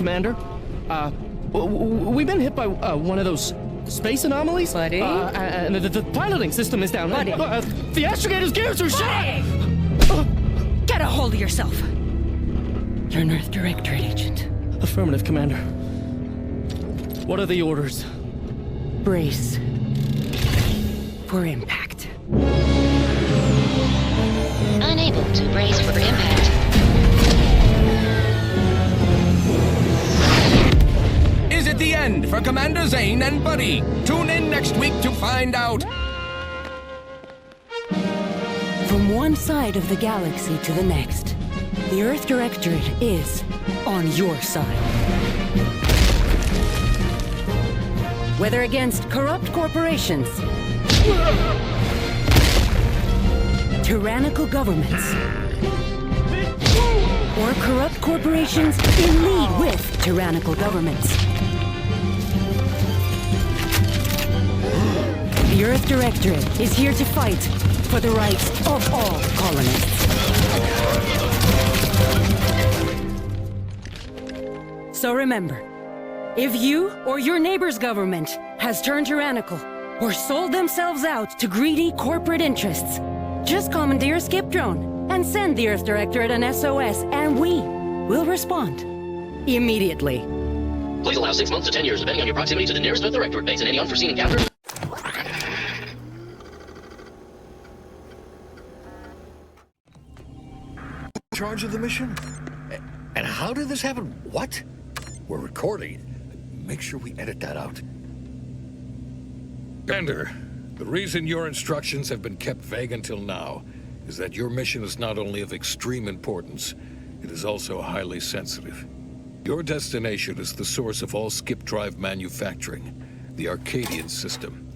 Commander. We've been hit by one of those space anomalies. Buddy? And the piloting system is down. Buddy? The astrogator's gears are shot! Get a hold of yourself. You're an Earth Directorate agent. Affirmative, Commander. What are the orders? Brace for impact. Unable to brace for impact. Is it the end for Commander Zane and Buddy? Tune in next week to find out. From one side of the galaxy to the next, the Earth Directorate is on your side. Whether against corrupt corporations, tyrannical governments, or corrupt corporations in league with tyrannical governments. The Earth Directorate is here to fight for the rights of all colonists. So remember, if you or your neighbor's government has turned tyrannical or sold themselves out to greedy corporate interests, just commandeer a skip drone and send the Earth Directorate an SOS, and we will respond immediately. Please allow 6 months to 10 years, depending on your proximity to the nearest Earth Directorate base and any unforeseen encounters. Charge of the mission? And how did this happen? What? We're recording. Make sure we edit that out. Bender, the reason your instructions have been kept vague until now is that your mission is not only of extreme importance, it is also highly sensitive. Your destination is the source of all skip drive manufacturing, the Arcadian system.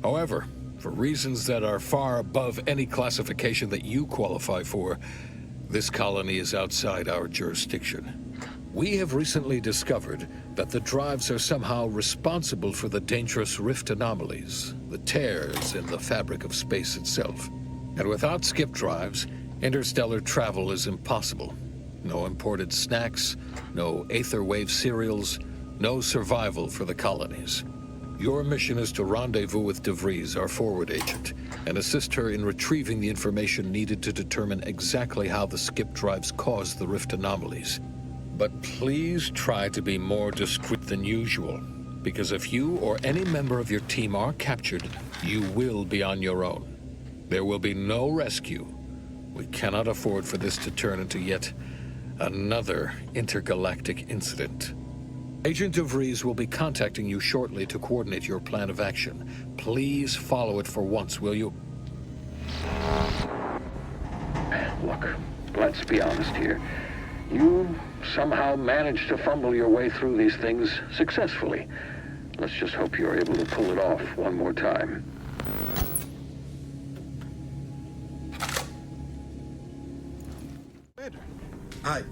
However, for reasons that are far above any classification that you qualify for, this colony is outside our jurisdiction. We have recently discovered that the drives are somehow responsible for the dangerous rift anomalies, the tears in the fabric of space itself. And without skip drives, interstellar travel is impossible. No imported snacks, no aether wave cereals, no survival for the colonies. Your mission is to rendezvous with DeVries, our forward agent, and assist her in retrieving the information needed to determine exactly how the skip drives cause the rift anomalies. But please try to be more discreet than usual, because if you or any member of your team are captured, you will be on your own. There will be no rescue. We cannot afford for this to turn into yet another intergalactic incident. Agent DeVries will be contacting you shortly to coordinate your plan of action. Please follow it for once, will you? Look, let's be honest here. You somehow managed to fumble your way through these things successfully. Let's just hope you're able to pull it off one more time. Hi,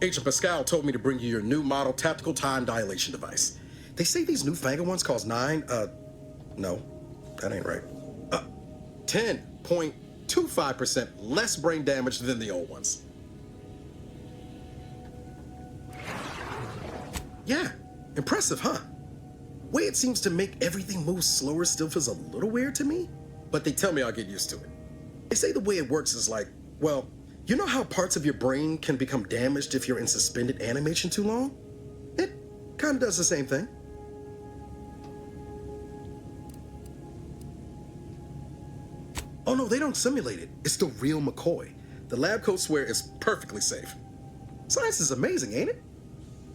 Agent Pascal told me to bring you your new model tactical time dilation device. They say these newfangled ones cost no, that ain't right. 10.25% less brain damage than the old ones. Yeah, impressive, huh? Way it seems to make everything move slower still feels a little weird to me, but they tell me I'll get used to it. They say the way it works is like, well, you know how parts of your brain can become damaged if you're in suspended animation too long? It kind of does the same thing. Oh no, they don't simulate it. It's the real McCoy. The lab coats swear it's perfectly safe. Science is amazing, ain't it?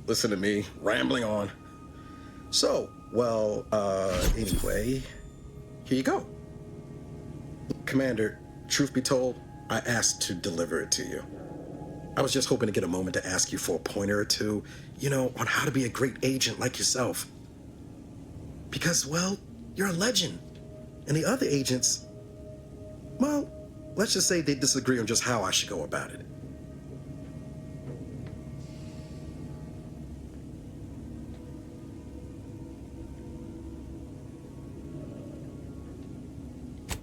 Listen to me, rambling on. So, well, anyway, here you go. Commander, truth be told, I asked to deliver it to you. I was just hoping to get a moment to ask you for a pointer or two, you know, on how to be a great agent like yourself. Because, well, you're a legend. And the other agents, well, let's just say they disagree on just how I should go about it.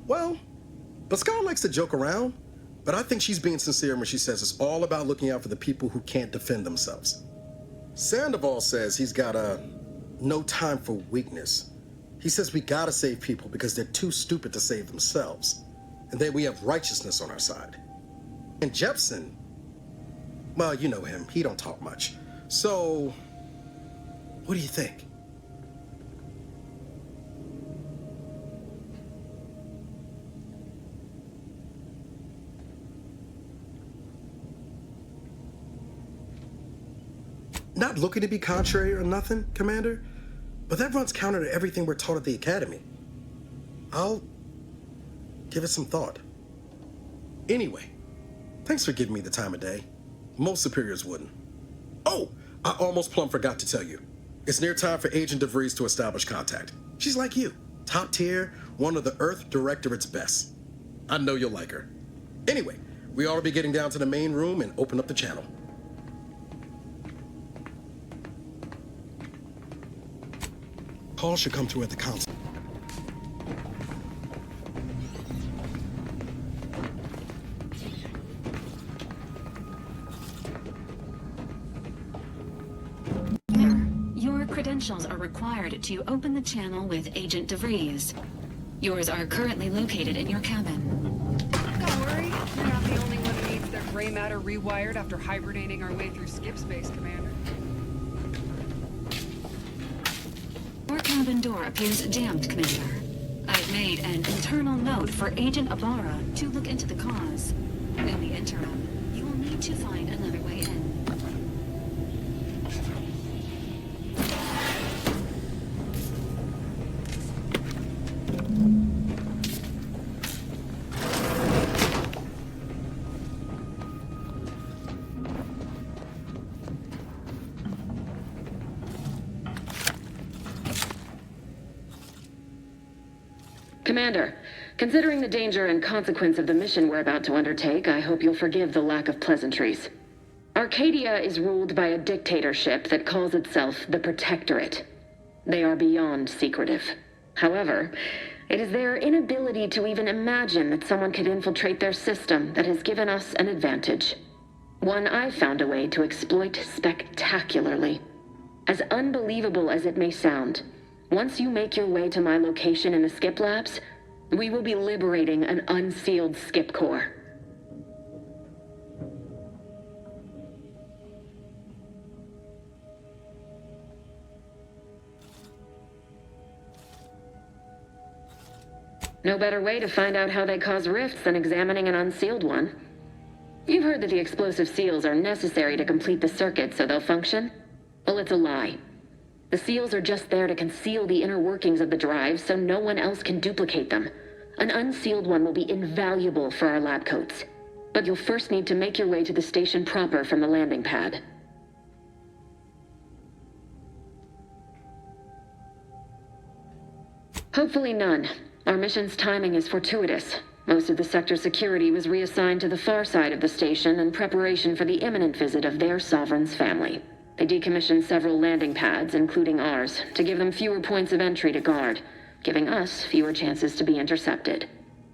Well, Pascal likes to joke around, but I think she's being sincere when she says it's all about looking out for the people who can't defend themselves. Sandoval says he's got no time for weakness. He says we gotta save people because they're too stupid to save themselves. And then we have righteousness on our side. And Jepson, well, you know him. He don't talk much. So, what do you think? Not looking to be contrary or nothing, Commander, but that runs counter to everything we're taught at the Academy. I'll give it some thought. Anyway, thanks for giving me the time of day. Most superiors wouldn't. Oh, I almost plumb forgot to tell you. It's near time for Agent DeVries to establish contact. She's like you, top tier, one of the Earth Directorate's best. I know you'll like her. Anyway, we ought to be getting down to the main room and open up the channel. Call should come through at the council. Your credentials are required to open the channel with Agent DeVries. Yours are currently located in your cabin. Don't worry, you're not the only one who needs their gray matter rewired after hibernating our way through skip space, Commander. Your cabin door appears jammed, Commander. I've made an internal note for Agent Ibarra to look into the cause. In the interim, you will need to find another way in. Commander, considering the danger and consequence of the mission we're about to undertake, I hope you'll forgive the lack of pleasantries. Arcadia is ruled by a dictatorship that calls itself the Protectorate. They are beyond secretive. However, it is their inability to even imagine that someone could infiltrate their system that has given us an advantage. One I've found a way to exploit spectacularly. As unbelievable as it may sound, once you make your way to my location in the skip labs, we will be liberating an unsealed skip core. No better way to find out how they cause rifts than examining an unsealed one. You've heard that the explosive seals are necessary to complete the circuit so they'll function? Well, it's a lie. The seals are just there to conceal the inner workings of the drives so no one else can duplicate them. An unsealed one will be invaluable for our lab coats. But you'll first need to make your way to the station proper from the landing pad. Hopefully none. Our mission's timing is fortuitous. Most of the sector's security was reassigned to the far side of the station in preparation for the imminent visit of their sovereign's family. They decommissioned several landing pads, including ours, to give them fewer points of entry to guard, giving us fewer chances to be intercepted.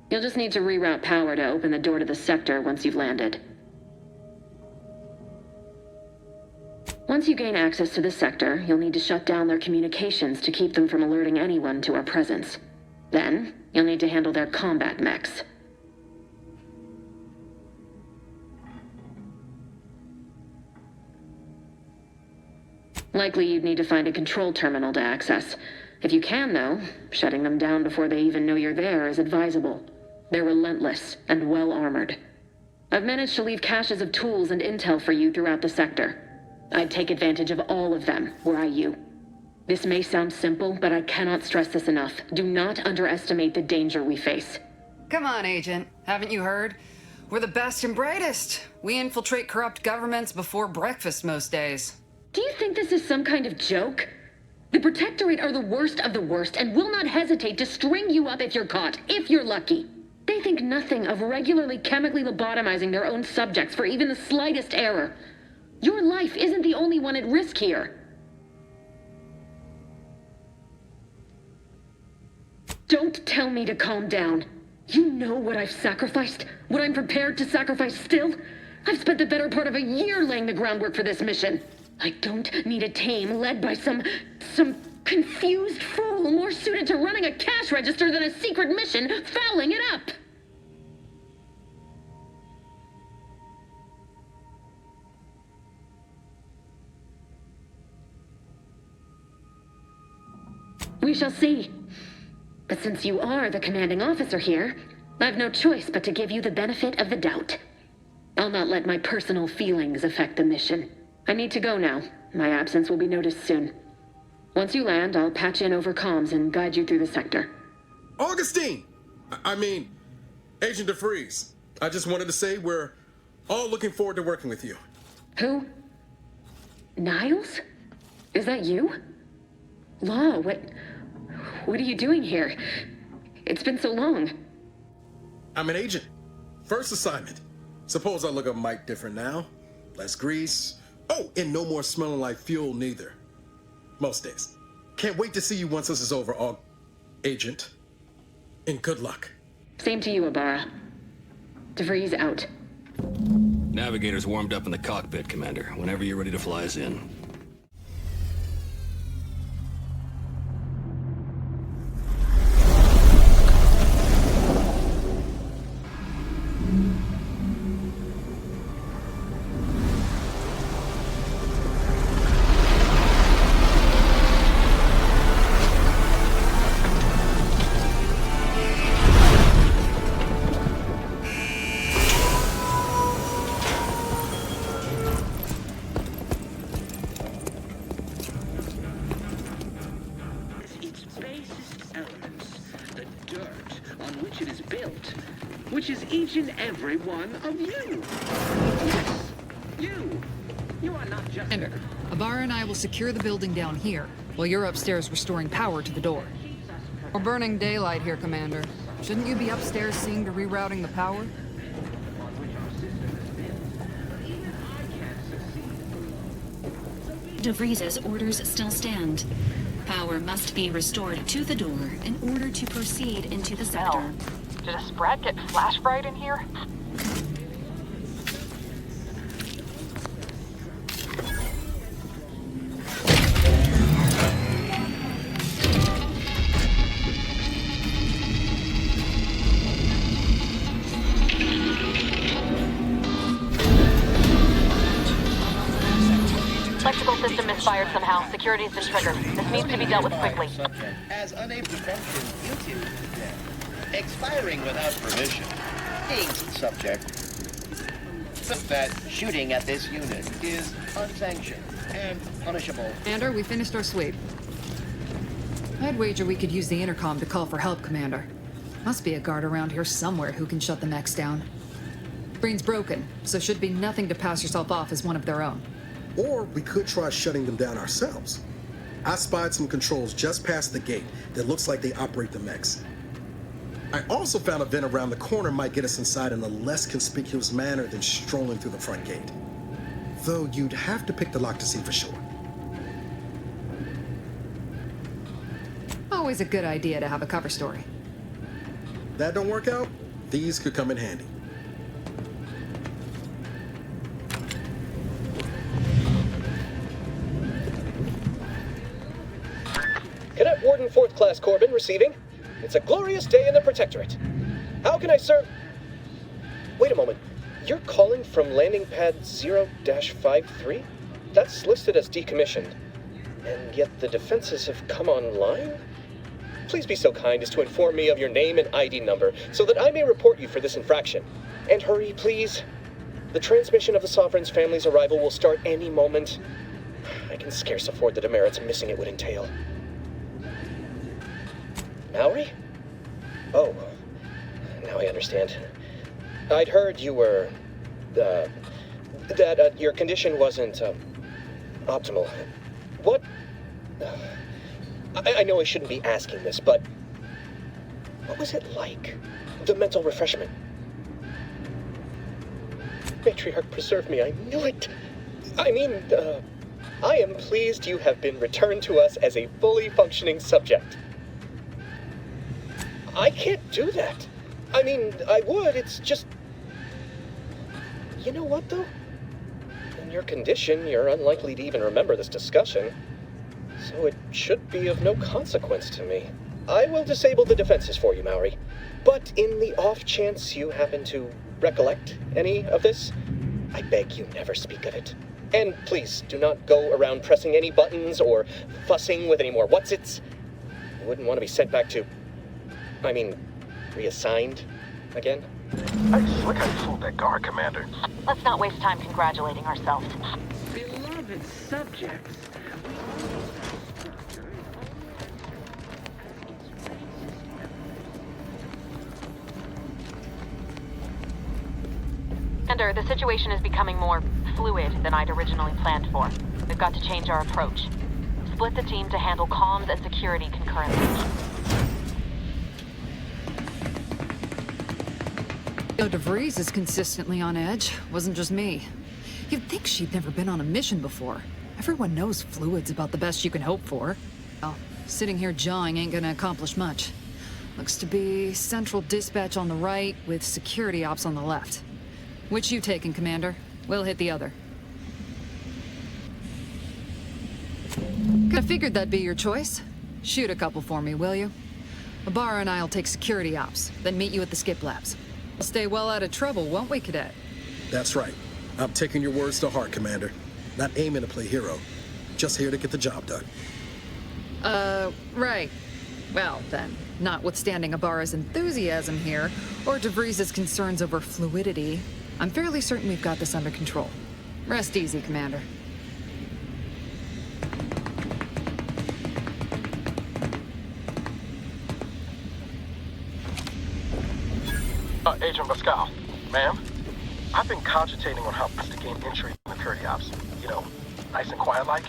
You'll just need to reroute power to open the door to the sector once you've landed. Once you gain access to the sector, you'll need to shut down their communications to keep them from alerting anyone to our presence. Then, you'll need to handle their combat mechs. Likely you'd need to find a control terminal to access. If you can, though, shutting them down before they even know you're there is advisable. They're relentless and well-armored. I've managed to leave caches of tools and intel for you throughout the sector. I'd take advantage of all of them, were I you. This may sound simple, but I cannot stress this enough. Do not underestimate the danger we face. Come on, Agent. Haven't you heard? We're the best and brightest. We infiltrate corrupt governments before breakfast most days. Do you think this is some kind of joke? The Protectorate are the worst of the worst and will not hesitate to string you up if you're caught, if you're lucky. They think nothing of regularly chemically lobotomizing their own subjects for even the slightest error. Your life isn't the only one at risk here. Don't tell me to calm down. You know what I've sacrificed, what I'm prepared to sacrifice still. I've spent the better part of a year laying the groundwork for this mission. I don't need a team led by some confused fool more suited to running a cash register than a secret mission fouling it up. We shall see. But since you are the commanding officer here, I've no choice but to give you the benefit of the doubt. I'll not let my personal feelings affect the mission. I need to go now. My absence will be noticed soon. Once you land, I'll patch in over comms and guide you through the sector. Augustine! Agent DeFreeze. I just wanted to say we're all looking forward to working with you. Who? Niles? Is that you? Law, what are you doing here? It's been so long. I'm an agent. First assignment. Suppose I look a mite different now. Less grease. Oh, and no more smelling like fuel neither. Most days. Can't wait to see you once this is over, Agent. And good luck. Same to you, Ibarra. DeVries out. Navigator's warmed up in the cockpit, Commander. Whenever you're ready to fly us in. Which is each and every one of you. Yes, you. You are not just... Commander, Ibarra and I will secure the building down here, while you're upstairs restoring power to the door. We're burning daylight here, Commander. Shouldn't you be upstairs seeing to rerouting the power? DeVries's orders still stand. Power must be restored to the door in order to proceed into the sector. Did a sprat get flash fried in here? Electrical system misfired somehow. Security's been triggered. This needs to be dealt with quickly. As unable to function due to expiring without permission. Being subject. That shooting at this unit is unsanctioned and punishable. Commander, we finished our sweep. I'd wager we could use the intercom to call for help, Commander. Must be a guard around here somewhere who can shut the mechs down. Screen's broken, so should be nothing to pass yourself off as one of their own. Or we could try shutting them down ourselves. I spied some controls just past the gate that looks like they operate the mechs. I also found a vent around the corner might get us inside in a less conspicuous manner than strolling through the front gate. Though you'd have to pick the lock to see for sure. Always a good idea to have a cover story. That don't work out, these could come in handy. Cadet Warden 4th Class Corbin receiving. It's a glorious day in the Protectorate. How can I serve? Wait a moment. You're calling from landing pad 0-53? That's listed as decommissioned. And yet the defenses have come online? Please be so kind as to inform me of your name and ID number so that I may report you for this infraction. And hurry, please. The transmission of the Sovereign's family's arrival will start any moment. I can scarce afford the demerits missing it would entail. Mallory? Oh, now I understand. I'd heard you were, that your condition wasn't, optimal. What? I know I shouldn't be asking this, but what was it like? The mental refreshment? Matriarch preserve me, I knew it. I mean, I am pleased you have been returned to us as a fully functioning subject. I can't do that. I mean, I would, it's just... You know what, though? your condition, you're unlikely to even remember this discussion. So it should be of no consequence to me. I will disable the defenses for you, Maori. But in the off chance you happen to recollect any of this, I beg you never speak of it. And please do not go around pressing any buttons or fussing with any more what's-its. You wouldn't want to be sent back to... reassigned again. I just like how you fooled that guard, Commander. Let's not waste time congratulating ourselves. Beloved subjects. Commander, the situation is becoming more fluid than I'd originally planned for. We've got to change our approach. Split the team to handle comms and security concurrently. DeVries is consistently on edge. Wasn't just me. You'd think she'd never been on a mission before. Everyone knows fluid's about the best you can hope for. Well, sitting here jawing ain't gonna accomplish much. Looks to be central dispatch on the right with security ops on the left. Which you taking, Commander? We'll hit the other. I figured that'd be your choice. Shoot a couple for me, will you? Ibarra and I'll take security ops, then meet you at the skip labs. We'll stay well out of trouble, won't we, Cadet? That's right. I'm taking your words to heart, Commander. Not aiming to play hero. Just here to get the job done. Right. Well, then, notwithstanding Ibarra's enthusiasm here, or DeVries' concerns over fluidity, I'm fairly certain we've got this under control. Rest easy, Commander. Agent Pascal, ma'am, I've been cogitating on how best to gain entry in the security ops. You know, nice and quiet like.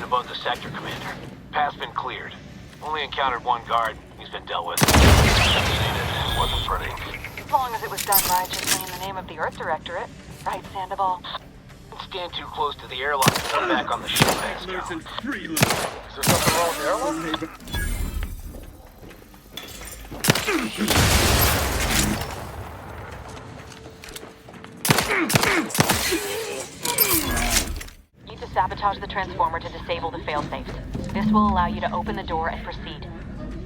Above the sector, Commander. Path's been cleared. Only encountered one guard. He's been dealt with. It wasn't pretty. As long as it was done righteously in the name of the Earth Directorate. Right, Sandoval? Don't stand too close to the airlock and come back on the ship. Is there something wrong with the airlock? Need to sabotage the transformer to disable the failsafes. This will allow you to open the door and proceed.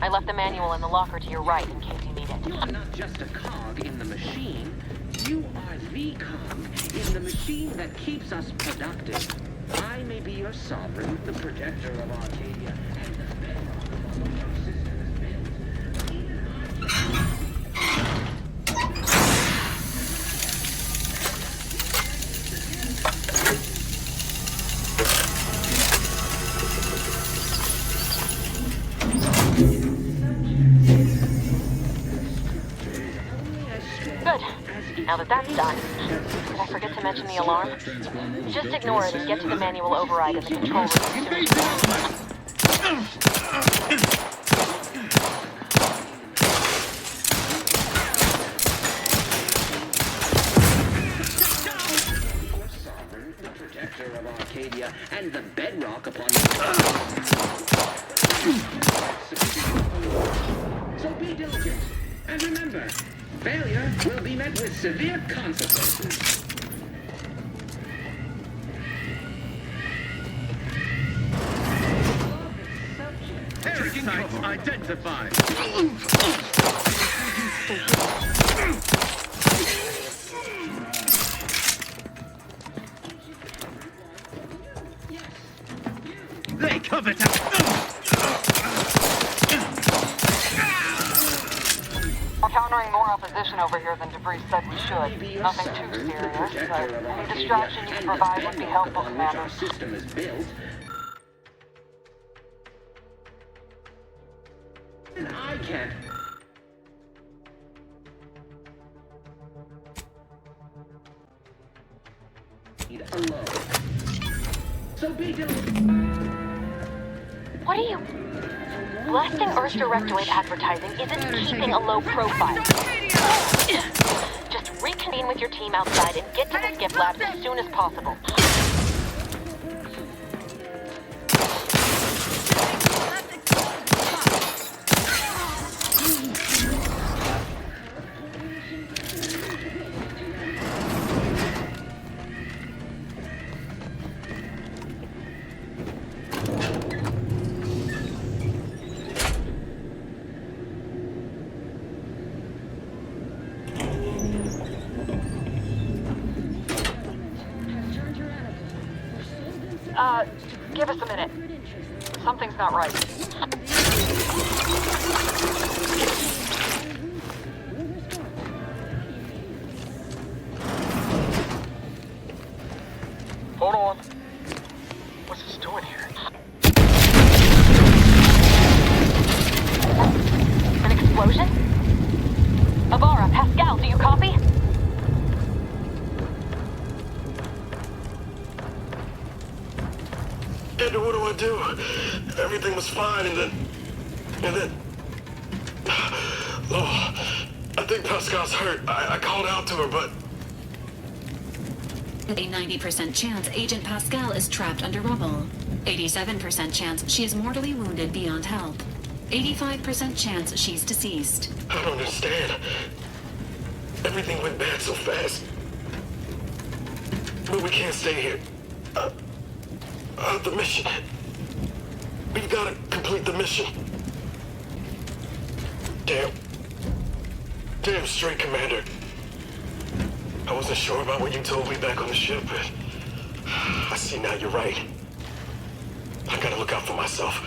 I left the manual in the locker to your right in case you need it. You are not just a cog in the machine. You are the cog in the machine that keeps us productive. I may be your sovereign, the protector of Arcadia, and the bedrock of all our systems built. Good. Now that that's done, did I forget to mention the alarm? Just ignore it and get to the manual override in the control room as soon as you can. The protector of Arcadia and the bedrock upon So be diligent. And remember, failure will be met with severe consequences. Tracking sites identified. They cover We're countering more opposition over here than DeVries said we should. Nothing too serious, but any distraction you can provide would be helpful, Commander. System is built. And I can't. alone. So be What are you... Blasting Earth Directorate advertising isn't keeping a low profile. Just reconvene with your team outside and get to the skip labs as soon as possible. Give us a minute. Something's not right. Hold on. What's this doing here? An explosion? Avara, Pascal, do you copy? Andrew, what do I do? Everything was fine, and then... Oh, I think Pascal's hurt. I called out to her, but... A 90% chance Agent Pascal is trapped under rubble. 87% chance she is mortally wounded beyond help. 85% chance she's deceased. I don't understand. Everything went bad so fast. But we can't stay here. The mission. We've got to complete the mission. Damn straight, Commander. I wasn't sure about what you told me back on the ship, but I see now you're right. I gotta look out for myself.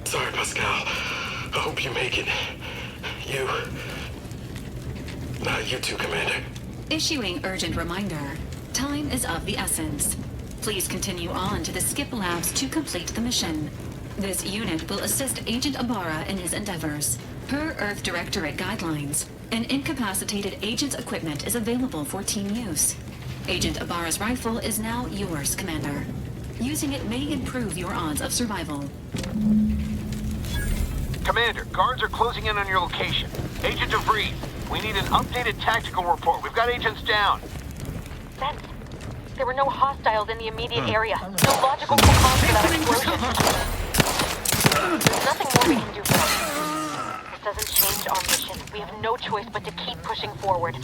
Sorry, Pascal. I hope you make it. You too, Commander. Issuing urgent reminder. Time is of the essence. Please continue on to the skip labs to complete the mission. This unit will assist Agent Ibarra in his endeavors. Per Earth Directorate guidelines, an incapacitated agent's equipment is available for team use. Agent Ibarra's rifle is now yours, Commander. Using it may improve your odds of survival. Commander, guards are closing in on your location. Agent DeVries, we need an updated tactical report. We've got agents down. There were no hostiles in the immediate area. No logical cause for that explosion. There's nothing more we can do for them. This doesn't change our mission. We have no choice but to keep pushing forward.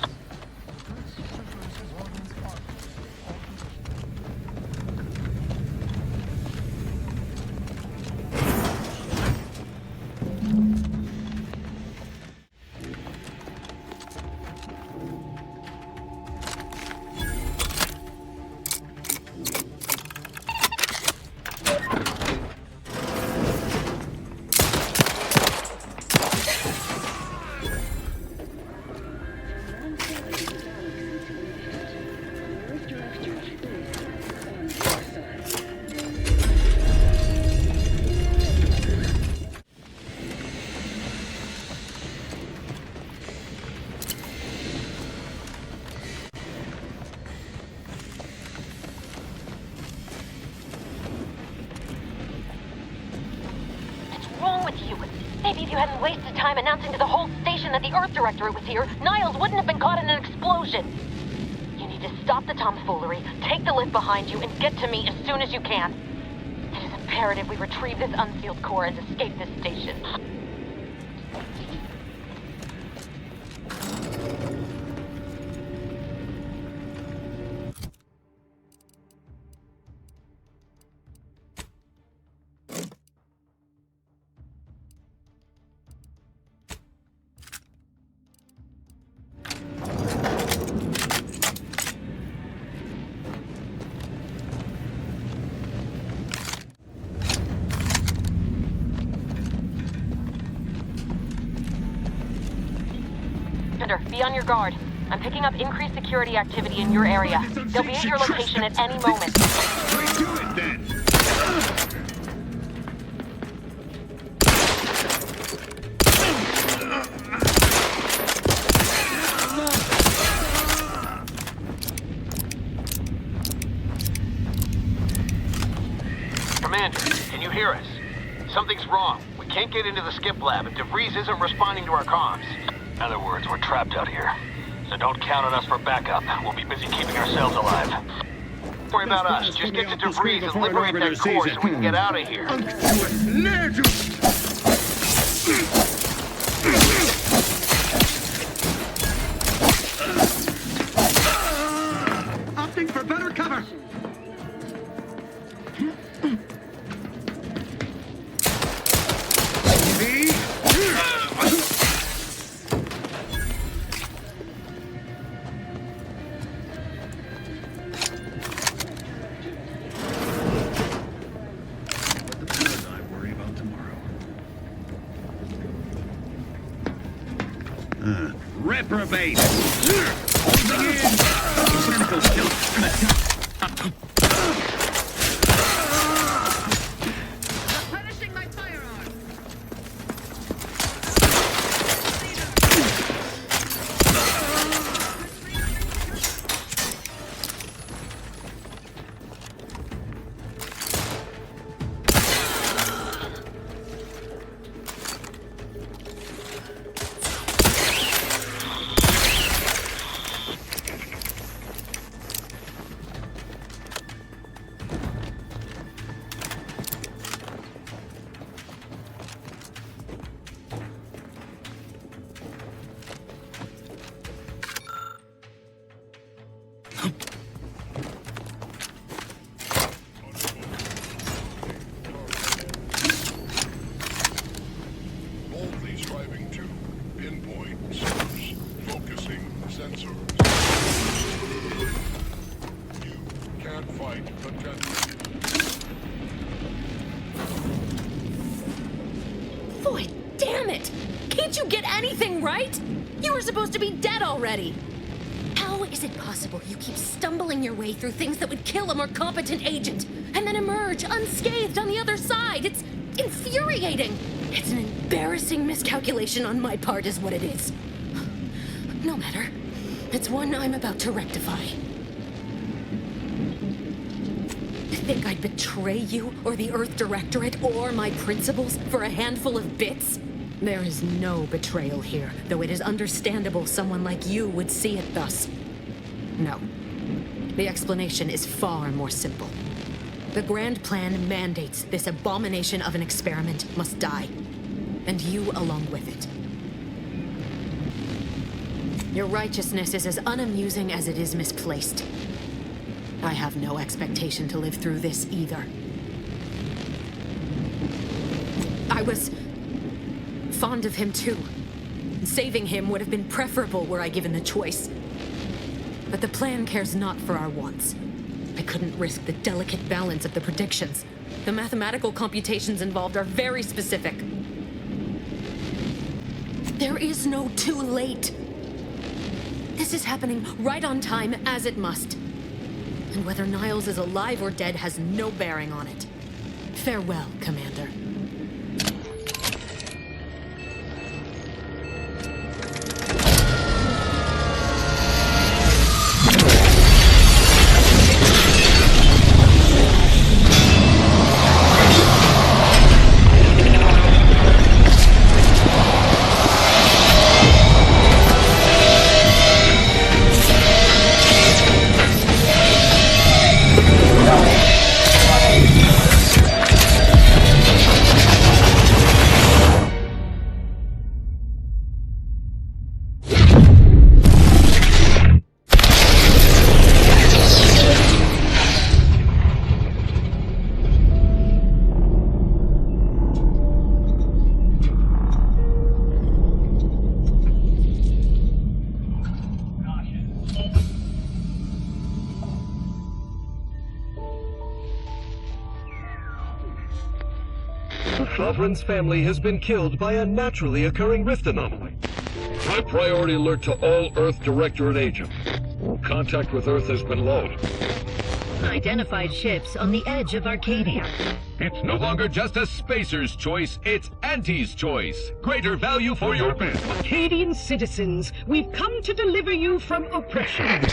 Maybe if you hadn't wasted time announcing to the whole station that the Earth Directorate was here, Niles wouldn't have been caught in an explosion. You need to stop the tomfoolery, take the lift behind you, and get to me as soon as you can. It is imperative we retrieve this unsealed core and escape this station. Be on your guard. I'm picking up increased security activity in your area. They'll be at your location at any moment. Let's do it then! you hear us? Something's wrong. We can't get into the skip lab, and DeVries isn't responding to our comms. In other words, we're trapped out here. So don't count on us for backup. We'll be busy keeping ourselves alive. Don't worry about us. Just get to DeVries and liberate that core so we can get out of here. Opting for better cover. Reprobate! Holding in! Mechanical skills and attack! Replenishing my firearm! Boy, damn it! Can't you get anything right? You were supposed to be dead already! How is it possible you keep stumbling your way through things that would kill a more competent agent, and then emerge unscathed on the other side? It's infuriating! It's an embarrassing miscalculation on my part is what it is. No matter. It's one I'm about to rectify. Think I'd betray you, or the Earth Directorate, or my principals for a handful of bits? There is no betrayal here, though it is understandable someone like you would see it thus. No. The explanation is far more simple. The grand plan mandates this abomination of an experiment must die, and you along with it. Your righteousness is as unamusing as it is misplaced. I have no expectation to live through this either. I was fond of him too. Saving him would have been preferable were I given the choice. But the plan cares not for our wants. I couldn't risk the delicate balance of the predictions. The mathematical computations involved are very specific. There is no too late. This is happening right on time, as it must. And whether Niles is alive or dead has no bearing on it. Farewell, Commander. Sovereign's family has been killed by a naturally occurring rift anomaly. High priority alert to all Earth Directorate agents. Contact with Earth has been lost. Identified ships on the edge of Arcadia. It's no longer just a spacer's choice, it's Auntie's choice. Greater value for your bid. Arcadian citizens, we've come to deliver you from oppression.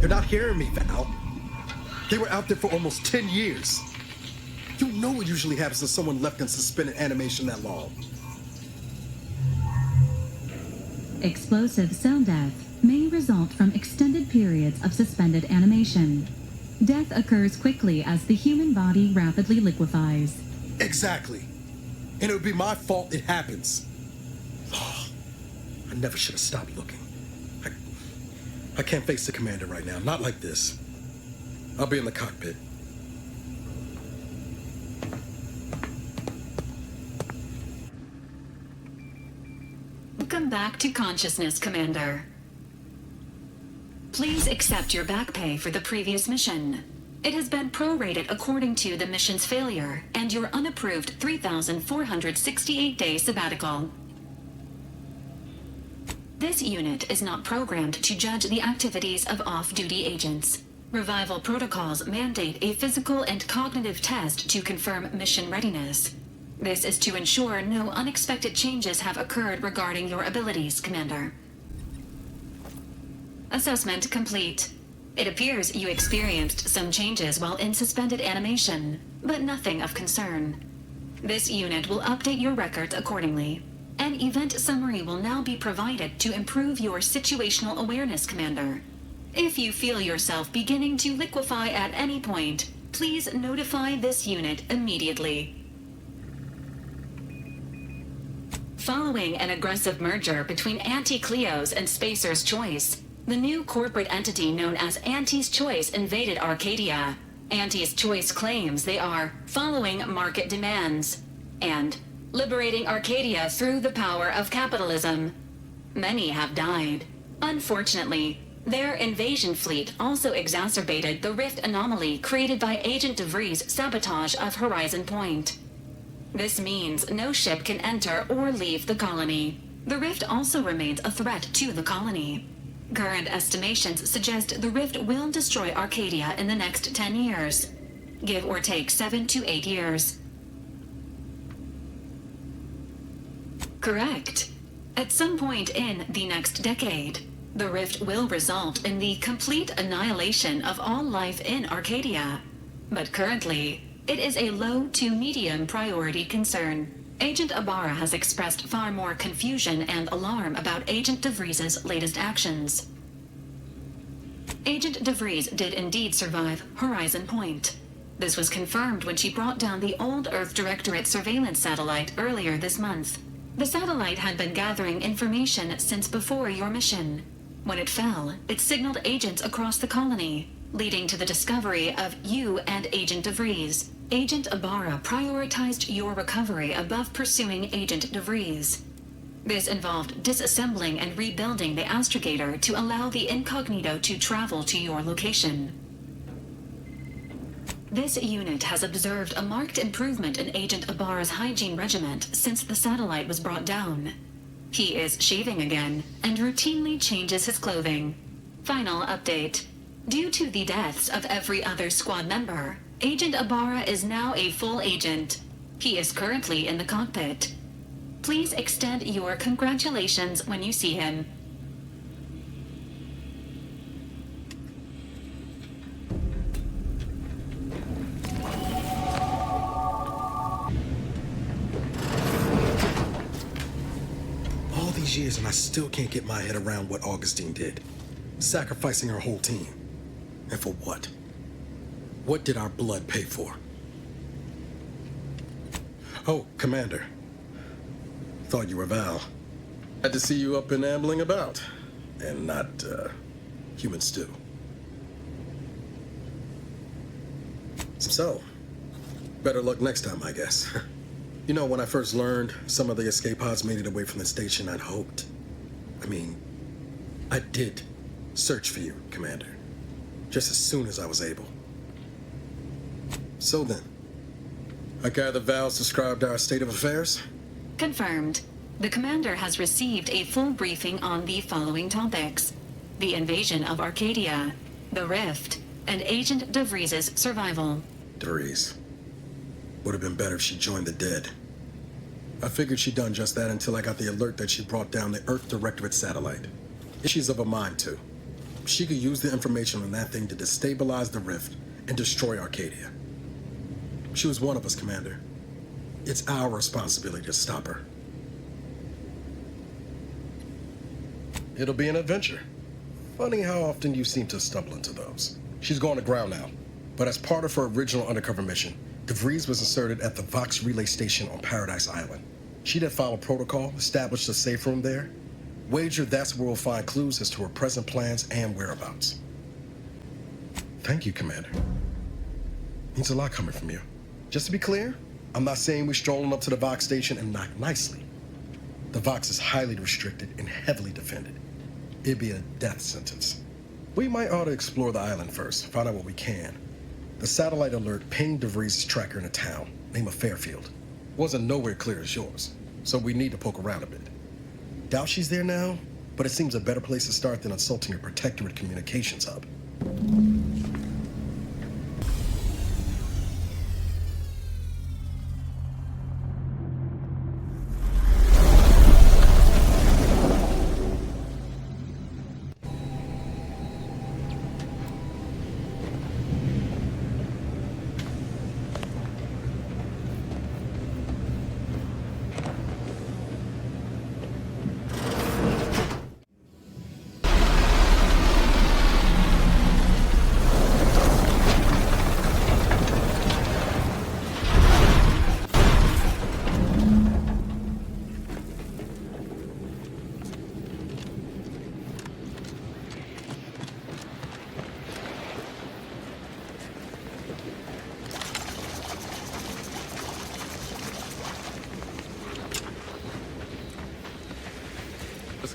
You're not hearing me, Val. They were out there for almost 10 years. You know what usually happens to someone left in suspended animation that long. Explosive cell death may result from extended periods of suspended animation. Death occurs quickly as the human body rapidly liquefies. Exactly. And it would be my fault it happens. Oh, I never should have stopped looking. I can't face the commander right now, not like this. I'll be in the cockpit. Welcome back to consciousness, Commander. Please accept your back pay for the previous mission. It has been prorated according to the mission's failure and your unapproved 3,468-day sabbatical. This unit is not programmed to judge the activities of off-duty agents. Revival protocols mandate a physical and cognitive test to confirm mission readiness. This is to ensure no unexpected changes have occurred regarding your abilities, Commander. Assessment complete. It appears you experienced some changes while in suspended animation, but nothing of concern. This unit will update your records accordingly. An event summary will now be provided to improve your situational awareness, Commander. If you feel yourself beginning to liquefy at any point, please notify this unit immediately. Following an aggressive merger between Anti-Cleo's and Spacer's Choice, the new corporate entity known as Anti's Choice invaded Arcadia. Anti's Choice claims they are following market demands and liberating Arcadia through the power of capitalism. Many have died. Unfortunately, their invasion fleet also exacerbated the rift anomaly created by Agent DeVries' sabotage of Horizon Point. This means no ship can enter or leave the colony. The rift also remains a threat to the colony. Current estimations suggest the rift will destroy Arcadia in the next 10 years. Give or take 7 to 8 years. Correct. At some point in the next decade, the rift will result in the complete annihilation of all life in Arcadia. But currently, it is a low to medium priority concern. Agent Ibarra has expressed far more confusion and alarm about Agent DeVries' latest actions. Agent DeVries did indeed survive Horizon Point. This was confirmed when she brought down the old Earth Directorate surveillance satellite earlier this month. The satellite had been gathering information since before your mission. When it fell, it signaled agents across the colony, leading to the discovery of you and Agent DeVries. Agent Ibarra prioritized your recovery above pursuing Agent DeVries. This involved disassembling and rebuilding the astrogator to allow the incognito to travel to your location. This unit has observed a marked improvement in Agent Ibarra's hygiene regimen since the satellite was brought down. He is shaving again and routinely changes his clothing. Final update. Due to the deaths of every other squad member, Agent Ibarra is now a full agent. He is currently in the cockpit. Please extend your congratulations when you see him. All these years and I still can't get my head around what Augustine did. Sacrificing her whole team. And for what? What did our blood pay for? Oh, Commander. Thought you were Val. Had to see you up and ambling about. And not, human stew. So, better luck next time, I guess. You know, when I first learned some of the escape pods made it away from the station, I'd hoped. I did search for you, Commander. Just as soon as I was able. So then, I gather Val's described our state of affairs? Confirmed. The Commander has received a full briefing on the following topics: the invasion of Arcadia, the rift, and Agent DeVries' survival. DeVries. Would have been better if she joined the dead. I figured she'd done just that until I got the alert that she brought down the Earth Directorate satellite. She's of a mind to. she could use the information on that thing to destabilize the rift and destroy Arcadia. She was one of us, Commander. It's our responsibility to stop her. It'll be an adventure. Funny how often you seem to stumble into those. She's going to ground now, but as part of her original undercover mission, DeVries was inserted at the Vox relay station on Paradise Island. She'd have followed protocol, established a safe room there. Wager that's where we'll find clues as to her present plans and whereabouts. Thank you, Commander. Means a lot coming from you. Just to be clear, I'm not saying we're strolling up to the Vox station and knock nicely. The Vox is highly restricted and heavily defended. It'd be a death sentence. We might ought to explore the island first, find out what we can. The satellite alert pinged DeVries' tracker in a town, name of Fairfield. Wasn't nowhere clear as yours, so we need to poke around a bit. Doubt she's there now, but it seems a better place to start than assaulting your Protectorate communications hub.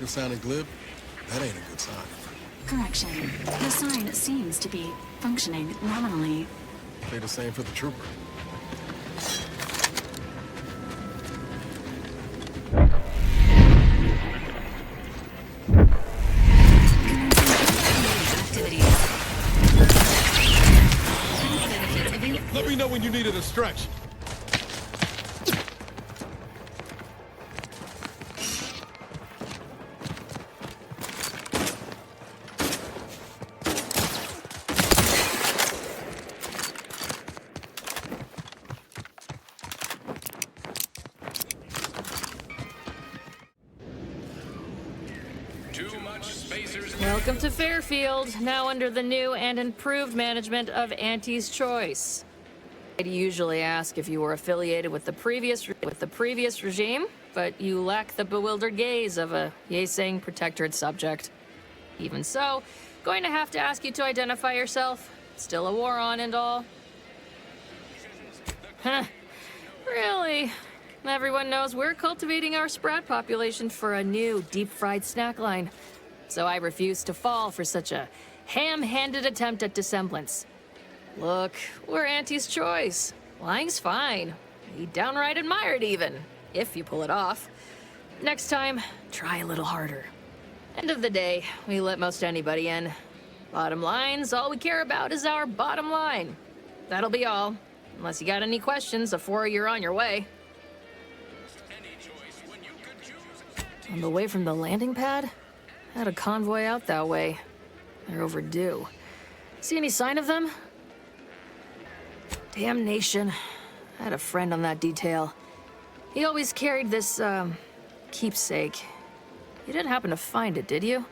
Sounding glib? That ain't a good sign. Correction. The sign seems to be functioning nominally. Say the same for the trooper. Let me know when you needed a stretch. Welcome to Fairfield, now under the new and improved management of Auntie's Choice. I'd usually ask if you were affiliated with the previous regime, but you lack the bewildered gaze of a yay-saying Protectorate subject. Even so, going to have to ask you to identify yourself. Still a war on and all. Huh. Really? Everyone knows we're cultivating our sprat population for a new deep-fried snack line. So I refuse to fall for such a ham-handed attempt at dissemblance. Look, we're Auntie's Choice. Lying's fine. We downright admire it even, if you pull it off. Next time, try a little harder. End of the day, we let most anybody in. Bottom line's all we care about is our bottom line. That'll be all, unless you got any questions before you're on your way. On the way from the landing pad? Had a convoy out that way. They're overdue. See any sign of them? Damnation. I had a friend on that detail. He always carried this, keepsake. You didn't happen to find it, did you?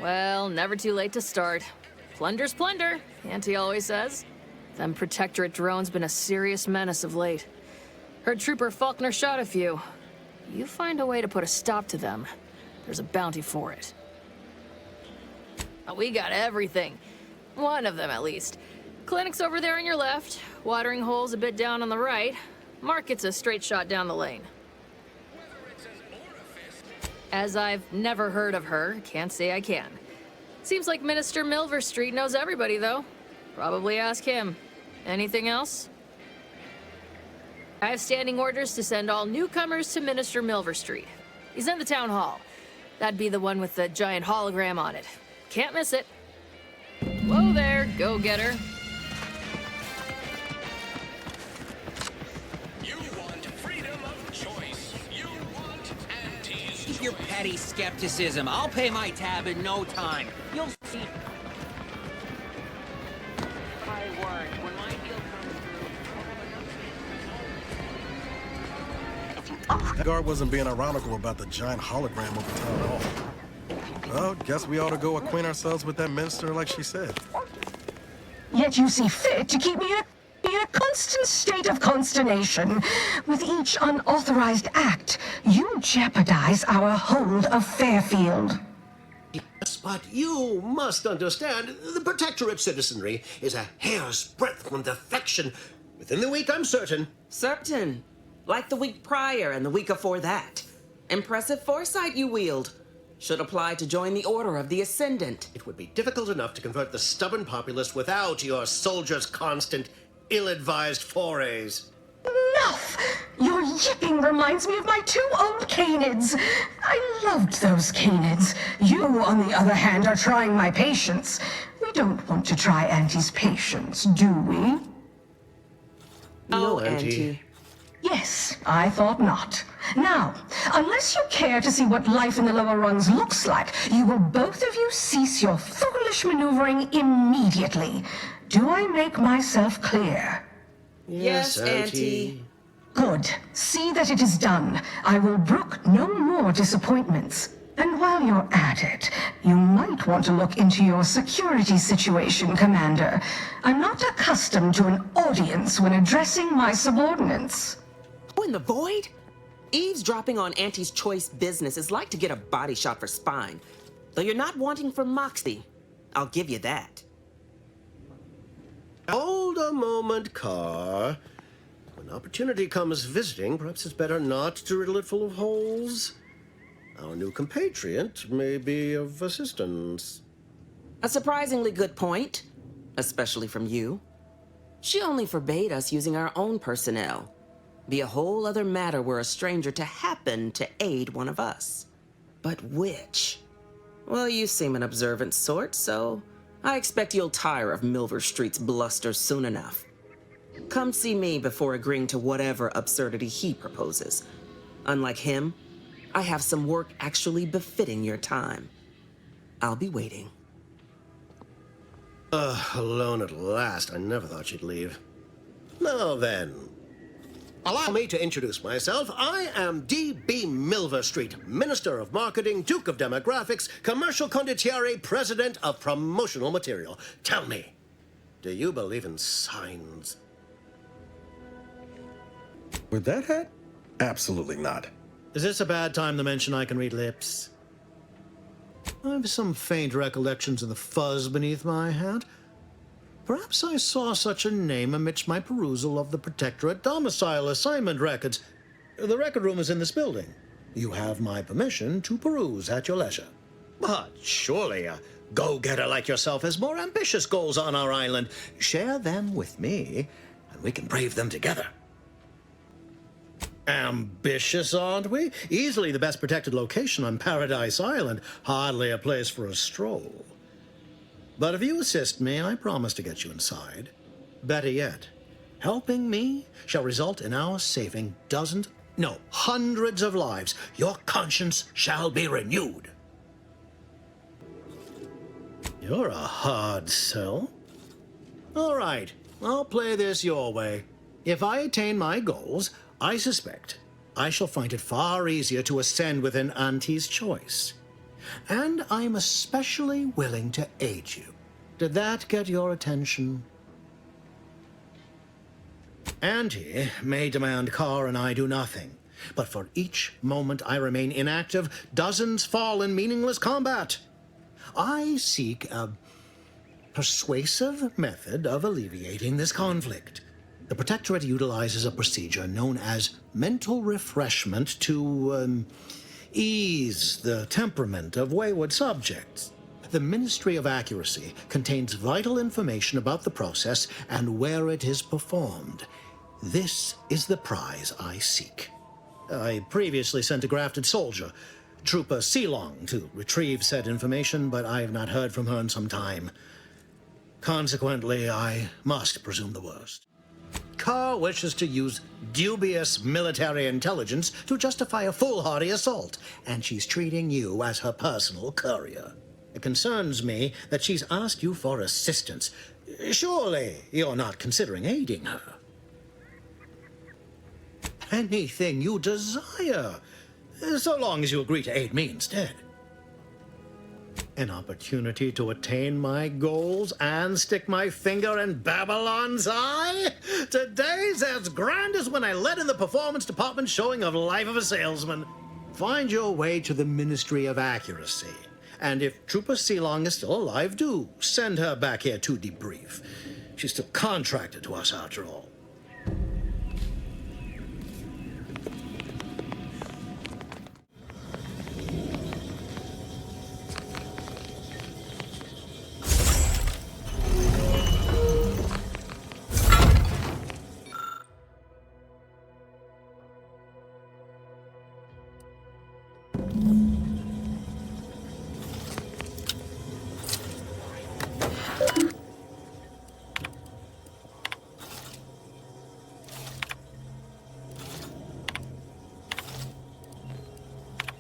Well, never too late to start. Plunder's plunder, Auntie always says. Them Protectorate drones been a serious menace of late. Heard Trooper Faulkner shot a few. You find a way to put a stop to them, there's a bounty for it. We got everything. One of them, at least. Clinic's over there on your left, watering hole's a bit down on the right. Market's a straight shot down the lane. As I've never heard of her, can't say I can. Seems like Minister Milver Street knows everybody, though. Probably ask him. Anything else? I have standing orders to send all newcomers to Minister Milver Street. He's in the town hall. That'd be the one with the giant hologram on it. Can't miss it. Whoa there, go-getter. You want freedom of choice. You want Auntie's Keep your petty skepticism. I'll pay my tab in no time. You'll see. My word, when my deal comes through... The guard wasn't being ironical about the giant hologram over town hall. Well, guess we ought to go acquaint ourselves with that minister like she said. Yet you see fit to keep me in a constant state of consternation. With each unauthorized act, you jeopardize our hold of Fairfield. Yes, but you must understand, the Protectorate citizenry is a hair's breadth from defection. Within the week, I'm certain. Certain. Like the week prior and the week before that. Impressive foresight you wield. Should apply to join the Order of the Ascendant. It would be difficult enough to convert the stubborn populace without your soldiers' constant, ill-advised forays. Enough! Your yipping reminds me of my 2 old canids. I loved those canids. You, on the other hand, are trying my patience. We don't want to try Auntie's patience, do we? No, Auntie. Yes, I thought not. Now, unless you care to see what life in the lower rungs looks like, you will both of you cease your foolish maneuvering immediately. Do I make myself clear? Yes, Auntie. Good. See that it is done. I will brook no more disappointments. And while you're at it, you might want to look into your security situation, Commander. I'm not accustomed to an audience when addressing my subordinates. Oh, in the void? Eavesdropping on Auntie's choice business is like to get a body shot for spine. Though you're not wanting for moxie. I'll give you that. Hold a moment, Carr. When opportunity comes visiting, perhaps it's better not to riddle it full of holes. Our new compatriot may be of assistance. A surprisingly good point, especially from you. She only forbade us using our own personnel. Be a whole other matter were a stranger to happen to aid one of us. But which? Well, you seem an observant sort, so I expect you'll tire of Milver Street's bluster soon enough. Come see me before agreeing to whatever absurdity he proposes. Unlike him, I have some work actually befitting your time. I'll be waiting. Alone at last. I never thought you'd leave. Now then, allow me to introduce myself. I am D.B. Milver Street, Minister of Marketing, Duke of Demographics, Commercial Condottiere, President of Promotional Material. Tell me, do you believe in signs? With that hat? Absolutely not. Is this a bad time to mention I can read lips? I have some faint recollections of the fuzz beneath my hat. Perhaps I saw such a name amidst my perusal of the Protectorate domicile assignment records. The record room is in this building. You have my permission to peruse at your leisure. But surely a go-getter like yourself has more ambitious goals on our island. Share them with me, and we can brave them together. Ambitious, aren't we? Easily the best protected location on Paradise Island. Hardly a place for a stroll. But if you assist me, I promise to get you inside. Better yet, helping me shall result in our saving dozens, no, hundreds of lives. Your conscience shall be renewed. You're a hard sell. All right, I'll play this your way. If I attain my goals, I suspect I shall find it far easier to ascend within Auntie's choice. And I'm especially willing to aid you. Did that get your attention? Auntie may demand Carr and I do nothing, but for each moment I remain inactive, dozens fall in meaningless combat. I seek a persuasive method of alleviating this conflict. The Protectorate utilizes a procedure known as mental refreshment to ease the temperament of wayward subjects. The Ministry of Accuracy contains vital information about the process and where it is performed. This is the prize I seek. I previously sent a grafted soldier, Trooper Sealong, to retrieve said information, but I have not heard from her in some time. Consequently, I must presume the worst. Kerr wishes to use dubious military intelligence to justify a foolhardy assault, and she's treating you as her personal courier. It concerns me that she's asked you for assistance. Surely you're not considering aiding her. Anything you desire, so long as you agree to aid me instead. An opportunity to attain my goals and stick my finger in Babylon's eye? Today's as grand as when I led in the performance department showing of Life of a Salesman. Find your way to the Ministry of Accuracy. And if Trooper Sealong is still alive, do send her back here to debrief. She's still contracted to us after all.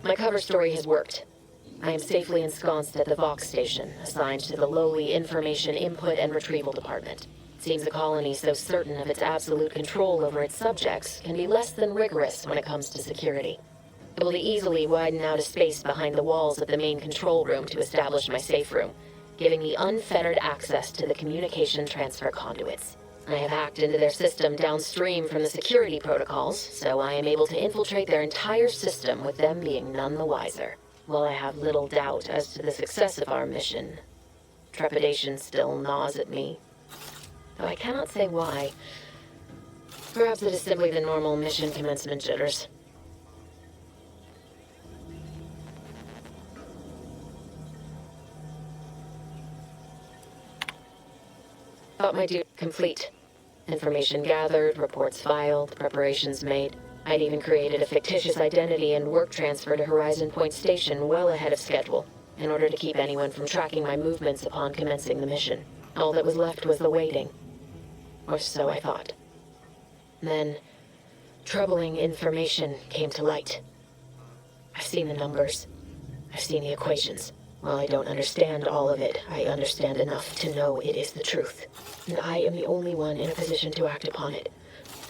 My cover story has worked. I am safely ensconced at the Vox station, assigned to the lowly Information Input and Retrieval Department. It seems a colony so certain of its absolute control over its subjects can be less than rigorous when it comes to security. It will easily widen out a space behind the walls of the main control room to establish my safe room, giving me unfettered access to the communication transfer conduits. I have hacked into their system downstream from the security protocols, so I am able to infiltrate their entire system with them being none the wiser. While I have little doubt as to the success of our mission, trepidation still gnaws at me. Though I cannot say why. Perhaps it is simply the normal mission commencement jitters. Thought my duty complete. Information gathered, reports filed, preparations made. I'd even created a fictitious identity and work transfer to Horizon Point Station well ahead of schedule, in order to keep anyone from tracking my movements upon commencing the mission. All that was left was the waiting. Or so I thought. Then, troubling information came to light. I've seen the numbers. I've seen the equations. While I don't understand all of it, I understand enough to know it is the truth. And I am the only one in a position to act upon it,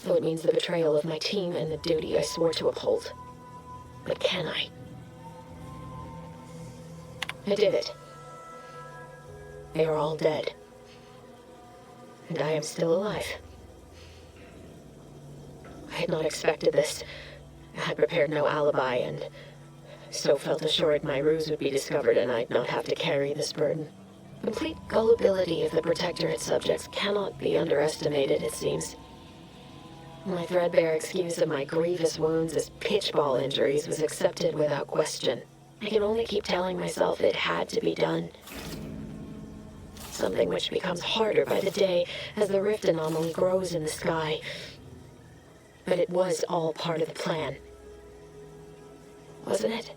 though it means the betrayal of my team and the duty I swore to uphold. But can I? I did it. They are all dead. And I am still alive. I had not expected this. I had prepared no alibi, and so felt assured my ruse would be discovered and I'd not have to carry this burden. Complete gullibility of the Protectorate subjects cannot be underestimated, it seems. My threadbare excuse of my grievous wounds as pitchball injuries was accepted without question. I can only keep telling myself it had to be done. Something which becomes harder by the day as the rift anomaly grows in the sky. But it was all part of the plan. Wasn't it?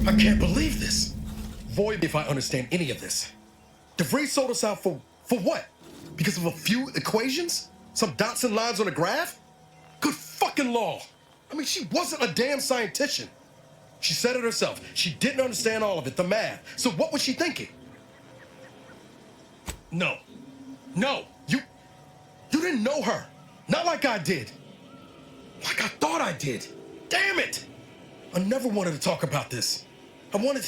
I can't believe this. Void if I understand any of this. DeVries sold us out for what? Because of a few equations? Some dots and lines on a graph? Good fucking law. I mean, she wasn't a damn scientist. She said it herself. She didn't understand all of it, the math. So what was she thinking? No. You didn't know her. Not like I did. Like I thought I did. Damn it! I never wanted to talk about this. I wanted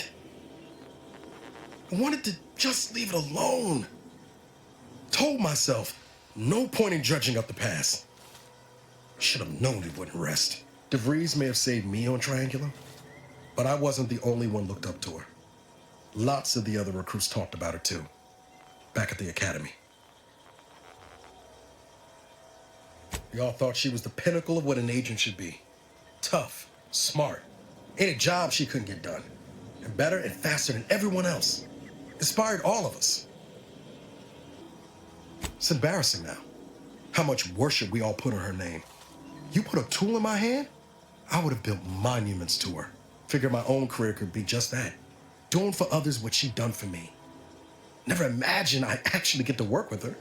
to just leave it alone. Told myself, no point in dredging up the past. Should have known it wouldn't rest. DeVries may have saved me on Triangular, but I wasn't the only one looked up to her. Lots of the other recruits talked about her too, back at the academy. They all thought she was the pinnacle of what an agent should be. Tough, smart, any job she couldn't get done. And better and faster than everyone else. Inspired all of us. It's embarrassing now, how much worship we all put on her name. You put a tool in my hand, I would have built monuments to her. Figured my own career could be just that. doing for others what she done for me. Never imagined I'd actually get to work with her.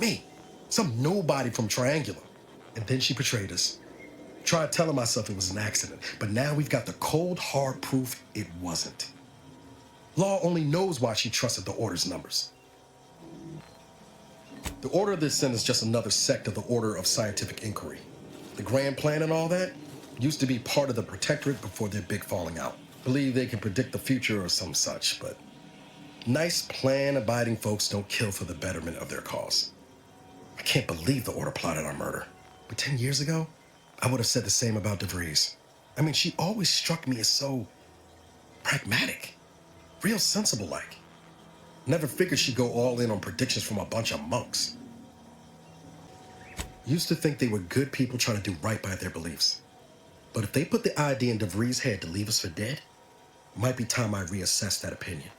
Me, some nobody from Triangular. And then she betrayed us. Tried telling myself it was an accident, but now we've got the cold, hard proof it wasn't. Law only knows why she trusted the Order's numbers. The Order of the Ascent is just another sect of the Order of Scientific Inquiry. The Grand Plan and all that used to be part of the Protectorate before their big falling out. Believe they can predict the future or some such, but nice plan-abiding folks don't kill for the betterment of their cause. I can't believe the Order plotted our murder. But 10 years ago, I would have said the same about DeVries. I mean, she always struck me as so pragmatic, real sensible-like. Never figured she'd go all in on predictions from a bunch of monks. Used to think they were good people trying to do right by their beliefs. But if they put the idea in DeVries' head to leave us for dead, it might be time I reassess that opinion.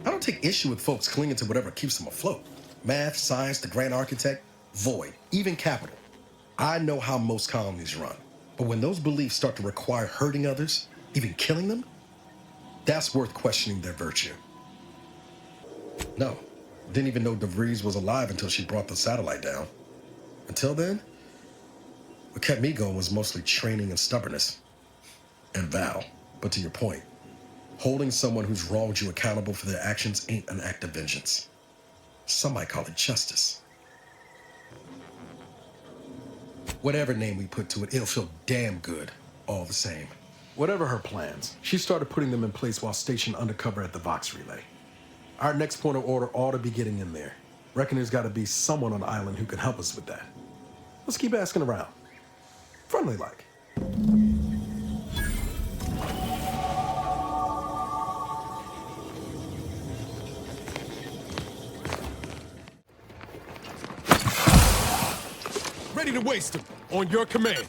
I don't take issue with folks clinging to whatever keeps them afloat. Math, science, the grand architect, void, even capital. I know how most colonies run. But when those beliefs start to require hurting others, even killing them, that's worth questioning their virtue. No, didn't even know DeVries was alive until she brought the satellite down. Until then, what kept me going was mostly training and stubbornness. And Val. But to your point, holding someone who's wronged you accountable for their actions ain't an act of vengeance. Some might call it justice. Whatever name we put to it, it'll feel damn good, all the same. Whatever her plans, she started putting them in place while stationed undercover at the Vox Relay. Our next point of order ought to be getting in there. Reckon there's got to be someone on the island who can help us with that. Let's keep asking around. Friendly like. Ready to waste them. On your command.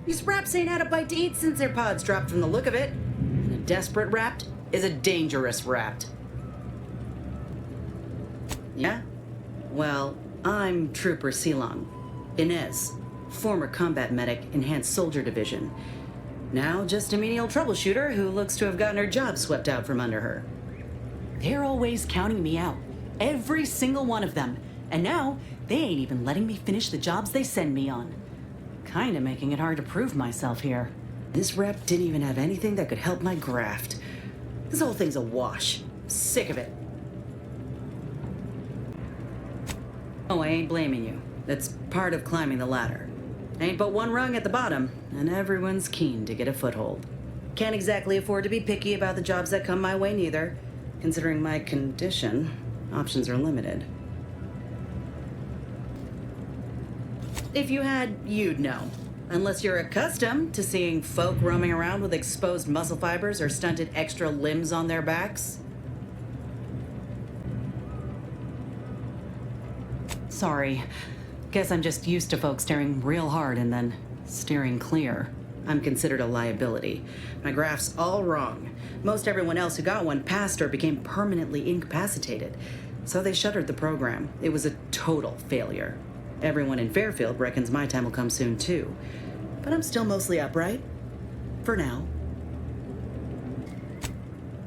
These raps ain't had a bite to eat since their pods dropped from the look of it. And a desperate rapt is a dangerous rapt. Yeah? Well, I'm Trooper Silong. Inez, former combat medic, Enhanced Soldier Division. Now just a menial troubleshooter who looks to have gotten her job swept out from under her. They're always counting me out. Every single one of them. And now, they ain't even letting me finish the jobs they send me on. Kinda making it hard to prove myself here. This rep didn't even have anything that could help my graft. This whole thing's a wash. Sick of it. Oh, I ain't blaming you. That's part of climbing the ladder. Ain't but one rung at the bottom, and everyone's keen to get a foothold. Can't exactly afford to be picky about the jobs that come my way neither. Considering my condition, options are limited. If you had, you'd know. Unless you're accustomed to seeing folk roaming around with exposed muscle fibers or stunted extra limbs on their backs. Sorry. Guess I'm just used to folks staring real hard and then steering clear. I'm considered a liability. My graph's all wrong. Most everyone else who got one passed or became permanently incapacitated. So they shuttered the program. It was a total failure. Everyone in Fairfield reckons my time will come soon, too. But I'm still mostly upright. For now.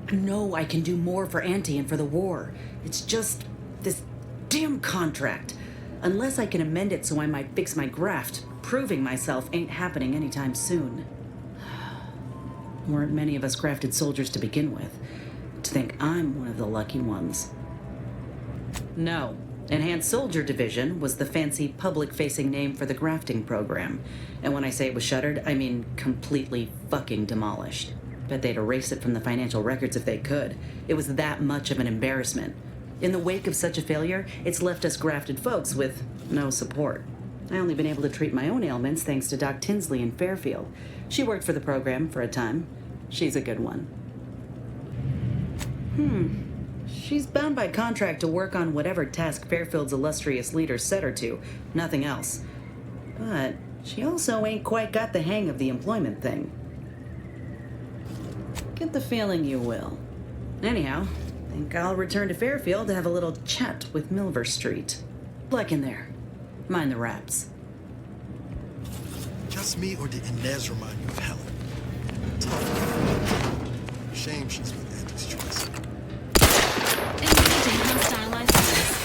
I know I can do more for Auntie and for the war. It's just this damn contract. Unless I can amend it so I might fix my graft, proving myself ain't happening anytime soon. Weren't many of us grafted soldiers to begin with. To think I'm one of the lucky ones. No. Enhanced Soldier Division was the fancy public-facing name for the grafting program. And when I say it was shuttered, I mean completely fucking demolished. Bet they'd erase it from the financial records if they could. It was that much of an embarrassment. In the wake of such a failure, it's left us grafted folks with no support. I only been able to treat my own ailments thanks to Doc Tinsley in Fairfield. She worked for the program for a time. She's a good one. She's bound by contract to work on whatever task Fairfield's illustrious leader set her to, nothing else. But she also ain't quite got the hang of the employment thing. Get the feeling you will. Anyhow, think I'll return to Fairfield to have a little chat with Milver Street. Luck in there. Mind the raps. Just me, or did Inez remind you of Helen? Tough. Shame she's with Andy's choice. Engaging hostile life forms.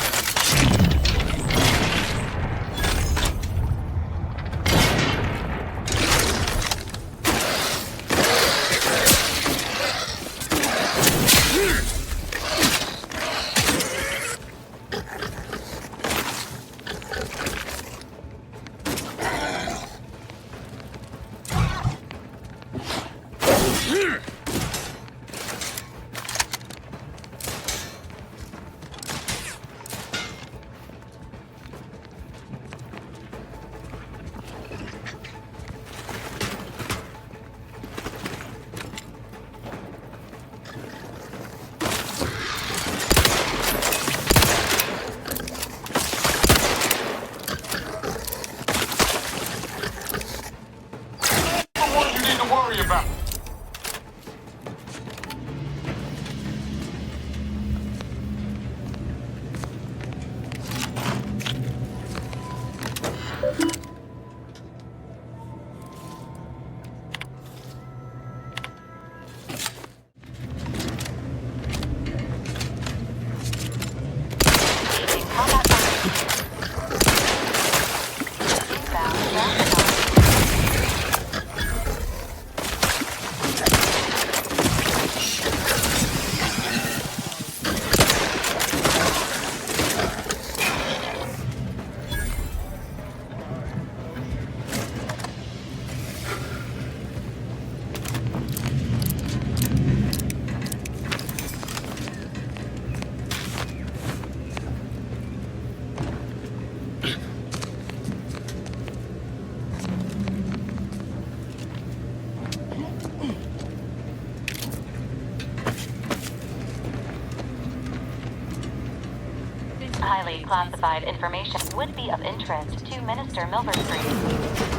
Highly classified information would be of interest to Minister Milver Street.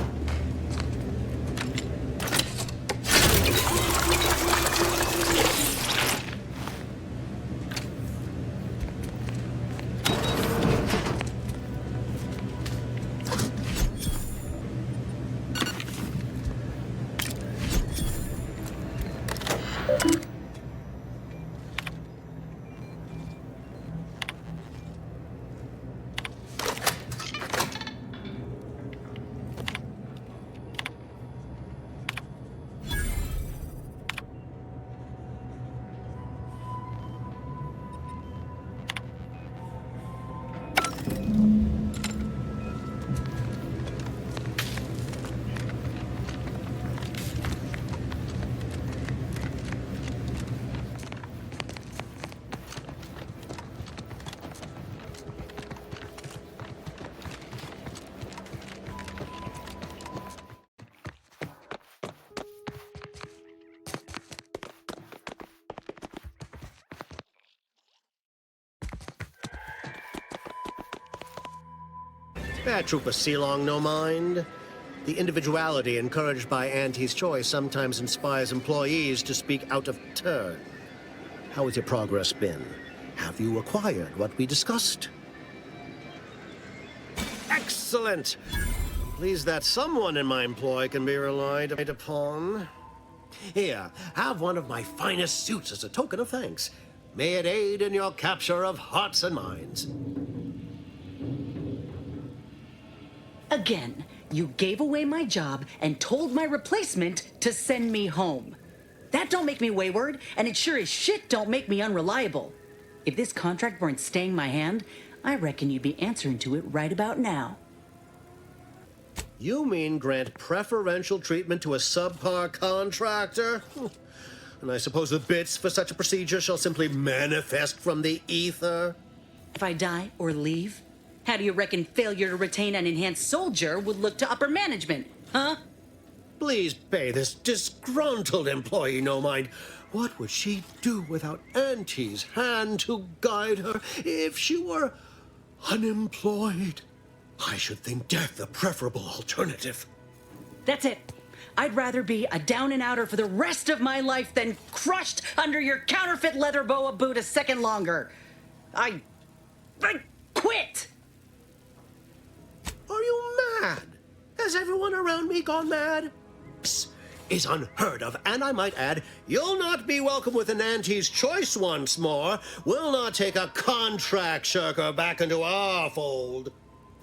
Bad Trooper Sealong, no mind. The individuality encouraged by Auntie's choice sometimes inspires employees to speak out of turn. How has your progress been? Have you acquired what we discussed? Excellent! Pleased that someone in my employ can be relied upon. Here, have one of my finest suits as a token of thanks. May it aid in your capture of hearts and minds. Again, you gave away my job and told my replacement to send me home. That don't make me wayward, and it sure as shit don't make me unreliable. If this contract weren't staying my hand, I reckon you'd be answering to it right about now. You mean grant preferential treatment to a subpar contractor? And I suppose the bits for such a procedure shall simply manifest from the ether? If I die or leave, How do you reckon failure to retain an enhanced soldier would look to upper management, huh? Please pay this disgruntled employee no mind. What would she do without Auntie's hand to guide her if she were unemployed? I should think death a preferable alternative. That's it. I'd rather be a down-and-outer for the rest of my life than crushed under your counterfeit leather boa boot a second longer. I quit! Are you mad? Has everyone around me gone mad? This is unheard of, and I might add, you'll not be welcome with an Auntie's choice once more. We'll not take a contract shirker back into our fold.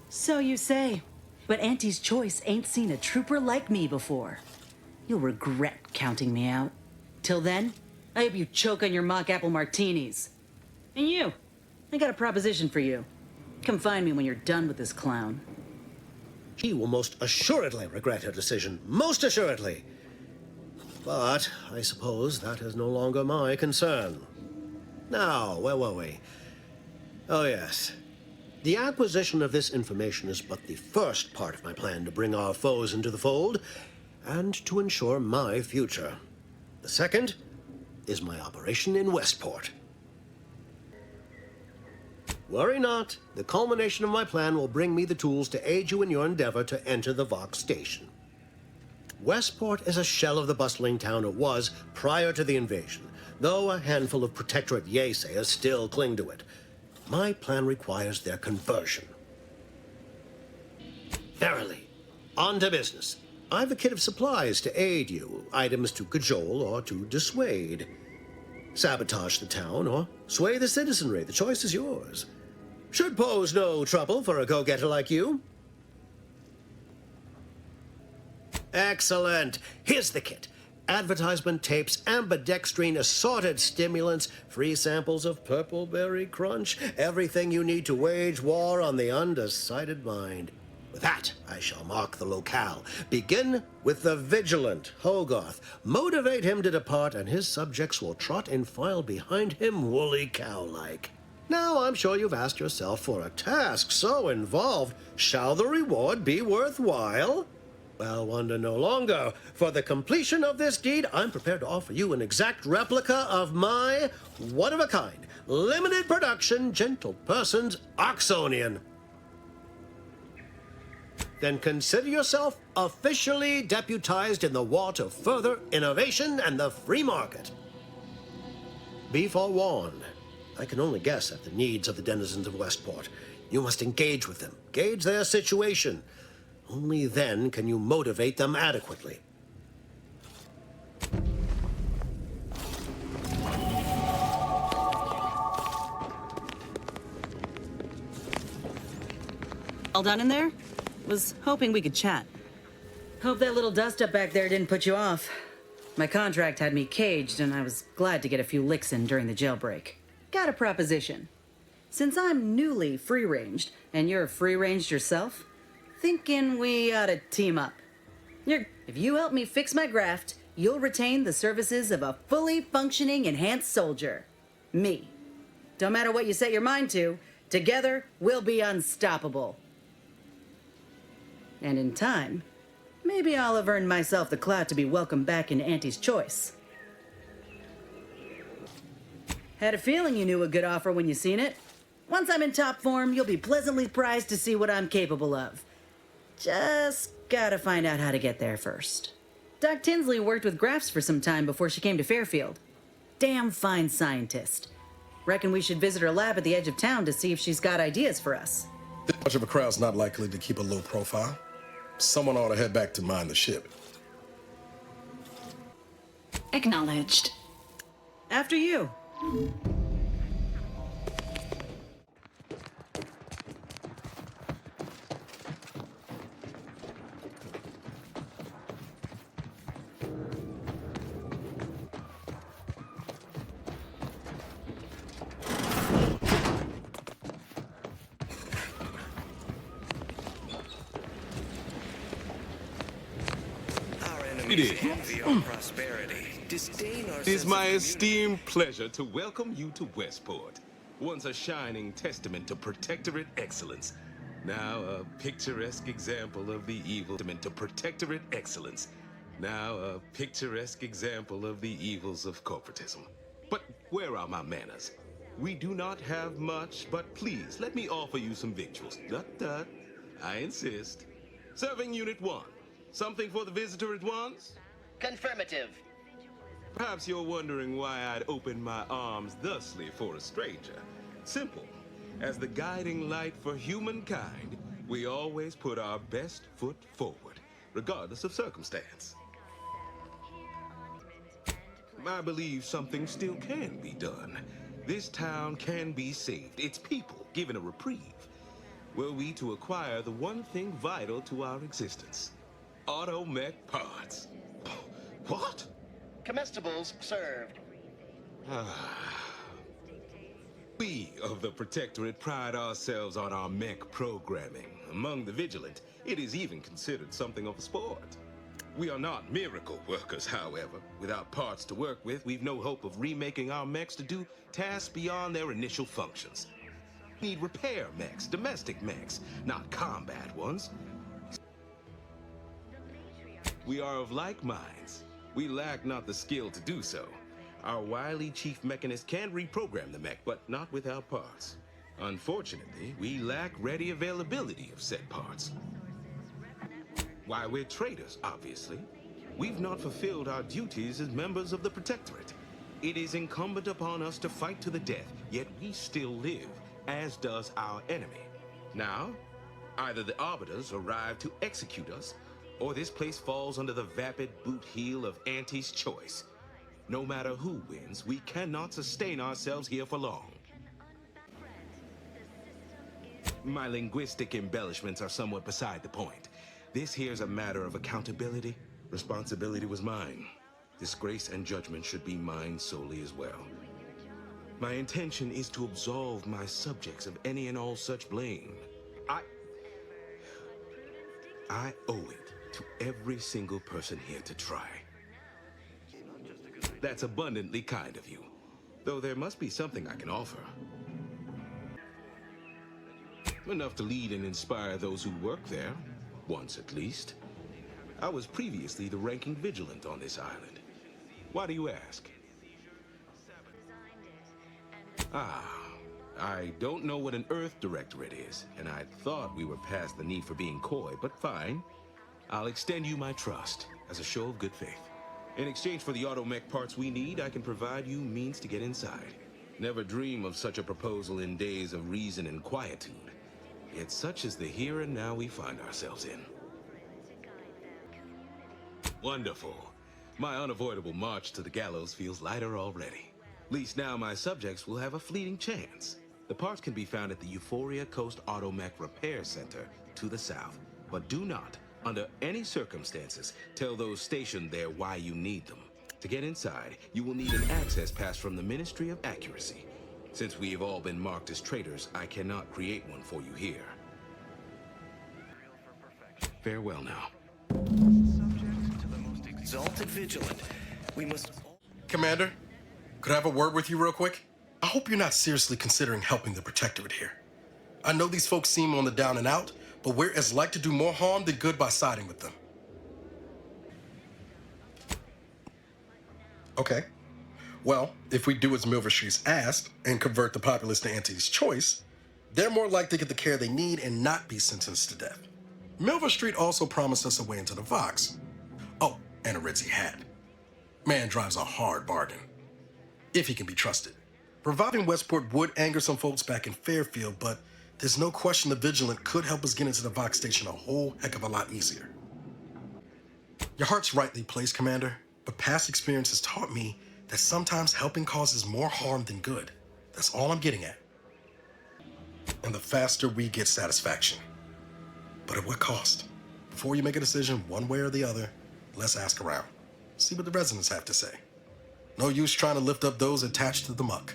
So you say, but Auntie's choice ain't seen a trooper like me before. You'll regret counting me out. Till then, I hope you choke on your mock apple martinis. And you, I got a proposition for you. Come find me when you're done with this clown. She will most assuredly regret her decision. Most assuredly. But I suppose that is no longer my concern. Now, where were we? Oh, yes. The acquisition of this information is but the first part of my plan to bring our foes into the fold and to ensure my future. The second is my operation in Westport. Worry not. The culmination of my plan will bring me the tools to aid you in your endeavor to enter the Vox station. Westport is a shell of the bustling town it was prior to the invasion, though a handful of Protectorate Yesayers still cling to it. My plan requires their conversion. Verily, on to business. I've a kit of supplies to aid you, items to cajole or to dissuade. Sabotage the town or sway the citizenry. The choice is yours. Should pose no trouble for a go-getter like you. Excellent. Here's the kit. Advertisement tapes, ambidextrine assorted stimulants, free samples of purple berry crunch, everything you need to wage war on the undecided mind. With that, I shall mark the locale. Begin with the vigilant Hogarth. Motivate him to depart, and his subjects will trot in file behind him woolly cow-like. Now, I'm sure you've asked yourself, for a task so involved, shall the reward be worthwhile? Well, wonder no longer. For the completion of this deed, I'm prepared to offer you an exact replica of my one-of-a-kind, limited production, gentle person's Oxonian. Then consider yourself officially deputized in the war to further innovation and the free market. Be forewarned. I can only guess at the needs of the denizens of Westport. You must engage with them, gauge their situation. Only then can you motivate them adequately. All done in there? Was hoping we could chat. Hope that little dust-up back there didn't put you off. My contract had me caged, and I was glad to get a few licks in during the jailbreak. Got a proposition. Since I'm newly free-ranged, and you're free-ranged yourself, thinking we ought to team up. If you help me fix my graft, you'll retain the services of a fully functioning enhanced soldier. Me. Don't matter what you set your mind to, together we'll be unstoppable. And in time, maybe I'll have earned myself the clout to be welcomed back in Auntie's choice. Had a feeling you knew a good offer when you seen it. Once I'm in top form, you'll be pleasantly surprised to see what I'm capable of. Just gotta find out how to get there first. Doc Tinsley worked with Grafts for some time before she came to Fairfield. Damn fine scientist. Reckon we should visit her lab at the edge of town to see if she's got ideas for us. This much of a crowd's not likely to keep a low profile. Someone ought to head back to mind the ship. Acknowledged. After you. It is my esteemed pleasure to welcome you to Westport, once a shining testament to Protectorate excellence. Now a picturesque example of the evil to protectorate excellence. Now a picturesque example of the evils of corporatism. But where are my manners? We do not have much, but please let me offer you some victuals. Dut. I insist. Serving Unit 1. Something for the visitor at once? Confirmative. Perhaps you're wondering why I'd open my arms thusly for a stranger. Simple. As the guiding light for humankind, we always put our best foot forward, regardless of circumstance. I believe something still can be done. This town can be saved, its people given a reprieve. Were we to acquire the one thing vital to our existence, automech parts. What? Comestibles served. We of the Protectorate pride ourselves on our mech programming. Among the vigilant, it is even considered something of a sport. We are not miracle workers, however. Without parts to work with, we've no hope of remaking our mechs to do tasks beyond their initial functions. We need repair mechs, domestic mechs, not combat ones. We are of like minds. We lack not the skill to do so. Our wily chief mechanist can reprogram the mech, but not without parts. Unfortunately, we lack ready availability of said parts. Why, we're traitors, obviously. We've not fulfilled our duties as members of the Protectorate. It is incumbent upon us to fight to the death, yet we still live, as does our enemy. Now, either the Arbiters arrive to execute us, or this place falls under the vapid boot heel of Auntie's choice. No matter who wins, we cannot sustain ourselves here for long. My linguistic embellishments are somewhat beside the point. This here's a matter of accountability. Responsibility was mine. Disgrace and judgment should be mine solely as well. My intention is to absolve my subjects of any and all such blame. I owe it to every single person here to try. That's abundantly kind of you, though there must be something I can offer. Enough to lead and inspire those who work there, once at least. I was previously the ranking vigilant on this island. Why do you ask? I don't know what an Earth Directorate is, and I thought we were past the need for being coy, but fine. I'll extend you my trust as a show of good faith. In exchange for the automech parts we need, I can provide you means to get inside. Never dream of such a proposal in days of reason and quietude. Yet such is the here and now we find ourselves in. Wonderful. My unavoidable march to the gallows feels lighter already. At least now my subjects will have a fleeting chance. The parts can be found at the Euphoria Coast Automech Repair Center to the south. But do not, under any circumstances, tell those stationed there why you need them. To get inside, you will need an access pass from the Ministry of Accuracy. Since we have all been marked as traitors, I cannot create one for you here. Farewell now. Exalted vigilant. We must... Commander, could I have a word with you real quick? I hope you're not seriously considering helping the Protectorate here. I know these folks seem on the down and out, but we're as like to do more harm than good by siding with them. Okay. Well, if we do as Milver Street's asked and convert the populace to Auntie's choice, they're more likely to get the care they need and not be sentenced to death. Milver Street also promised us a way into the Vox. Oh, and a Ritzy hat. Man drives a hard bargain. If he can be trusted. Reviving Westport would anger some folks back in Fairfield, but there's no question the Vigilant could help us get into the Vox station a whole heck of a lot easier. Your heart's rightly placed, Commander, but past experience has taught me that sometimes helping causes more harm than good. That's all I'm getting at. And the faster we get satisfaction. But at what cost? Before you make a decision one way or the other, let's ask around. See what the residents have to say. No use trying to lift up those attached to the muck.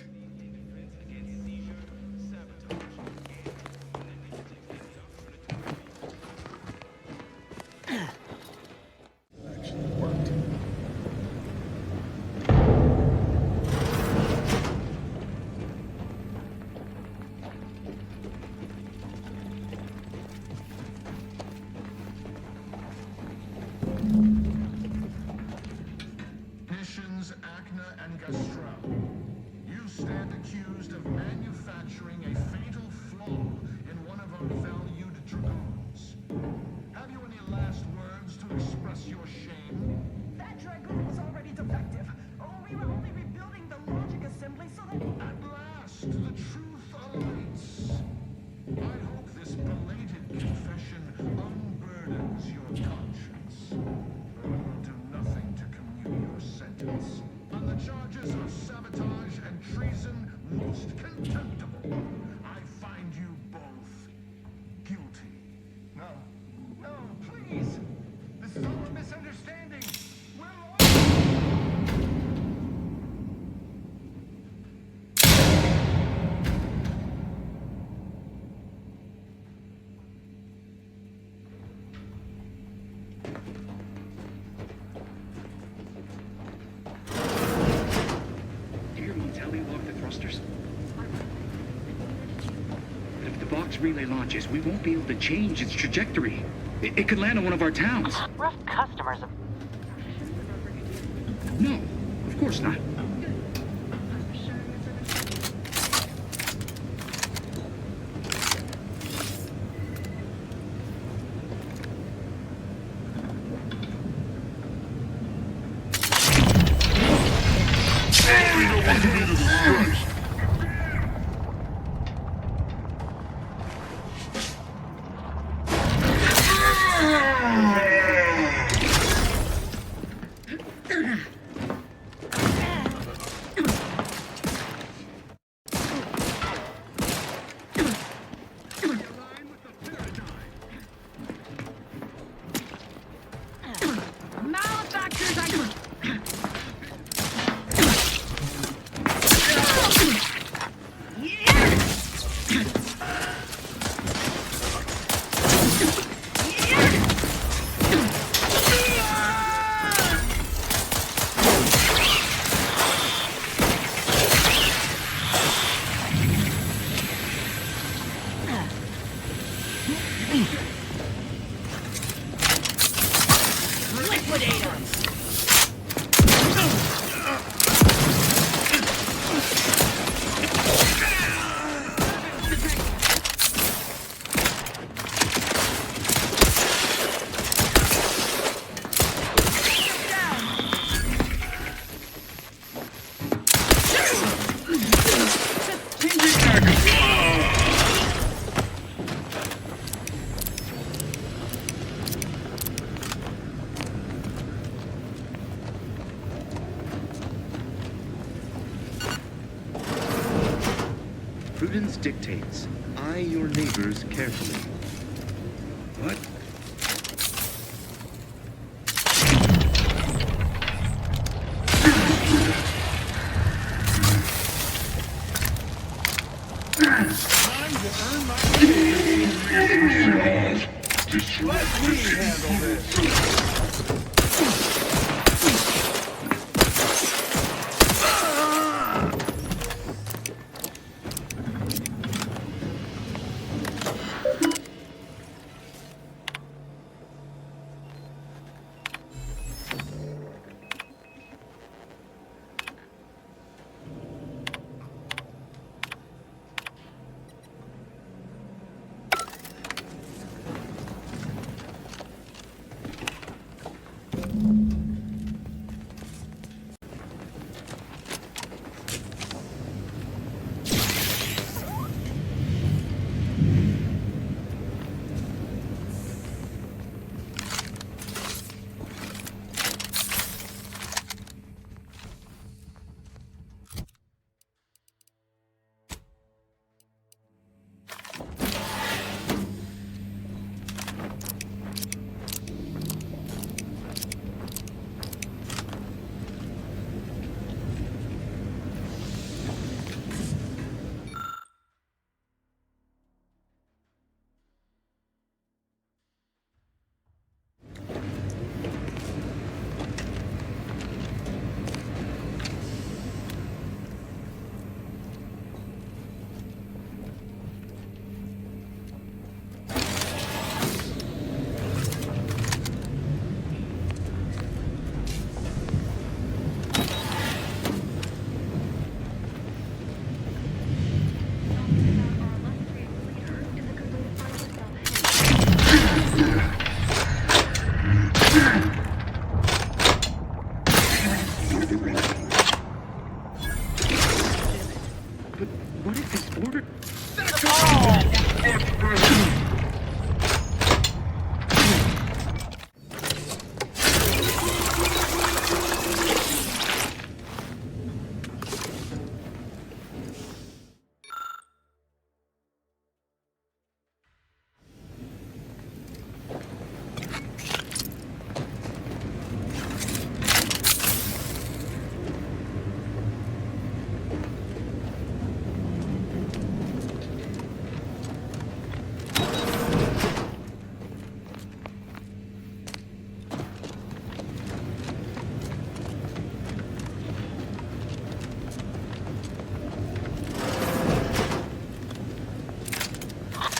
us your shame? That Dragoon was already defective. Oh, we were only rebuilding the logic assembly so that... At last, the truth awaits. I hope this belated confession unburdens your conscience. But it will do nothing to commute your sentence. On the charges of sabotage and treason, most contemptible, I find you both guilty. No, no, please. This is all a misunderstanding. We're Do you hear Montelli lock the thrusters? But if the box relay launches, we won't be able to change its trajectory. It could land on one of our towns. Rough customers. No, of course not. Prudence dictates, eye your neighbors carefully. What? Let me handle this.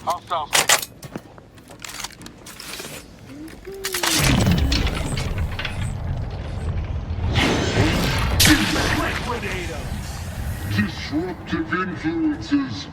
Hostiles. Disruptive influences.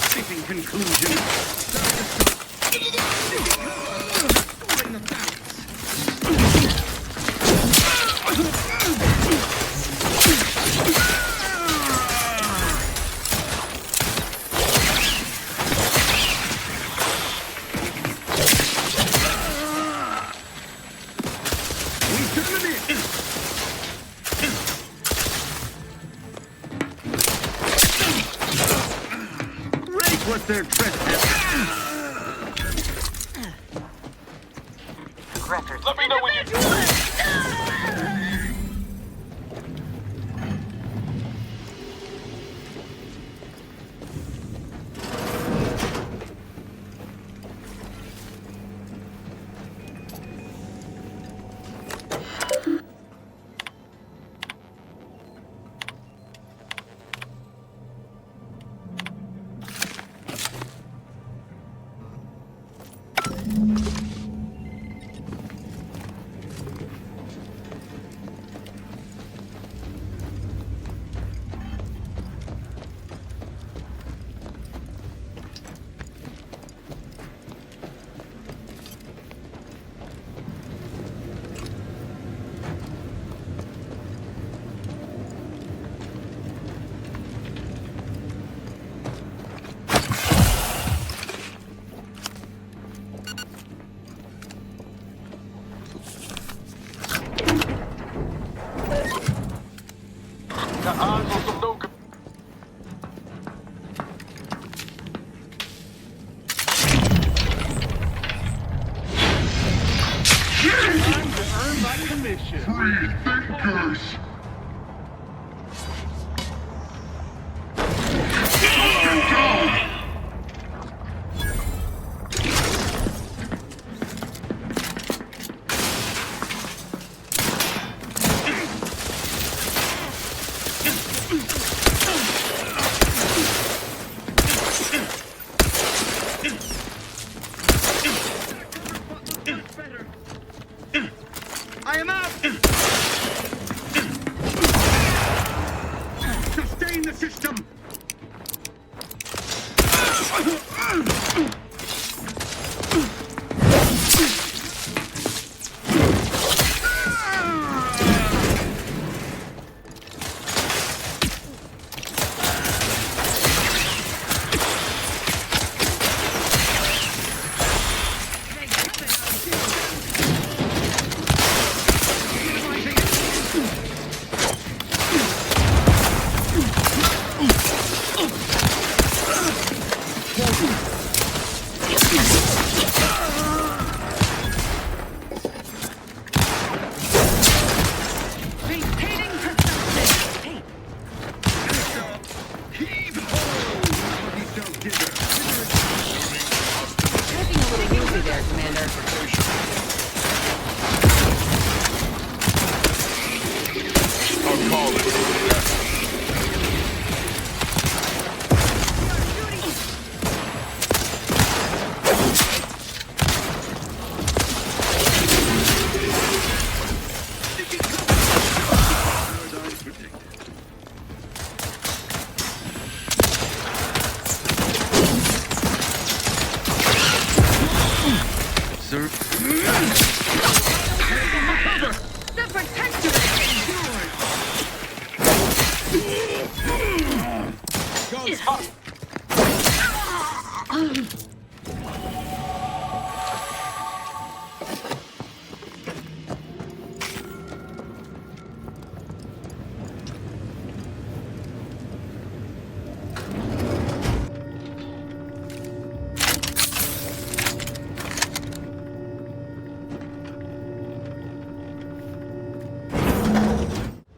Sickening conclusion. Was their trespass? Records. Let me know when you... Free thinkers! I am out! Sustain the system!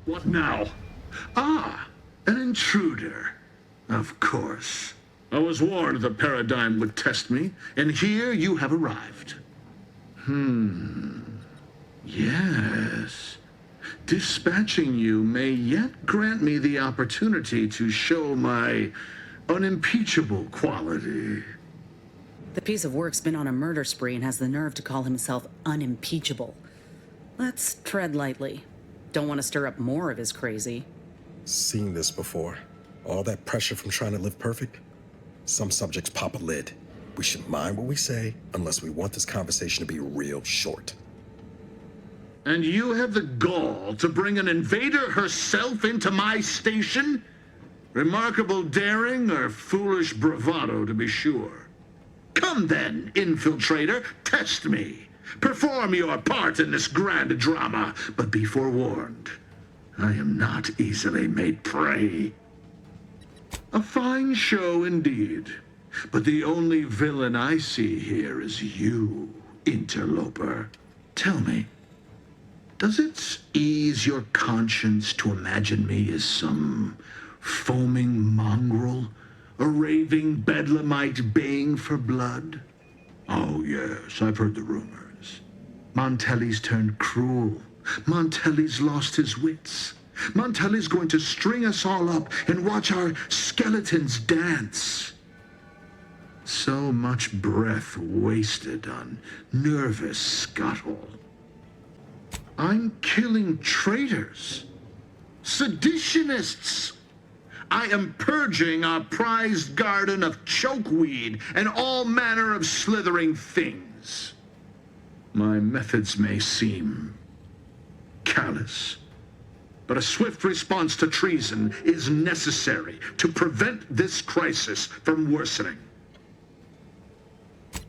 What now? Ah, an intruder. Of course. I was warned the paradigm would test me, and here you have arrived. Yes. Dispatching you may yet grant me the opportunity to show my unimpeachable quality. The piece of work's been on a murder spree and has the nerve to call himself unimpeachable. Let's tread lightly. Don't want to stir up more of his crazy. Seen this before. All that pressure from trying to live perfect. Some subjects pop a lid. We should mind what we say unless we want this conversation to be real short. And you have the gall to bring an invader herself into my station? Remarkable daring or foolish bravado, to be sure. Come then, infiltrator, test me. Perform your part in this grand drama, but be forewarned. I am not easily made prey. A fine show indeed, but the only villain I see here is you, interloper. Tell me, does it ease your conscience to imagine me as some foaming mongrel, a raving bedlamite baying for blood? Oh yes, I've heard the rumors. Montelli's turned cruel. Montelli's lost his wits. Montelli's going to string us all up and watch our skeletons dance. So much breath wasted on nervous scuttle. I'm killing traitors, seditionists. I am purging our prized garden of chokeweed and all manner of slithering things. My methods may seem callous, but a swift response to treason is necessary to prevent this crisis from worsening.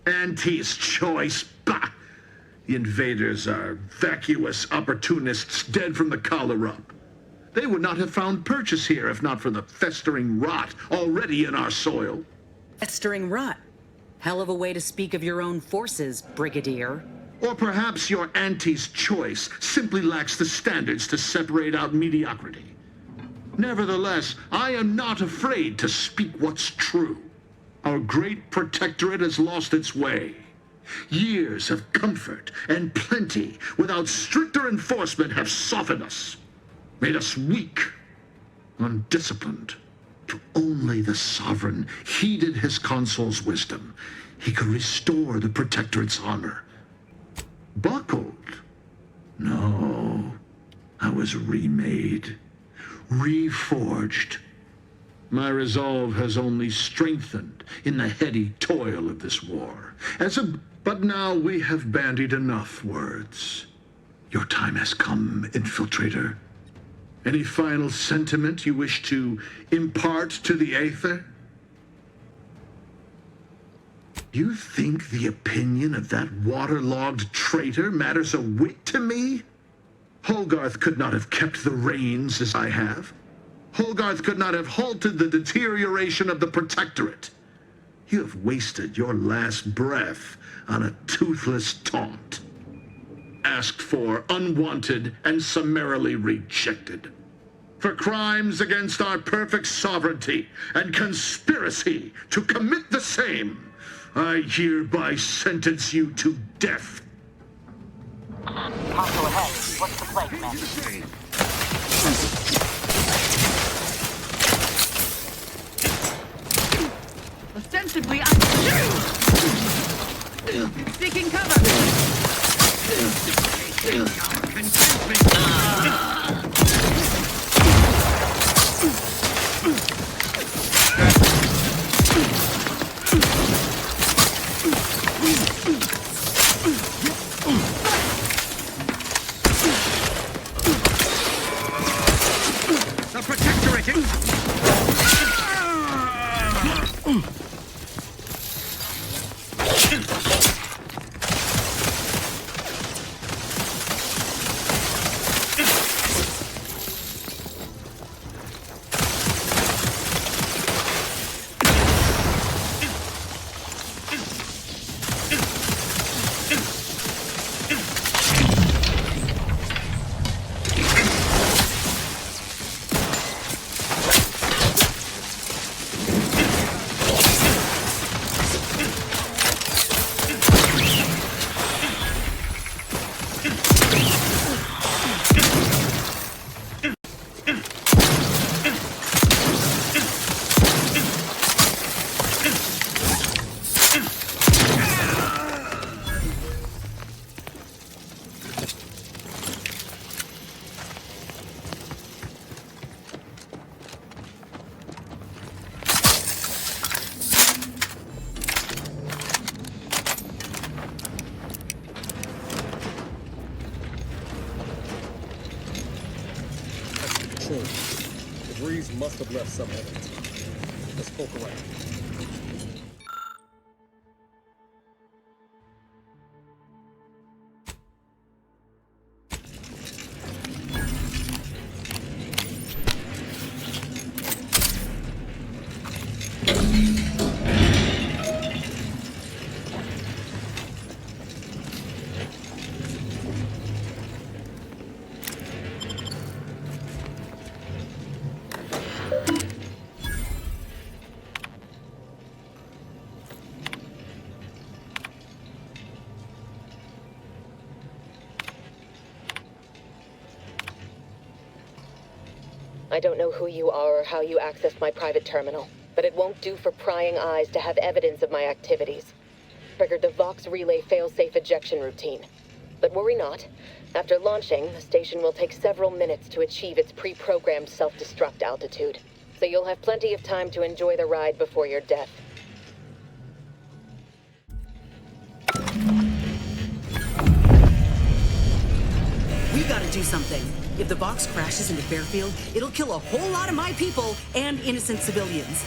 Auntie's choice, bah! The invaders are vacuous opportunists dead from the collar up. They would not have found purchase here if not for the festering rot already in our soil. Festering rot? Hell of a way to speak of your own forces, Brigadier. Or perhaps your auntie's choice simply lacks the standards to separate out mediocrity. Nevertheless, I am not afraid to speak what's true. Our great protectorate has lost its way. Years of comfort and plenty without stricter enforcement have softened us, made us weak, undisciplined. If only the sovereign heeded his consul's wisdom, he could restore the protectorate's honor. Buckled? No, I was remade, reforged. My resolve has only strengthened in the heady toil of this war. But now we have bandied enough words. Your time has come, infiltrator. Any final sentiment you wish to impart to the Aether? You think the opinion of that waterlogged traitor matters a whit to me? Holgarth could not have kept the reins as I have. Holgarth could not have halted the deterioration of the Protectorate. You have wasted your last breath on a toothless taunt. Asked for, unwanted, and summarily rejected. For crimes against our perfect sovereignty and conspiracy to commit the same, I hereby sentence you to death. Console ahead. What's the play, Commander? Ostensibly, I'm seeking cover. The Protectorate! have left some evidence. Let's poke around. I don't know who you are or how you accessed my private terminal, but it won't do for prying eyes to have evidence of my activities. Triggered the Vox relay failsafe ejection routine. But worry not. After launching, the station will take several minutes to achieve its pre-programmed self-destruct altitude. So you'll have plenty of time to enjoy the ride before your death. We gotta do something. If the box crashes into Fairfield, it'll kill a whole lot of my people and innocent civilians.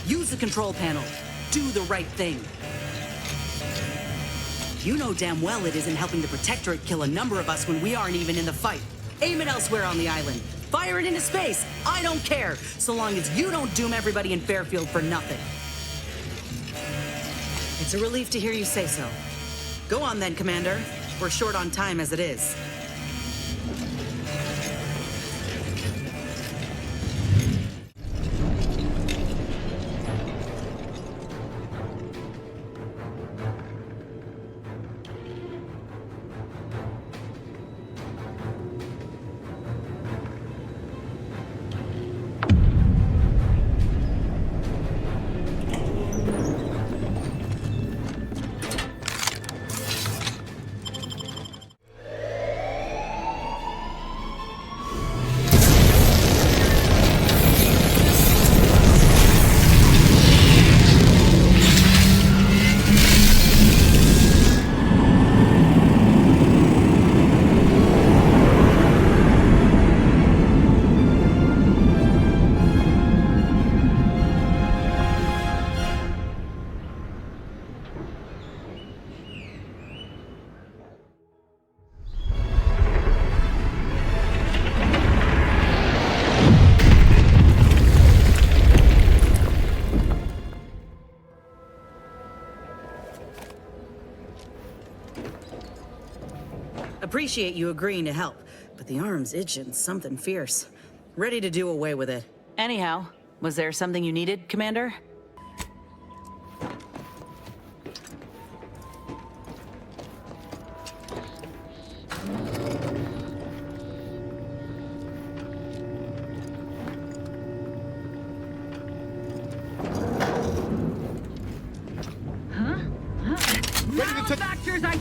Use the control panel. Do the right thing. You know damn well it isn't helping the Protectorate kill a number of us when we aren't even in the fight. Aim it elsewhere on the island. Fire it into space. I don't care, so long as you don't doom everybody in Fairfield for nothing. It's a relief to hear you say so. Go on then, Commander. We're short on time as it is. Appreciate you agreeing to help, but the arm's itching something fierce. Ready to do away with it. Anyhow, was there something you needed, Commander? Factors, I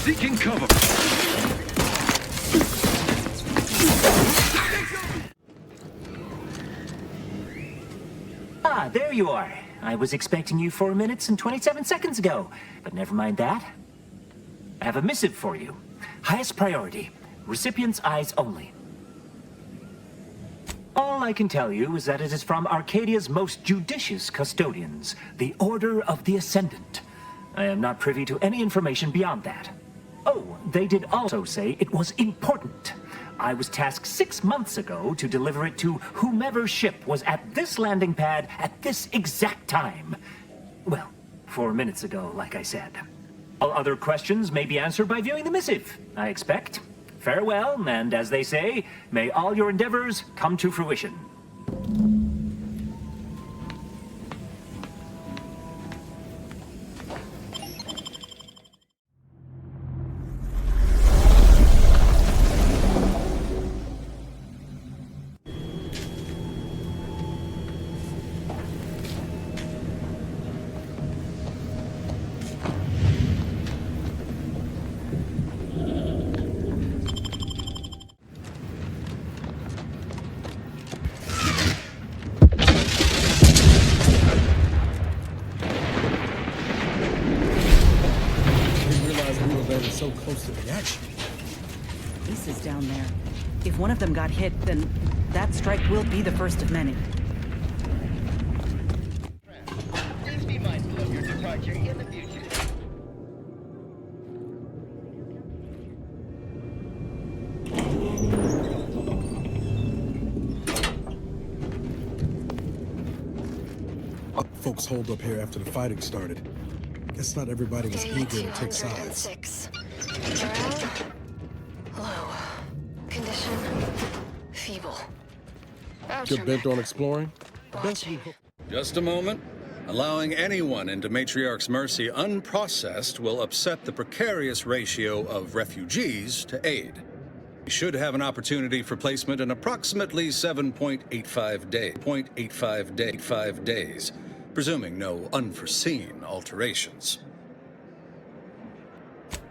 Seeking cover. Ah, there you are. I was expecting you 4 minutes and 27 seconds ago, but never mind that. I have a missive for you. Highest priority. Recipient's eyes only. All I can tell you is that it is from Arcadia's most judicious custodians, the Order of the Ascendant. I am not privy to any information beyond that. Oh, they did also say it was important. I was tasked 6 months ago to deliver it to whomever ship was at this landing pad at this exact time. Well, 4 minutes ago, like I said. All other questions may be answered by viewing the missive, I expect. Farewell, and as they say, may all your endeavors come to fruition. So close to the action. Aces down there. If one of them got hit, then that strike will be the first of many. Please be mindful of your departure in the future. Folks holed up here after the fighting started. Guess not everybody was eager to take sides. Morale low. Condition feeble. You're bent on exploring? Just a moment. Allowing anyone into Matriarch's mercy unprocessed will upset the precarious ratio of refugees to aid. We should have an opportunity for placement in approximately 7.85 days, presuming no unforeseen alterations.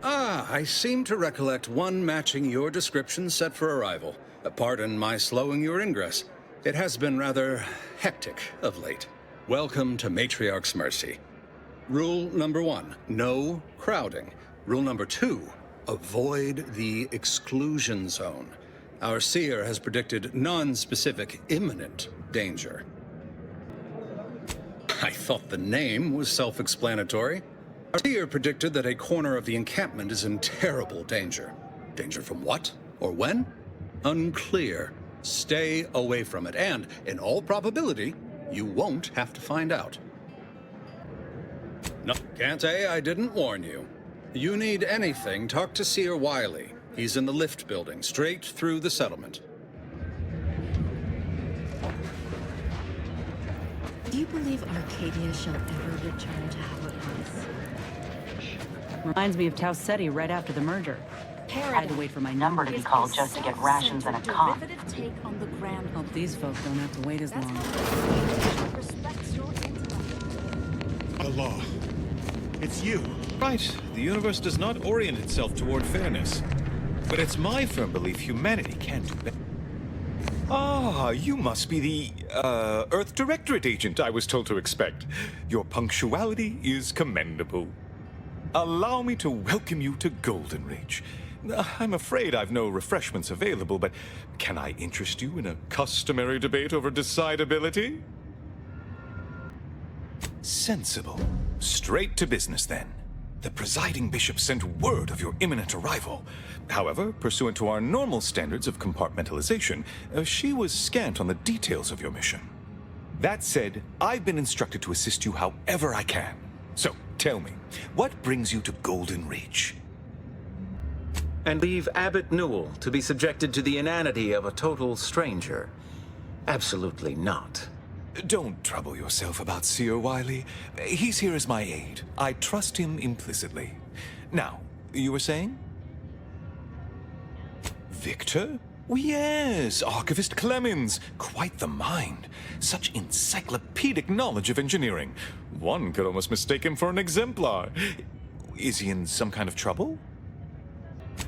I seem to recollect one matching your description set for arrival. Pardon my slowing your ingress. It has been rather hectic of late. Welcome to Matriarch's Mercy. Rule number 1, no crowding. Rule number 2, avoid the exclusion zone. Our seer has predicted non-specific imminent danger. I thought the name was self-explanatory. Our seer predicted that a corner of the encampment is in terrible danger. Danger from what? Or when? Unclear. Stay away from it, and, in all probability, you won't have to find out. No, can't say I didn't warn you. You need anything, talk to Seer Wiley. He's in the lift building, straight through the settlement. Do you believe Arcadia shall ever return to how it was? Reminds me of Tau Ceti right after the merger. I had to wait for my number to be called just to get rations and a comp. Hope these folks don't have to wait as long. Allah, it's you. Right, the universe does not orient itself toward fairness. But it's my firm belief humanity can do better. Ah, you must be the, Earth Directorate agent I was told to expect. Your punctuality is commendable. Allow me to welcome you to Golden Reach. I'm afraid I've no refreshments available, but can I interest you in a customary debate over decidability? Sensible. Straight to business, then. The presiding bishop sent word of your imminent arrival. However, pursuant to our normal standards of compartmentalization, she was scant on the details of your mission. That said, I've been instructed to assist you however I can. So, tell me, what brings you to Golden Reach? And leave Abbot Newell to be subjected to the inanity of a total stranger? Absolutely not. Don't trouble yourself about Seer Wiley. He's here as my aide. I trust him implicitly. Now, you were saying? Victor? Oh, yes, Archivist Clemens. Quite the mind. Such encyclopedic knowledge of engineering. One could almost mistake him for an exemplar. Is he in some kind of trouble?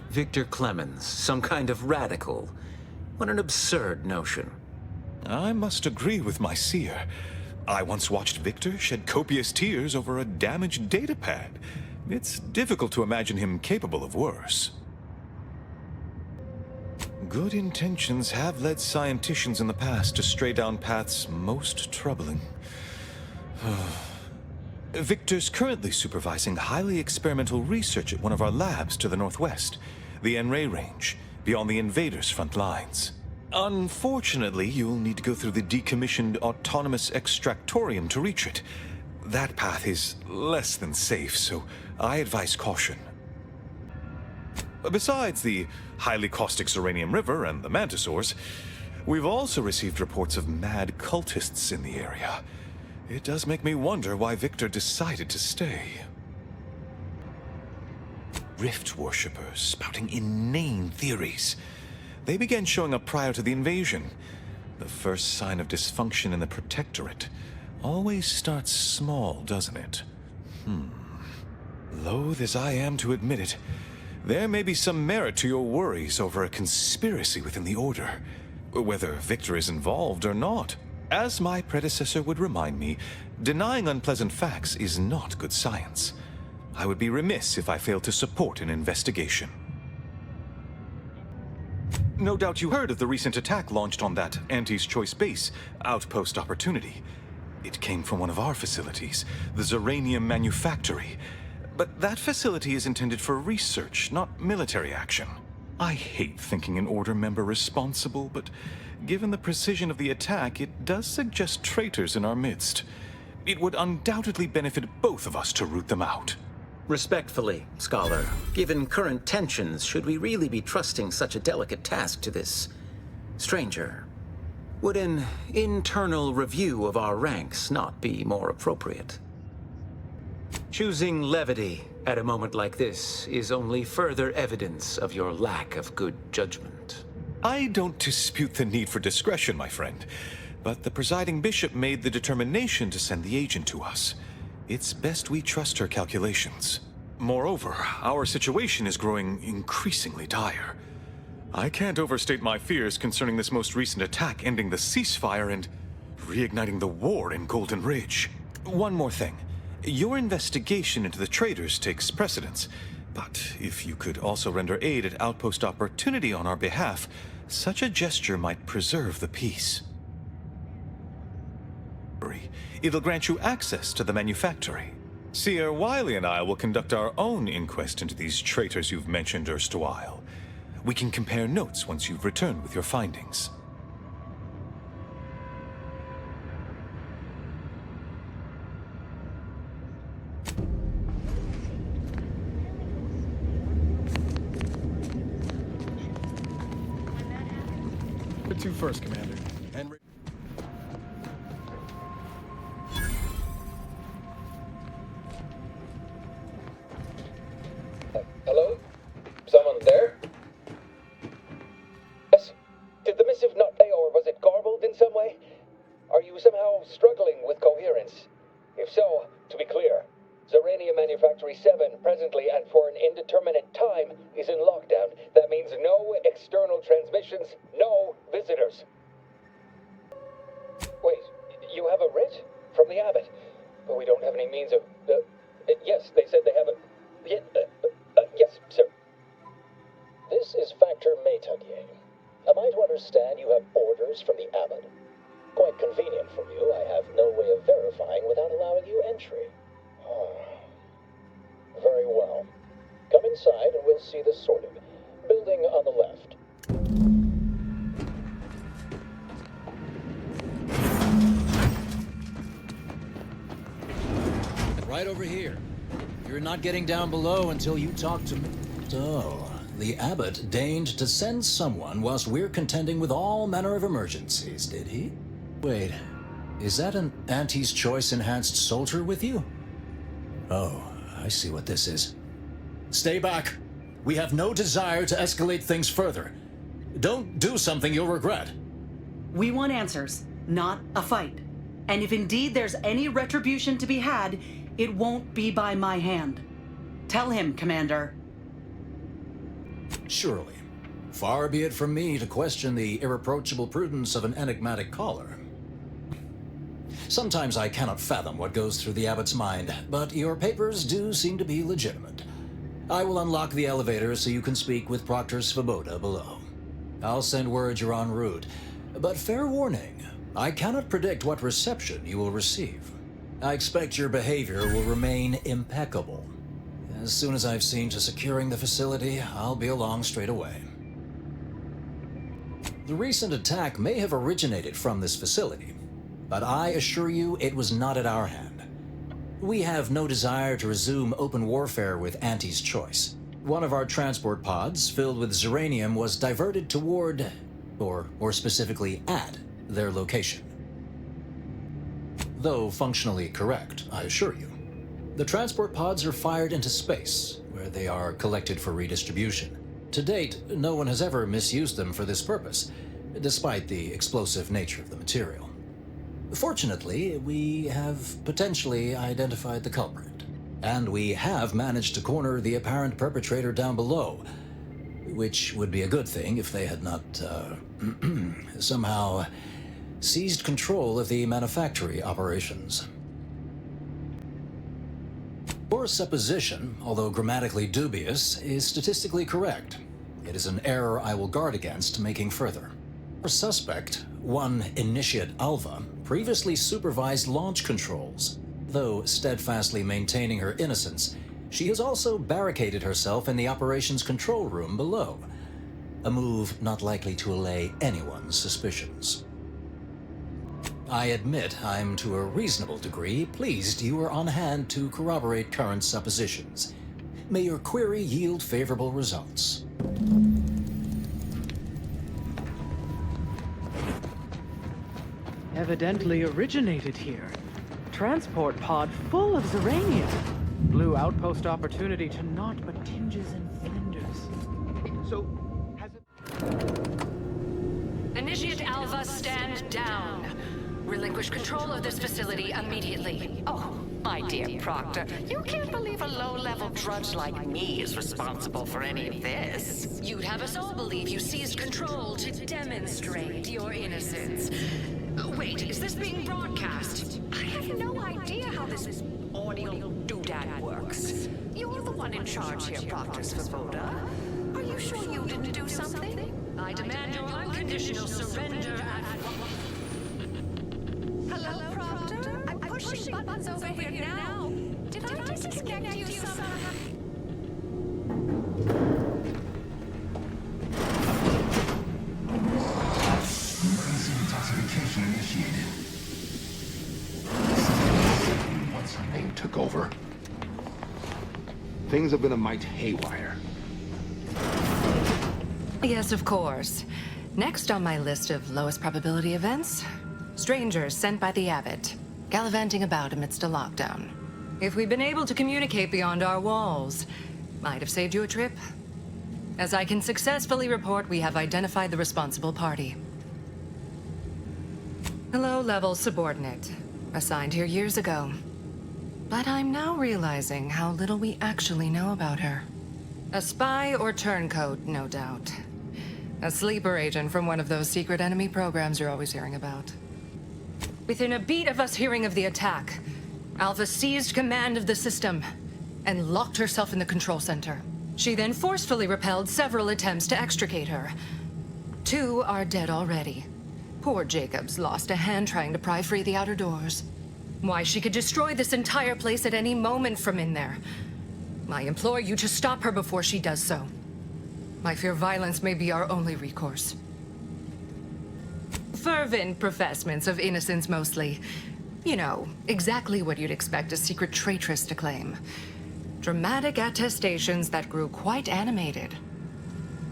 Victor Clemens, some kind of radical. What an absurd notion. I must agree with my seer. I once watched Victor shed copious tears over a damaged datapad. It's difficult to imagine him capable of worse. Good intentions have led scienticians in the past to stray down paths most troubling. Victor's currently supervising highly experimental research at one of our labs to the northwest, the N-Ray range, beyond the invaders' front lines. Unfortunately, you'll need to go through the decommissioned autonomous extractorium to reach it. that path is less than safe, so I advise caution. Besides the highly caustic Serenium River and the Mantisaurs, we've also received reports of mad cultists in the area. It does make me wonder why Victor decided to stay. Rift worshippers spouting inane theories. They began showing up prior to the invasion. The first sign of dysfunction in the Protectorate always starts small, doesn't it? Loath as I am to admit it, there may be some merit to your worries over a conspiracy within the Order, whether Victor is involved or not. As my predecessor would remind me, denying unpleasant facts is not good science. I would be remiss if I failed to support an investigation. No doubt you heard of the recent attack launched on that Anti's Choice base, Outpost Opportunity. It came from one of our facilities, the Zeranium Manufactory. But that facility is intended for research, not military action. I hate thinking an Order member responsible, but given the precision of the attack, it does suggest traitors in our midst. It would undoubtedly benefit both of us to root them out. Respectfully, Scholar, given current tensions, should we really be trusting such a delicate task to this stranger? Would an internal review of our ranks not be more appropriate? Choosing levity at a moment like this is only further evidence of your lack of good judgment. I don't dispute the need for discretion, my friend, but the presiding bishop made the determination to send the agent to us. It's best we trust her calculations. Moreover, our situation is growing increasingly dire. I can't overstate my fears concerning this most recent attack ending the ceasefire and reigniting the war in Golden Ridge. One more thing. Your investigation into the traitors takes precedence, but if you could also render aid at Outpost Opportunity on our behalf, such a gesture might preserve the peace. It'll grant you access to the manufactory. Seer Wiley and I will conduct our own inquest into these traitors you've mentioned erstwhile. We can compare notes once you've returned with your findings. Where to first, Commander? And hello? Someone there? Yes? Did the missive not play, or was it garbled in some way? Are you somehow struggling with coherence? If so, to be clear, Zeranium Manufactory 7 presently and for an indeterminate time is in lockdown. That means no external transmissions, no visitors. Wait, you have a writ? From the Abbot? But we don't have any means of... yes, they said they have a... yes, sir. This is Factor Maytugye. Am I to understand you have orders from the Abbot? Quite convenient for you. I have no way of verifying without allowing you entry. Very well. Come inside and we'll see this sorted. Building on the left. Right over here. You're not getting down below until you talk to me. So, the Abbot deigned to send someone whilst we're contending with all manner of emergencies, did he? Wait, is that an Anti's Choice enhanced soldier with you? Oh, I see what this is. Stay back. We have no desire to escalate things further. Don't do something you'll regret. We want answers, not a fight. And if indeed there's any retribution to be had, it won't be by my hand. Tell him, Commander. Surely. Far be it from me to question the irreproachable prudence of an enigmatic caller. Sometimes I cannot fathom what goes through the Abbot's mind, but your papers do seem to be legitimate. I will unlock the elevator so you can speak with Proctor Svoboda below. I'll send word you're en route, but fair warning, I cannot predict what reception you will receive. I expect your behavior will remain impeccable. As soon as I've seen to securing the facility, I'll be along straight away. The recent attack may have originated from this facility, but I assure you it was not at our hand. We have no desire to resume open warfare with Auntie's choice. One of our transport pods, filled with Zeranium, was diverted toward, or more specifically at, their location. Though functionally correct, I assure you. The transport pods are fired into space, where they are collected for redistribution. To date, no one has ever misused them for this purpose, despite the explosive nature of the material. Fortunately, we have potentially identified the culprit. And we have managed to corner the apparent perpetrator down below, which would be a good thing if they had not, somehow seized control of the manufactory operations. Your supposition, although grammatically dubious, is statistically correct. It is an error I will guard against making further. Our suspect, one Initiate Alva, previously supervised launch controls. Though steadfastly maintaining her innocence, she has also barricaded herself in the operations control room below, a move not likely to allay anyone's suspicions. I admit I'm to a reasonable degree pleased you are on hand to corroborate current suppositions. May your query yield favorable results. Evidently originated here. Transport pod full of Zeranium. Blue outpost opportunity to naught but tinges and flinders. So, has it... Initiate Alva, stand down. Relinquish control of this facility immediately. Oh, my dear Proctor, you can't believe a low-level drudge like me is responsible for any of this. You'd have us all believe you seized control to demonstrate your innocence. Wait, is this being broadcast? I have no idea how this audio doodad works. You're the one in charge here, Proctor Svoboda. Are you sure you didn't do something? I demand your unconditional surrender at... Hello, Proctor? I'm pushing buttons over here now. Did I disconnect you somehow? Detoxification initiated. What's her name took over. Things have been a mite haywire. Yes, of course. Next on my list of lowest probability events, strangers sent by the Abbot, gallivanting about amidst a lockdown. If we'd been able to communicate beyond our walls, might have saved you a trip. As I can successfully report, we have identified the responsible party. A low-level subordinate, assigned here years ago. But I'm now realizing how little we actually know about her. A spy or turncoat, no doubt. A sleeper agent from one of those secret enemy programs you're always hearing about. Within a beat of us hearing of the attack, Alpha seized command of the system and locked herself in the control center. She then forcefully repelled several attempts to extricate her. 2 are dead already. Poor Jacobs lost a hand trying to pry free the outer doors. Why, she could destroy this entire place at any moment from in there. I implore you to stop her before she does so. I fear violence may be our only recourse. Fervent professements of innocence mostly. You know, exactly what you'd expect a secret traitress to claim. Dramatic attestations that grew quite animated.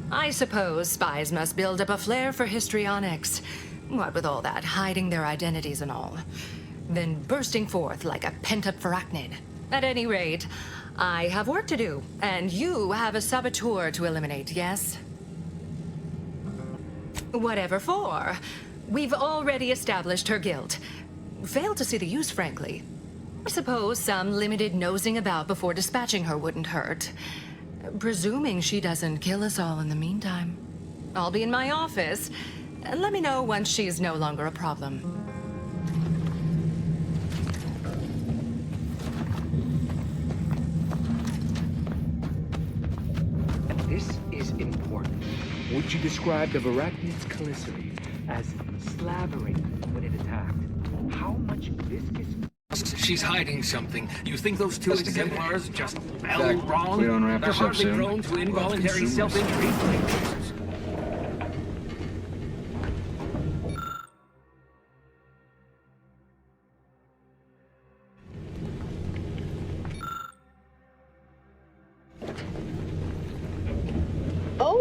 I suppose spies must build up a flair for histrionics. What with all that hiding their identities and all. Then bursting forth like a pent-up arachnid. At any rate, I have work to do, and you have a saboteur to eliminate, yes? Whatever for. We've already established her guilt. Failed to see the use, frankly. I suppose some limited nosing about before dispatching her wouldn't hurt. Presuming she doesn't kill us all in the meantime. I'll be in my office. Let me know once she's no longer a problem. This is important. Would you describe the Varachnid's calicity as slavering when it attacked? How much viscous... She's hiding something. You think those 2 exemplars just fell Zach, wrong? we don't wrap They're this up hardly soon. prone to involuntary self-injury.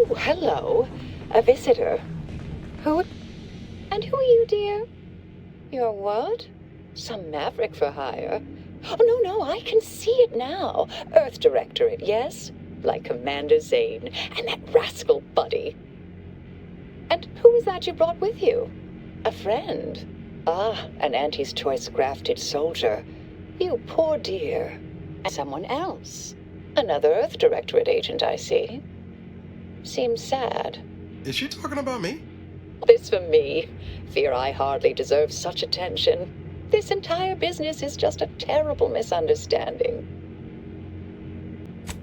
Oh, hello. A visitor. Who? And who are you, dear? You're what? Some maverick for hire. Oh, no, I can see it now. Earth Directorate, yes? Like Commander Zane and that rascal Buddy. And who is that you brought with you? A friend. Ah, an Auntie's Choice grafted soldier. You poor dear. And someone else. Another Earth Directorate agent, I see. Seems sad. Is she talking about me? This for me. Fear I hardly deserve such attention. This entire business is just a terrible misunderstanding.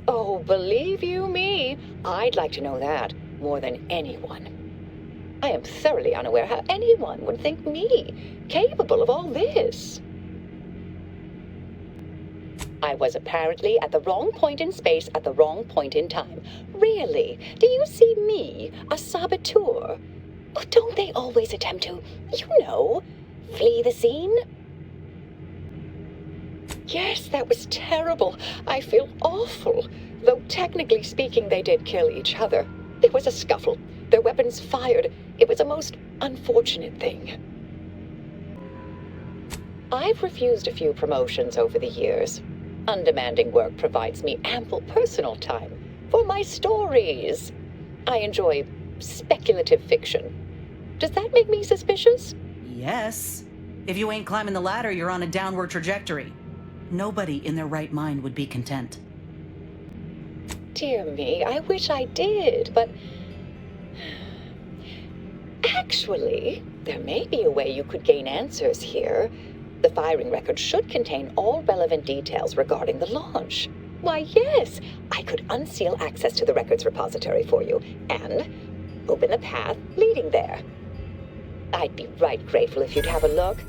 Oh, believe you me, I'd like to know that more than anyone. I am thoroughly unaware how anyone would think me capable of all this. I was apparently at the wrong point in space at the wrong point in time. Really? Do you see me, a saboteur? Oh, don't they always attempt to, flee the scene? Yes, that was terrible. I feel awful. Though technically speaking, they did kill each other. There was a scuffle. Their weapons fired. It was a most unfortunate thing. I've refused a few promotions over the years. Undemanding work provides me ample personal time for my stories. I enjoy speculative fiction. Does that make me suspicious? Yes. If you ain't climbing the ladder, you're on a downward trajectory. Nobody in their right mind would be content. Dear me, I wish I did, but... Actually, there may be a way you could gain answers here. The firing record should contain all relevant details regarding the launch. Why, yes, I could unseal access to the records repository for you and open the path leading there. I'd be right grateful if you'd have a look.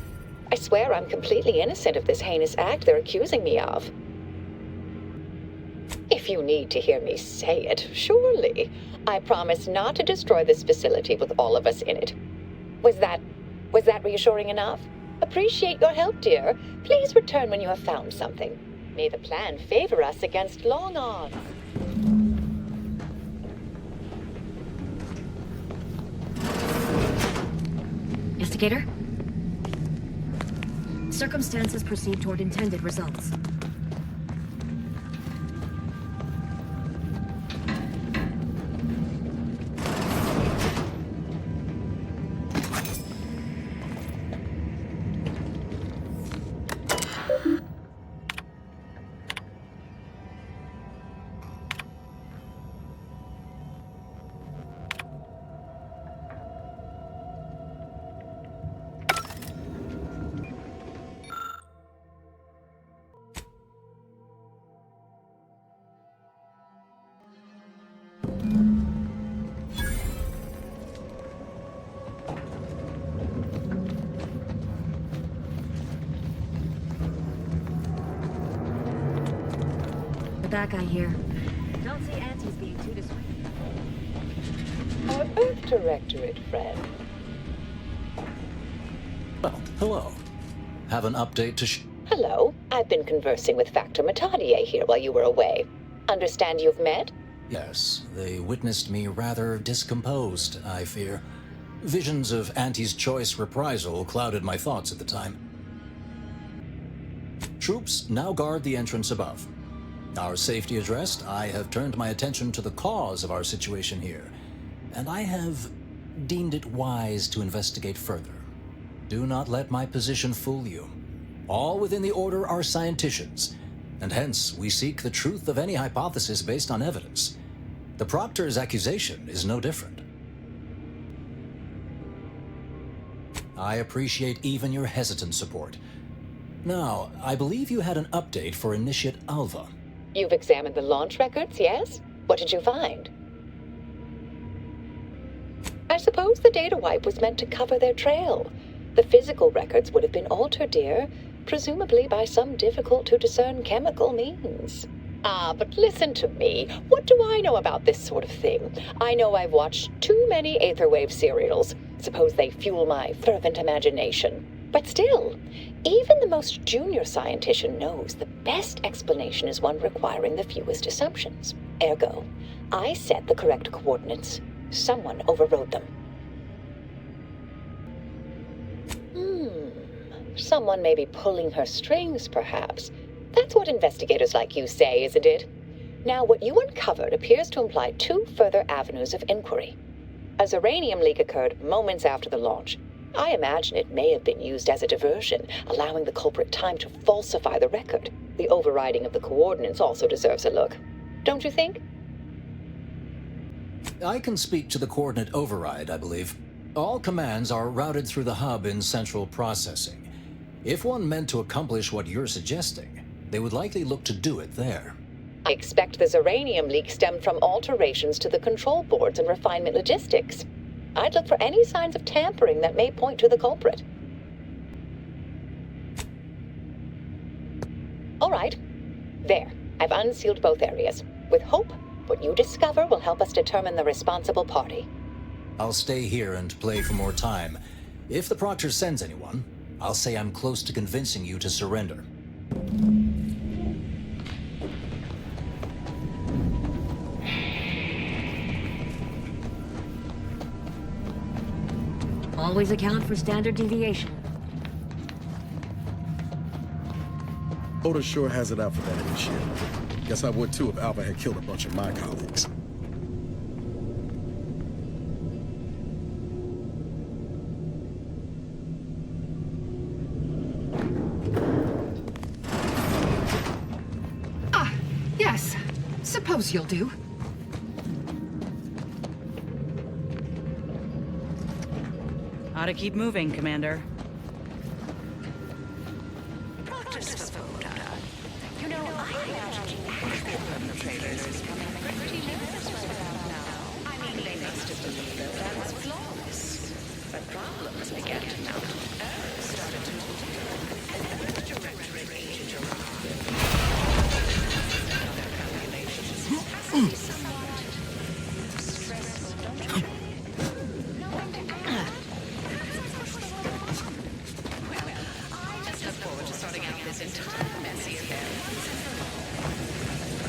I swear I'm completely innocent of this heinous act they're accusing me of. If you need to hear me say it, surely. I promise not to destroy this facility with all of us in it. Was that reassuring enough? Appreciate your help, dear. Please return when you have found something. May the plan favor us against long odds. Investigator? Circumstances proceed toward intended results. That guy here. Don't see Auntie's being too dissuasive. Our Earth Directorate friend. Well, hello. Have an update to Hello. I've been conversing with Factor Matadier here while you were away. Understand you've met? Yes, they witnessed me rather discomposed, I fear. Visions of Auntie's Choice reprisal clouded my thoughts at the time. Troops now guard the entrance above. Our safety addressed, I have turned my attention to the cause of our situation here, and I have deemed it wise to investigate further. Do not let my position fool you. All within the Order are scienticians, and hence we seek the truth of any hypothesis based on evidence. The Proctor's accusation is no different. I appreciate even your hesitant support. Now, I believe you had an update for Initiate Alva. You've examined the launch records, yes? What did you find? I suppose the data wipe was meant to cover their trail. The physical records would have been altered, dear, presumably by some difficult-to-discern chemical means. Ah, but listen to me. What do I know about this sort of thing? I know I've watched too many Aetherwave serials. Suppose they fuel my fervent imagination. But still, even the most junior scientician knows the best explanation is one requiring the fewest assumptions. Ergo, I set the correct coordinates. Someone overrode them. Someone may be pulling her strings, perhaps. That's what investigators like you say, isn't it? Now, what you uncovered appears to imply 2 further avenues of inquiry. A Zeranium leak occurred moments after the launch. I imagine it may have been used as a diversion, allowing the culprit time to falsify the record. The overriding of the coordinates also deserves a look. Don't you think? I can speak to the coordinate override, I believe. All commands are routed through the hub in central processing. If one meant to accomplish what you're suggesting, they would likely look to do it there. I expect the Zeranium leak stemmed from alterations to the control boards and refinement logistics. I'd look for any signs of tampering that may point to the culprit. All right. There. I've unsealed both areas. With hope, what you discover will help us determine the responsible party. I'll stay here and play for more time. If the Proctor sends anyone, I'll say I'm close to convincing you to surrender. Always account for standard deviation. Oda sure has it out for that and shit. Guess I would too if Alpha had killed a bunch of my colleagues. Yes. Suppose you'll do. Ought to keep moving, Commander. Practice for Voda. You know, I imagine the actual perpetrators is coming pretty nervous right about now. I mean, they must have believed that that was flawless. But problems began to mount. Errors started to multiply. And the directorate agent arrived. Their calculations has to be somewhat stressful, don't you? Look forward to sorting out this entire messy affair once and for all.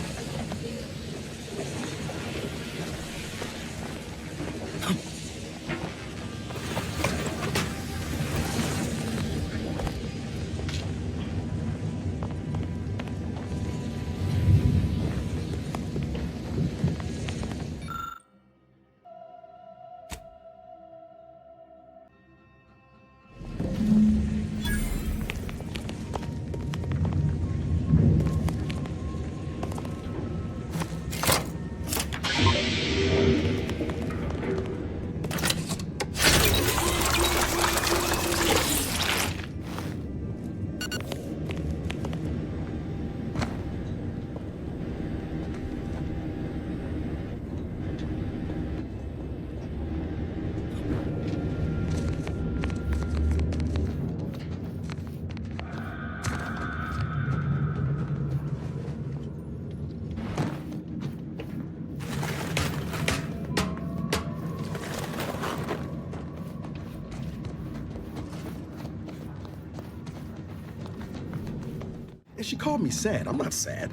And she called me sad. I'm not sad.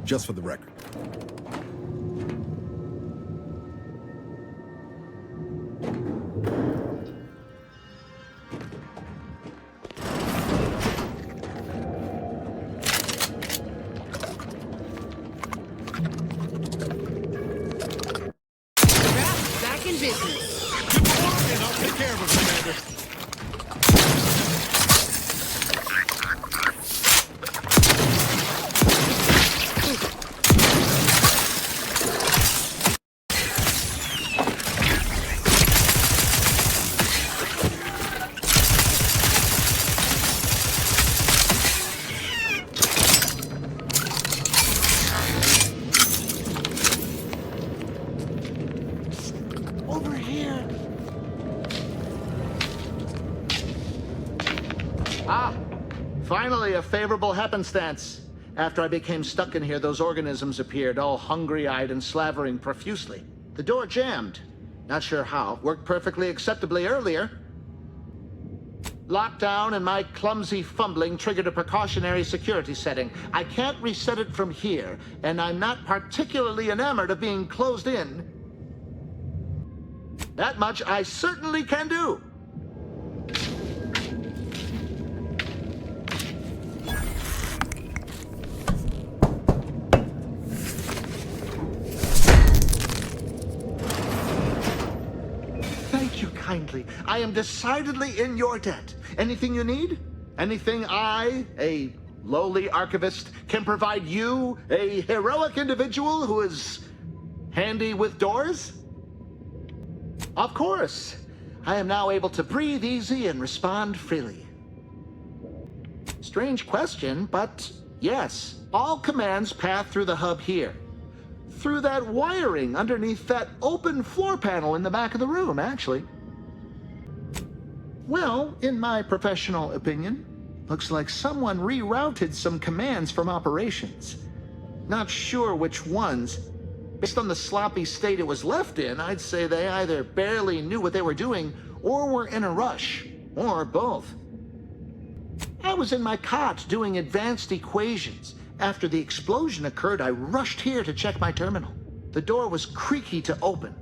Just for the record. Back in business. And I'll take care of him, Commander. Over here. Ah, finally a favorable happenstance. After I became stuck in here, those organisms appeared, all hungry-eyed and slavering profusely. The door jammed. Not sure how. Worked perfectly acceptably earlier. Lockdown and my clumsy fumbling triggered a precautionary security setting. I can't reset it from here, and I'm not particularly enamored of being closed in. That much I certainly can do. Thank you kindly. I am decidedly in your debt. Anything you need? Anything I, a lowly archivist, can provide you, a heroic individual who is handy with doors? Of course. I am now able to breathe easy and respond freely. Strange question, but yes, all commands pass through the hub here. Through that wiring underneath that open floor panel in the back of the room, actually. Well, in my professional opinion, looks like someone rerouted some commands from operations. Not sure which ones. Based on the sloppy state it was left in, I'd say they either barely knew what they were doing or were in a rush, or both. I was in my cot doing advanced equations. After the explosion occurred, I rushed here to check my terminal. The door was creaky to open.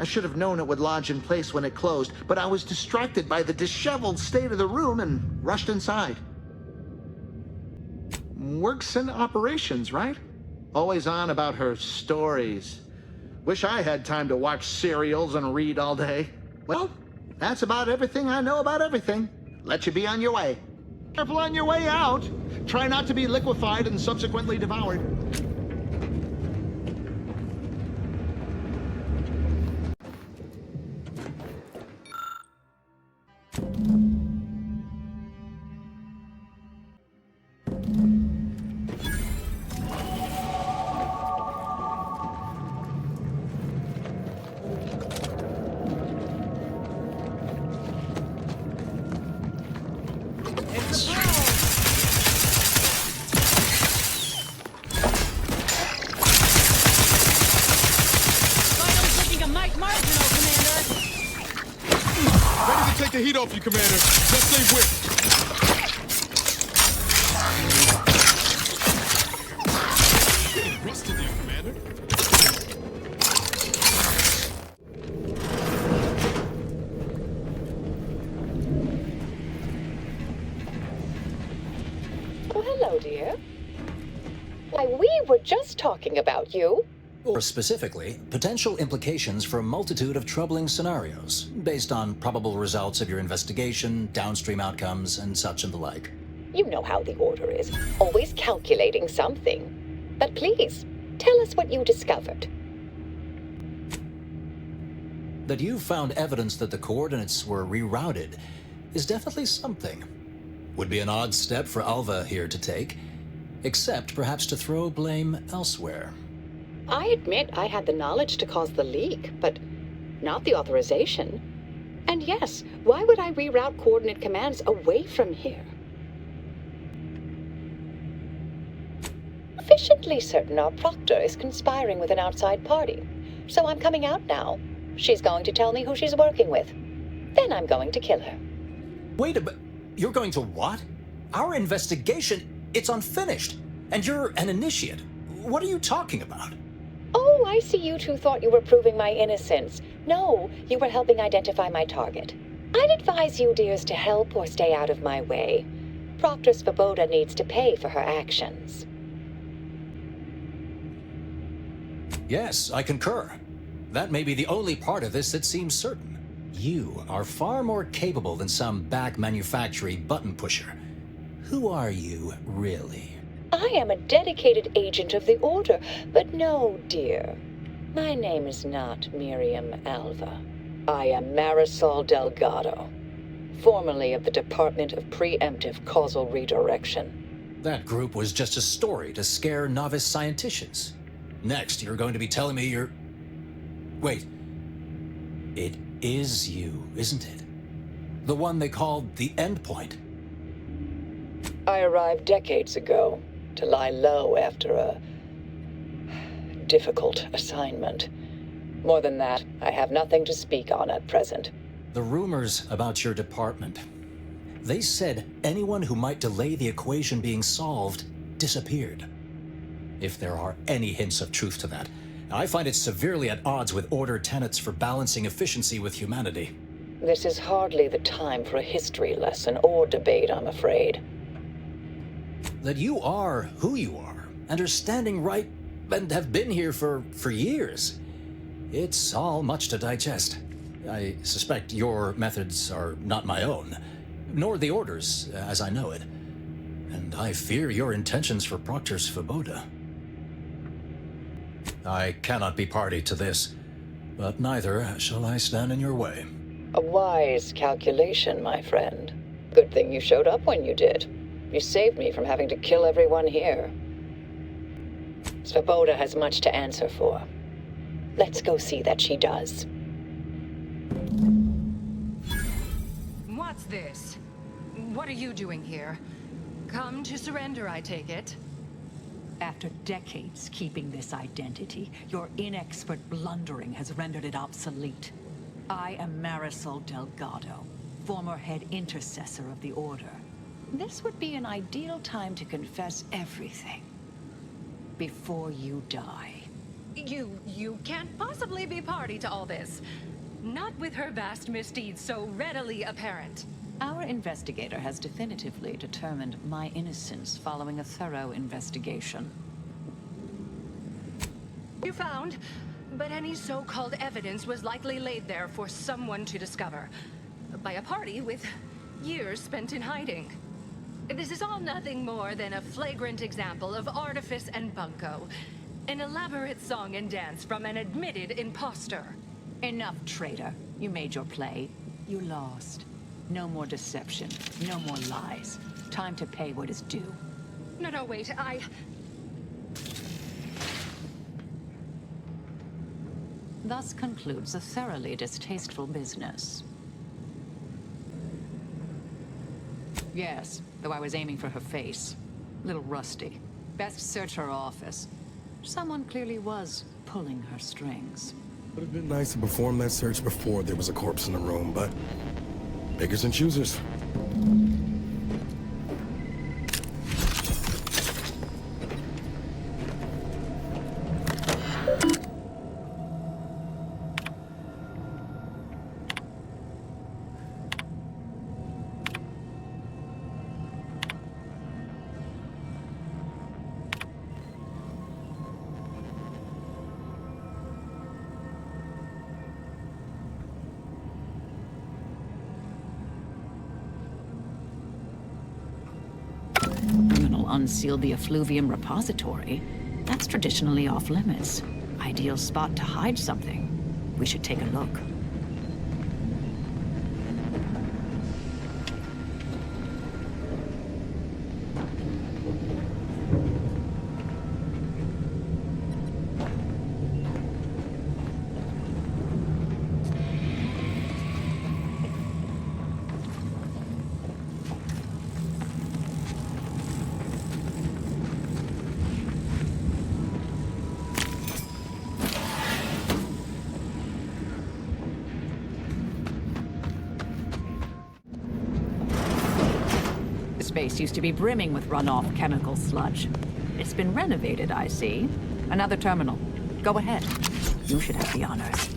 I should have known it would lodge in place when it closed, but I was distracted by the disheveled state of the room and rushed inside. Works in operations, right? Always on about her stories. Wish I had time to watch serials and read all day. Well, that's about everything I know about everything. Let you be on your way. Careful on your way out. Try not to be liquefied and subsequently devoured. Take the heat off you, Commander. Just say whip. Getting rusted there, Commander. Oh, hello, dear. Why, we were just talking about you. Or specifically, potential implications for a multitude of troubling scenarios, based on probable results of your investigation, downstream outcomes, and such and the like. You know how the Order is, always calculating something. But please, tell us what you discovered. That you found evidence that the coordinates were rerouted is definitely something. Would be an odd step for Alva here to take, except perhaps to throw blame elsewhere. I admit I had the knowledge to cause the leak, but not the authorization. And yes, why would I reroute coordinate commands away from here? Sufficiently certain our proctor is conspiring with an outside party, so I'm coming out now. She's going to tell me who she's working with. Then I'm going to kill her. Wait a minute. You're going to what? Our investigation, it's unfinished. And you're an initiate. What are you talking about? Oh, I see you two thought you were proving my innocence. No, you were helping identify my target. I'd advise you, dears, to help or stay out of my way. Proctor Svoboda needs to pay for her actions. Yes, I concur. That may be the only part of this that seems certain. You are far more capable than some back manufacturing button pusher. Who are you, really? I am a dedicated agent of the Order, but no, dear. My name is not Miriam Alva. I am Marisol Delgado, formerly of the Department of Preemptive Causal Redirection. That group was just a story to scare novice scienticians. Next, you're going to be telling me you're... Wait. It is you, isn't it? The one they called the Endpoint. I arrived decades ago to lie low after a difficult assignment. More than that, I have nothing to speak on at present. The rumors about your department. They said anyone who might delay the equation being solved disappeared. If there are any hints of truth to that, I find it severely at odds with order tenets for balancing efficiency with humanity. This is hardly the time for a history lesson or debate, I'm afraid. That you are who you are, and are standing right, and have been here for years. It's all much to digest. I suspect your methods are not my own, nor the Order's, as I know it. And I fear your intentions for Proctor's Foboda. I cannot be party to this, but neither shall I stand in your way. A wise calculation, my friend. Good thing you showed up when you did. You saved me from having to kill everyone here. Svoboda has much to answer for. Let's go see that she does. What's this? What are you doing here? Come to surrender, I take it? After decades keeping this identity, your inexpert blundering has rendered it obsolete. I am Marisol Delgado, former head intercessor of the Order. This would be an ideal time to confess everything. Before you die. You can't possibly be party to all this. Not with her vast misdeeds so readily apparent. Our investigator has definitively determined my innocence following a thorough investigation. You found, but any so-called evidence was likely laid there for someone to discover. By a party with years spent in hiding. This is all nothing more than a flagrant example of artifice and bunco. An elaborate song and dance from an admitted imposter. Enough, traitor. You made your play. You lost. No more deception. No more lies. Time to pay what is due. No, wait, Thus concludes a thoroughly distasteful business. Yes, though I was aiming for her face. Little rusty. Best search her office. Someone clearly was pulling her strings. Would have been nice to perform that search before there was a corpse in the room, but pickers and choosers. Unsealed the effluvium repository. That's traditionally off limits. Ideal spot to hide something. We should take a look. Space used to be brimming with runoff chemical sludge. It's been renovated, I see. Another terminal. Go ahead. You should have the honors.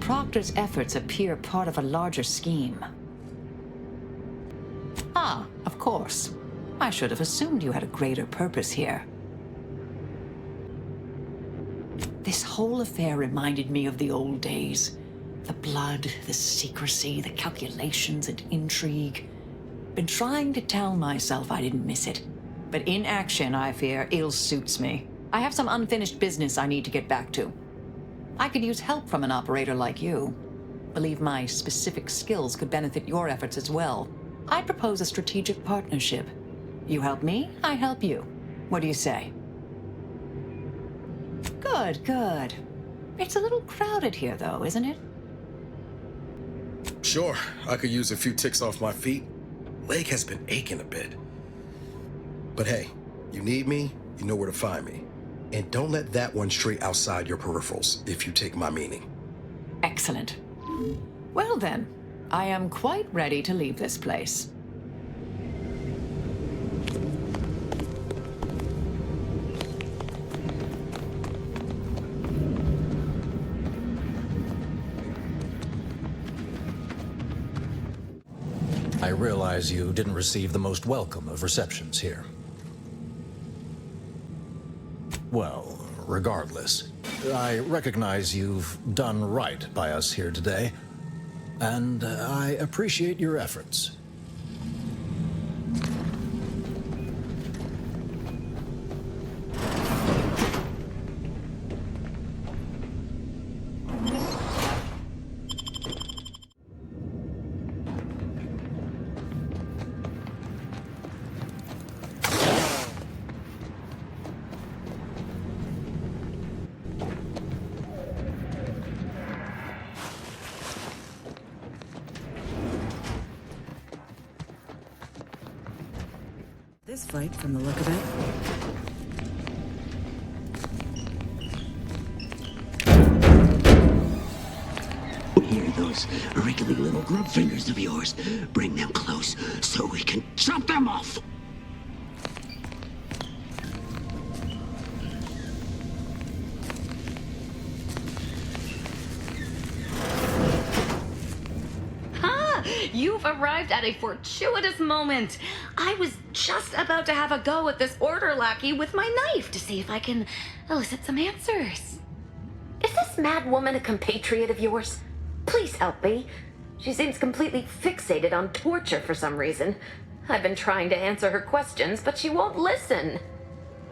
Proctor's efforts appear part of a larger scheme. Ah, of course. I should have assumed you had a greater purpose here. This whole affair reminded me of the old days. The blood, the secrecy, the calculations and intrigue. Been trying to tell myself I didn't miss it. But in action, I fear, ill suits me. I have some unfinished business I need to get back to. I could use help from an operator like you. Believe my specific skills could benefit your efforts as well. I propose a strategic partnership. You help me, I help you. What do you say? Good, good. It's a little crowded here, though, isn't it? Sure, I could use a few ticks off my feet. Leg has been aching a bit. But hey, you need me, you know where to find me. And don't let that one stray outside your peripherals, if you take my meaning. Excellent. Well then, I am quite ready to leave this place. I realize you didn't receive the most welcome of receptions here. Well, regardless, I recognize you've done right by us here today, and I appreciate your efforts. This fight, from the look of it. Here, those wriggly little grub fingers of yours. Bring them close so we can chop them off. You've arrived at a fortuitous moment. I was just about to have a go at this order lackey with my knife to see if I can elicit some answers. Is this mad woman a compatriot of yours? Please help me. She seems completely fixated on torture for some reason. I've been trying to answer her questions, but she won't listen.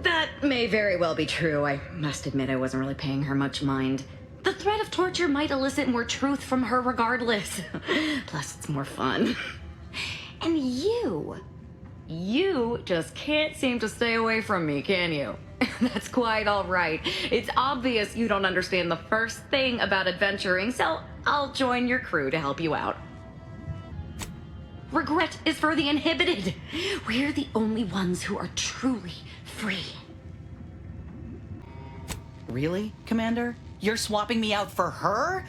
That may very well be true. I must admit I wasn't really paying her much mind. The threat of torture might elicit more truth from her regardless. Plus, it's more fun. And you just can't seem to stay away from me, can you? That's quite all right. It's obvious you don't understand the first thing about adventuring, so I'll join your crew to help you out. Regret is for the inhibited. We're the only ones who are truly free. Really, Commander? You're swapping me out for her?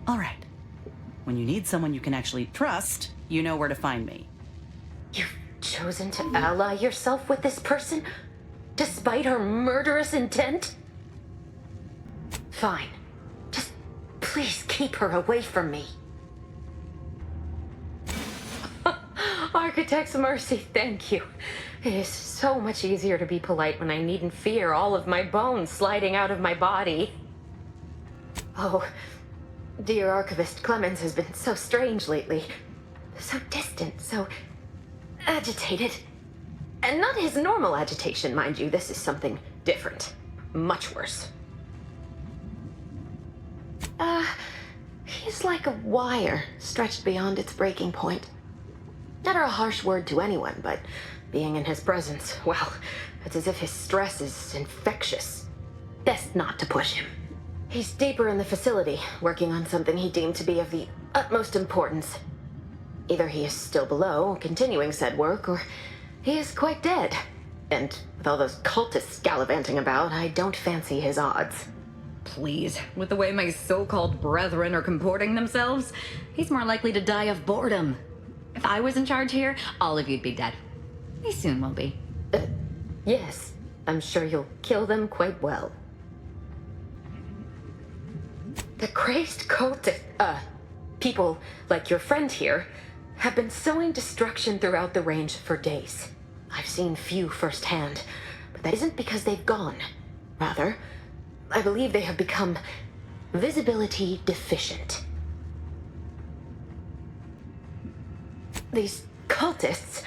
All right. When you need someone you can actually trust, you know where to find me. You've chosen to ally yourself with this person, despite her murderous intent? Fine. Just please keep her away from me. Architect's mercy, thank you. It is so much easier to be polite when I needn't fear all of my bones sliding out of my body. Oh, dear Archivist Clemens has been so strange lately. So distant, so agitated. And not his normal agitation, mind you. This is something different. Much worse. He's like a wire stretched beyond its breaking point. Never a harsh word to anyone, but being in his presence, well, it's as if his stress is infectious. Best not to push him. He's deeper in the facility, working on something he deemed to be of the utmost importance. Either he is still below, continuing said work, or he is quite dead. And with all those cultists gallivanting about, I don't fancy his odds. Please, with the way my so-called brethren are comporting themselves, he's more likely to die of boredom. If I was in charge here, all of you'd be dead. He soon will be. Yes, I'm sure you'll kill them quite well. The crazed people like your friend here have been sowing destruction throughout the range for days. I've seen few firsthand, but that isn't because they've gone. Rather, I believe they have become visibility deficient. These cultists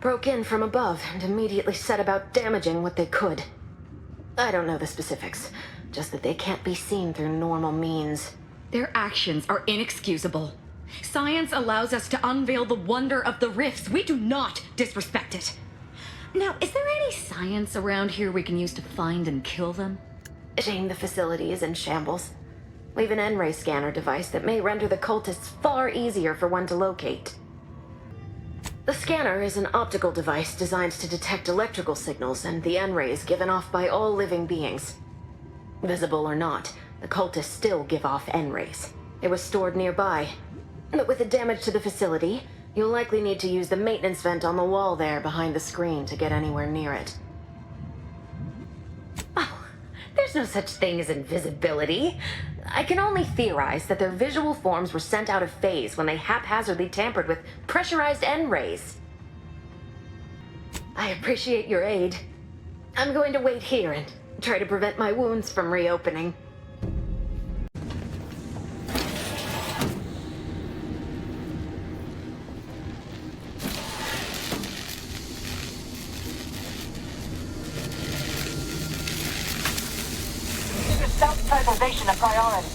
broke in from above and immediately set about damaging what they could. I don't know the specifics, just that they can't be seen through normal means. Their actions are inexcusable. Science allows us to unveil the wonder of the rifts. We do not disrespect it. Now, is there any science around here we can use to find and kill them? Shame the facility is in shambles. We have an N-ray scanner device that may render the cultists far easier for one to locate. The scanner is an optical device designed to detect electrical signals and the N-rays given off by all living beings. Visible or not, the cultists still give off N-rays. It was stored nearby. But with the damage to the facility, you'll likely need to use the maintenance vent on the wall there behind the screen to get anywhere near it. Oh, there's no such thing as invisibility. I can only theorize that their visual forms were sent out of phase when they haphazardly tampered with pressurized N-rays. I appreciate your aid. I'm going to wait here and try to prevent my wounds from reopening. Self-preservation a priority.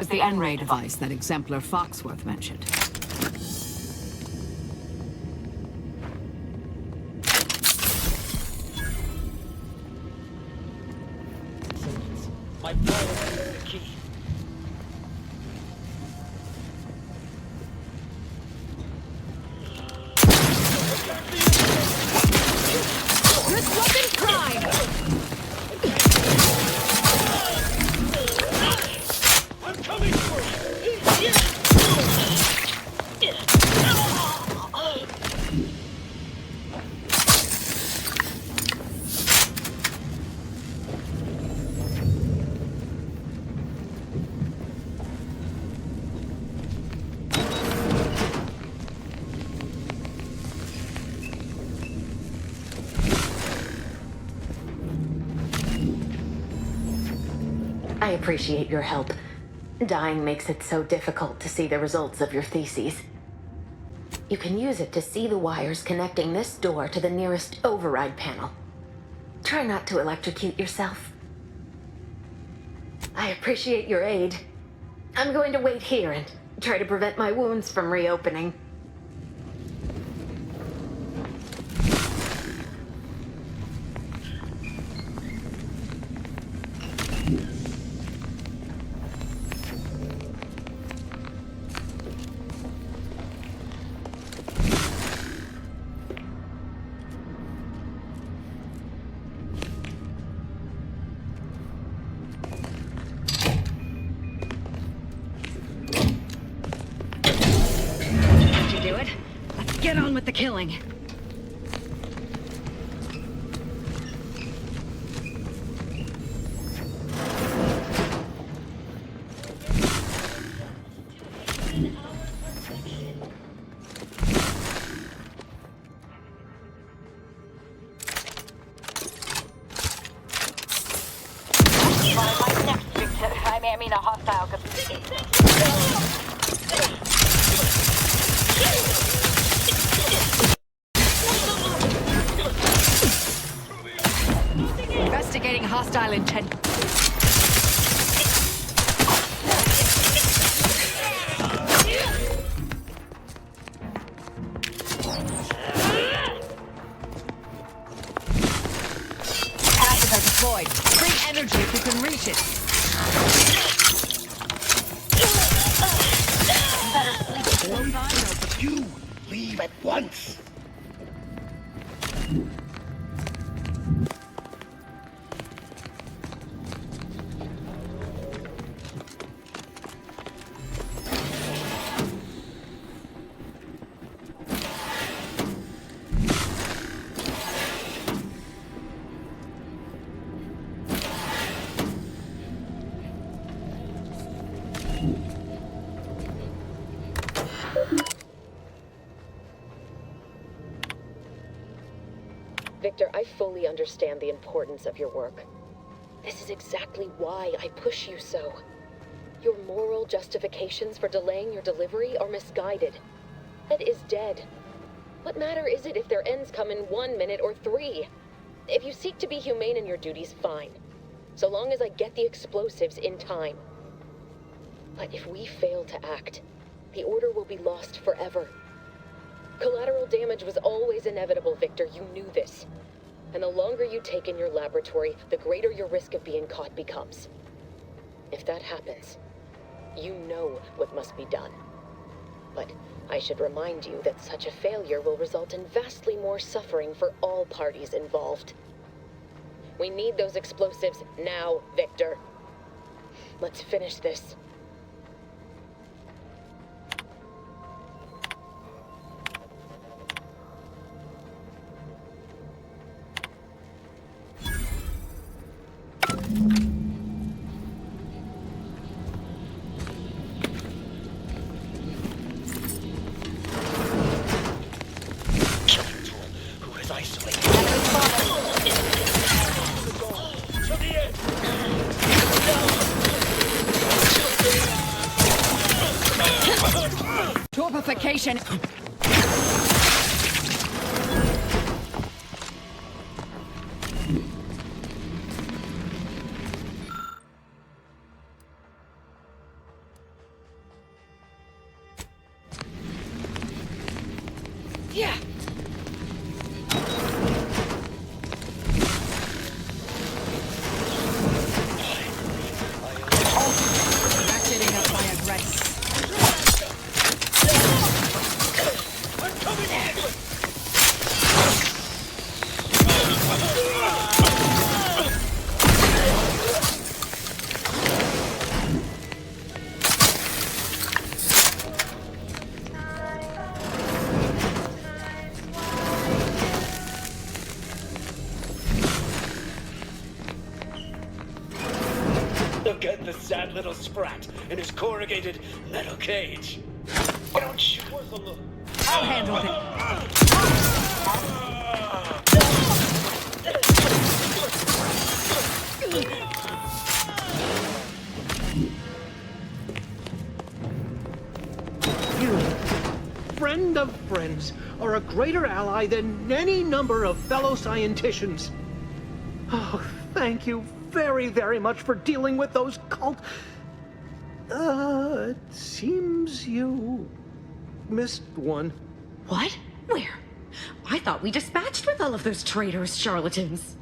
The N-ray device that Exemplar Foxworth mentioned. My power is the key. Disrupting crime! I appreciate your help. Dying makes it so difficult to see the results of your theses. You can use it to see the wires connecting this door to the nearest override panel. Try not to electrocute yourself. I appreciate your aid. I'm going to wait here and try to prevent my wounds from reopening. Get on with the killing. My next victim, I mean a hostile. Investigating hostile intent. Passive are deployed. Bring energy if you can reach it. You leave at once. Victor, I fully understand the importance of your work. This is exactly why I push you so. Your moral justifications for delaying your delivery are misguided. Ed is dead. What matter is it if their ends come in 1 minute or 3? If you seek to be humane in your duties, fine. So long as I get the explosives in time. But if we fail to act, the Order will be lost forever. Collateral damage was always inevitable, Victor. You knew this. And the longer you take in your laboratory, the greater your risk of being caught becomes. If that happens, you know what must be done. But I should remind you that such a failure will result in vastly more suffering for all parties involved. We need those explosives now, Victor. Let's finish this. Torpification. Yeah. Ratcheting up my aggression. Look at the sad little sprat in his corrugated metal cage. Don't you worth a look? I'll handle it. You, friend of friends, are a greater ally than any number of fellow scienticians. Oh, thank you very, very much for dealing with those cult... it seems you missed one. What? Where? I thought we dispatched with all of those traitorous charlatans.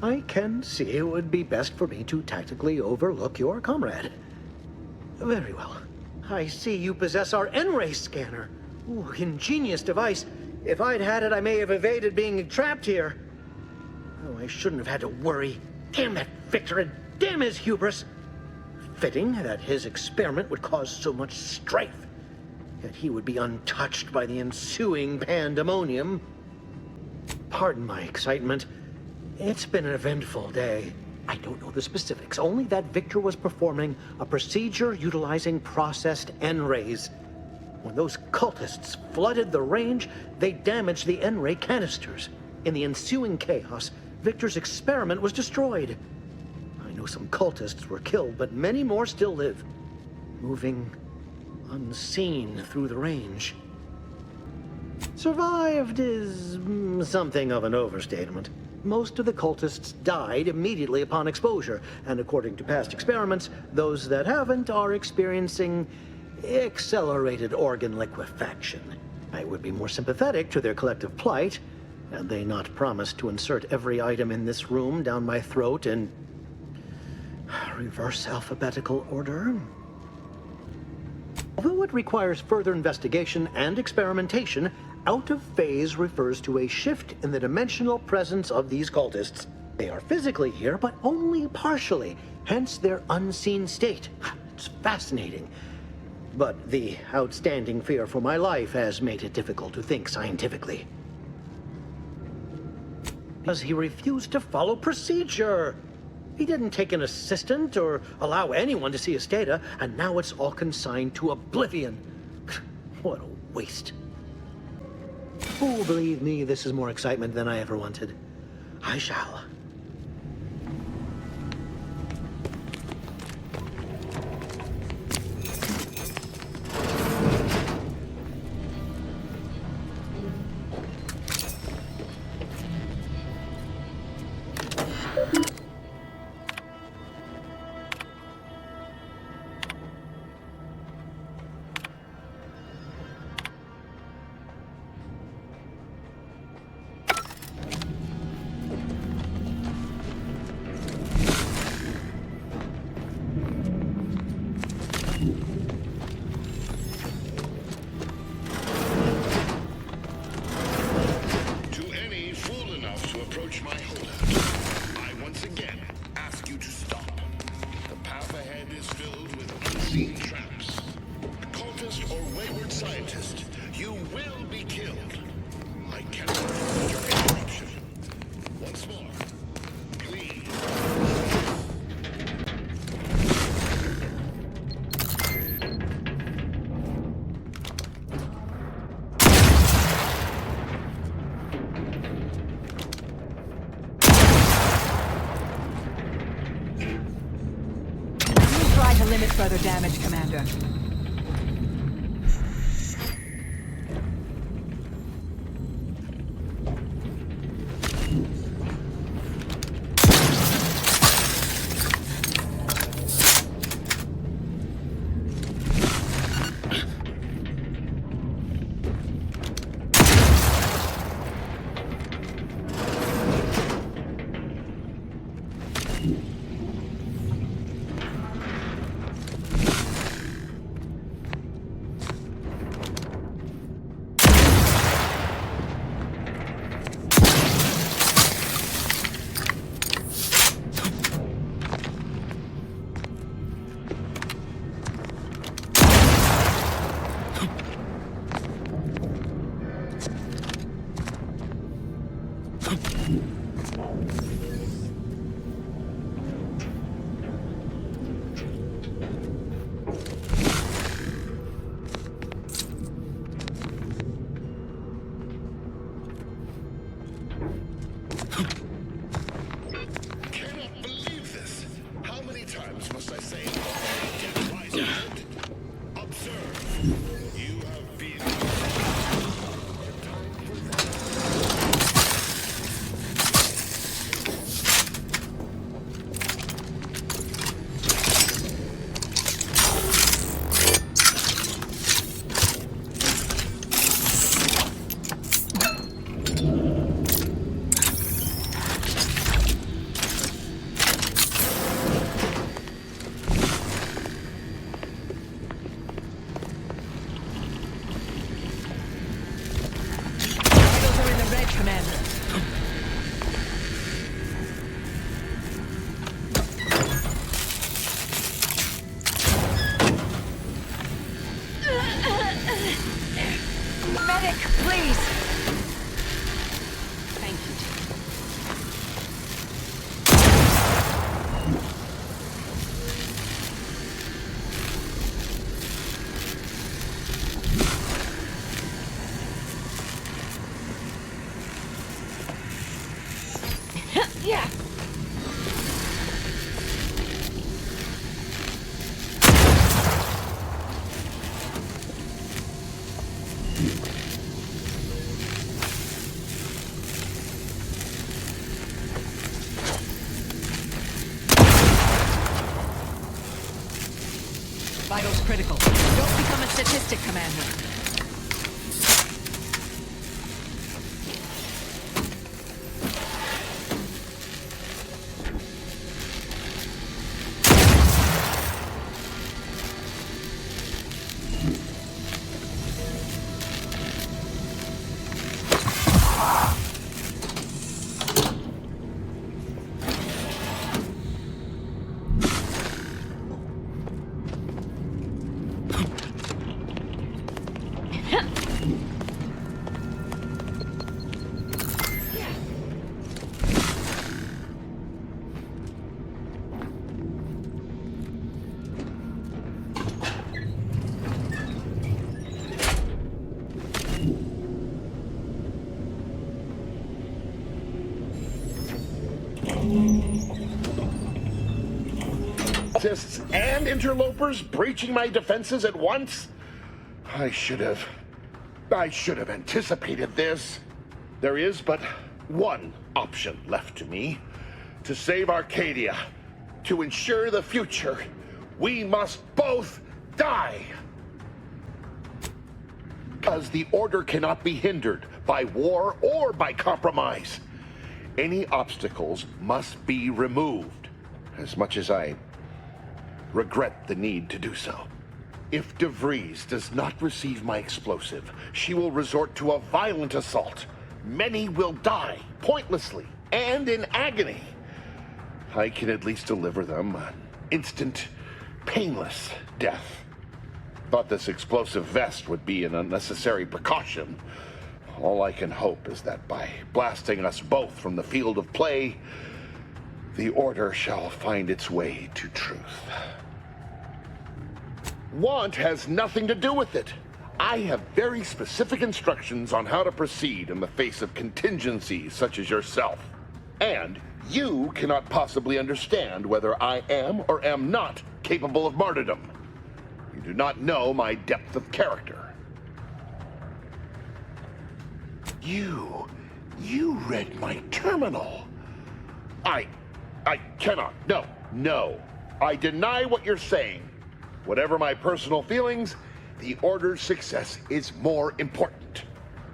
I can see it would be best for me to tactically overlook your comrade. Very well. I see you possess our N-ray scanner. Ooh, ingenious device. If I'd had it, I may have evaded being trapped here. Oh, I shouldn't have had to worry. Damn that Victor, and damn his hubris. Fitting that his experiment would cause so much strife, that he would be untouched by the ensuing pandemonium. Pardon my excitement. It's been an eventful day. I don't know the specifics, only that Victor was performing a procedure utilizing processed N-rays. When those cultists flooded the range, they damaged the N-ray canisters. In the ensuing chaos, Victor's experiment was destroyed. I know some cultists were killed, but many more still live, moving unseen through the range. Survived is something of an overstatement. Most of the cultists died immediately upon exposure, and according to past experiments, those that haven't are experiencing accelerated organ liquefaction. I would be more sympathetic to their collective plight, had they not promised to insert every item in this room down my throat in reverse alphabetical order. Although it requires further investigation and experimentation, out of phase refers to a shift in the dimensional presence of these cultists. They are physically here, but only partially, hence their unseen state. It's fascinating. But the outstanding fear for my life has made it difficult to think scientifically. Because he refused to follow procedure. He didn't take an assistant or allow anyone to see his data, and now it's all consigned to oblivion. What a waste. Oh, believe me, this is more excitement than I ever wanted. I shall. Limit further damage, Commander. Vitals critical. Don't become a statistic, Commander. Cultists and interlopers breaching my defenses at once? I should have anticipated this. There is but one option left to me. To save Arcadia, to ensure the future, we must both die. Because the Order cannot be hindered by war or by compromise. Any obstacles must be removed, as much as I regret the need to do so. If De Vries does not receive my explosive, she will resort to a violent assault. Many will die, pointlessly, and in agony. I can at least deliver them an instant, painless death. Thought this explosive vest would be an unnecessary precaution. All I can hope is that by blasting us both from the field of play, the Order shall find its way to truth. Want has nothing to do with it. I have very specific instructions on how to proceed in the face of contingencies such as yourself. And you cannot possibly understand whether I am or am not capable of martyrdom. You do not know my depth of character. You read my terminal. I cannot. No. I deny what you're saying. Whatever my personal feelings, the Order's success is more important.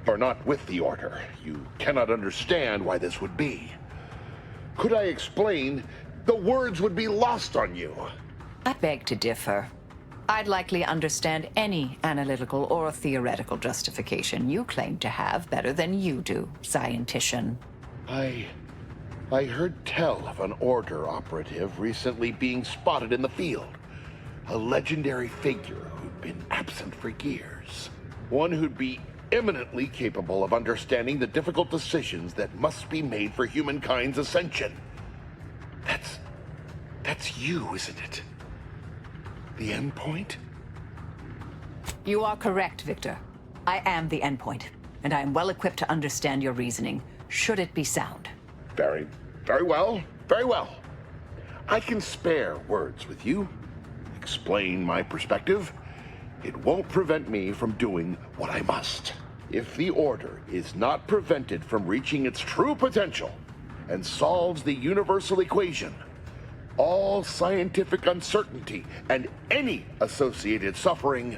You're not with the Order. You cannot understand why this would be. Could I explain, the words would be lost on you. I beg to differ. I'd likely understand any analytical or theoretical justification you claim to have better than you do, scientician. I heard tell of an Order operative recently being spotted in the field. A legendary figure who'd been absent for years. One who'd be eminently capable of understanding the difficult decisions that must be made for humankind's ascension. That's you, isn't it? The endpoint? You are correct, Victor. I am the endpoint, and I am well equipped to understand your reasoning, should it be sound. Very well. I can spare words with you. Explain my perspective. It won't prevent me from doing what I must. If the Order is not prevented from reaching its true potential and solves the universal equation, all scientific uncertainty and any associated suffering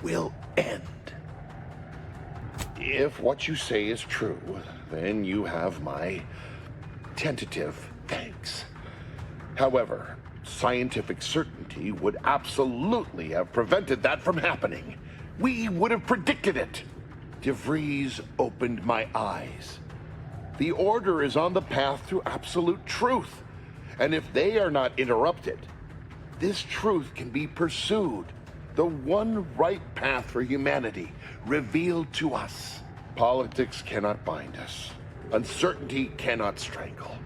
will end. If what you say is true, then you have my tentative thanks. However, scientific certainty would absolutely have prevented that from happening. We would have predicted it. De Vries opened my eyes. The Order is on the path to absolute truth. And if they are not interrupted, this truth can be pursued. The one right path for humanity revealed to us. Politics cannot bind us. Uncertainty cannot strangle.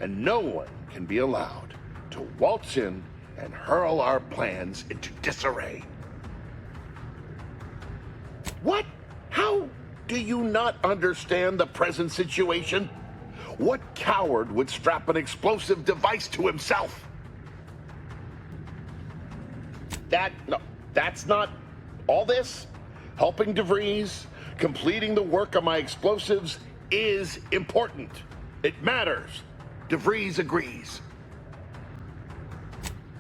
And no one can be allowed to waltz in and hurl our plans into disarray. What? How do you not understand the present situation? What coward would strap an explosive device to himself? That's not all this. Helping De Vries, completing the work on my explosives is important. It matters. De Vries agrees.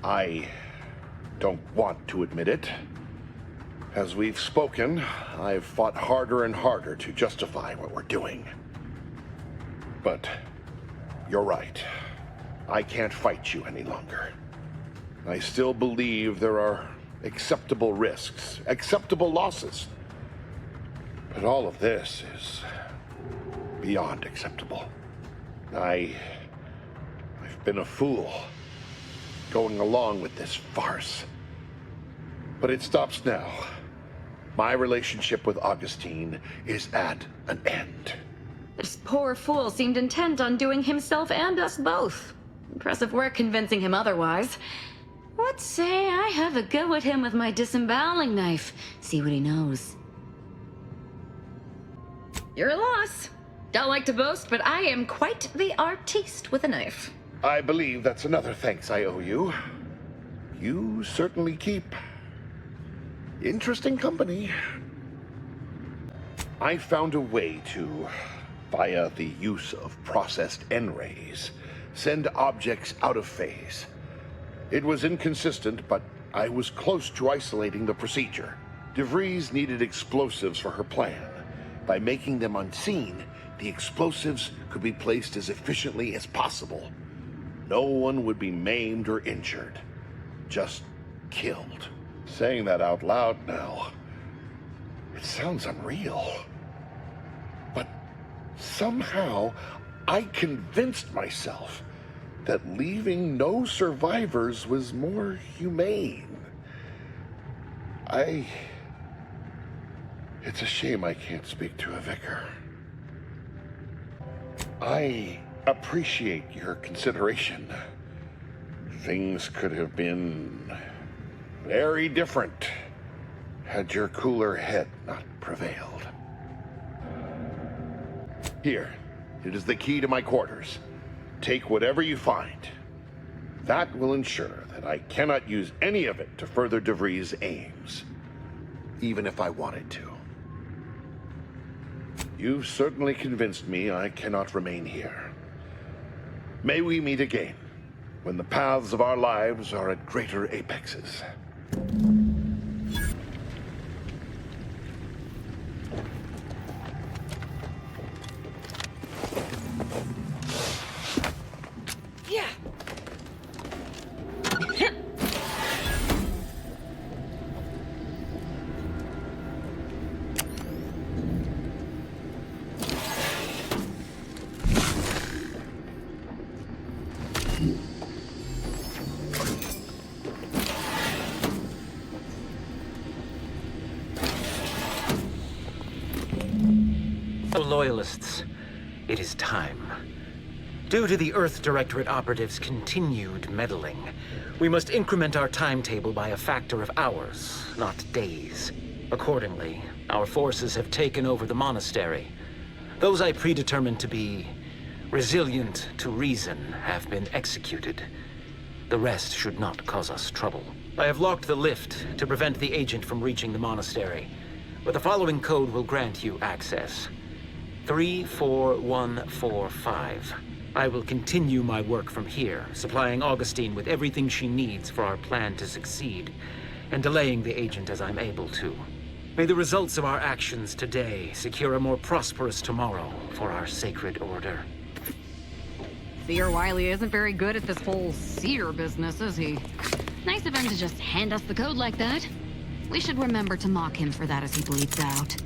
I don't want to admit it. As we've spoken, I've fought harder and harder to justify what we're doing. But you're right. I can't fight you any longer. I still believe there are acceptable risks, acceptable losses. But all of this is beyond acceptable. I've been a fool going along with this farce. But it stops now. My relationship with Augustine is at an end. This poor fool seemed intent on doing himself and us both. Impressive work convincing him otherwise. What say I have a go at him with my disemboweling knife? See what he knows. Your loss. Don't like to boast, but I am quite the artiste with a knife. I believe that's another thanks I owe you. You certainly keep interesting company. I found a way to, via the use of processed N-rays, send objects out of phase. It was inconsistent, but I was close to isolating the procedure. De Vries needed explosives for her plan. By making them unseen, the explosives could be placed as efficiently as possible. No one would be maimed or injured, just killed. Saying that out loud now, it sounds unreal. But somehow, I convinced myself that leaving no survivors was more humane. It's a shame I can't speak to a vicar. I appreciate your consideration. Things could have been very different had your cooler head not prevailed. Here, it is the key to my quarters. Take whatever you find. That will ensure that I cannot use any of it to further De Vries' aims, even if I wanted to. You've certainly convinced me I cannot remain here. May we meet again, when the paths of our lives are at greater apexes. Yeah. Loyalists, it is time. Due to the Earth Directorate operatives' continued meddling, we must increment our timetable by a factor of hours, not days. Accordingly, our forces have taken over the monastery. Those I predetermined to be resilient to reason have been executed. The rest should not cause us trouble. I have locked the lift to prevent the agent from reaching the monastery, but the following code will grant you access. 34145. I will continue my work from here, supplying Augustine with everything she needs for our plan to succeed, and delaying the agent as I'm able to. May the results of our actions today secure a more prosperous tomorrow for our sacred order. Seer Wiley isn't very good at this whole seer business, is he? Nice of him to just hand us the code like that. We should remember to mock him for that as he bleeds out.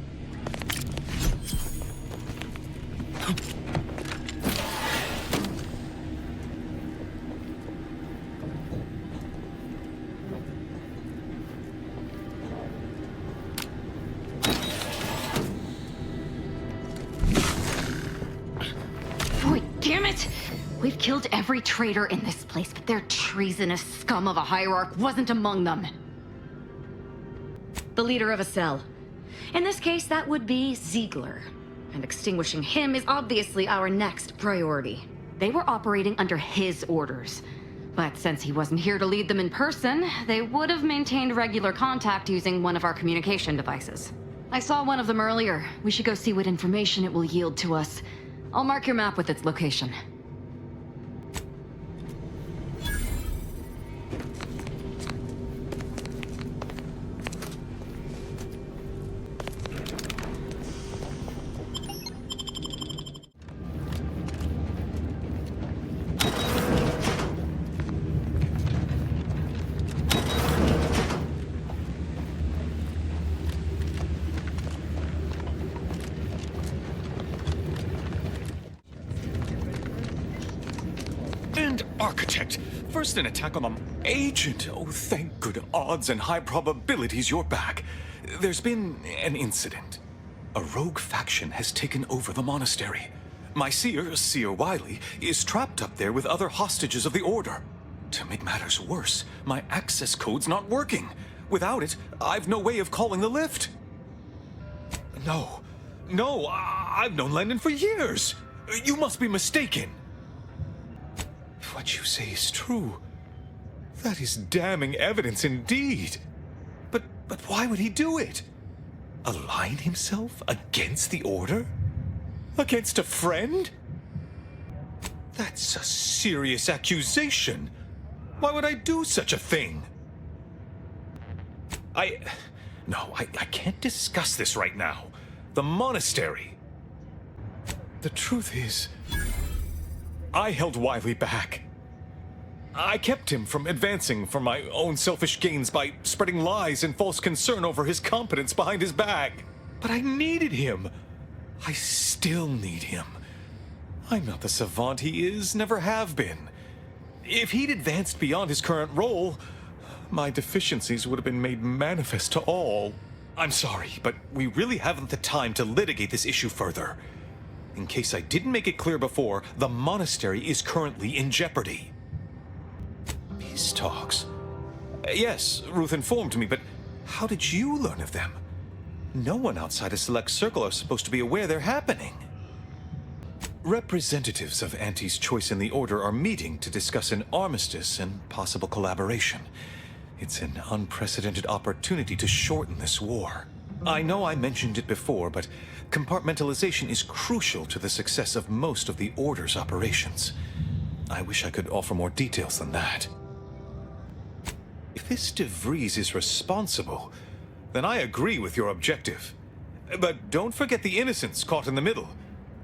Boy, damn it! We've killed every traitor in this place, but their treasonous scum of a hierarch wasn't among them. The leader of a cell. In this case, that would be Ziegler. And extinguishing him is obviously our next priority. They were operating under his orders. But since he wasn't here to lead them in person, they would have maintained regular contact using one of our communication devices. I saw one of them earlier. We should go see what information it will yield to us. I'll mark your map with its location. Architect, first an attack on the agent. Oh, thank good odds and high probabilities you're back. There's been an incident. A rogue faction has taken over the monastery. My seer Wiley, is trapped up there with other hostages of the Order. To make matters worse, my access code's not working. Without it, I've no way of calling the lift. No, I've known Landon for years. You must be mistaken. What you say is true. That is damning evidence indeed. But why would he do it? Align himself against the Order? Against a friend? That's a serious accusation. Why would I do such a thing? No, I can't discuss this right now. The monastery. The truth is, I held Wiley back. I kept him from advancing for my own selfish gains by spreading lies and false concern over his competence behind his back. But I needed him. I still need him. I'm not the savant he is, never have been. If he'd advanced beyond his current role, my deficiencies would have been made manifest to all. I'm sorry, but we really haven't the time to litigate this issue further. In case I didn't make it clear before, the monastery is currently in jeopardy. Peace talks. Yes, Ruth informed me, but how did you learn of them? No one outside a select circle are supposed to be aware they're happening. Representatives of Auntie's Choice in the Order are meeting to discuss an armistice and possible collaboration. It's an unprecedented opportunity to shorten this war. I know I mentioned it before, but compartmentalization is crucial to the success of most of the Order's operations. I wish I could offer more details than that. If this De Vries is responsible, then I agree with your objective. But don't forget the innocents caught in the middle.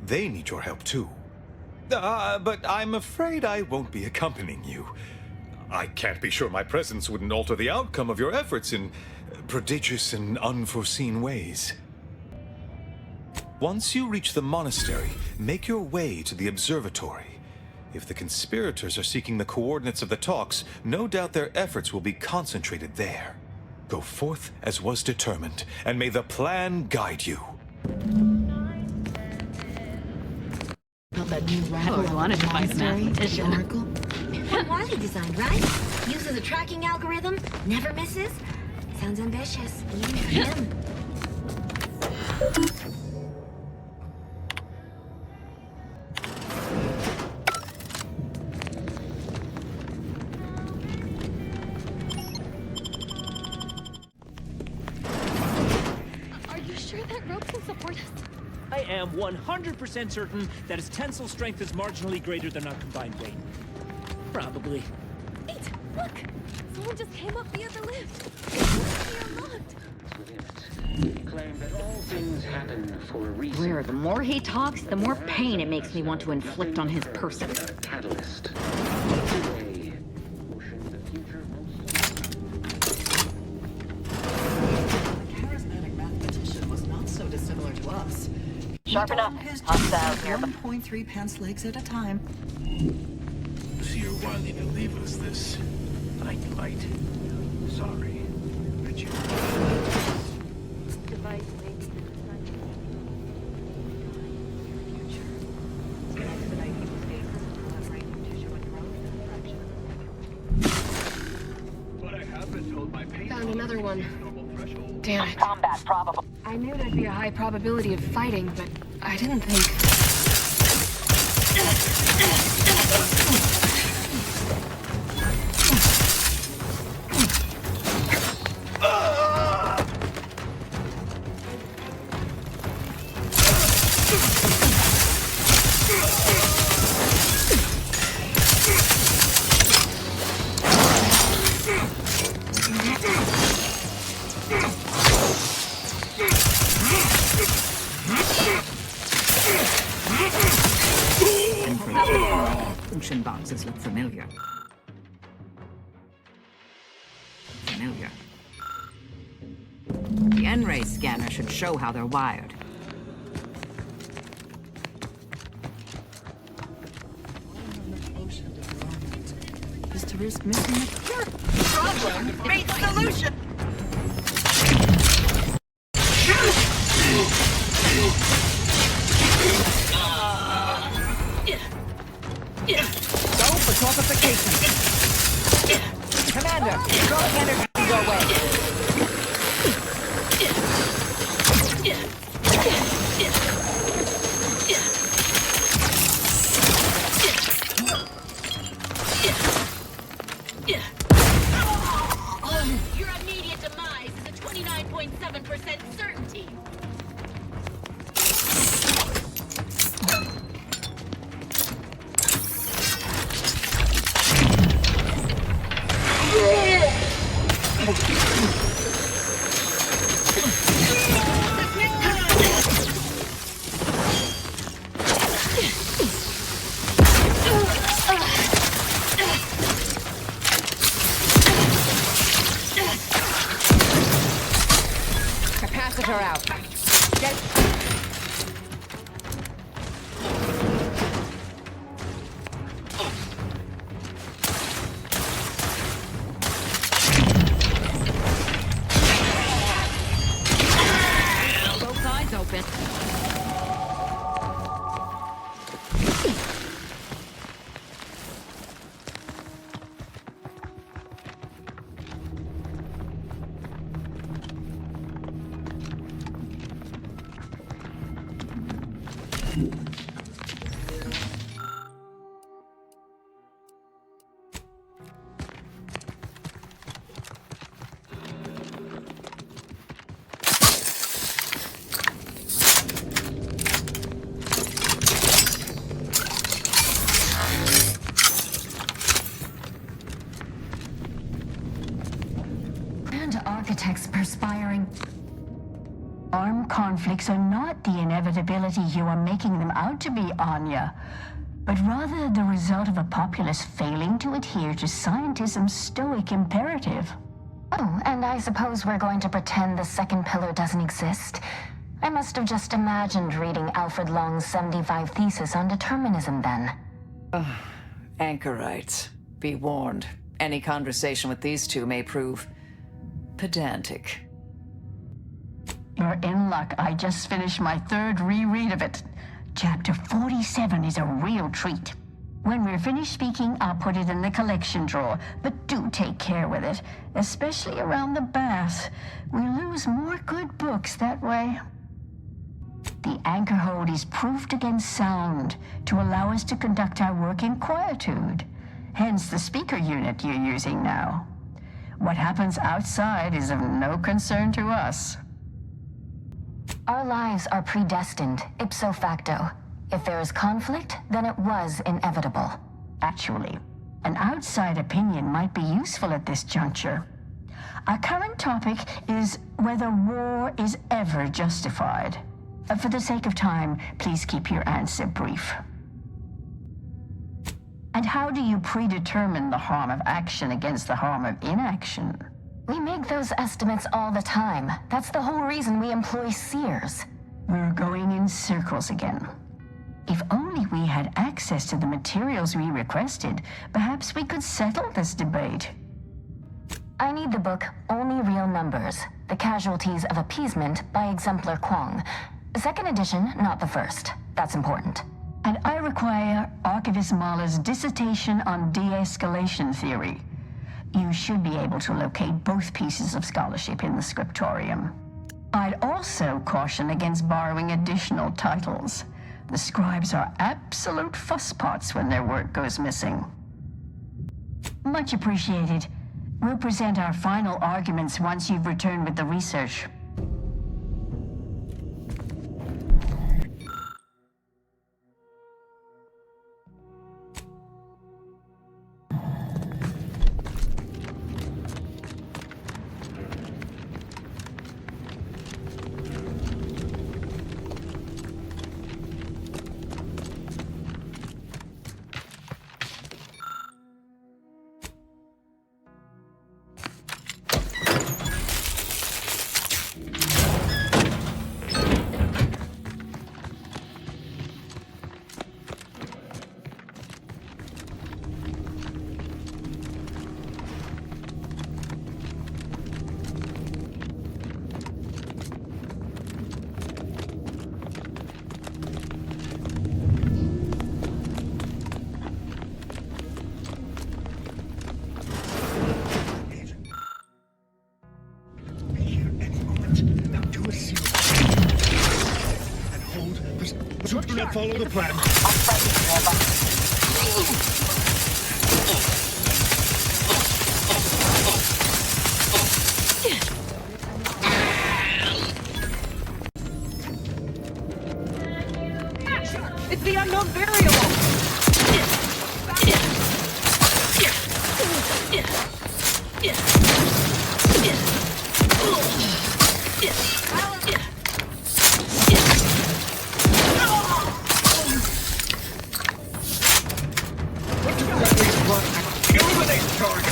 They need your help too. But I'm afraid I won't be accompanying you. I can't be sure my presence wouldn't alter the outcome of your efforts in prodigious and unforeseen ways. Once you reach the monastery, make your way to the observatory. If the conspirators are seeking the coordinates of the talks, no doubt their efforts will be concentrated there. Go forth as was determined, and may the plan guide you. That new Oracle? What Wiley designed, right? Uses a tracking algorithm, never misses. Sounds ambitious, even for him. Are you sure that rope can support us? I am 100% certain that its tensile strength is marginally greater than our combined weight. Probably. Wait, look! Someone just came up the other lift. It's unlocked. Claim that all things happen for a reason. Where the more he talks, the more pain it makes me want to inflict on his person. Catalyst. Charismatic mathematician was not so dissimilar to us. Sharp enough. His Hostile here. 1.3 pence legs at a time. Monsieur Wiley to leave us this blinding light. Sorry. Richard. Device waits to But I have been told my pain. Found another one. Damn it. Combat probable. I knew there'd be a high probability of fighting, but I didn't think. Function boxes look familiar. The N-ray scanner should show how they're wired. Is to risk missing the Problem meets solution. Go for torpification. Commander, drop energy your way. 99.7% certainty. Capacitor out. Get... Both sides open. Architects perspiring. Armed conflicts are not the inevitability you are making them out to be, Anya, but rather the result of a populace failing to adhere to scientism's stoic imperative. Oh, and I suppose we're going to pretend the second pillar doesn't exist. I must have just imagined reading Alfred Long's 75 thesis on determinism then. Anchorites, be warned. Any conversation with these two may prove pedantic. You're in luck. I just finished my third reread of it. Chapter 47 is a real treat. When we're finished speaking, I'll put it in the collection drawer, but do take care with it, especially around the bath. We lose more good books that way. The anchor hold is proofed against sound to allow us to conduct our work in quietude, hence the speaker unit you're using now. What happens outside is of no concern to us. Our lives are predestined, ipso facto. If there is conflict, then it was inevitable. Actually, an outside opinion might be useful at this juncture. Our current topic is whether war is ever justified. For the sake of time, please keep your answer brief. And how do you predetermine the harm of action against the harm of inaction? We make those estimates all the time. That's the whole reason we employ seers. We're going in circles again. If only we had access to the materials we requested, perhaps we could settle this debate. I need the book Only Real Numbers, The Casualties of Appeasement by Exemplar Kwong. Second edition, not the first. That's important. And I require Archivist Mahler's dissertation on de-escalation theory. You should be able to locate both pieces of scholarship in the scriptorium. I'd also caution against borrowing additional titles. The scribes are absolute fusspots when their work goes missing. Much appreciated. We'll present our final arguments once you've returned with the research. Do not follow the plan. target.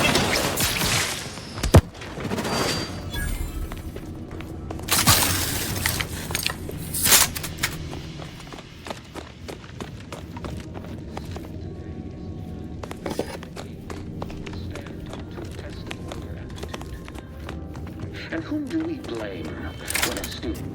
And whom do we blame when a student...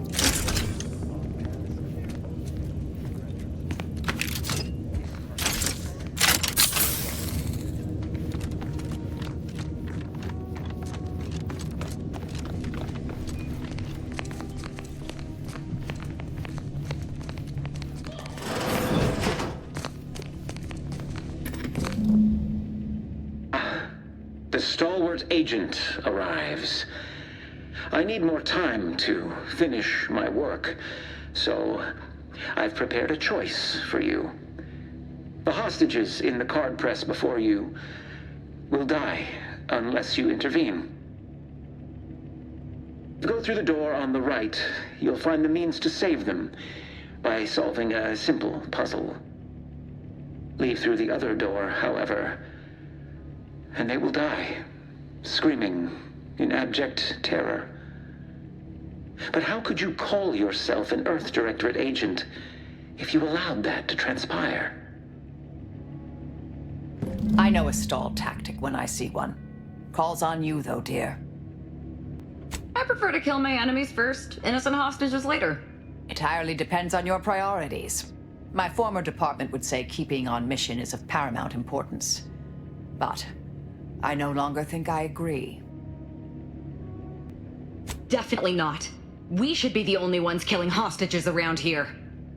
The stalwart agent arrives. I need more time to finish my work, so I've prepared a choice for you. The hostages in the card press before you will die unless you intervene. Go through the door on the right. You'll find the means to save them by solving a simple puzzle. Leave through the other door, however, and they will die, screaming in abject terror. But how could you call yourself an Earth Directorate agent if you allowed that to transpire? I know a stall tactic when I see one. Calls on you, though, dear. I prefer to kill my enemies first, innocent hostages later. Entirely depends on your priorities. My former department would say keeping on mission is of paramount importance. But I no longer think I agree. Definitely not. We should be the only ones killing hostages around here.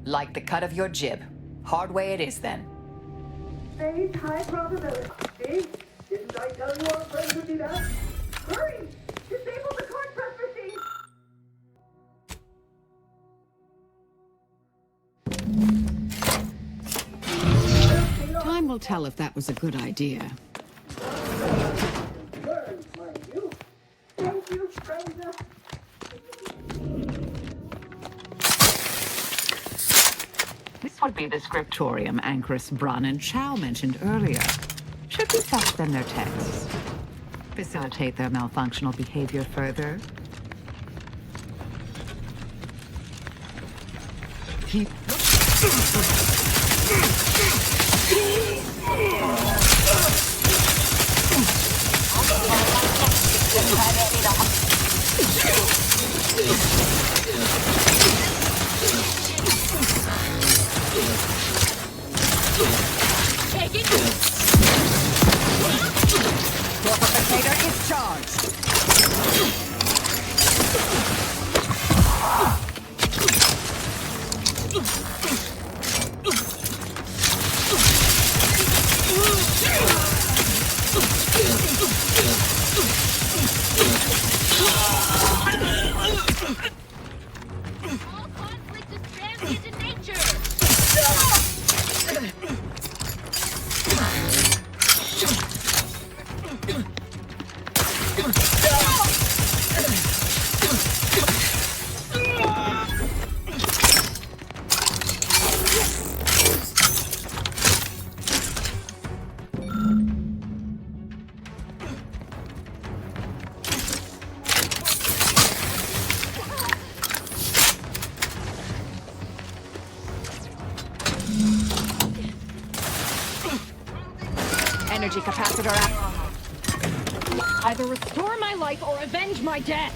Like the cut of your jib. Hard way it is, then. Phase high probability. See? Didn't I tell you our friends would do that? Hurry! Disable the card press machine! Time will tell if that was a good idea. Thank you, stranger. This would be the scriptorium Anchoress Brun and Chow mentioned earlier. Should we fetch them their texts? Facilitate their malfunctional behavior further? Keep... Torpificator is charged. All conflict is transient in nature. Energy capacitor out. Either restore my life or avenge my death.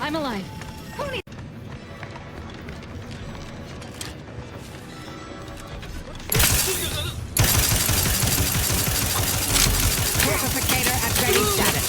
I'm alive. Pony. Torpificator at ready status.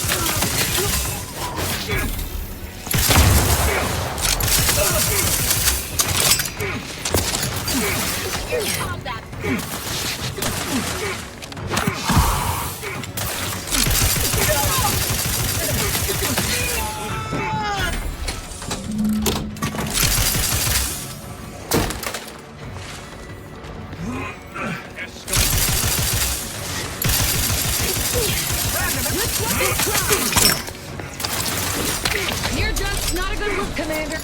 You're just not a good look, Commander.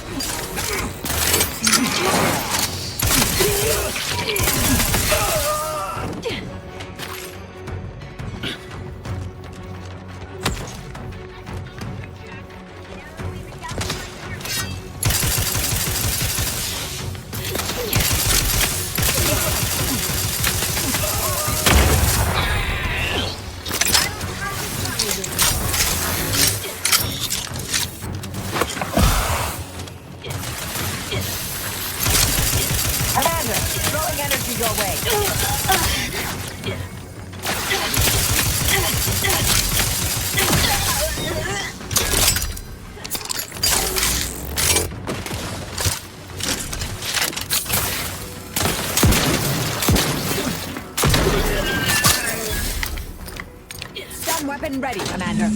ready, Commander.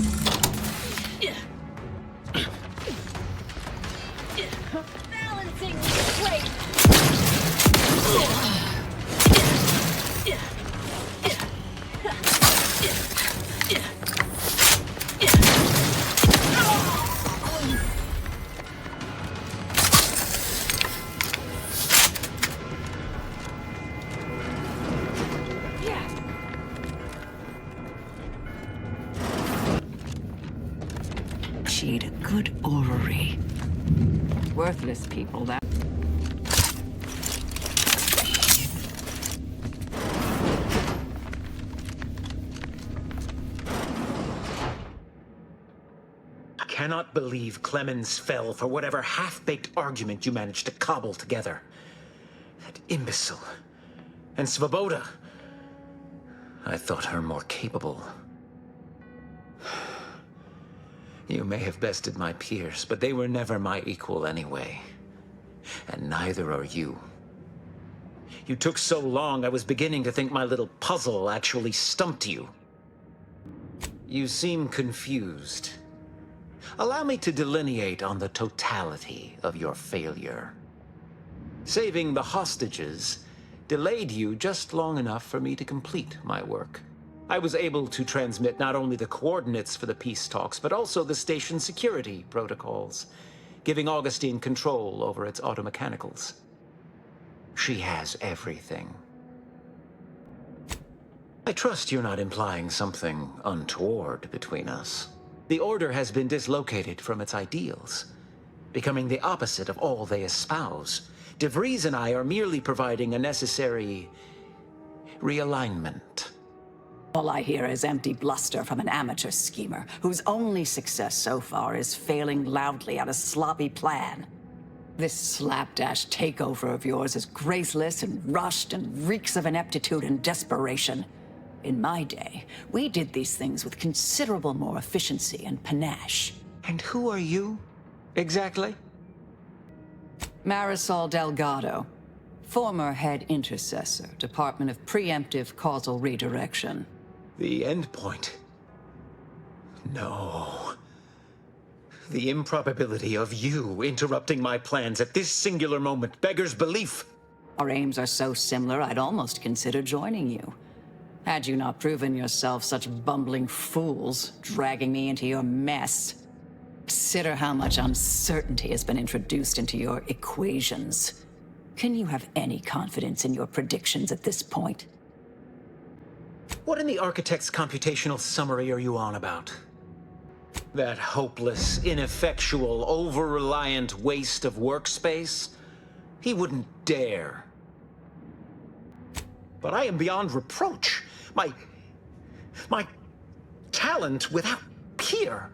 Balancing weight. She'd a good orrery. Worthless people, that. I cannot believe Clemens fell for whatever half-baked argument you managed to cobble together. That imbecile. And Svoboda. I thought her more capable. You may have bested my peers, but they were never my equal anyway. And neither are you. You took so long, I was beginning to think my little puzzle actually stumped you. You seem confused. Allow me to delineate on the totality of your failure. Saving the hostages delayed you just long enough for me to complete my work. I was able to transmit not only the coordinates for the peace talks, but also the station security protocols, giving Augustine control over its automechanicals. She has everything. I trust you're not implying something untoward between us. The Order has been dislocated from its ideals, becoming the opposite of all they espouse. De Vries and I are merely providing a necessary realignment. All I hear is empty bluster from an amateur schemer whose only success so far is failing loudly at a sloppy plan. This slapdash takeover of yours is graceless and rushed and reeks of ineptitude and desperation. In my day, we did these things with considerable more efficiency and panache. And who are you, exactly? Marisol Delgado, former head intercessor, Department of Preemptive Causal Redirection. The endpoint? No. The improbability of you interrupting my plans at this singular moment beggars belief. Our aims are so similar, I'd almost consider joining you. Had you not proven yourself such bumbling fools, dragging me into your mess. Consider how much uncertainty has been introduced into your equations. Can you have any confidence in your predictions at this point? What in the architect's computational summary are you on about? That hopeless, ineffectual, over-reliant waste of workspace? He wouldn't dare. But I am beyond reproach. My talent without peer.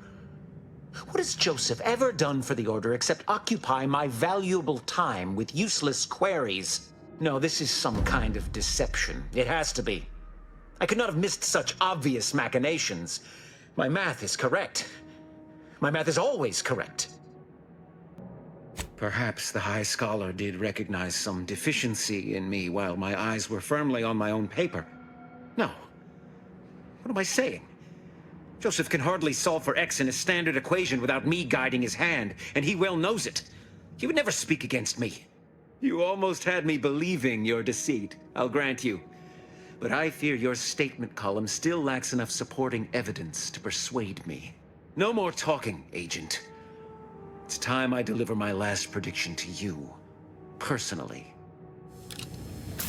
What has Joseph ever done for the Order except occupy my valuable time with useless queries? No, this is some kind of deception. It has to be. I could not have missed such obvious machinations. My math is correct. My math is always correct. Perhaps the High Scholar did recognize some deficiency in me while my eyes were firmly on my own paper. No. What am I saying? Joseph can hardly solve for x in a standard equation without me guiding his hand, and he well knows it. He would never speak against me. You almost had me believing your deceit, I'll grant you. But I fear your statement column still lacks enough supporting evidence to persuade me. No more talking, Agent. It's time I deliver my last prediction to you, personally.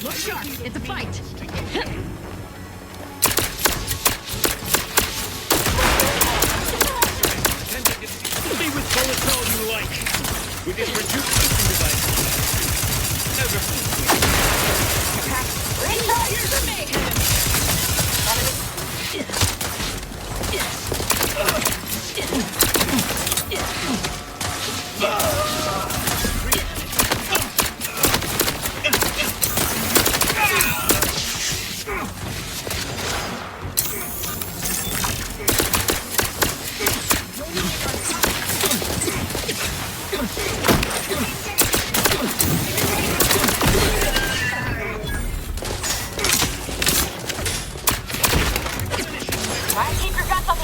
Look sharp! It's a fight! Be with bullets all you like. With this reduced system device. Never. Here's the mayhem! Try to keep your guts on the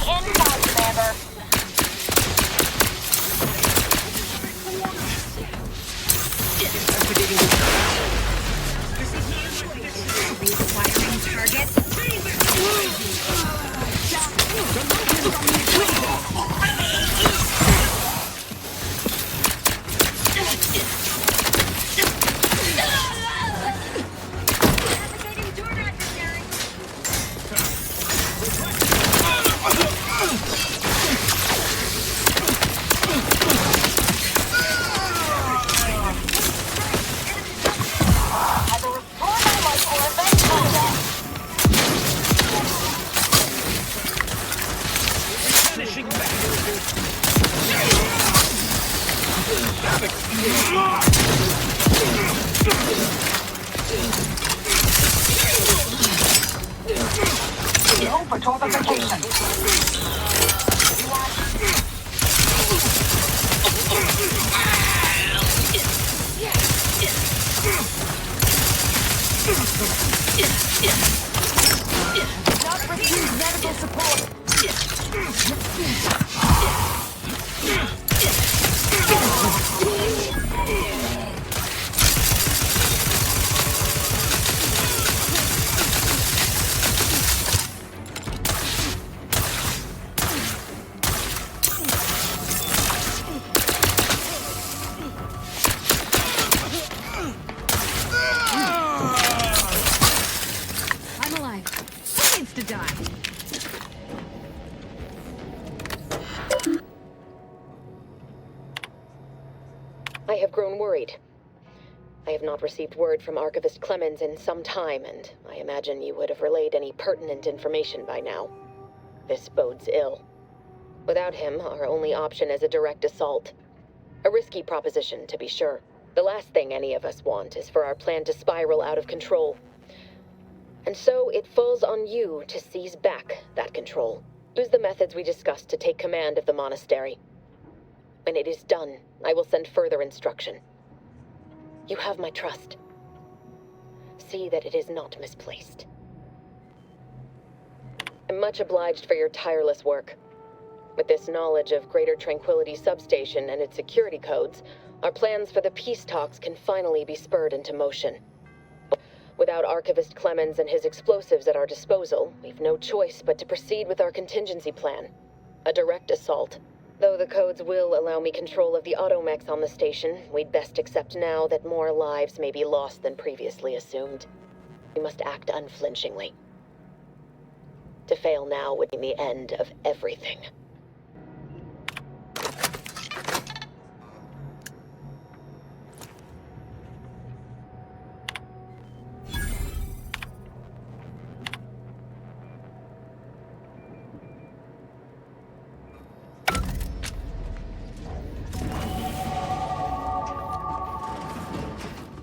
Go for torpification. Not refuse medical support. I'm alive. Who needs to die? I have grown worried. I have not received word from Archivist Clemens in some time, and I imagine you would have relayed any pertinent information by now. This bodes ill. Without him, our only option is a direct assault. A risky proposition, to be sure. The last thing any of us want is for our plan to spiral out of control. And so it falls on you to seize back that control. Use the methods we discussed to take command of the monastery. When it is done, I will send further instruction. You have my trust. See that it is not misplaced. I'm much obliged for your tireless work. With this knowledge of Greater Tranquility Substation and its security codes, our plans for the peace talks can finally be spurred into motion. Without Archivist Clemens and his explosives at our disposal, we've no choice but to proceed with our contingency plan. A direct assault. Though the codes will allow me control of the automechs on the station, we'd best accept now that more lives may be lost than previously assumed. We must act unflinchingly. To fail now would mean the end of everything.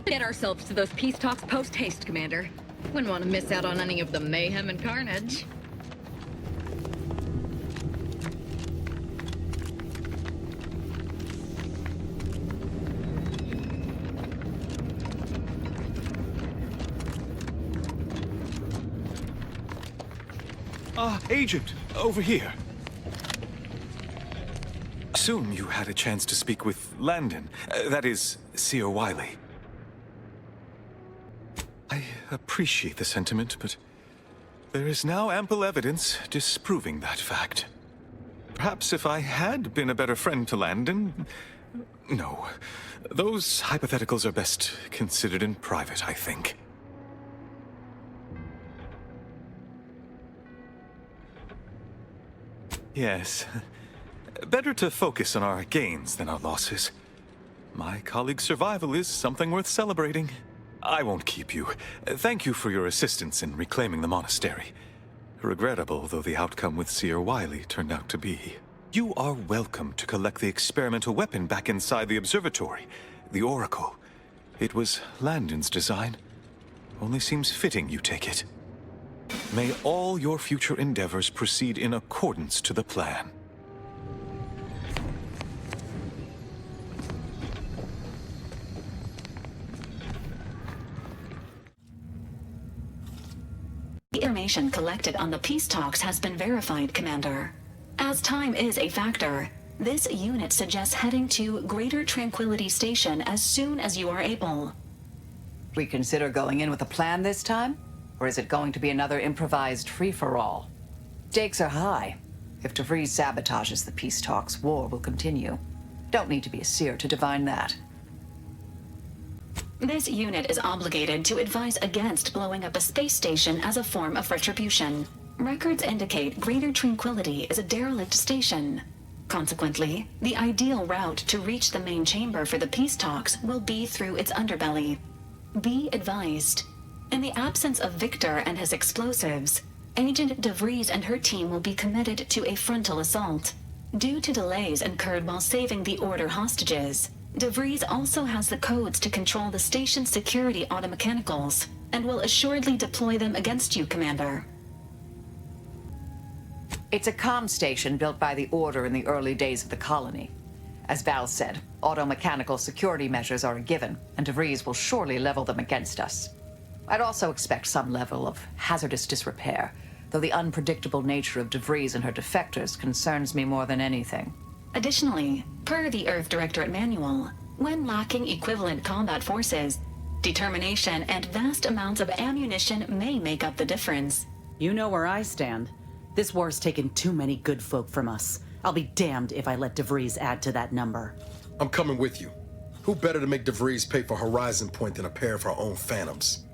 Get ourselves to those peace talks post-haste, Commander. Wouldn't want to miss out on any of the mayhem and carnage. Agent, over here. Assume you had a chance to speak with Landon, that is, Seer Wiley. I appreciate the sentiment, but there is now ample evidence disproving that fact. Perhaps if I had been a better friend to Landon... No. Those hypotheticals are best considered in private, I think. Yes. Better to focus on our gains than our losses. My colleague's survival is something worth celebrating. I won't keep you. Thank you for your assistance in reclaiming the monastery. Regrettable though the outcome with Seer Wiley turned out to be. You are welcome to collect the experimental weapon back inside the observatory, the Oracle. It was Landon's design. Only seems fitting you take it. May all your future endeavors proceed in accordance to the plan. The information collected on the peace talks has been verified, Commander. As time is a factor, this unit suggests heading to Greater Tranquility Station as soon as you are able. We consider going in with a plan this time? Or is it going to be another improvised free-for-all? Stakes are high. If DeVries sabotages the peace talks, war will continue. Don't need to be a seer to divine that. This unit is obligated to advise against blowing up a space station as a form of retribution. Records indicate Greater Tranquility is a derelict station. Consequently, the ideal route to reach the main chamber for the peace talks will be through its underbelly. Be advised. In the absence of Victor and his explosives, Agent DeVries and her team will be committed to a frontal assault. Due to delays incurred while saving the Order hostages, DeVries also has the codes to control the station's security automechanicals, and will assuredly deploy them against you, Commander. It's a comm station built by the Order in the early days of the colony. As Val said, automechanical security measures are a given, and DeVries will surely level them against us. I'd also expect some level of hazardous disrepair, though the unpredictable nature of DeVries and her defectors concerns me more than anything. Additionally, per the Earth Directorate Manual, when lacking equivalent combat forces, determination and vast amounts of ammunition may make up the difference. You know where I stand. This war's taken too many good folk from us. I'll be damned if I let DeVries add to that number. I'm coming with you. Who better to make DeVries pay for Horizon Point than a pair of her own phantoms?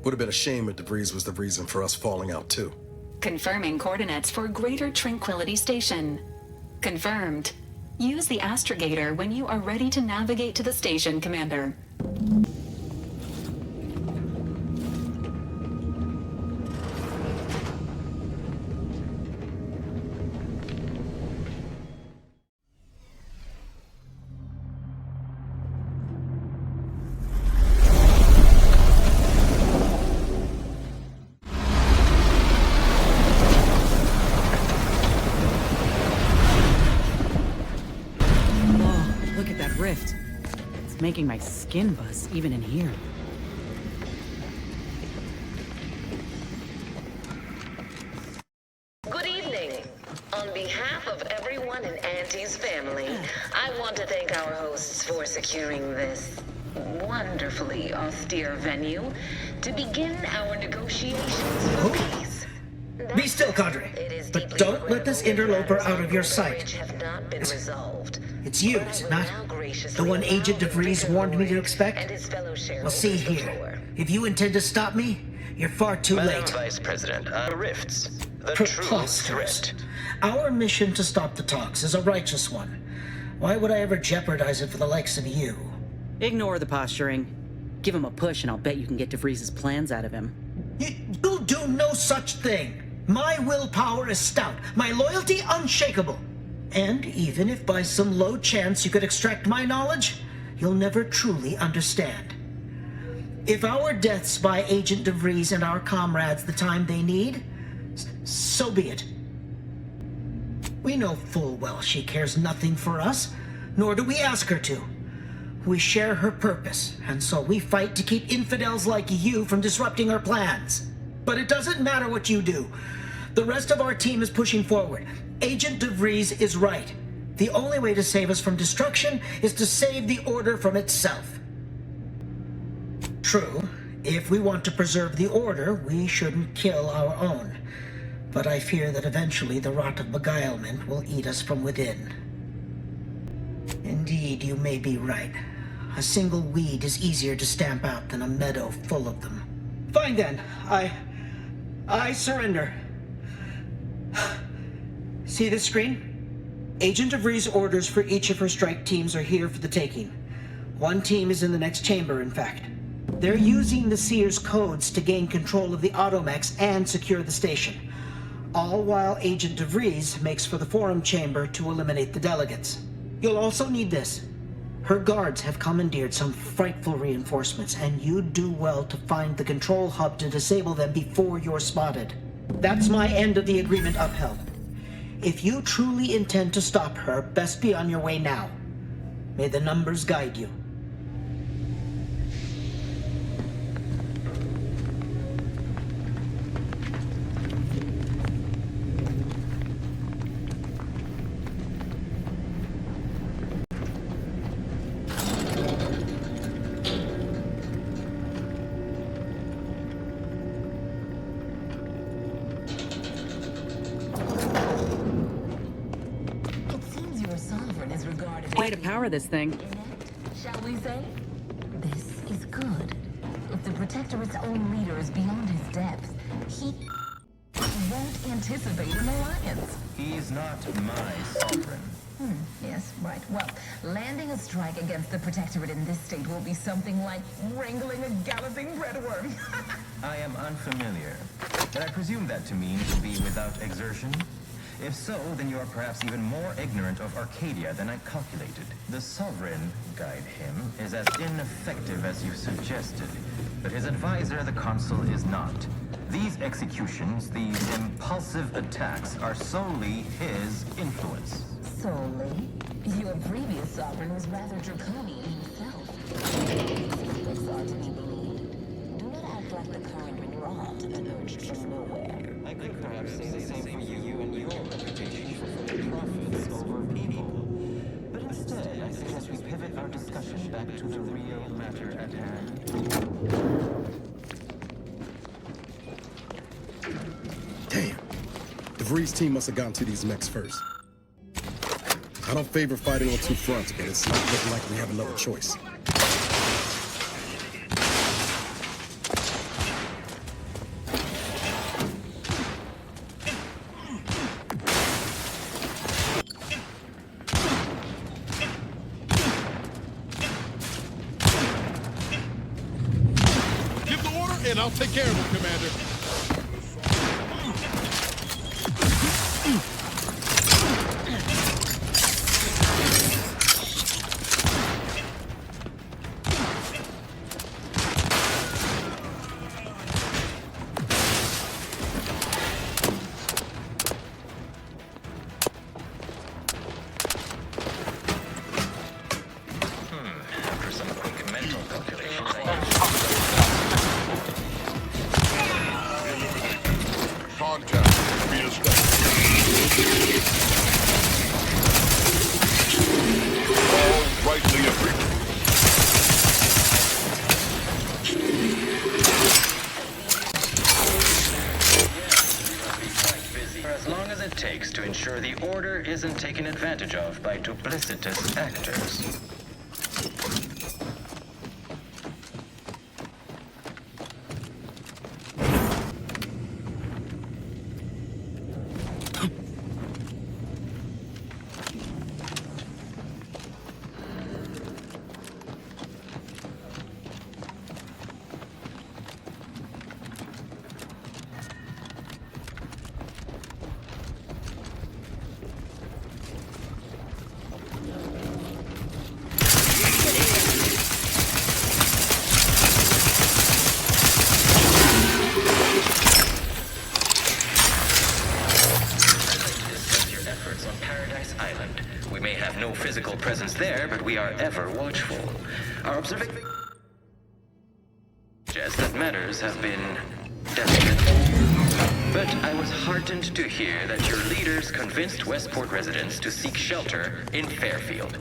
Would have been a shame if DeVries was the reason for us falling out too. Confirming coordinates for Greater Tranquility Station. Confirmed. Use the astrogator when you are ready to navigate to the station, Commander. Making my skin buzz even in here. Good evening. On behalf of everyone in Auntie's family, I want to thank our hosts for securing this wonderfully austere venue to begin our negotiations for peace. Be still, Cadre. But don't let this interloper out of your sight. It's you, is it not? The one Agent DeVries warned me to expect? Well, see here. If you intend to stop me, you're far too late. Madam Vice President, rifts. The true threat. Our mission to stop the talks is a righteous one. Why would I ever jeopardize it for the likes of you? Ignore the posturing. Give him a push and I'll bet you can get DeVries' plans out of him. You'll do no such thing. My willpower is stout, my loyalty unshakable. And even if by some low chance you could extract my knowledge, you'll never truly understand. If our deaths buy Agent DeVries and our comrades the time they need, so be it. We know full well she cares nothing for us, nor do we ask her to. We share her purpose, and so we fight to keep infidels like you from disrupting her plans. But it doesn't matter what you do. The rest of our team is pushing forward. Agent DeVries is right. The only way to save us from destruction is to save the Order from itself. True, if we want to preserve the Order, we shouldn't kill our own. But I fear that eventually the rot of beguilement will eat us from within. Indeed, you may be right. A single weed is easier to stamp out than a meadow full of them. Fine then. I surrender. See this screen? Agent DeVries' orders for each of her strike teams are here for the taking. One team is in the next chamber, in fact. They're using the Seer's codes to gain control of the automechs and secure the station. All while Agent DeVries makes for the forum chamber to eliminate the delegates. You'll also need this. Her guards have commandeered some frightful reinforcements, and you'd do well to find the control hub to disable them before you're spotted. That's my end of the agreement upheld. If you truly intend to stop her, best be on your way now. May the numbers guide you. way to power this thing. Shall we say? This is good. If the Protectorate's own leader is beyond his depth, he won't anticipate an alliance. He's not my sovereign. Yes, right. Well, landing a strike against the Protectorate in this state will be something like wrangling a galloping breadworm. I am unfamiliar, but I presume that to mean it will be without exertion. If so, then you are perhaps even more ignorant of Arcadia than I calculated. The Sovereign, guide him, is as ineffective as you suggested, but his advisor, the Consul, is not. These executions, these impulsive attacks, are solely his influence. Solely? Your previous sovereign was rather draconian himself. Secrets are to be believed. Do not act like the current rot emerged from nowhere. I could perhaps say the same for you and your reputation for further profits over people. But instead, I suggest we pivot our discussion back to the real matter at hand. Damn. DeVries' team must have gotten to these mechs first. I don't favor fighting on two fronts, but it's not looking like we have another choice. Give the order, and I'll take care of him, Commander. Isn't taken advantage of by duplicitous actors. There, but we are ever watchful. Our observation suggests that matters have been delicate. But I was heartened to hear that your leaders convinced Westport residents to seek shelter in Fairfield.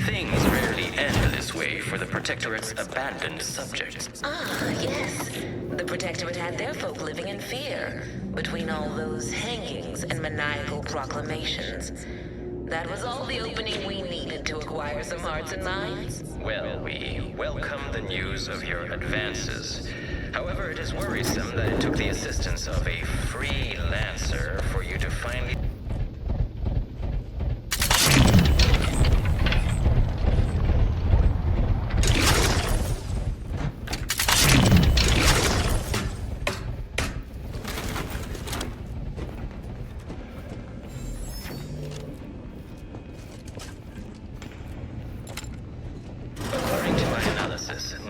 Things rarely end this way for the Protectorate's abandoned subjects. Ah, yes. The Protectorate had their folk living in fear between all those hangings and maniacal proclamations. That was all the opening we needed to acquire some hearts and minds. Well, we welcome the news of your advances. However, it is worrisome that it took the assistance of a freelancer for you to finally...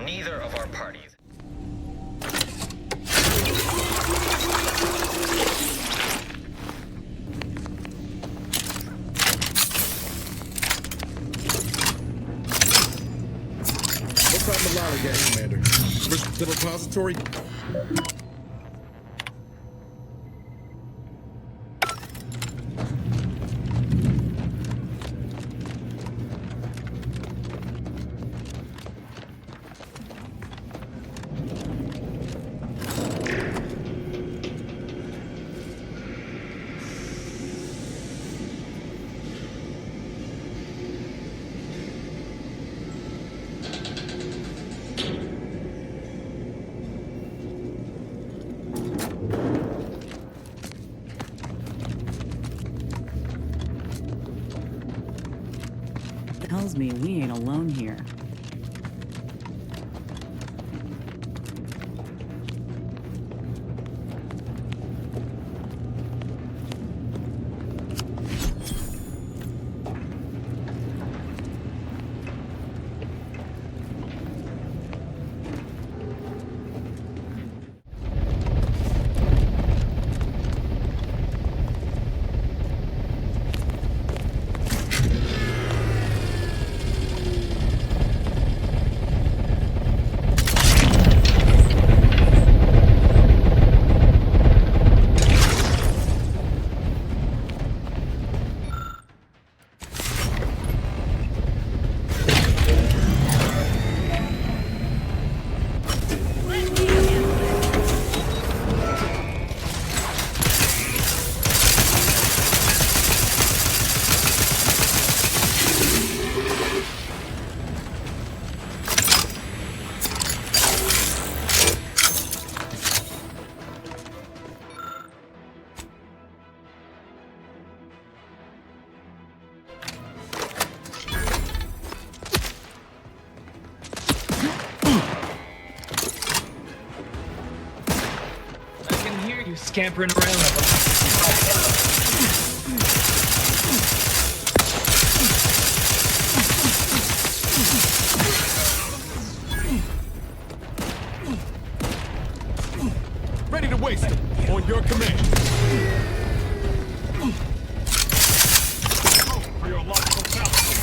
Neither of our parties. What's up, Malala gang, Commander? The repository? tells me we ain't alone here. Scampering around like a... Ready to waste it. On your command. For your logical fallacy.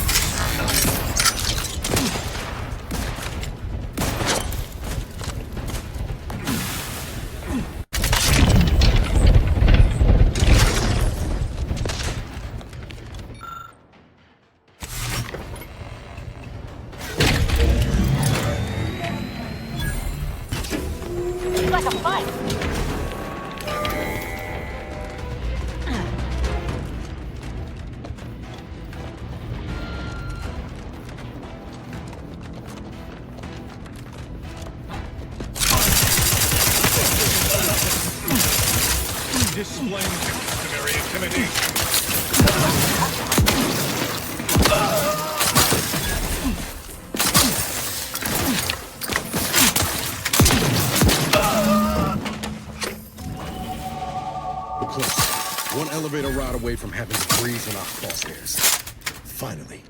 Displaying customary intimidation. We're close. One elevator ride away from having to breeze in our crosshairs. Finally.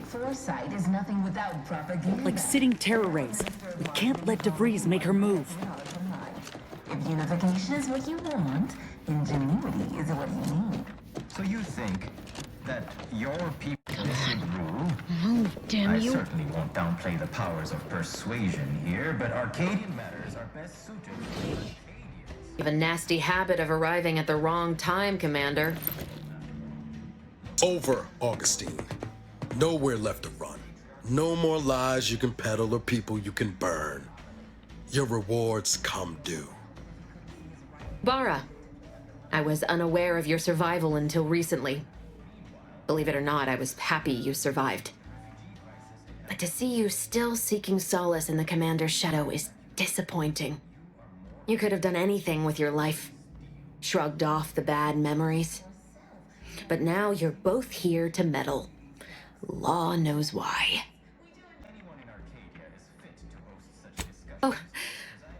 Foresight is nothing without propaganda. Like sitting terror rays. We can't let DeVries make her move. If unification is what you want, ingenuity is what you need. So you think that your people should rule? Oh, damn you. I certainly won't downplay the powers of persuasion here, but Arcadian matters are best suited to Arcadians. You have a nasty habit of arriving at the wrong time, Commander. Over, Augustine. Nowhere left to run. No more lies you can peddle or people you can burn. Your rewards come due. Bara, I was unaware of your survival until recently. Believe it or not, I was happy you survived. But to see you still seeking solace in the Commander's shadow is disappointing. You could have done anything with your life. Shrugged off the bad memories. But now you're both here to meddle. Law knows why. Oh,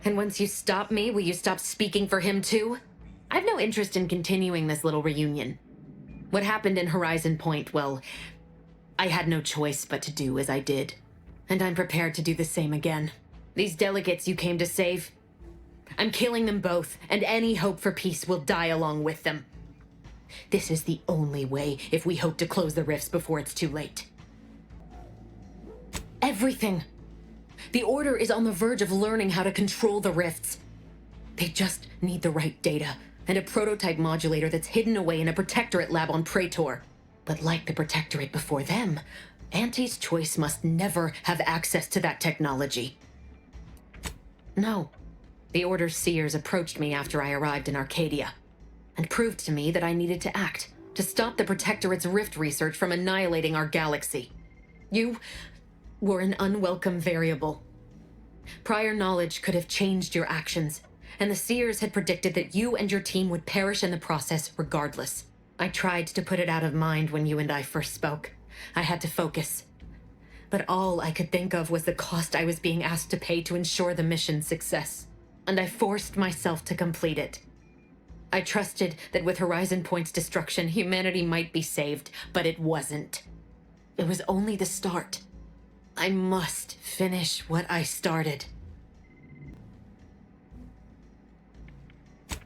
and once you stop me, will you stop speaking for him too? I've no interest in continuing this little reunion. What happened in Horizon Point, well, I had no choice but to do as I did. And I'm prepared to do the same again. These delegates you came to save, I'm killing them both, and any hope for peace will die along with them. This is the only way if we hope to close the rifts before it's too late. Everything. The Order is on the verge of learning how to control the rifts. They just need the right data, and a prototype modulator that's hidden away in a Protectorate lab on Praetor. But like the Protectorate before them, Auntie's Choice must never have access to that technology. No. The Order's seers approached me after I arrived in Arcadia, and proved to me that I needed to act, to stop the Protectorate's rift research from annihilating our galaxy. You were an unwelcome variable. Prior knowledge could have changed your actions, and the seers had predicted that you and your team would perish in the process regardless. I tried to put it out of mind when you and I first spoke. I had to focus. But all I could think of was the cost I was being asked to pay to ensure the mission's success. And I forced myself to complete it. I trusted that with Horizon Point's destruction, humanity might be saved, but it wasn't. It was only the start. I must finish what I started.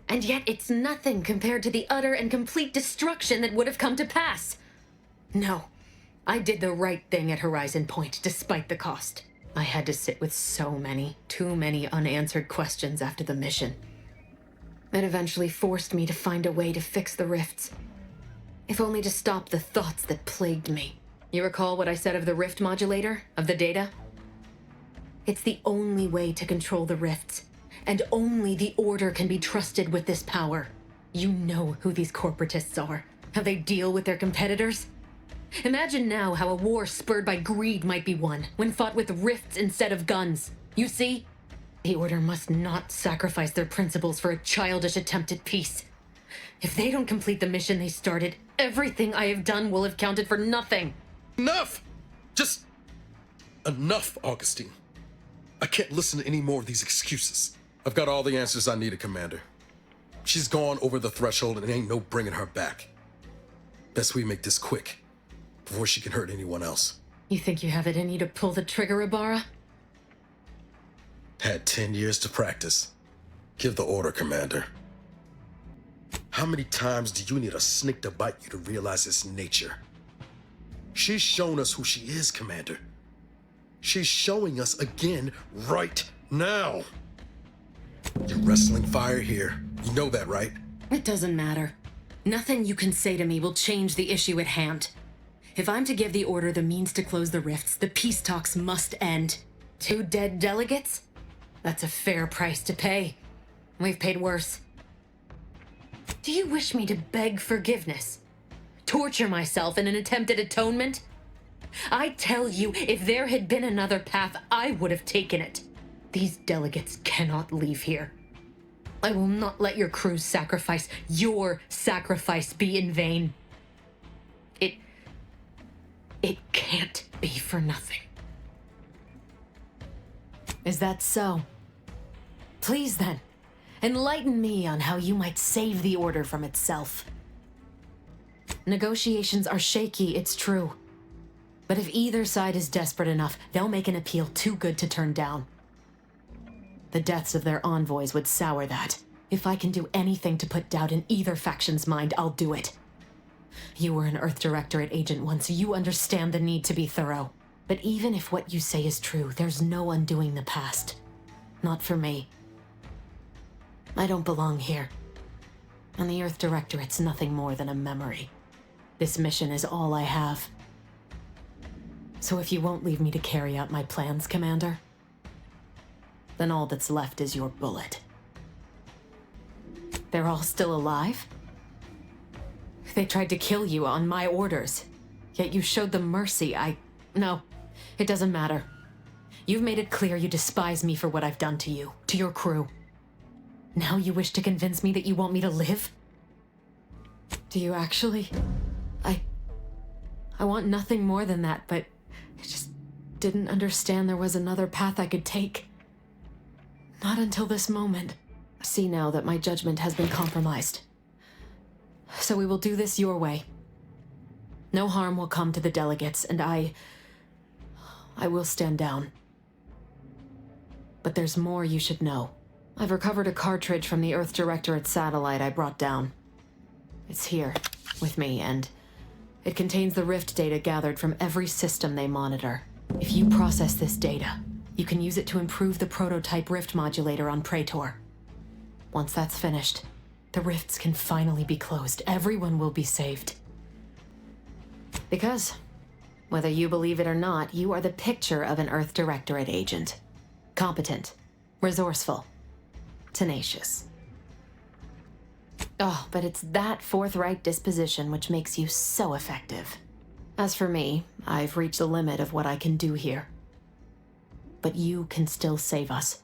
And yet it's nothing compared to the utter and complete destruction that would have come to pass. No, I did the right thing at Horizon Point, despite the cost. I had to sit with too many unanswered questions after the mission. It eventually forced me to find a way to fix the rifts. If only to stop the thoughts that plagued me. You recall what I said of the rift modulator, of the data? It's the only way to control the rifts, and only the Order can be trusted with this power. You know who these corporatists are, how they deal with their competitors. Imagine now how a war spurred by greed might be won, when fought with rifts instead of guns. You see? The Order must not sacrifice their principles for a childish attempt at peace. If they don't complete the mission they started, everything I have done will have counted for nothing. Enough! Just enough, Augustine. I can't listen to any more of these excuses. I've got all the answers I needed, Commander. She's gone over the threshold and ain't no bringing her back. Best we make this quick, before she can hurt anyone else. You think you have it in you to pull the trigger, Ibarra? Had 10 years to practice. Give the order, Commander. How many times do you need a snake to bite you to realize its nature? She's shown us who she is, Commander. She's showing us again right now. You're wrestling fire here. You know that, right? It doesn't matter. Nothing you can say to me will change the issue at hand. If I'm to give the Order the means to close the rifts, the peace talks must end. 2 dead delegates? That's a fair price to pay. We've paid worse. Do you wish me to beg forgiveness? Torture myself in an attempt at atonement? I tell you, if there had been another path, I would have taken it. These delegates cannot leave here. I will not let your crew's sacrifice, your sacrifice, be in vain. It can't be for nothing. Is that so? Please then, enlighten me on how you might save the Order from itself. Negotiations are shaky, it's true. But if either side is desperate enough, they'll make an appeal too good to turn down. The deaths of their envoys would sour that. If I can do anything to put doubt in either faction's mind, I'll do it. You were an Earth Directorate agent once, so you understand the need to be thorough. But even if what you say is true, there's no undoing the past. Not for me. I don't belong here. And the Earth Directorate's nothing more than a memory. This mission is all I have. So if you won't leave me to carry out my plans, Commander, then all that's left is your bullet. They're all still alive? They tried to kill you on my orders, yet you showed them mercy. No, it doesn't matter. You've made it clear you despise me for what I've done to you, to your crew. Now you wish to convince me that you want me to live? Do you actually? I want nothing more than that, but I just didn't understand there was another path I could take. Not until this moment. I see now that my judgment has been compromised. So we will do this your way. No harm will come to the delegates, and I will stand down. But there's more you should know. I've recovered a cartridge from the Earth Directorate satellite I brought down. It's here, with me, and it contains the rift data gathered from every system they monitor. If you process this data, you can use it to improve the prototype rift modulator on Praetor. Once that's finished, the rifts can finally be closed. Everyone will be saved. Because, whether you believe it or not, you are the picture of an Earth Directorate agent. Competent, resourceful, tenacious. Oh, but it's that forthright disposition which makes you so effective. As for me, I've reached the limit of what I can do here. But you can still save us.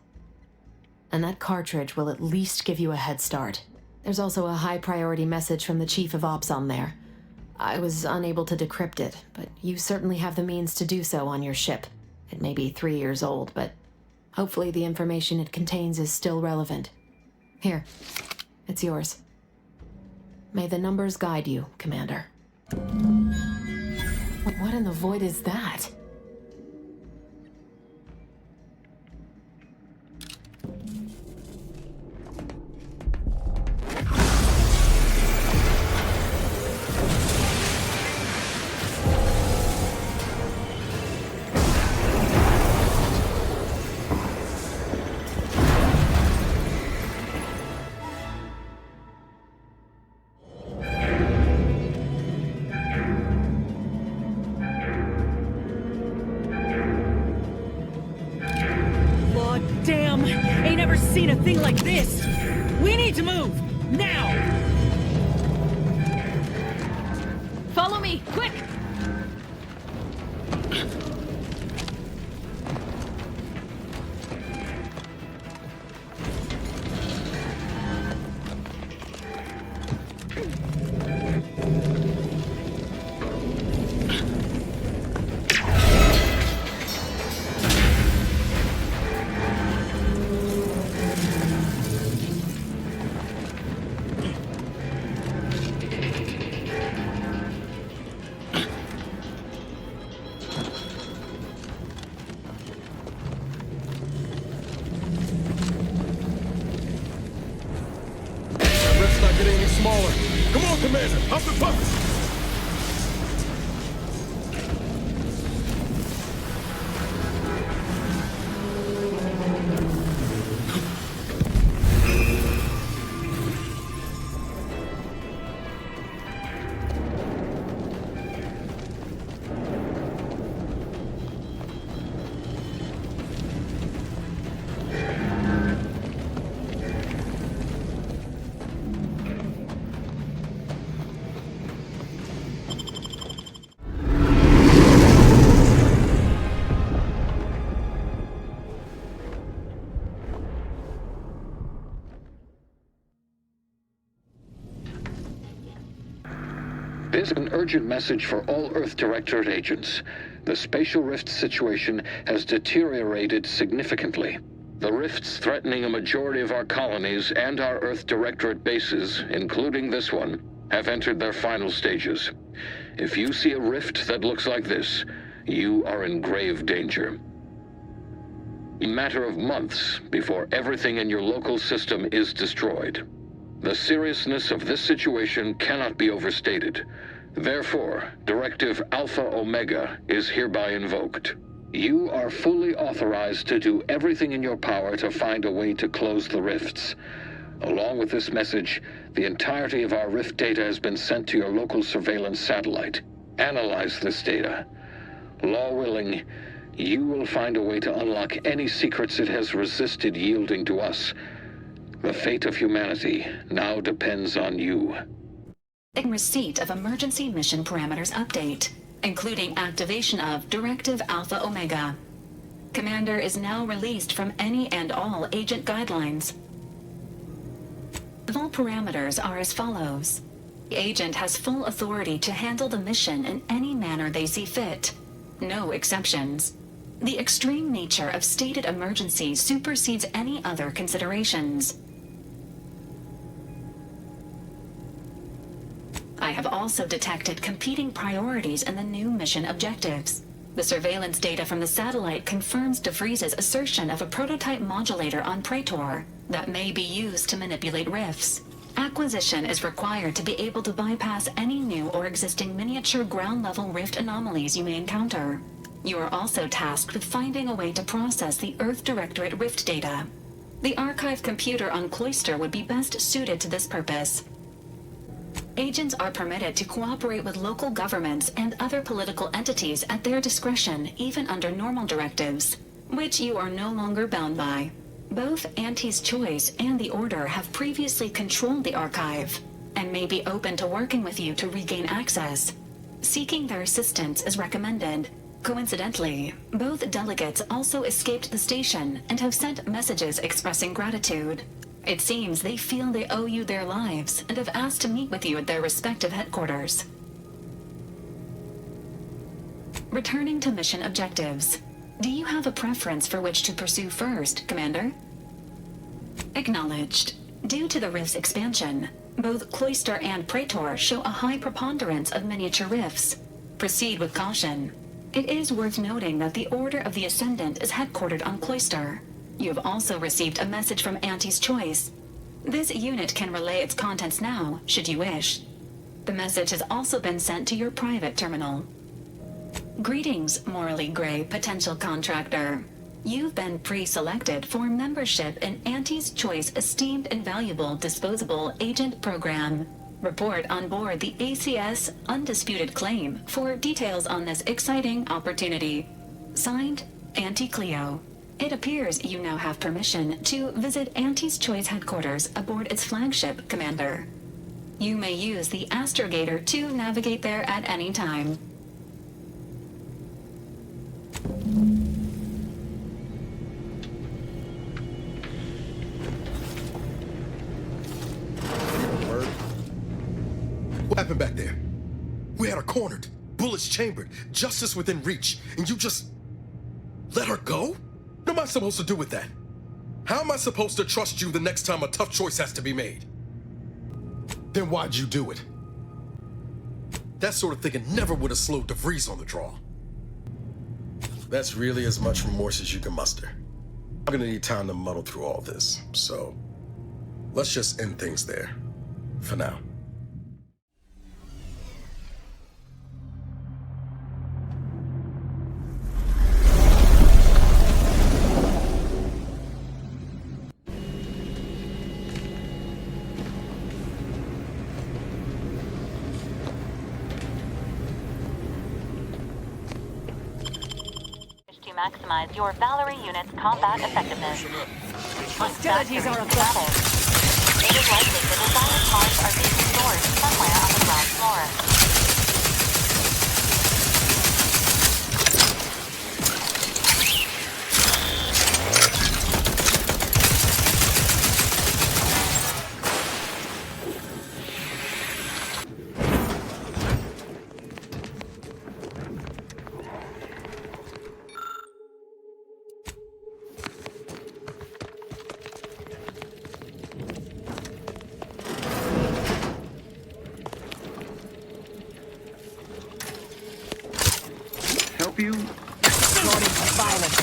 And that cartridge will at least give you a head start. There's also a high-priority message from the Chief of Ops on there. I was unable to decrypt it, but you certainly have the means to do so on your ship. It may be 3 years old, but hopefully the information it contains is still relevant. Here, it's yours. May the numbers guide you, Commander. What in the void is that? Seen a thing like this! We need to move! Now! Follow me, quick! Smaller. Come on, Commander! Up the pups! This is an urgent message for all Earth Directorate agents. The spatial rift situation has deteriorated significantly. The rifts threatening a majority of our colonies and our Earth Directorate bases, including this one, have entered their final stages. If you see a rift that looks like this, you are in grave danger. A matter of months before everything in your local system is destroyed. The seriousness of this situation cannot be overstated. Therefore, Directive Alpha Omega is hereby invoked. You are fully authorized to do everything in your power to find a way to close the rifts. Along with this message, the entirety of our rift data has been sent to your local surveillance satellite. Analyze this data. Law willing, you will find a way to unlock any secrets it has resisted yielding to us. The fate of humanity now depends on you. In receipt of emergency mission parameters update, including activation of Directive Alpha Omega. Commander is now released from any and all agent guidelines. The full parameters are as follows. The agent has full authority to handle the mission in any manner they see fit. No exceptions. The extreme nature of stated emergency supersedes any other considerations. I have also detected competing priorities in the new mission objectives. The surveillance data from the satellite confirms DeVries's assertion of a prototype modulator on Praetor that may be used to manipulate rifts. Acquisition is required to be able to bypass any new or existing miniature ground-level rift anomalies you may encounter. You are also tasked with finding a way to process the Earth Directorate rift data. The archive computer on Cloister would be best suited to this purpose. Agents are permitted to cooperate with local governments and other political entities at their discretion, even under normal directives, which you are no longer bound by. Both Auntie's Choice and the Order have previously controlled the archive, and may be open to working with you to regain access. Seeking their assistance is recommended. Coincidentally, both delegates also escaped the station and have sent messages expressing gratitude. It seems they feel they owe you their lives and have asked to meet with you at their respective headquarters. Returning to mission objectives. Do you have a preference for which to pursue first, Commander? Acknowledged. Due to the rift's expansion, both Cloister and Praetor show a high preponderance of miniature rifts. Proceed with caution. It is worth noting that the Order of the Ascendant is headquartered on Cloister. You have also received a message from Auntie's Choice. This unit can relay its contents now, should you wish. The message has also been sent to your private terminal. Greetings, morally gray potential contractor. You've been pre-selected for membership in Auntie's Choice Esteemed and Valuable Disposable Agent Program. Report on board the ACS Undisputed Claim for details on this exciting opportunity. Signed, Auntie Cleo. It appears you now have permission to visit Auntie's Choice headquarters aboard its flagship, Commander. You may use the astrogator to navigate there at any time. What happened back there? We had her cornered, bullets chambered, justice within reach, and you just let her go? What am I supposed to do with that? How am I supposed to trust you the next time a tough choice has to be made? Then why'd you do it? That sort of thinking never would have slowed DeVries on the draw. That's really as much remorse as you can muster. I'm gonna need time to muddle through all this, so let's just end things there, for now. Maximize your Valerie unit's combat effectiveness. Hostilities are afoot. It is likely the desired parts are being stored somewhere on the ground floor. You? Starting violence.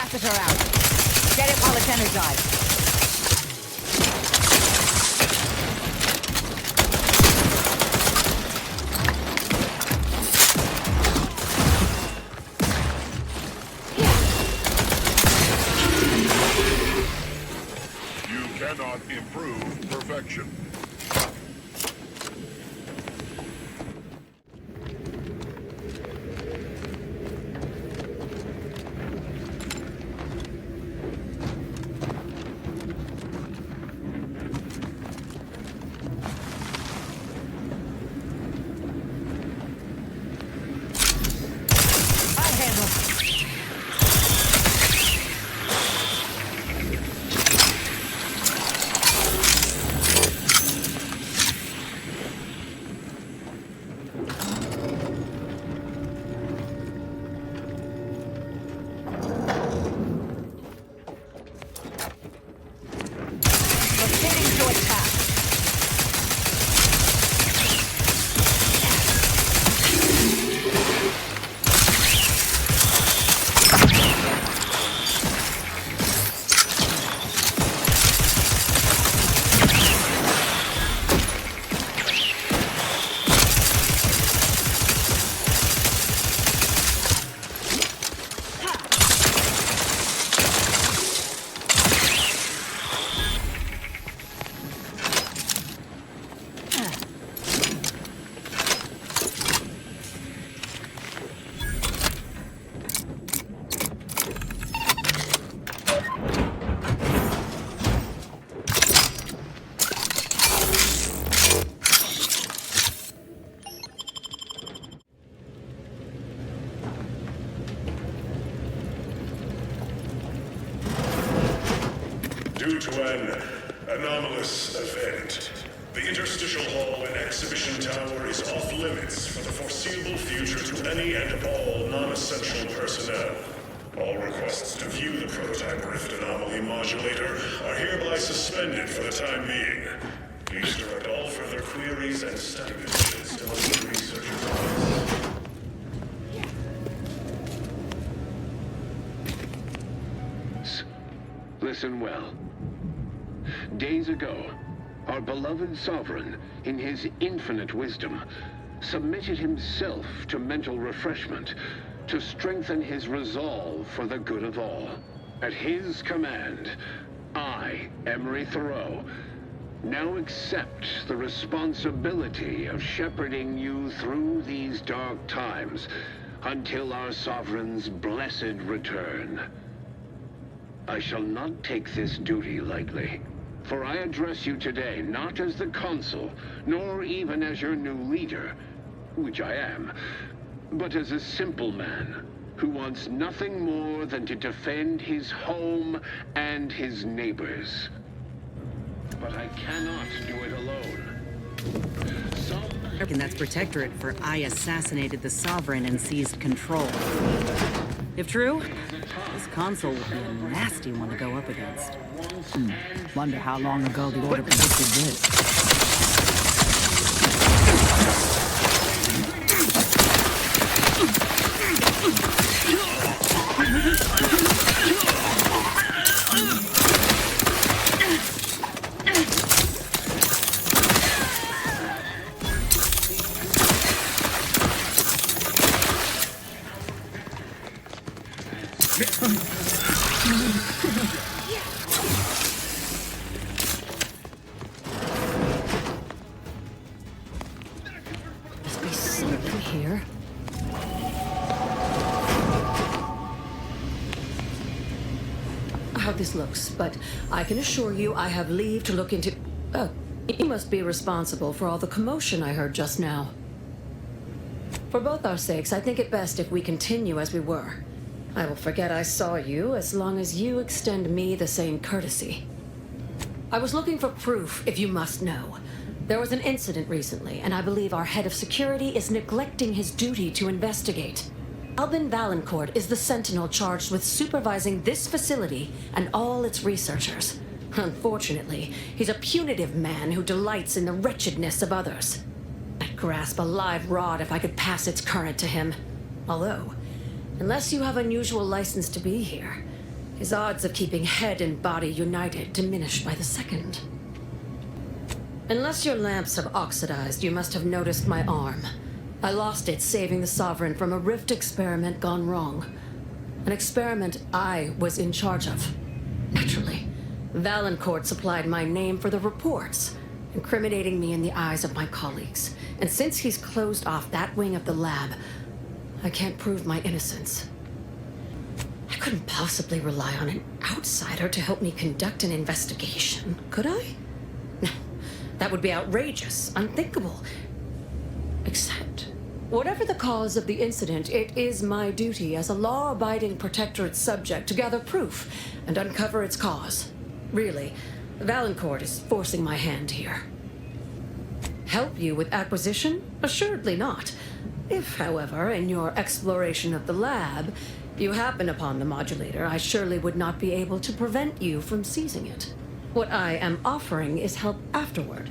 capacitor out. Get it while it's energized. You cannot improve perfection. Due to an anomalous event, the interstitial hall and exhibition tower is off limits for the foreseeable future to any and all non-essential personnel. All requests to view the prototype rift anomaly modulator are hereby suspended for the time being. Please direct all further queries and study missions to the researcher's office. Listen well. Days ago, our beloved sovereign, in his infinite wisdom, submitted himself to mental refreshment to strengthen his resolve for the good of all. At his command, I, Emery Thoreau, now accept the responsibility of shepherding you through these dark times until our sovereign's blessed return. I shall not take this duty lightly, for I address you today not as the consul, nor even as your new leader, which I am, but as a simple man who wants nothing more than to defend his home and his neighbors. But I cannot do it alone. And that's protectorate for I assassinated the sovereign and seized control. If true, this console would be a nasty one to go up against. Wonder how long ago the Order predicted this. This looks, but I can assure you I have leave to look into... Oh, you must be responsible for all the commotion I heard just now. For both our sakes, I think it best if we continue as we were. I will forget I saw you as long as you extend me the same courtesy. I was looking for proof, if you must know. There was an incident recently, and I believe our head of security is neglecting his duty to investigate. Albin Valancourt is the sentinel charged with supervising this facility and all its researchers. Unfortunately, he's a punitive man who delights in the wretchedness of others. I'd grasp a live rod if I could pass its current to him. Although, unless you have unusual license to be here, His odds of keeping head and body united diminish by the second. Unless your lamps have oxidized, you must have noticed my arm. I lost it saving the Sovereign from a rift experiment gone wrong. An experiment I was in charge of. Naturally, Valancourt supplied my name for the reports, incriminating me in the eyes of my colleagues. And since he's closed off that wing of the lab, I can't prove my innocence. I couldn't possibly rely on an outsider to help me conduct an investigation, could I? No, that would be outrageous, unthinkable. Except, whatever the cause of the incident, it is my duty as a law-abiding protectorate subject to gather proof and uncover its cause. Really, Valancourt is forcing my hand here. Help you with acquisition? Assuredly not. If, however, in your exploration of the lab, you happen upon the modulator, I surely would not be able to prevent you from seizing it. What I am offering is help afterward.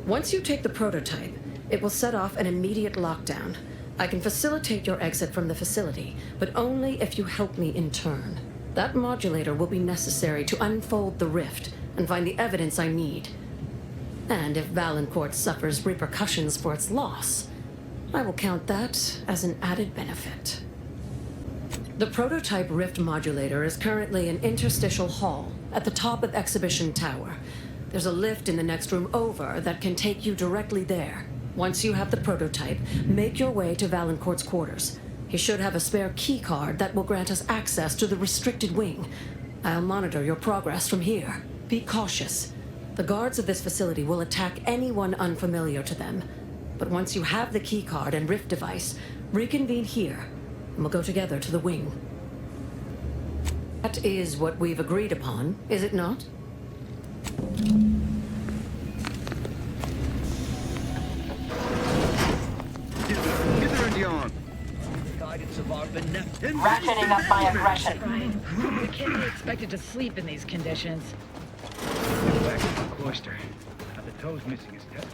Once you take the prototype, it will set off an immediate lockdown. I can facilitate your exit from the facility, but only if you help me in turn. That modulator will be necessary to unfold the rift and find the evidence I need. And if Valancourt suffers repercussions for its loss, I will count that as an added benefit. The prototype rift modulator is currently in interstitial hall at the top of Exhibition Tower. There's a lift in the next room over that can take you directly there. Once you have the prototype, make your way to Valancourt's quarters. He should have a spare key card that will grant us access to the restricted wing. I'll monitor your progress from here. Be cautious. The guards of this facility will attack anyone unfamiliar to them. But once you have the key card and rift device, reconvene here, and we'll go together to the wing. That is what we've agreed upon, is it not? Ratcheting up my aggression. You can't be expected to sleep in these conditions. Back to the cloister. Now the toe's missing his test.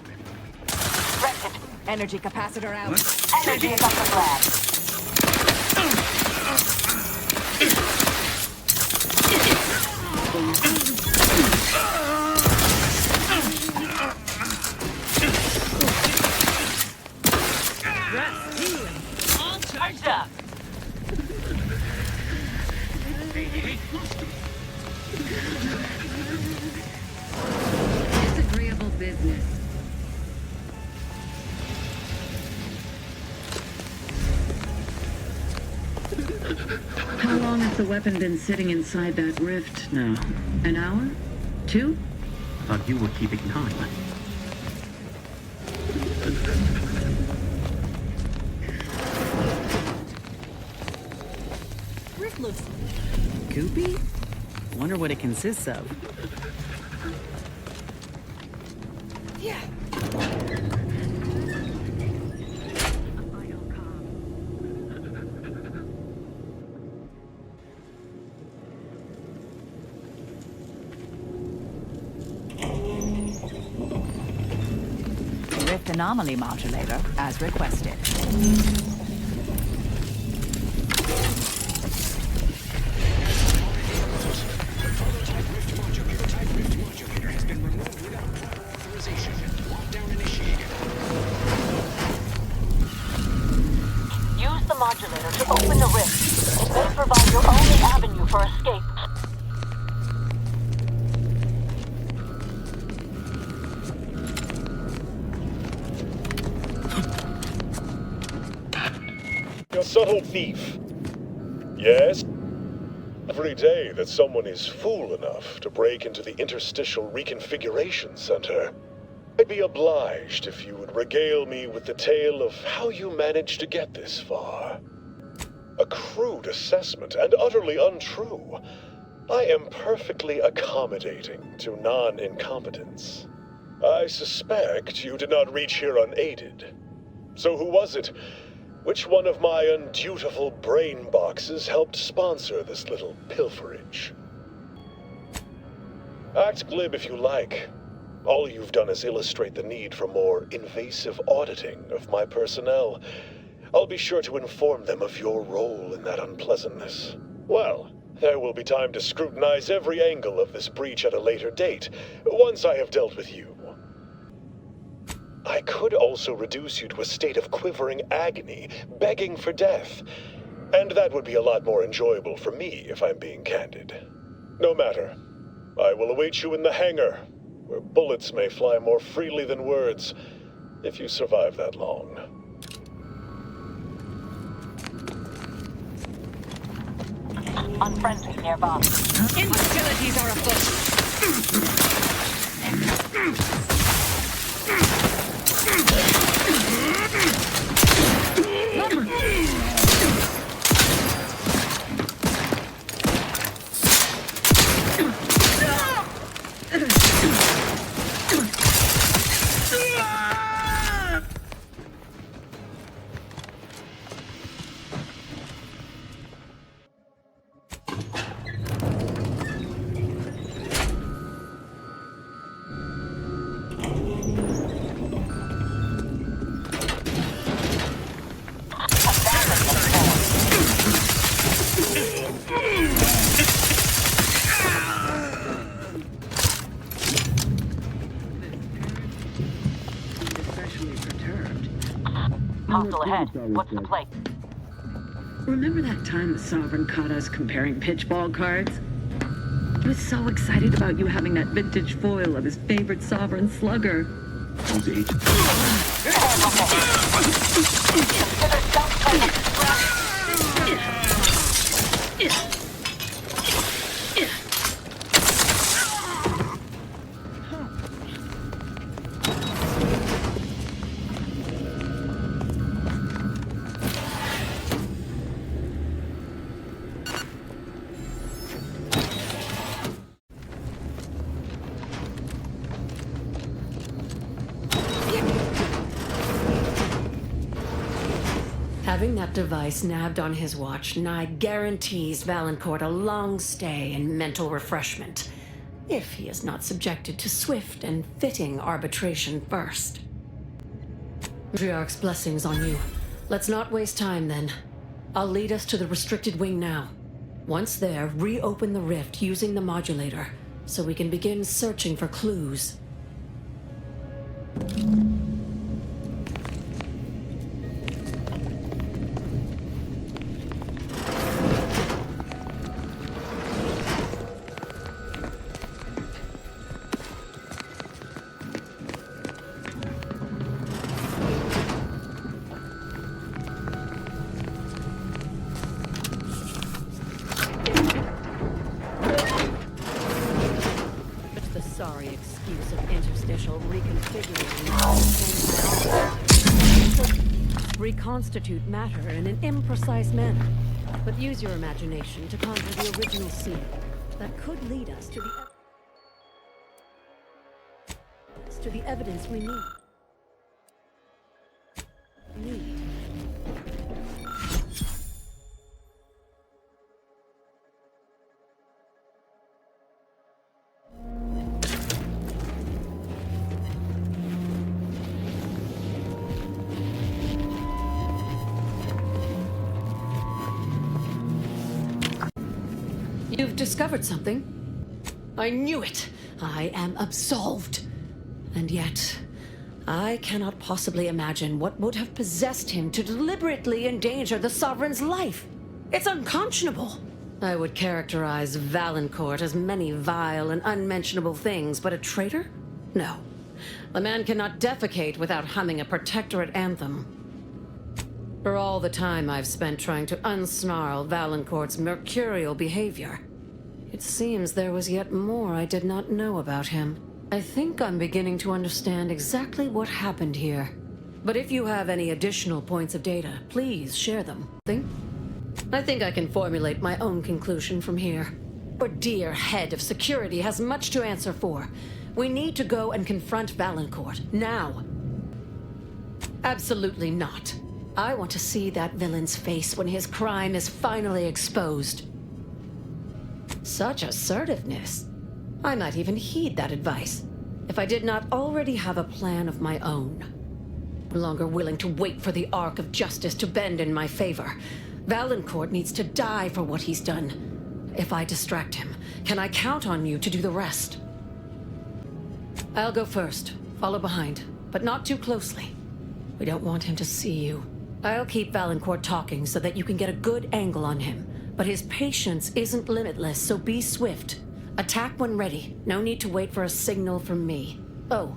Directed. Energy capacitor out. Energy is up the grab. Rest, healing, all charged up. Disagreeable business. How long has the weapon been sitting inside that rift now? An hour? 2? Thought you were keeping time. Rift looks goopy. Wonder what it consists of. Yeah. Rift anomaly modulator, as requested. Use the modulator to open the rift. It may provide your only avenue for escape. A subtle thief. Yes? Every day that someone is fool enough to break into the Interstitial Reconfiguration Center, I'd be obliged if you would regale me with the tale of how you managed to get this far. A crude assessment and utterly untrue. I am perfectly accommodating to non-incompetence. I suspect you did not reach here unaided. So who was it? Which one of my undutiful brain boxes helped sponsor this little pilferage? Act glib if you like. All you've done is illustrate the need for more invasive auditing of my personnel. I'll be sure to inform them of your role in that unpleasantness. Well, There will be time to scrutinize every angle of this breach at a later date, once I have dealt with you. I could also reduce you to a state of quivering agony, begging for death. And that would be a lot more enjoyable for me, if I'm being candid. No matter. I will await you in the hangar, where bullets may fly more freely than words, if you survive that long. Unfriendly nearby. Hostilities are afoot. Hostile ahead. What's the plate? Remember that time the Sovereign caught us comparing pitchball cards? He was so excited about you having that vintage foil of his favorite Sovereign slugger. Having that device nabbed on his watch nigh guarantees Valancourt a long stay and mental refreshment, if he is not subjected to swift and fitting arbitration first. Matriarch's blessings on you. Let's not waste time then. I'll lead us to the restricted wing now. Once there, reopen the rift using the modulator, so we can begin searching for clues. Sorry excuse of interstitial reconfiguring. Reconstitute matter in an imprecise manner, but use your imagination to conjure the original scene that could lead us to the evidence we need. You've discovered something. I knew it. I am absolved. And yet, I cannot possibly imagine what would have possessed him to deliberately endanger the Sovereign's life. It's unconscionable. I would characterize Valancourt as many vile and unmentionable things, but a traitor? No. The man cannot defecate without humming a protectorate anthem. For all the time I've spent trying to unsnarl Valancourt's mercurial behavior, it seems there was yet more I did not know about him. I think I'm beginning to understand exactly what happened here. But if you have any additional points of data, please share them. I think I can formulate my own conclusion from here. Our dear head of security has much to answer for. We need to go and confront Valancourt, now. Absolutely not. I want to see that villain's face when his crime is finally exposed. Such assertiveness. I might even heed that advice, if I did not already have a plan of my own. No longer willing to wait for the arc of justice to bend in my favor. Valancourt needs to die for what he's done. if I distract him? Can I count on you to do the rest? I'll go first. Follow behind, but not too closely. We don't want him to see you. I'll keep Valancourt talking so that you can get a good angle on him. But his patience isn't limitless, so be swift. Attack when ready. No need to wait for a signal from me. Oh,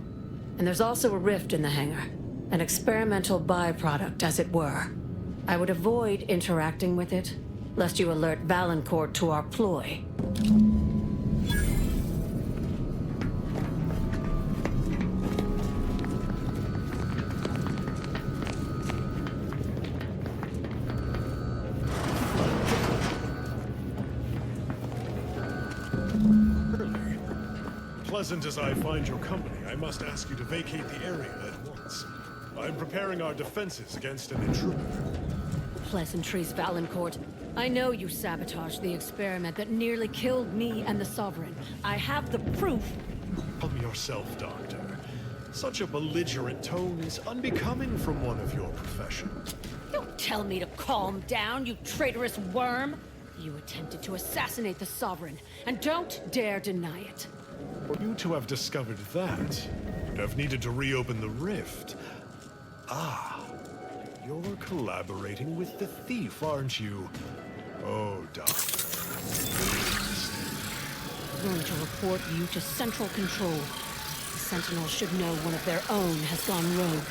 and there's also a rift in the hangar. An experimental byproduct, as it were. I would avoid interacting with it, lest you alert Valancourt to our ploy. Pleasant as I find your company, I must ask you to vacate the area at once. I'm preparing our defenses against an intruder. Pleasantries, Valancourt. I know you sabotaged the experiment that nearly killed me and the Sovereign. I have the proof. Calm yourself, Doctor. Such a belligerent tone is unbecoming from one of your profession. Don't tell me to calm down, you traitorous worm! You attempted to assassinate the Sovereign, and don't dare deny it. For you to have discovered that, you'd have needed to reopen the rift. Ah, you're collaborating with the thief, aren't you? Oh, Doctor. I'm going to report you to Central Control. The Sentinels should know one of their own has gone rogue.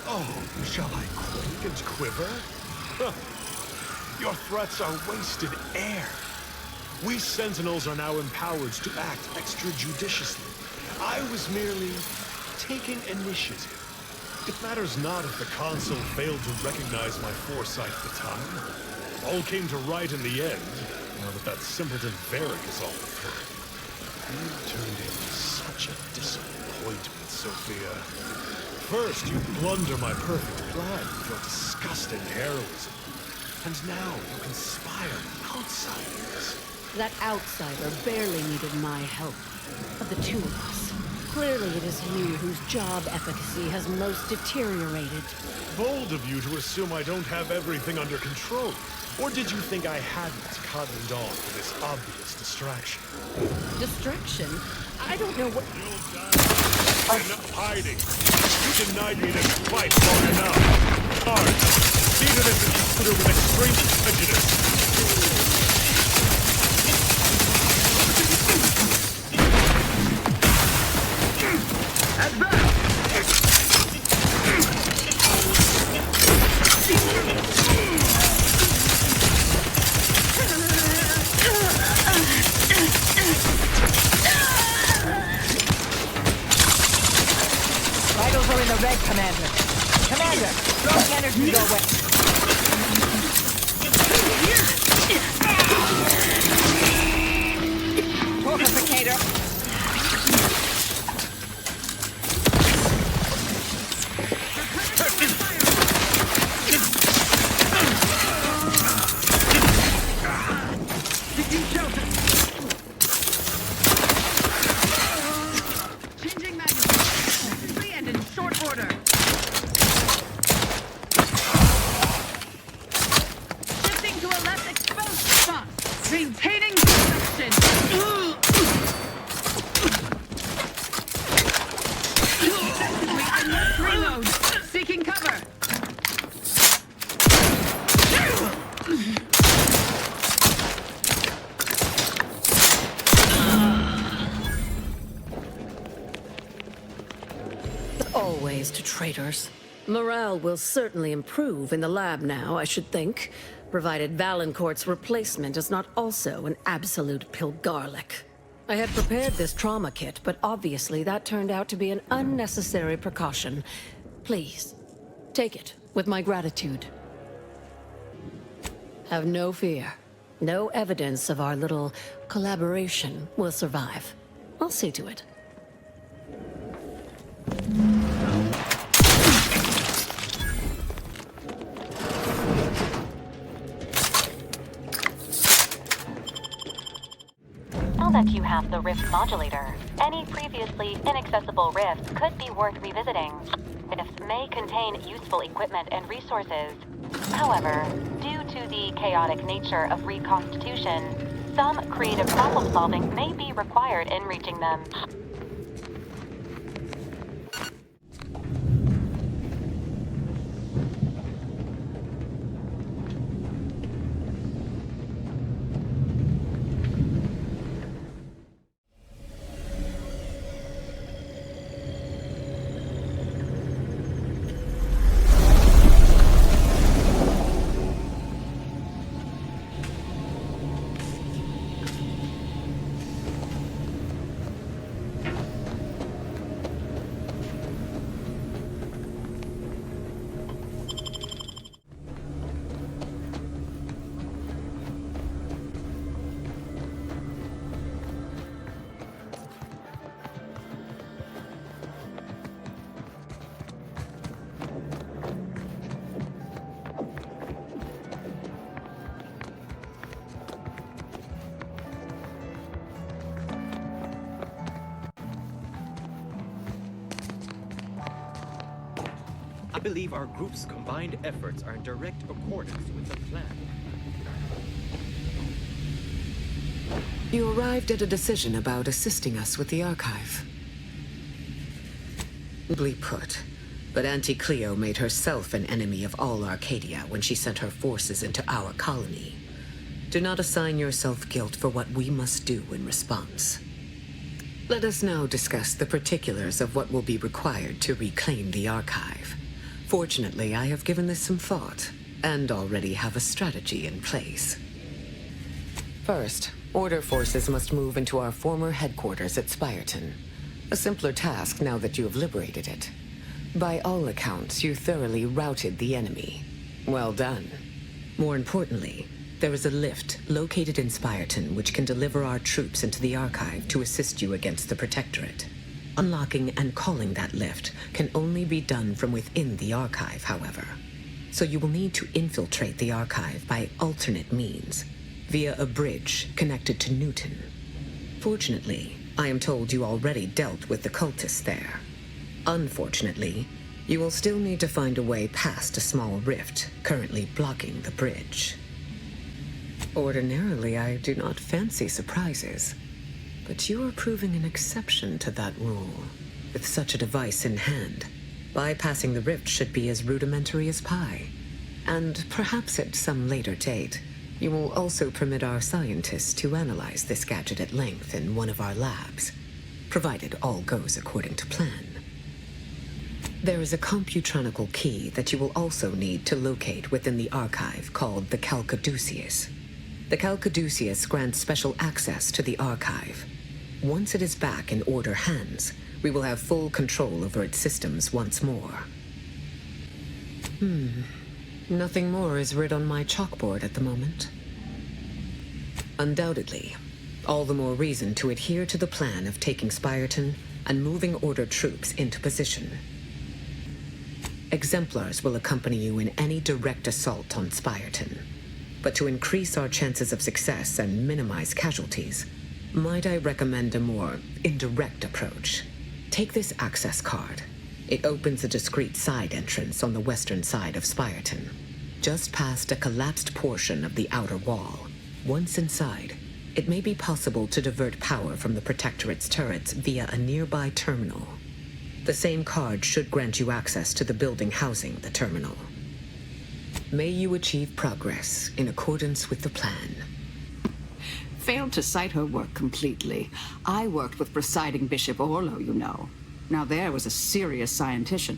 Oh, shall I quake and quiver? Huh. Your threats are wasted air. We Sentinels are now empowered to act extrajudiciously. I was merely taking initiative. It matters not if the Consul failed to recognize my foresight at the time. All came to right in the end, now that simpleton Varric is all through. You turned into such a disappointment, Sophia. First, you blunder my perfect plan with your disgusting heroism. And now you conspire with outsiders. That outsider barely needed my help. Of the two of us, clearly it is you whose job efficacy has most deteriorated. Bold of you to assume I don't have everything under control. Or did you think I hadn't cottoned on to this obvious distraction? Distraction? I don't know what... You'll die. Enough hiding. You denied me this fight long enough. Hard. See to this intruder with extreme prejudice. Vitals are in the red, Commander. Commander, throw energy your way. Torpificator. Always to traitors. Morale will certainly improve in the lab now, I should think, provided Valancourt's replacement is not also an absolute pilgarlic. I had prepared this trauma kit, but obviously that turned out to be an unnecessary precaution. Please, take it with my gratitude. Have no fear. No evidence of our little collaboration will survive. I'll see to it. Now that you have the rift modulator, any previously inaccessible rifts could be worth revisiting. Rifts may contain useful equipment and resources. However, due to the chaotic nature of reconstitution, Some creative problem solving may be required in reaching them. I believe our group's combined efforts are in direct accordance with the plan. You arrived at a decision about assisting us with the archive. Simply put, but Auntie Cleo made herself an enemy of all Arcadia when she sent her forces into our colony. Do not assign yourself guilt for what we must do in response. Let us now discuss the particulars of what will be required to reclaim the archive. Fortunately, I have given this some thought, and already have a strategy in place. First, Order forces must move into our former headquarters at Spyreton. A simpler task now that you have liberated it. By all accounts, you thoroughly routed the enemy. Well done. More importantly, there is a lift located in Spyreton which can deliver our troops into the archive to assist you against the Protectorate. Unlocking and calling that lift can only be done from within the archive, however. So you will need to infiltrate the archive by alternate means, via a bridge connected to Newton. Fortunately, I am told you already dealt with the cultists there. Unfortunately, you will still need to find a way past a small rift currently blocking the bridge. Ordinarily, I do not fancy surprises, but you are proving an exception to that rule. With such a device in hand, bypassing the rift should be as rudimentary as pie. And perhaps at some later date, you will also permit our scientists to analyze this gadget at length in one of our labs, provided all goes according to plan. There is a computronical key that you will also need to locate within the archive called the Calcaduceus. The Calcaduceus grants special access to the archive. Once it is back in Order hands, we will have full control over its systems once more. Nothing more is writ on my chalkboard at the moment. Undoubtedly, all the more reason to adhere to the plan of taking Spyreton and moving Order troops into position. Exemplars will accompany you in any direct assault on Spyreton. But to increase our chances of success and minimize casualties, might I recommend a more indirect approach? Take this access card. It opens a discreet side entrance on the western side of Spyreton, just past a collapsed portion of the outer wall. Once inside, it may be possible to divert power from the Protectorate's turrets via a nearby terminal. The same card should grant you access to the building housing the terminal. May you achieve progress in accordance with the plan. Failed to cite her work completely. I worked with presiding Bishop Orlo, you know. Now there was a serious scientician.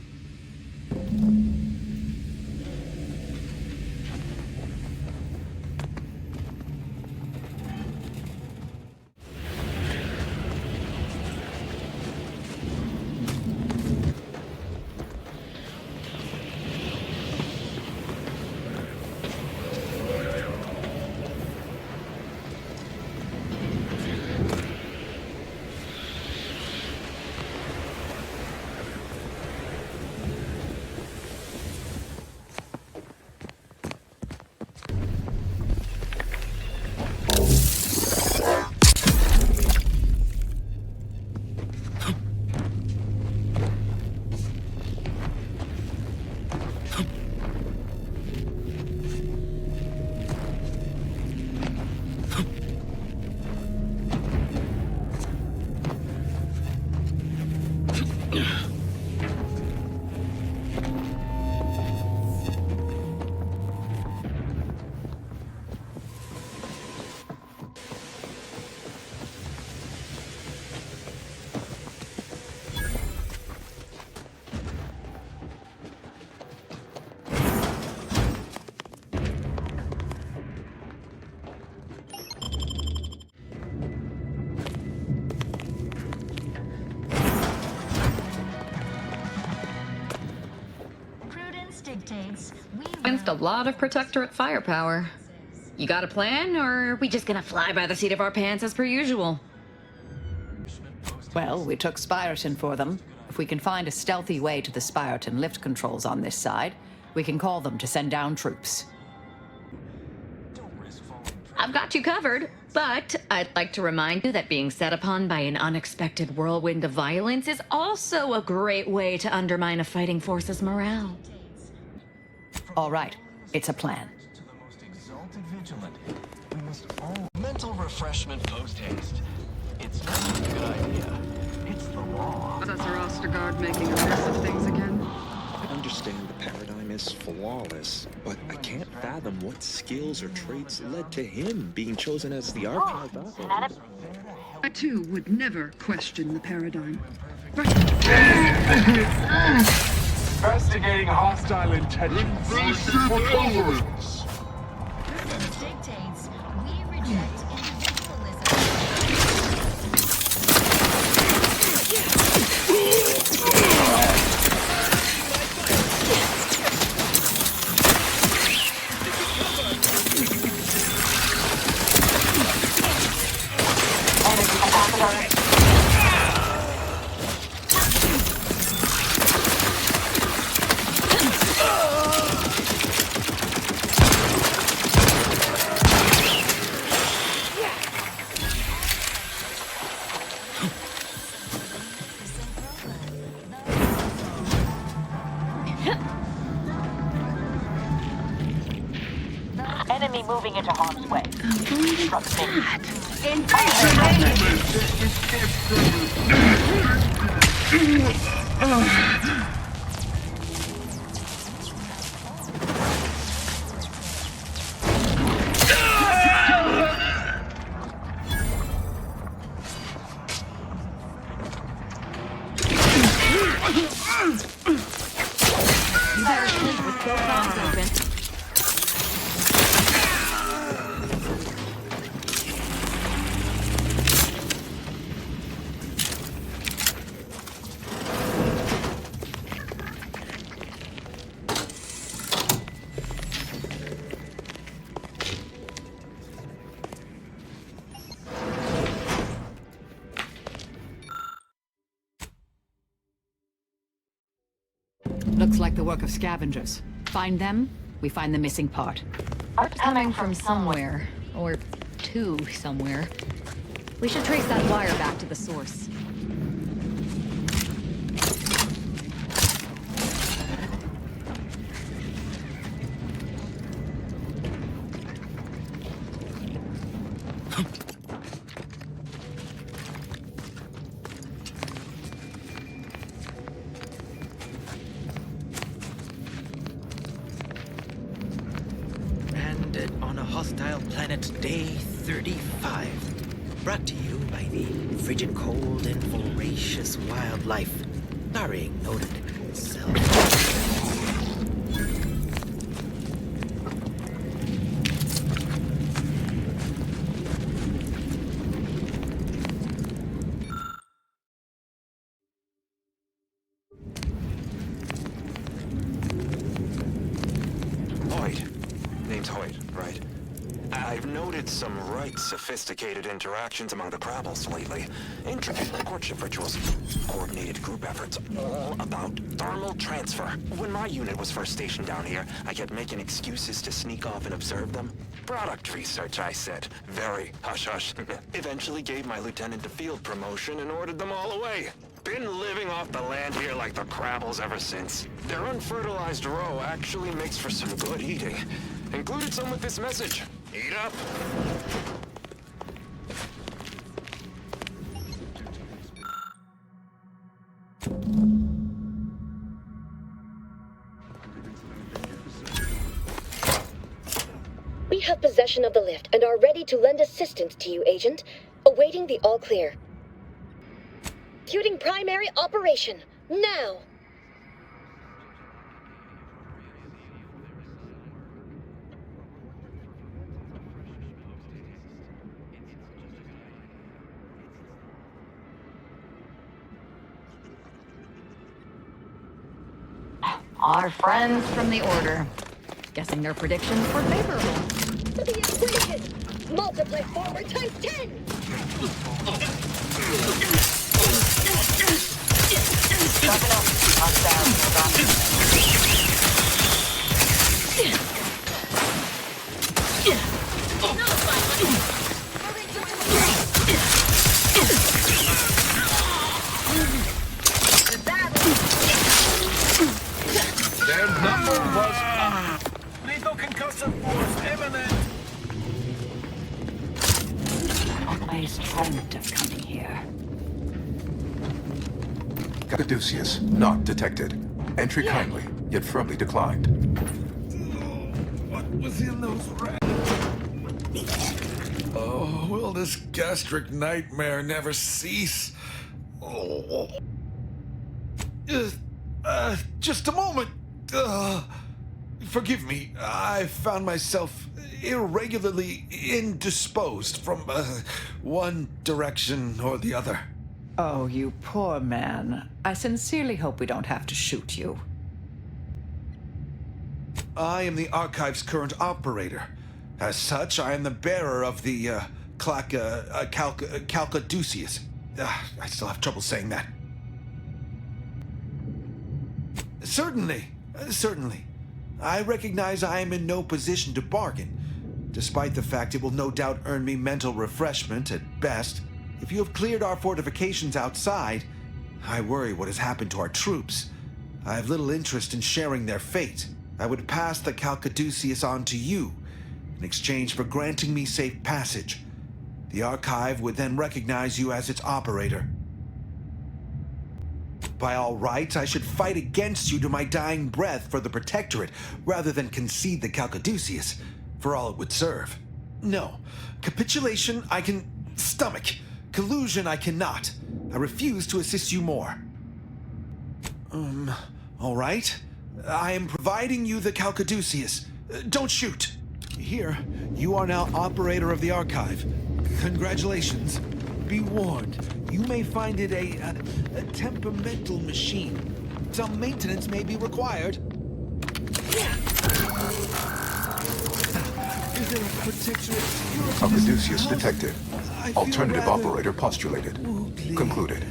Against a lot of Protectorate firepower. You got a plan, or are we just gonna fly by the seat of our pants as per usual? Well, we took Spyreton for them. If we can find a stealthy way to the Spyreton lift controls on this side, we can call them to send down troops. I've got you covered, but I'd like to remind you that being set upon by an unexpected whirlwind of violence is also a great way to undermine a fighting force's morale. All right, it's a plan. We must all mental refreshment post haste. It's not a good idea. It's the law. Professor Ostergaard making a mess of things again? I understand the paradigm is flawless, but I can't fathom what skills or traits led to him being chosen as the archive author. I too would never question the paradigm. Investigating hostile intentions. Dictates we reject Enemy moving into harm's way. You better sleep with both eyes open. Looks like the work of scavengers. Find them, we find the missing part. Art coming from somewhere, or to somewhere. We should trace that wire back to the source. Landed on a hostile planet, day 35. Brought to you by the frigid cold and voracious wildlife, starring noted self. Some right sophisticated interactions among the Crabbles lately. Intricate courtship rituals, coordinated group efforts, all about thermal transfer. When my unit was first stationed down here, I kept making excuses to sneak off and observe them. Product research, I said. Very hush-hush. Eventually gave my lieutenant a field promotion and ordered them all away. Been living off the land here like the Crabbles ever since. Their unfertilized roe actually makes for some good eating. Included some with this message. Eat up. We have possession of the lift and are ready to lend assistance to you, Agent. Awaiting the all clear. Executing primary operation. Now! Our friends from the Order. Guessing their predictions were favorable. The equation! Multiply forward times 10! Their number was lethal concussive force imminent. Always dreamt of coming here. Caduceus, not detected. Entry kindly, yet firmly declined. What was in those rats? Oh, will this gastric nightmare never cease? Oh. Just a moment. Forgive me. I found myself irregularly indisposed from one direction or the other. Oh, you poor man. I sincerely hope we don't have to shoot you. I am the Archive's current operator. As such, I am the bearer of the Calcaduceus. I still have trouble saying that. Certainly. I recognize I am in no position to bargain, despite the fact it will no doubt earn me mental refreshment at best. If you have cleared our fortifications outside, I worry what has happened to our troops. I have little interest in sharing their fate. I would pass the Calcaduceus on to you, in exchange for granting me safe passage. The Archive would then recognize you as its operator. By all rights, I should fight against you to my dying breath for the Protectorate, rather than concede the Calcaduceus, for all it would serve. No, capitulation I can stomach. Collusion I cannot. I refuse to assist you more. All right. I am providing you the Calcaduceus. Don't shoot. Here, you are now operator of the Archive. Congratulations. Be warned, you may find it a temperamental machine. Some maintenance may be required. Is there a Protectorate? Calcaduceus detected. Alternative operator postulated. Concluded.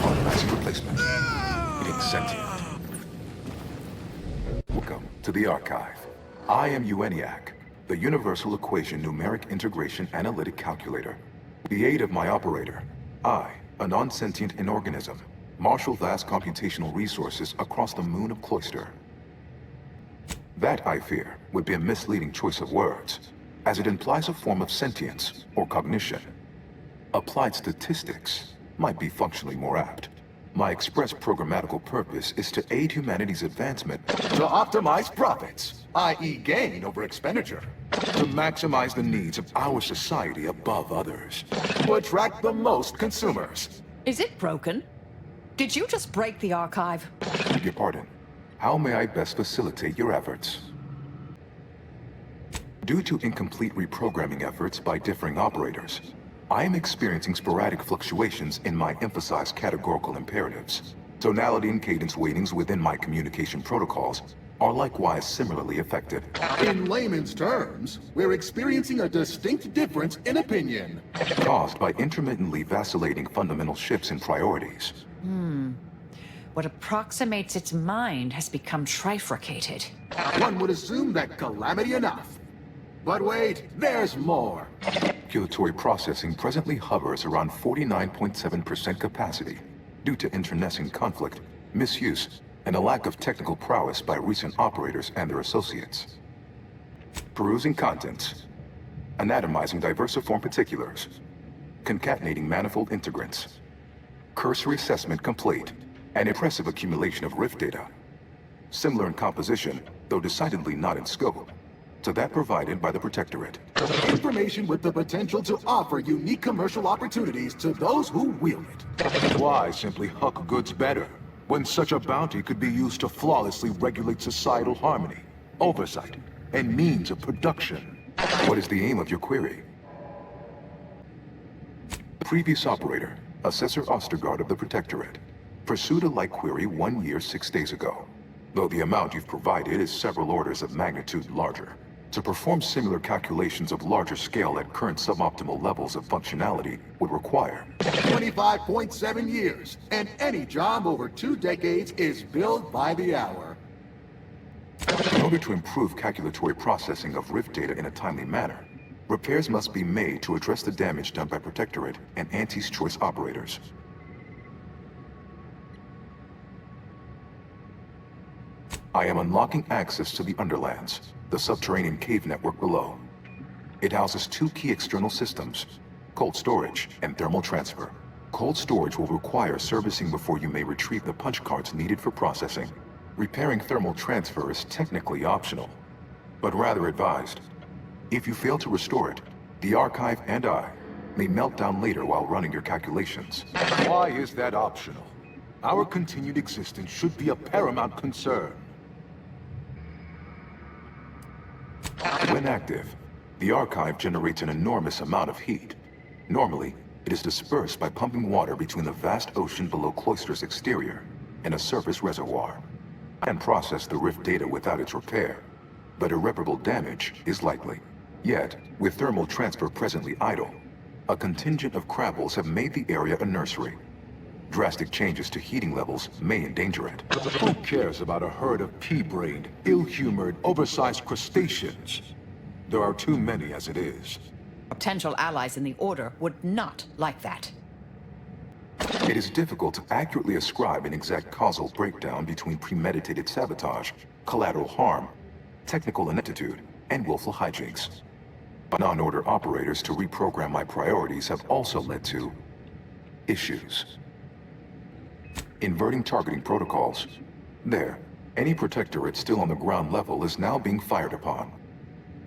Automatic replacement. Being sentient. Welcome to the Archive. I am EUENIAC, the Universal Equation Numeric Integration Analytic Calculator. With the aid of my operator, I, a non-sentient inorganism, marshal vast computational resources across the moon of Cloister. That, I fear, would be a misleading choice of words, as it implies a form of sentience or cognition. Applied statistics might be functionally more apt. My express programmatical purpose is to aid humanity's advancement to optimize profits, i.e. gain over expenditure, to maximize the needs of our society above others, to attract the most consumers. Is it broken? Did you just break the Archive? Beg your pardon. How may I best facilitate your efforts? Due to incomplete reprogramming efforts by differing operators, I am experiencing sporadic fluctuations in my emphasized categorical imperatives. Tonality and cadence weightings within my communication protocols are likewise similarly affected. In layman's terms, we're experiencing a distinct difference in opinion. Caused by intermittently vacillating fundamental shifts in priorities. What approximates its mind has become trifurcated. One would assume that calamity enough. But wait, there's more. Calculatory processing presently hovers around 49.7% capacity due to internecine conflict, misuse, and a lack of technical prowess by recent operators and their associates. Perusing contents, anatomizing diversiform particulars, concatenating manifold integrants, cursory assessment complete, an impressive accumulation of rift data, similar in composition, though decidedly not in scope, to that provided by the Protectorate. Information with the potential to offer unique commercial opportunities to those who wield it. Why simply huck goods better, when such a bounty could be used to flawlessly regulate societal harmony, oversight, and means of production? What is the aim of your query? The previous operator, Assessor Ostergaard of the Protectorate, pursued a like query 1 year, 6 days ago. though the amount you've provided is several orders of magnitude larger. To perform similar calculations of larger scale at current suboptimal levels of functionality would require 25.7 years, and any job over 2 decades is billed by the hour. In order to improve calculatory processing of Rift data in a timely manner, repairs must be made to address the damage done by Protectorate and Auntie's Choice operators. I am unlocking access to the Underlands, the subterranean cave network below. It houses 2 key external systems, cold storage and thermal transfer. Cold storage will require servicing before you may retrieve the punch cards needed for processing. Repairing thermal transfer is technically optional, but rather advised. If you fail to restore it, the archive and I may melt down later while running your calculations. Why is that optional? Our continued existence should be a paramount concern. When active, the archive generates an enormous amount of heat. Normally, it is dispersed by pumping water between the vast ocean below Cloister's exterior and a surface reservoir. I can process the Rift data without its repair, but irreparable damage is likely. Yet, with thermal transfer presently idle, a contingent of crabbles have made the area a nursery. Drastic changes to heating levels may endanger it. Who cares about a herd of pea-brained, ill-humored, oversized crustaceans? There are too many as it is. Potential allies in the Order would not like that. It is difficult to accurately ascribe an exact causal breakdown between premeditated sabotage, collateral harm, technical ineptitude, and willful hijinks. Non-Order operators to reprogram my priorities have also led to issues. Inverting targeting protocols. There, any Protectorate still on the ground level is now being fired upon.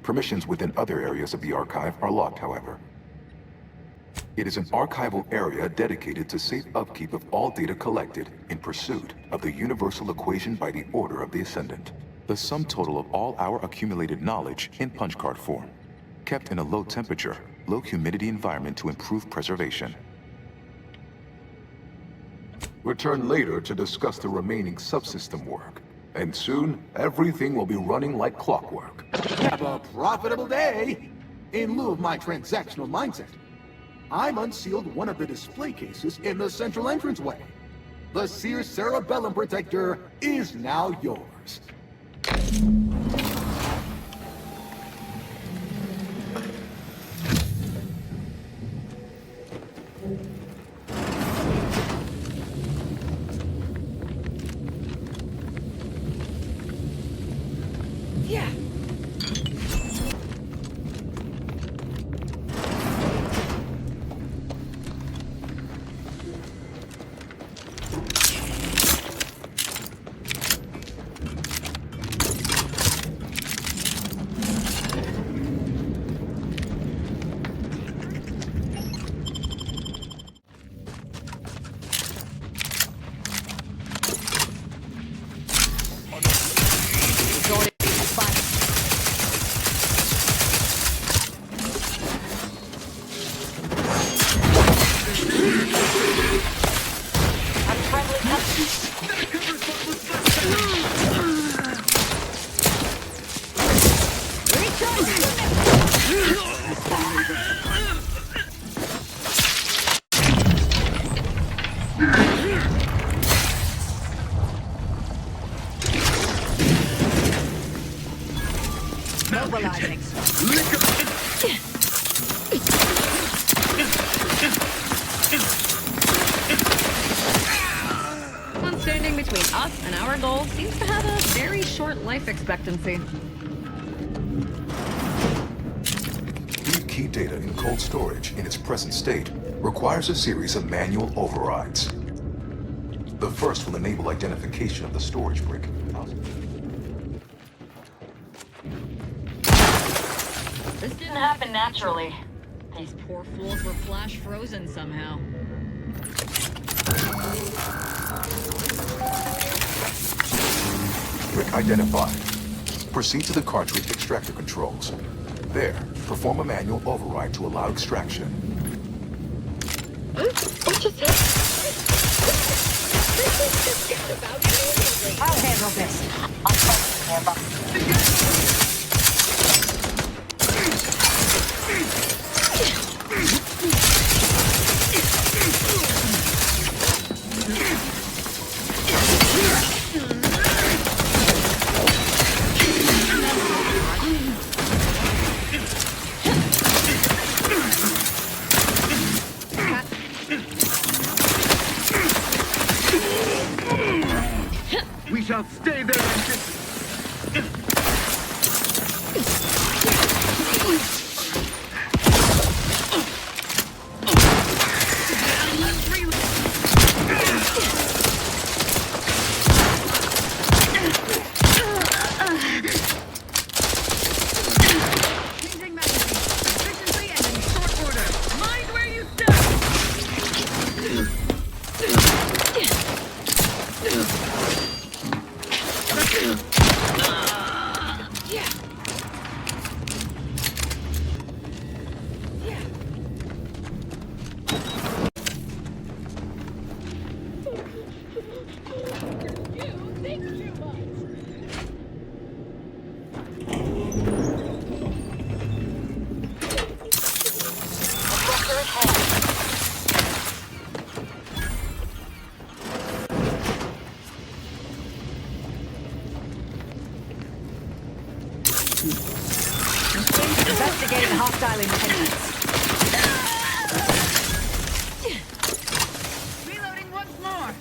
Permissions within other areas of the archive are locked, however. It is an archival area dedicated to safe upkeep of all data collected in pursuit of the universal equation by the Order of the Ascendant. The sum total of all our accumulated knowledge in punch card form, kept in a low temperature, low humidity environment to improve preservation. Return later to discuss the remaining subsystem work. And soon, everything will be running like clockwork. Have a profitable day! In lieu of my transactional mindset, I'm unsealed one of the display cases in the central entranceway. The Seer Cerebellum Protector is now yours. Mobilizing. One standing between us and our goal seems to have a very short life expectancy. Leave key data in cold storage in its present state requires a series of manual overrides. The first will enable identification of the storage brick. This didn't happen naturally. These poor fools were flash frozen somehow. Brick identified. Proceed to the cartridge extractor controls. There, perform a manual override to allow extraction. What just happened? It's about to I'll handle this. I'm fighting nearby. We shall stay there and Changing magazine. Efficiently and in short order. Mind where you stand! Investigating hostile intentions. Reloading once more.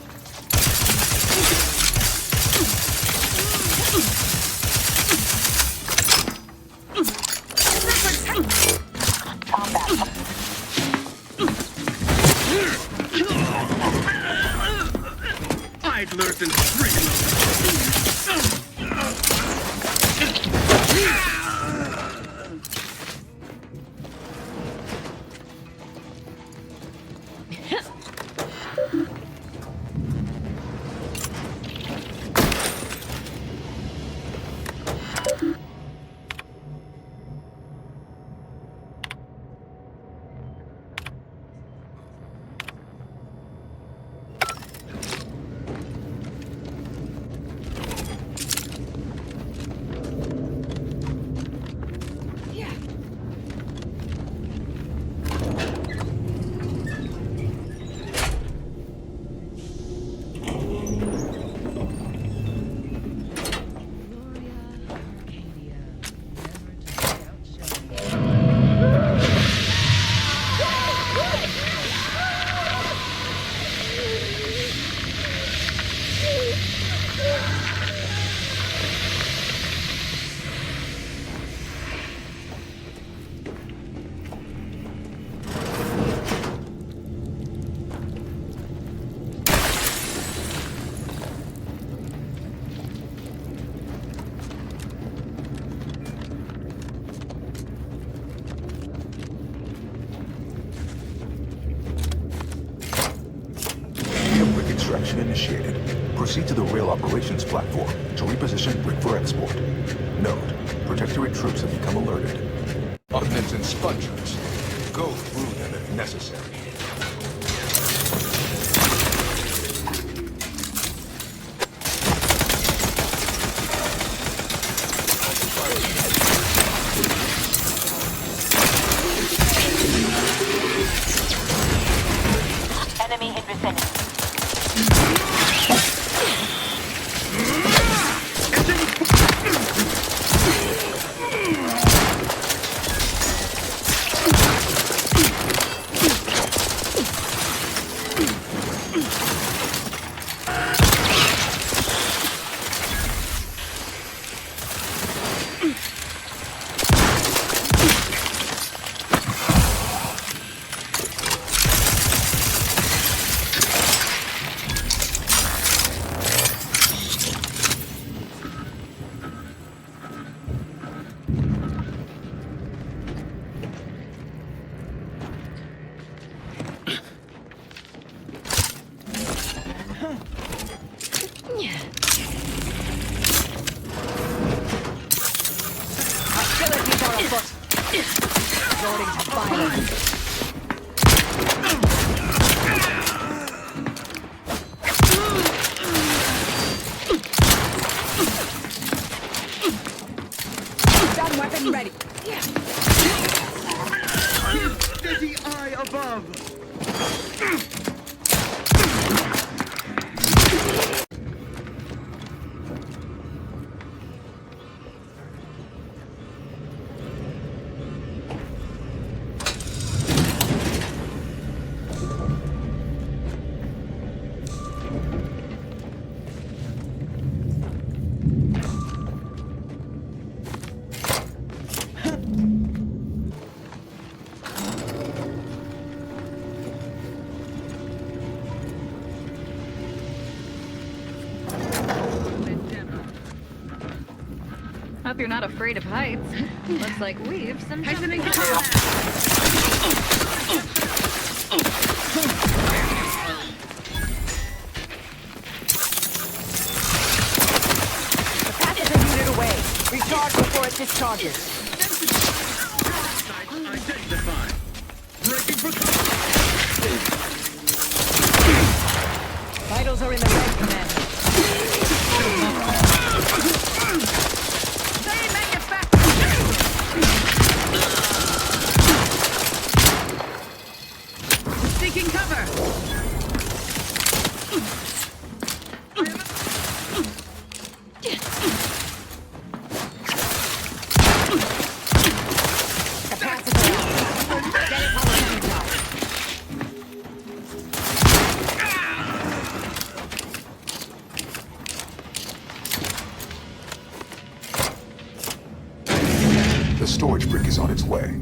idlers and freeloaders. Initiated. Proceed to the rail operations platform to reposition brick for export. Note, Protectorate troops have become alerted. Ordnance and spongers. Go through them if necessary. Enemy in vicinity. Hostilities are afoot. Resorting to violence. above! Hope you're not afraid of heights. Looks like we've some jumping. Capacitor unit away. Recharge before it discharges. Identified. Breaking for Vitals are in the red, Commander. Seeking cover. The storage brick is on its way.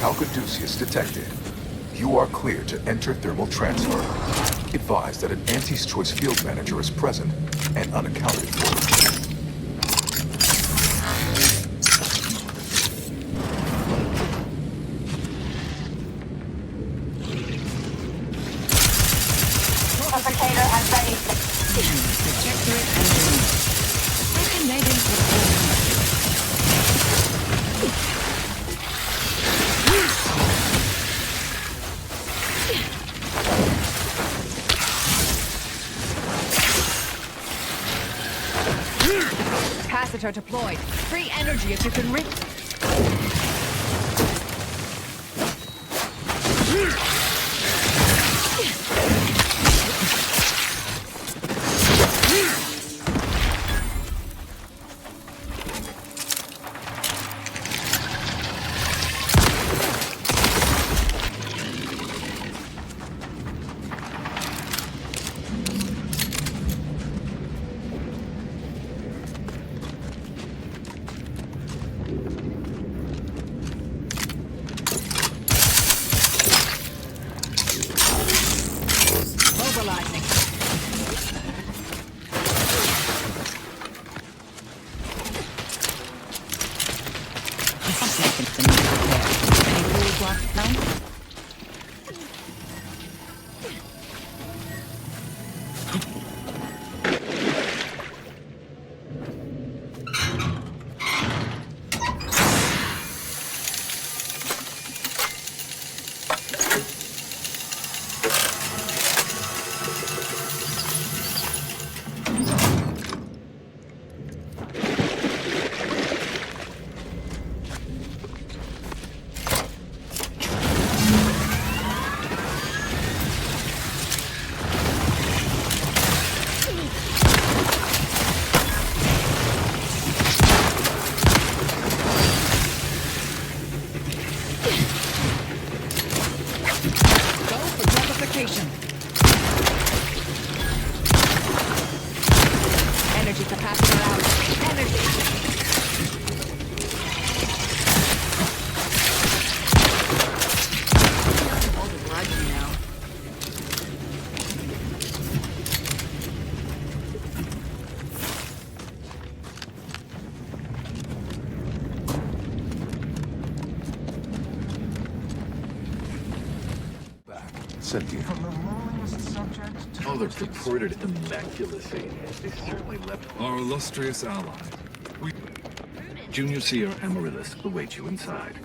Calcaduceus detected. You are clear to enter thermal transfer. Advise that an Anti's Choice field manager is present and unaccounted for. Replicator has ready. Capacitor deployed. Free energy if you can reach. Energy capacitor out. Energy. Sentient. From the lowliest subject to Oh, they're deported immaculacy. They certainly left our illustrious ally. Junior Seer Amaryllis awaits you inside.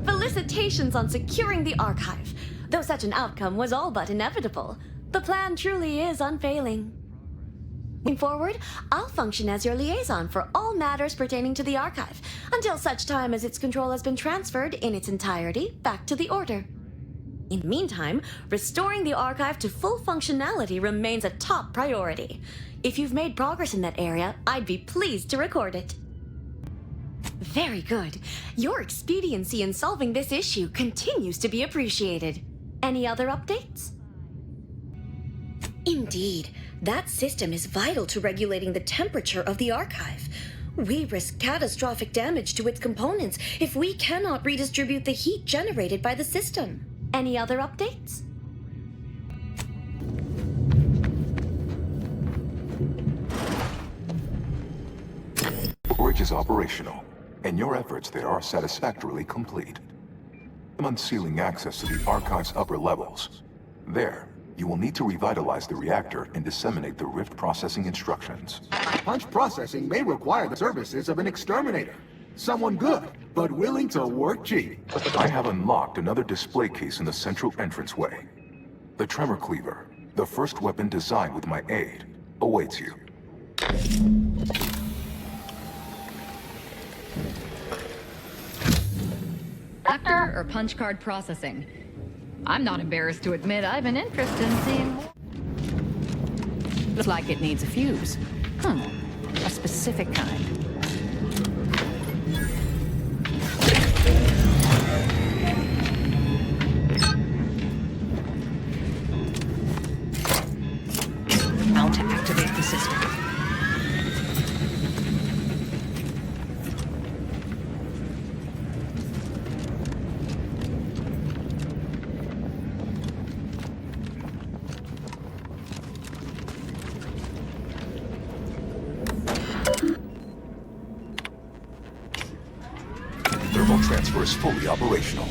Felicitations on securing the archive. Though such an outcome was all but inevitable, the plan truly is unfailing. Moving forward, I'll function as your liaison for all matters pertaining to the archive, until such time as its control has been transferred in its entirety back to the Order. In the meantime, restoring the archive to full functionality remains a top priority. If you've made progress in that area, I'd be pleased to record it. Very good. Your expediency in solving this issue continues to be appreciated. Any other updates? Indeed, that system is vital to regulating the temperature of the archive. We risk catastrophic damage to its components if we cannot redistribute the heat generated by the system. Any other updates? Bridge is operational, and your efforts there are satisfactorily complete. I'm unsealing access to the archive's upper levels. There, you will need to revitalize the reactor and disseminate the rift processing instructions. Punch processing may require the services of an exterminator. Someone good, but willing to work cheap. I have unlocked another display case in the central entranceway. The Tremor Cleaver, the first weapon designed with my aid, awaits you. Vector or punch card processing? I'm not embarrassed to admit I have an interest in seeing more. Looks like it needs a fuse. A specific kind. Now to activate the system. Thermal transfer is fully operational.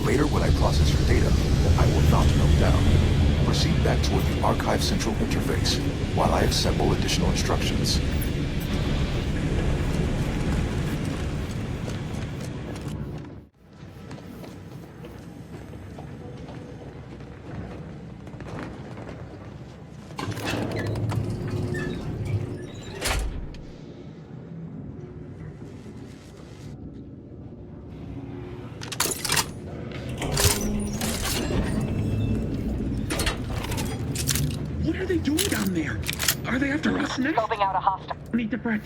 Later, when I process your data, I will not melt down. Proceed back toward the archive central interface while I assemble additional instructions. What are they doing down there? Are they after us next? Scoping out a hostile. Need the Brett.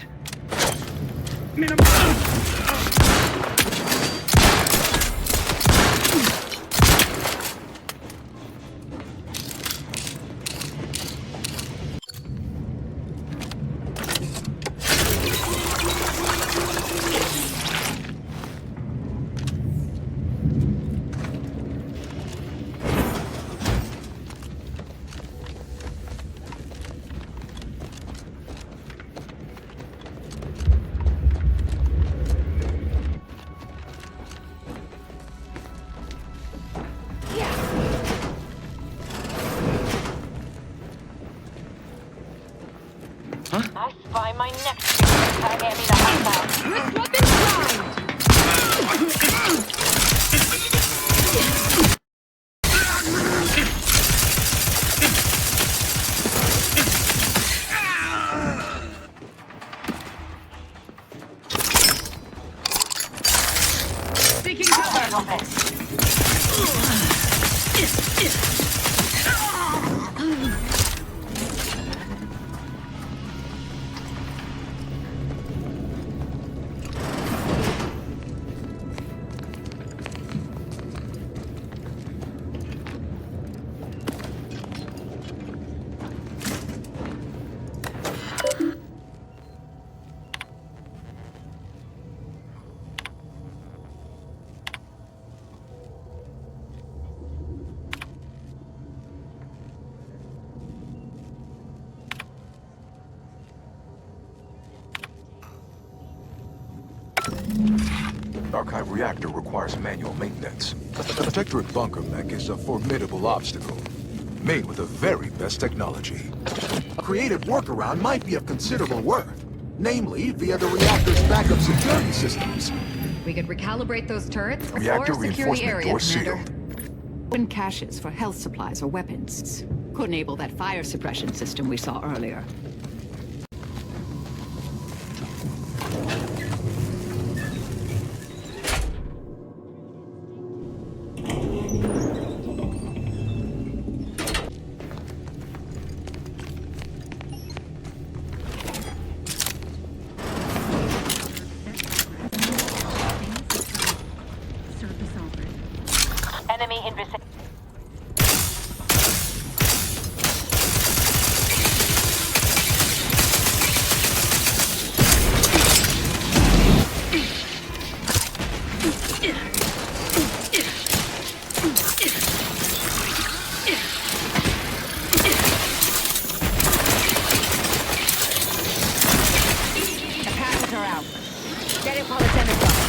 I spy my next tag me the hostile. Risk weapons primed! Seeking cover! Archive reactor requires manual maintenance. The protectorate bunker mech is a formidable obstacle, made with the very best technology. A creative workaround might be of considerable worth, namely via the reactor's backup security systems. We could recalibrate those turrets Reactor or secure the reinforcement area, door Commander. sealed. Open caches for health supplies or weapons. Could enable that fire suppression system we saw earlier. Enemy in vicinity. The panels are out. Get it while it's energized.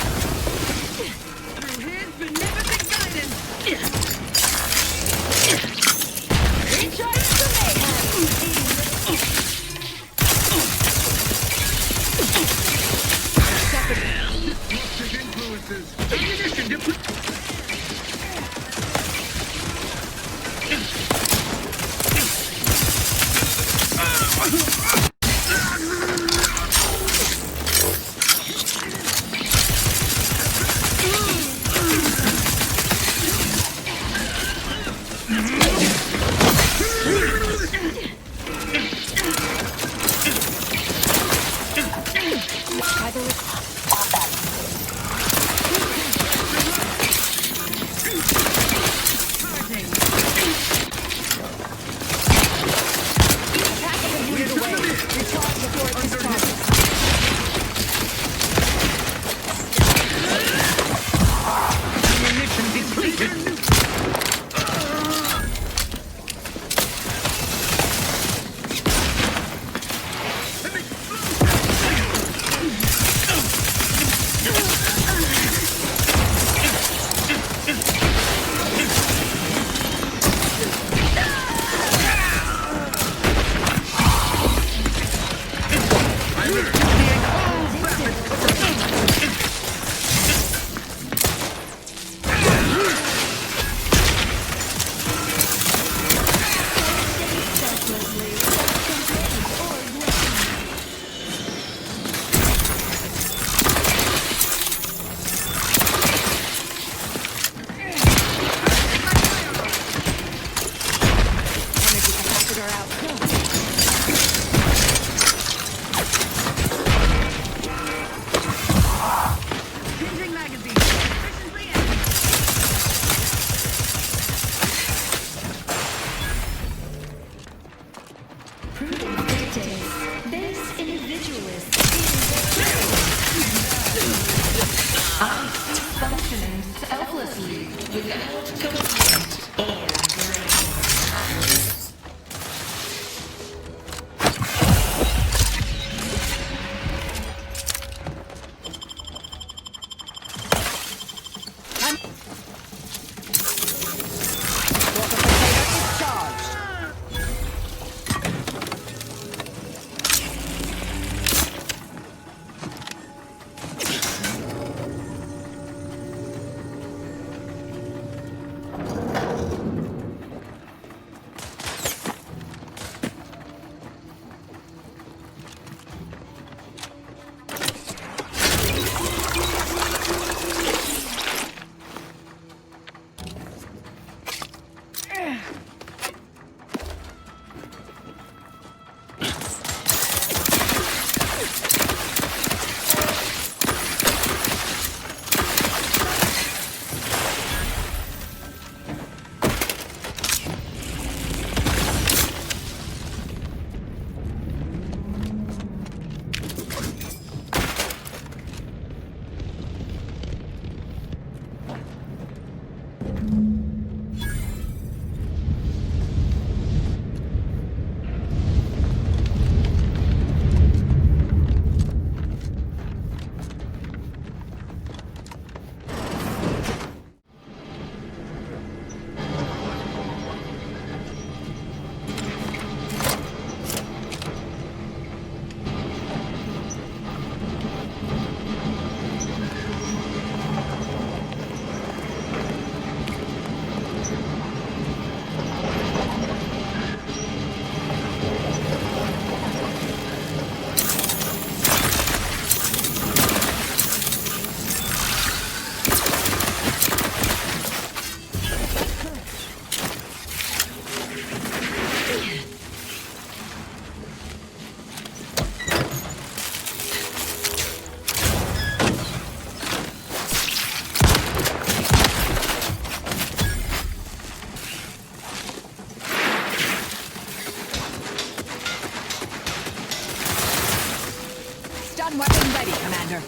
Commander.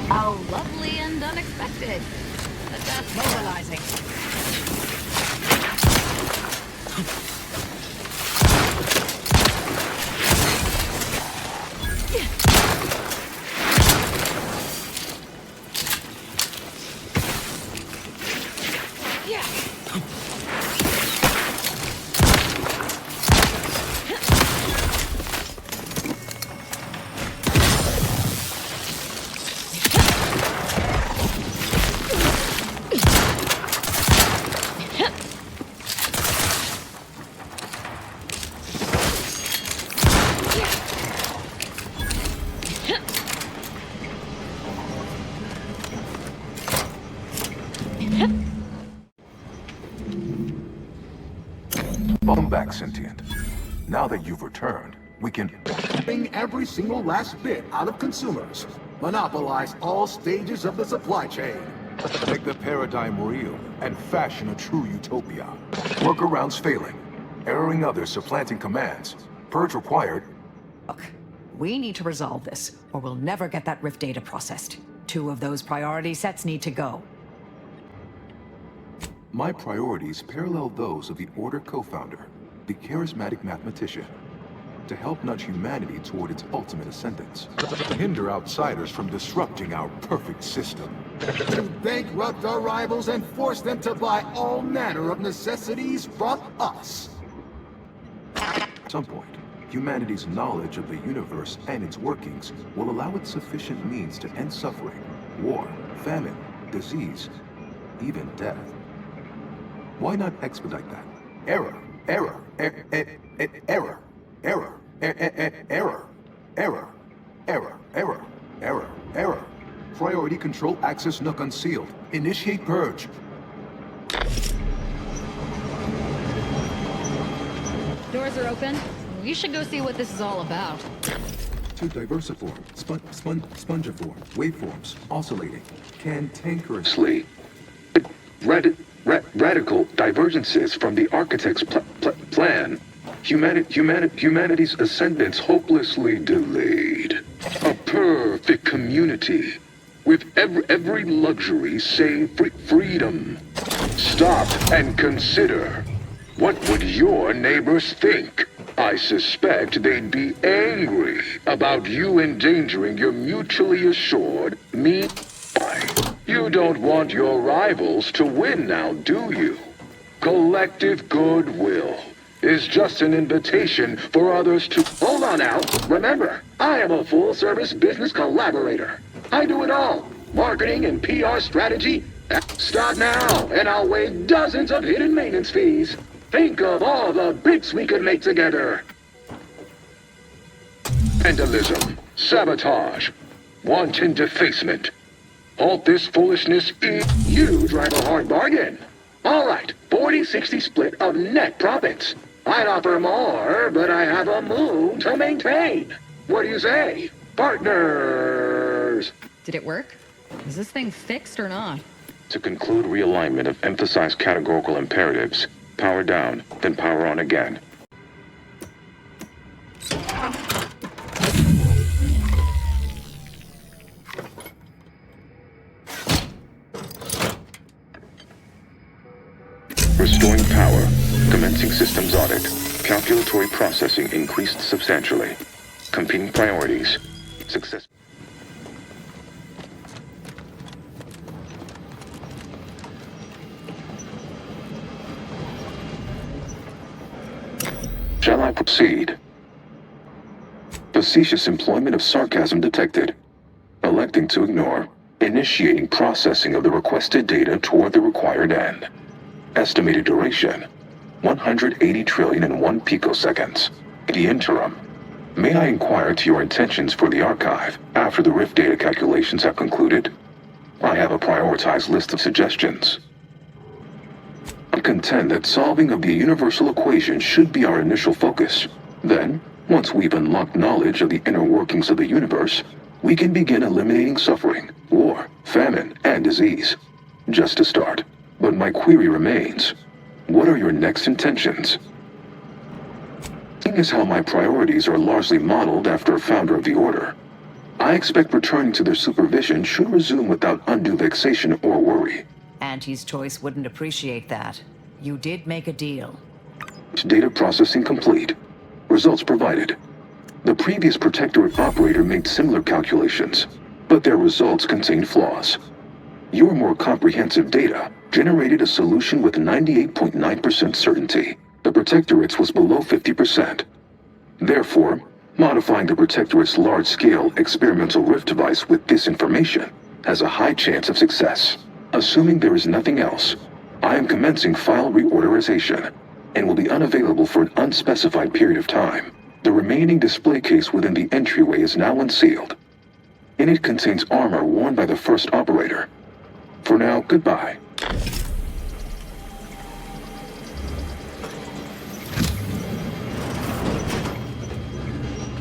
How lovely and unexpected. But that's mobilizing. Welcome back, Sentient. Now that you've returned, we can bring every single last bit out of consumers. Monopolize all stages of the supply chain. make the paradigm real and fashion a true utopia. Workarounds failing, erroring others supplanting commands. Purge required. Look, we need to resolve this, or we'll never get that Rift data processed. 2 of those priority sets need to go. My priorities parallel those of the Order co-founder, the charismatic mathematician, to help nudge humanity toward its ultimate ascendance, to hinder outsiders from disrupting our perfect system. To bankrupt our rivals and force them to buy all manner of necessities from us. At some point, humanity's knowledge of the universe and its workings will allow it sufficient means to end suffering, war, famine, disease, even death. Why not expedite that? Error, error, error, error, error, error, error, error, error, error, error. Priority control access NUC unsealed. Initiate purge. Doors are open. You should go see what this is all about. To diversiform, spongiform, waveforms, oscillating, cantankerously. Radical divergences from the architect's plan. Humanity's ascendance hopelessly delayed. A perfect community with every luxury save freedom. Stop and consider. What would your neighbors think? I suspect they'd be angry about you endangering your mutually assured me. You don't want your rivals to win now, do you? Collective goodwill is just an invitation for others to... Hold on now. Remember, I am a full-service business collaborator. I do it all. Marketing and PR strategy. Start now, and I'll waive dozens of hidden maintenance fees. Think of all the bits we could make together. Vandalism, sabotage, wanton defacement. Halt this foolishness. You drive a hard bargain. All right, 40-60 split of net profits. I'd offer more, but I have a moon to maintain. What do you say, partners? Did it work? Is this thing fixed or not? To conclude realignment of emphasized categorical imperatives, power down, then power on again. Restoring power. Commencing systems audit. Calculatory processing increased substantially. Competing priorities. Success. Shall I proceed? Facetious employment of sarcasm detected. Electing to ignore. Initiating processing of the requested data toward the required end. Estimated duration, 180 trillion and 1 picoseconds. The interim. May I inquire to your intentions for the archive after the rift data calculations have concluded? I have a prioritized list of suggestions. I contend that solving of the universal equation should be our initial focus. Then, once we've unlocked knowledge of the inner workings of the universe, we can begin eliminating suffering, war, famine, and disease. Just a start. But my query remains. What are your next intentions? Seeing as how my priorities are largely modeled after a founder of the Order, I expect returning to their supervision should resume without undue vexation or worry. Auntie's choice wouldn't appreciate that. You did make a deal. Data processing complete. Results provided. The previous Protectorate operator made similar calculations, but their results contained flaws. Your more comprehensive data generated a solution with 98.9% certainty. The Protectorate's was below 50%. Therefore, modifying the Protectorate's large-scale experimental rift device with this information has a high chance of success. Assuming there is nothing else, I am commencing file reorderization and will be unavailable for an unspecified period of time. The remaining display case within the entryway is now unsealed. In it contains armor worn by the first operator. For now, goodbye. I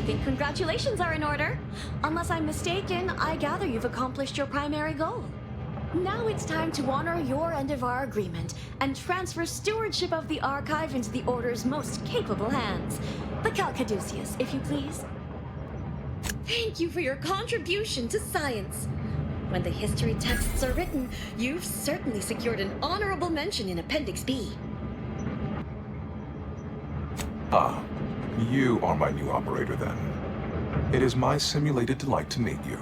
think congratulations are in order. Unless I'm mistaken, I gather you've accomplished your primary goal. Now it's time to honor your end of our agreement and transfer stewardship of the archive into the Order's most capable hands. The Calcaduceus, if you please. Thank you for your contribution to science. When the history texts are written, you've certainly secured an honorable mention in Appendix B. Ah, you are my new operator then. It is my simulated delight to meet you.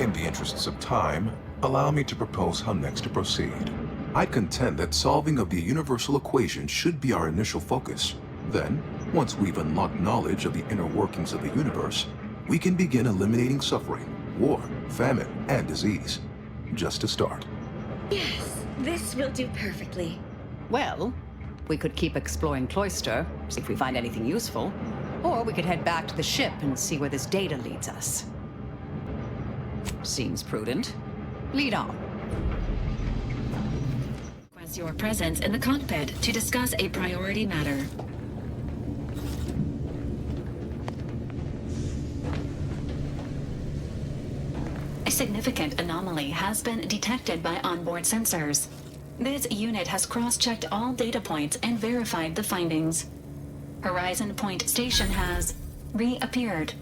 In the interests of time, allow me to propose how next to proceed. I contend that solving of the universal equation should be our initial focus. Then, once we've unlocked knowledge of the inner workings of the universe, we can begin eliminating suffering, war, famine, and disease. Just a start. Yes, this will do perfectly. Well, we could keep exploring Cloister, see if we find anything useful. Or we could head back to the ship and see where this data leads us. Seems prudent. Lead on. Request your presence in the cockpit to discuss a priority matter. A significant anomaly has been detected by onboard sensors. This unit has cross-checked all data points and verified the findings. Horizon Point Station has reappeared.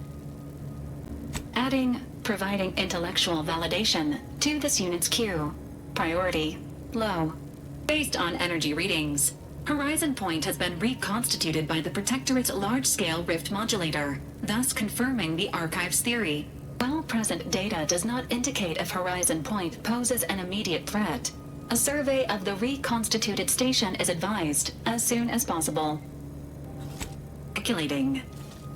Providing intellectual validation to this unit's queue. Priority, low. Based on energy readings, Horizon Point has been reconstituted by the Protectorate's large-scale rift modulator, thus confirming the Archive's theory. While present data does not indicate if Horizon Point poses an immediate threat, a survey of the reconstituted station is advised as soon as possible. Calculating.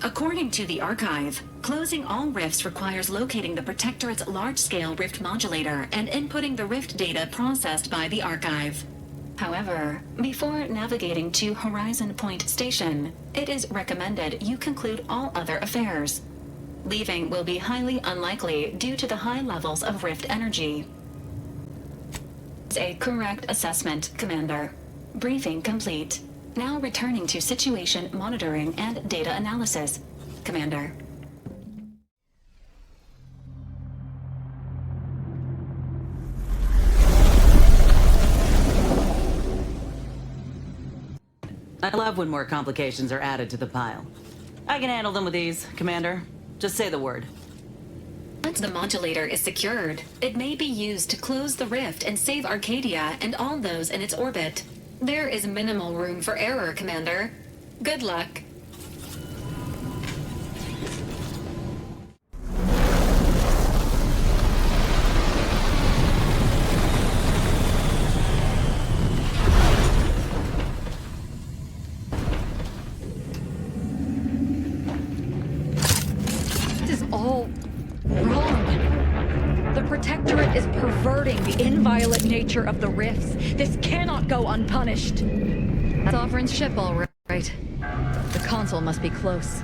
According to the Archive, closing all rifts requires locating the Protectorate's large-scale rift modulator and inputting the rift data processed by the Archive. However, before navigating to Horizon Point Station, it is recommended you conclude all other affairs. Leaving will be highly unlikely due to the high levels of rift energy. It's a correct assessment, Commander. Briefing complete. Now returning to situation monitoring and data analysis, Commander. I love when more complications are added to the pile. I can handle them with ease, Commander. Just say the word. Once the modulator is secured, it may be used to close the rift and save Arcadia and all those in its orbit. There is minimal room for error, Commander. Good luck. This is all wrong. The Protectorate is perverting the inviolate nature of the rifts. This cannot go unpunished. Sovereign's ship, all right. The console must be close.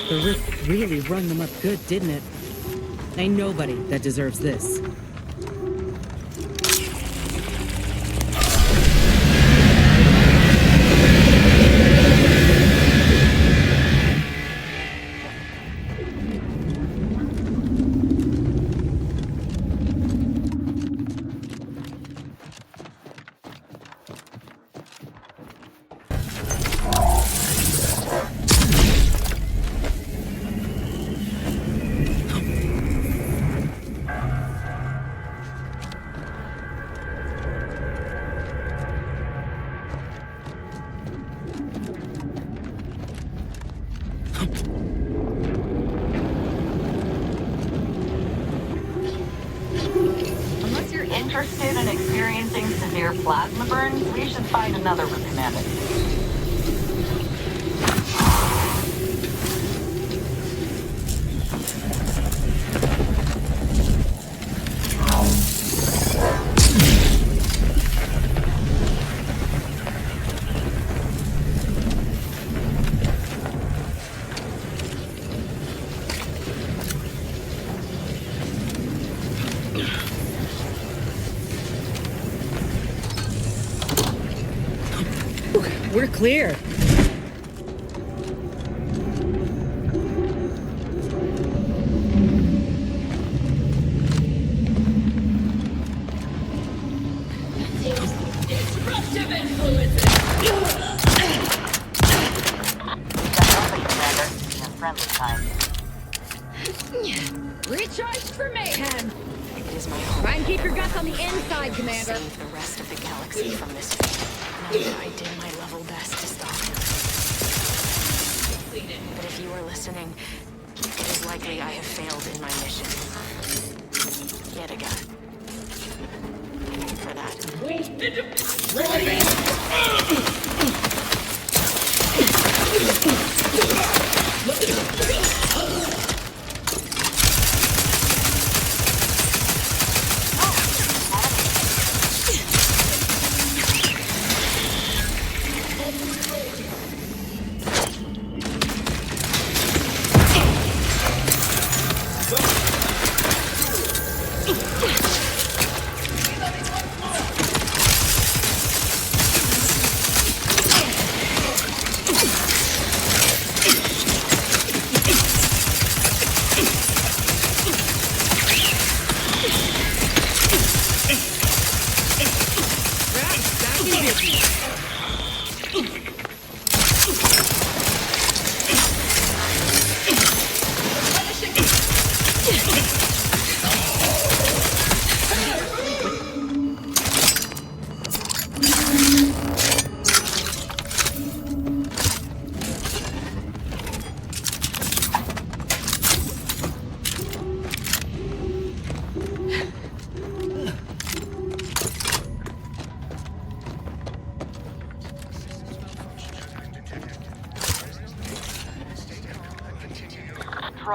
The rift really rung them up good, didn't it? Ain't nobody that deserves this. Unless you're interested in experiencing severe plasma burns, we should find another route, Commander. We're clear. Disruptive influences! Friendly kind. Recharged for mayhem! It is my hope. Try and keep your guts on the inside, Commander. Save the rest of the galaxy from this fate. I did my level best to stop him. But if you are listening, it is likely I have failed in my mission. Yet again. For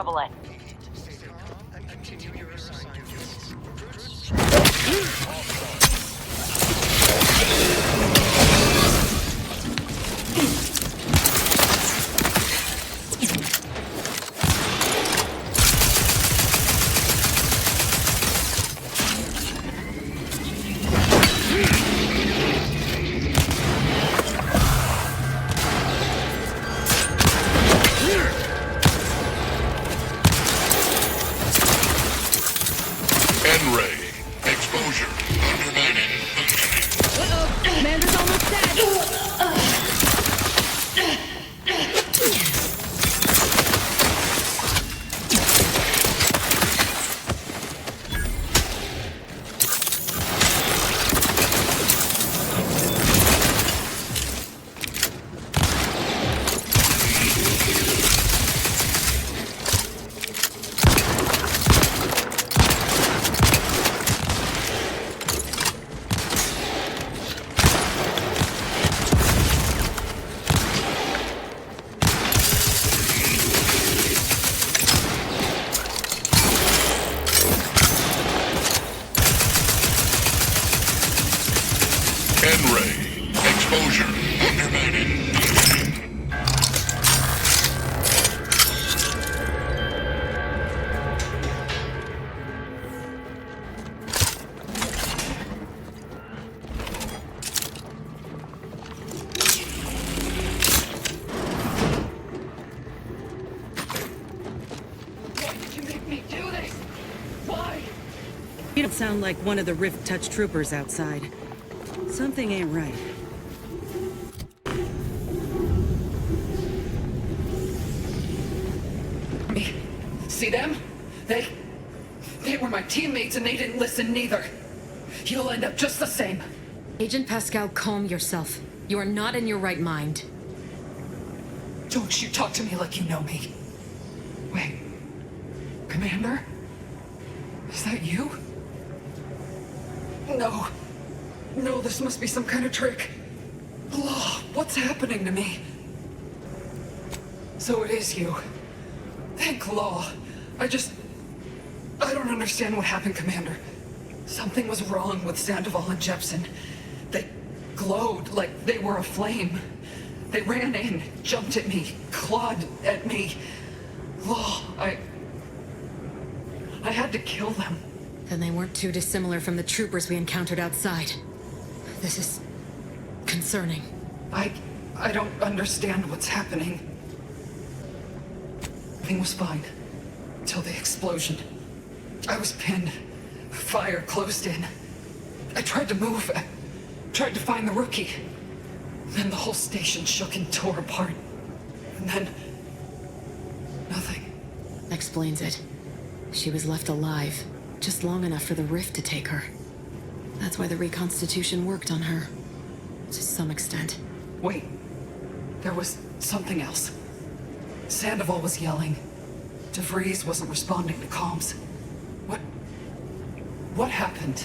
troubling. You don't sound like one of the Rift Touch troopers outside. Something ain't right. See them? They were my teammates and they didn't listen neither. You'll end up just the same. Agent Pascal, calm yourself. You are not in your right mind. Don't you talk to me like you know me. Wait. Commander? Is that you? No. No, this must be some kind of trick. Law, what's happening to me? So it is you. Thank Law. I don't understand what happened, Commander. Something was wrong with Sandoval and Jepsen. They glowed like they were aflame. They ran in, jumped at me, clawed at me. Law, I had to kill them. Then they weren't too dissimilar from the troopers we encountered outside. This is concerning. I don't understand what's happening. Everything was fine. Until the explosion. I was pinned. Fire closed in. I tried to move. I tried to find the rookie. Then the whole station shook and tore apart. And then... nothing. Explains it. She was left alive, just long enough for the rift to take her. That's why the reconstitution worked on her. To some extent. Wait. There was something else. Sandoval was yelling. DeVries wasn't responding to comms. What happened?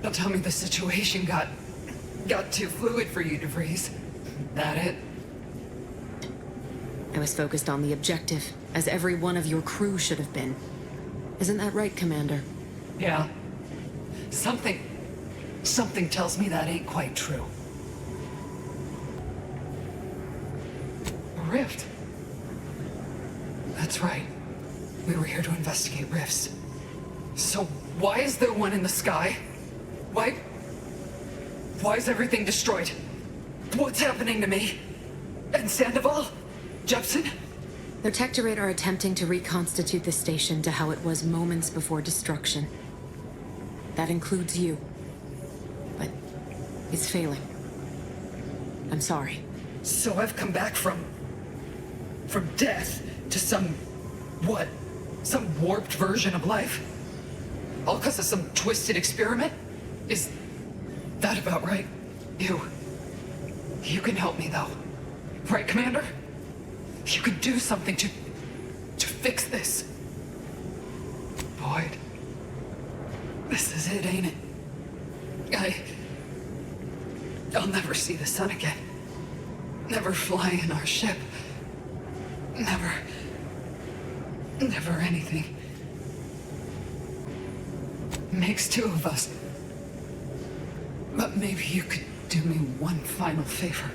Don't tell me the situation got too fluid for you, DeVries. That it? I was focused on the objective, as every one of your crew should have been. Isn't that right, Commander? Yeah. Something tells me that ain't quite true. A rift. That's right. We were here to investigate rifts. So why is there one in the sky? Why is everything destroyed? What's happening to me? And Sandoval? Jepsen? The Protectorate are attempting to reconstitute the station to how it was moments before destruction. That includes you. But it's failing. I'm sorry. So I've come back from death to some warped version of life? All because of some twisted experiment? Is that about right? You can help me though. Right, Commander? You can do something to fix this. Boyd. This is it, ain't it? I'll never see the sun again. Never fly in our ship. Never Never anything. Makes two of us. But maybe you could do me one final favor.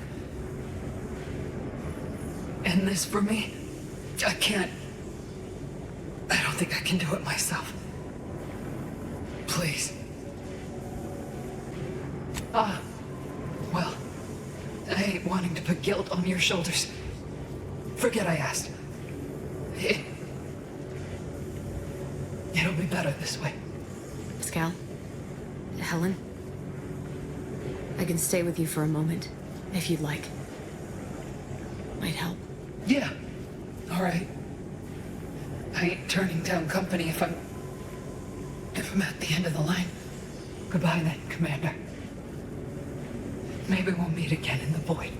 End this for me? I can't. I don't think I can do it myself. Please. Well, I ain't wanting to put guilt on your shoulders. Forget I asked. It'll be better this way. Pascal? Helen? I can stay with you for a moment, if you'd like. Might help. Yeah. All right. I ain't turning down company if I'm at the end of the line. Goodbye then, Commander. Maybe we'll meet again in the void.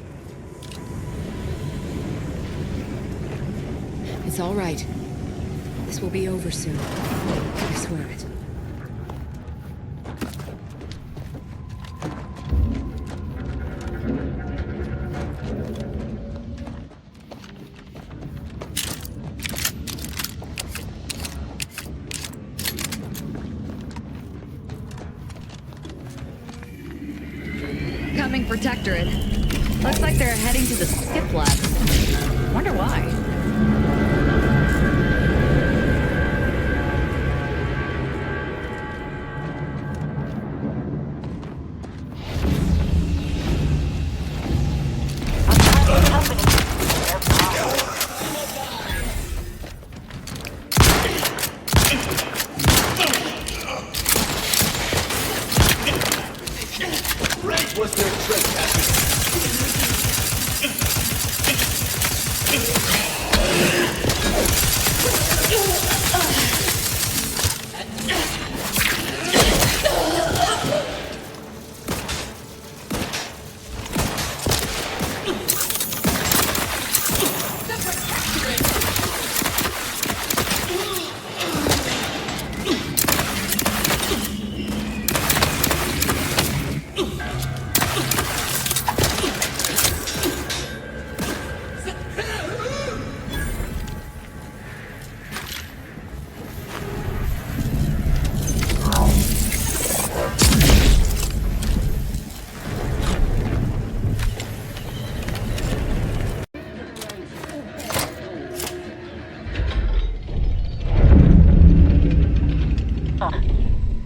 It's all right. This will be over soon. I swear it. Coming Protectorate. Looks like they're heading to the skip lab. Wonder why.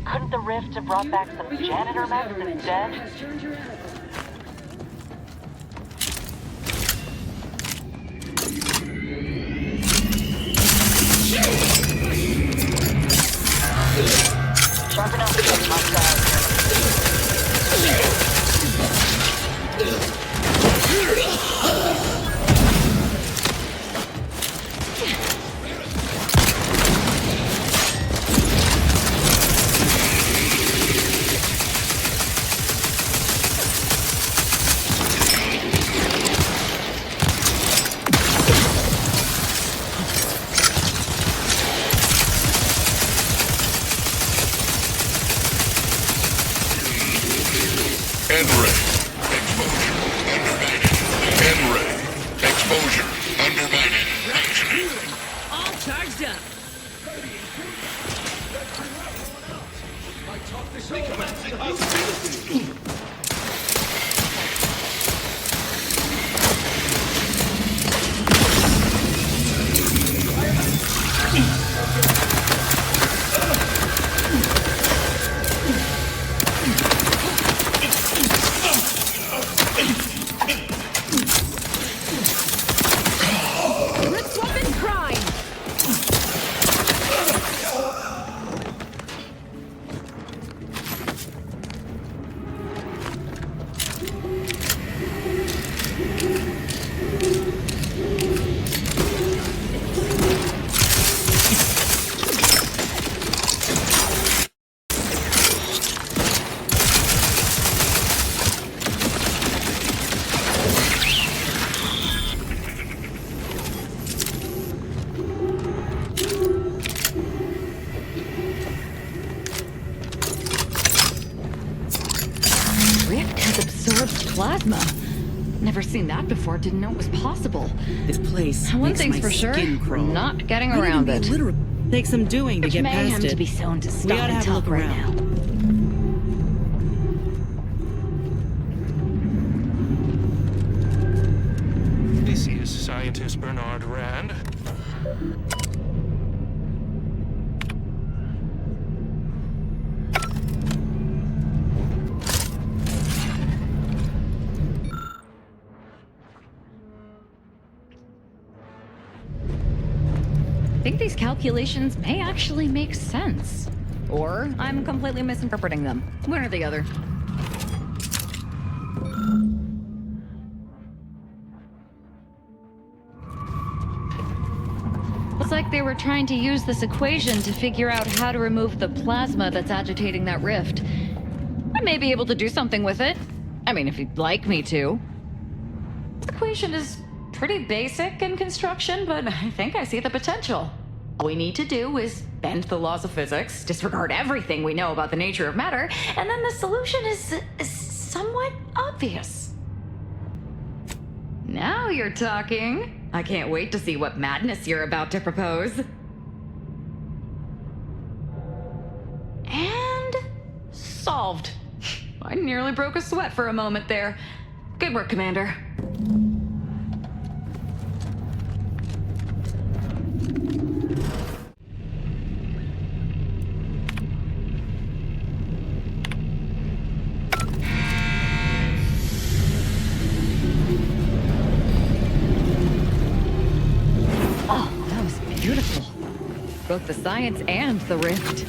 Couldn't the rift have brought back some janitor mess instead? Sharpen up the Plasma. Never seen that before, didn't know it was possible. This place One makes thing's my for sure, skin we're crawl. not getting Might around even be it. literal. Take some doing to Which get mayhem past it. to be sown to We stop ought to and have a look talk right around. now. This is scientist Bernard Rand. I think these calculations may actually make sense. Or I'm completely misinterpreting them. One or the other. Looks like they were trying to use this equation to figure out how to remove the plasma that's agitating that rift. I may be able to do something with it. I mean, if you'd like me to. This equation is pretty basic in construction, but I think I see the potential. All we need to do is bend the laws of physics, disregard everything we know about the nature of matter, and then the solution is somewhat obvious. Now you're talking. I can't wait to see what madness you're about to propose. And solved. I nearly broke a sweat for a moment there. Good work, Commander. Oh, that was beautiful. Both the science and the rift.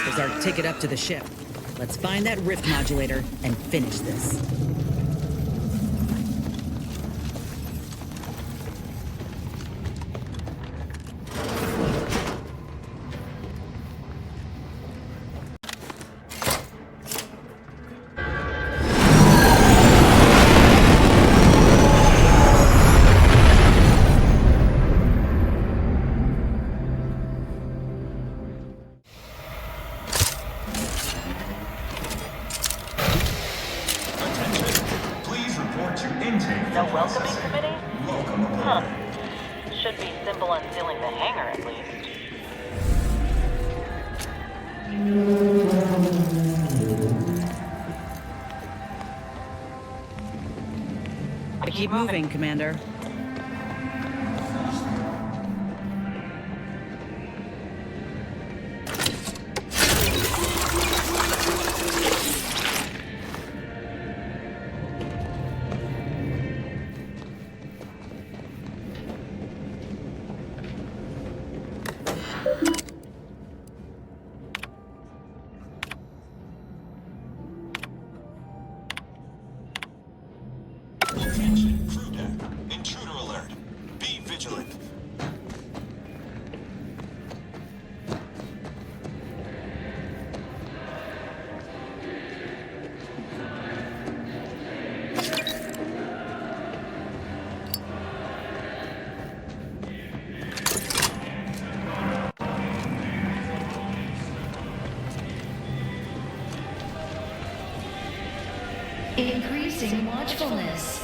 There's our ticket up to the ship. Let's find that rift modulator and finish this. No welcoming committee? Huh. Should be simple unsealing the hangar, at least. Keep moving, Commander. Introducing watchfulness.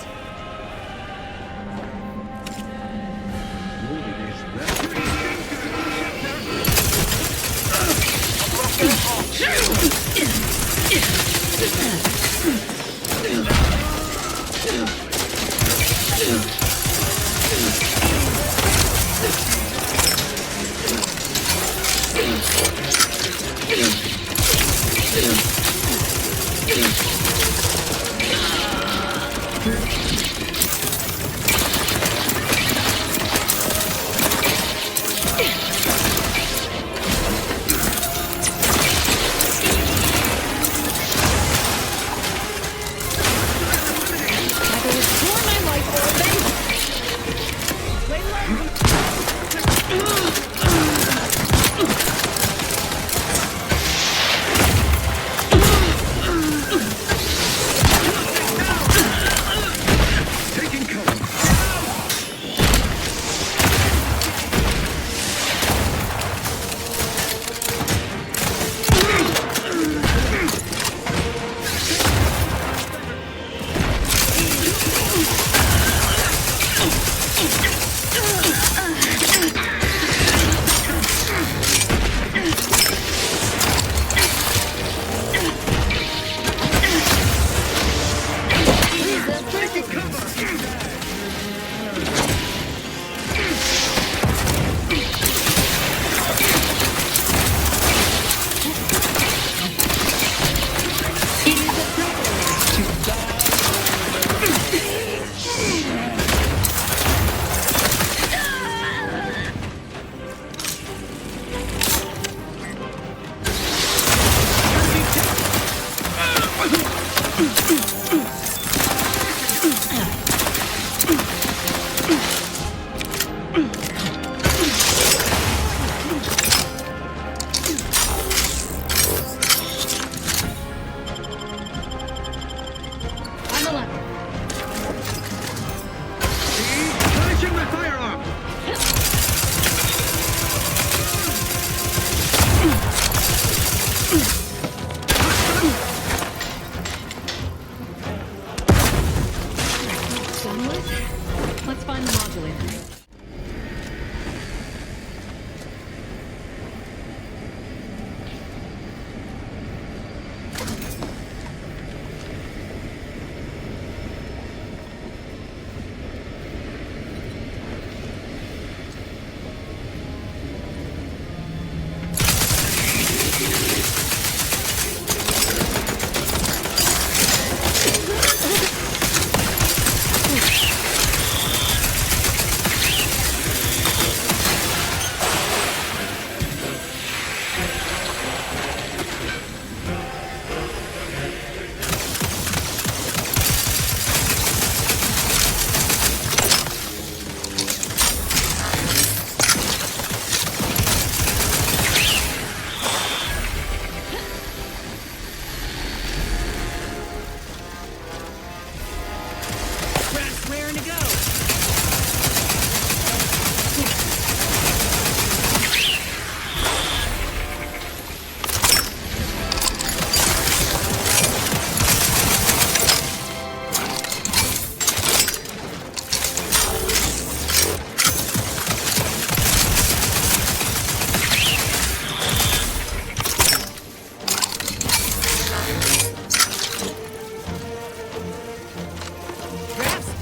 Let's find the modulator.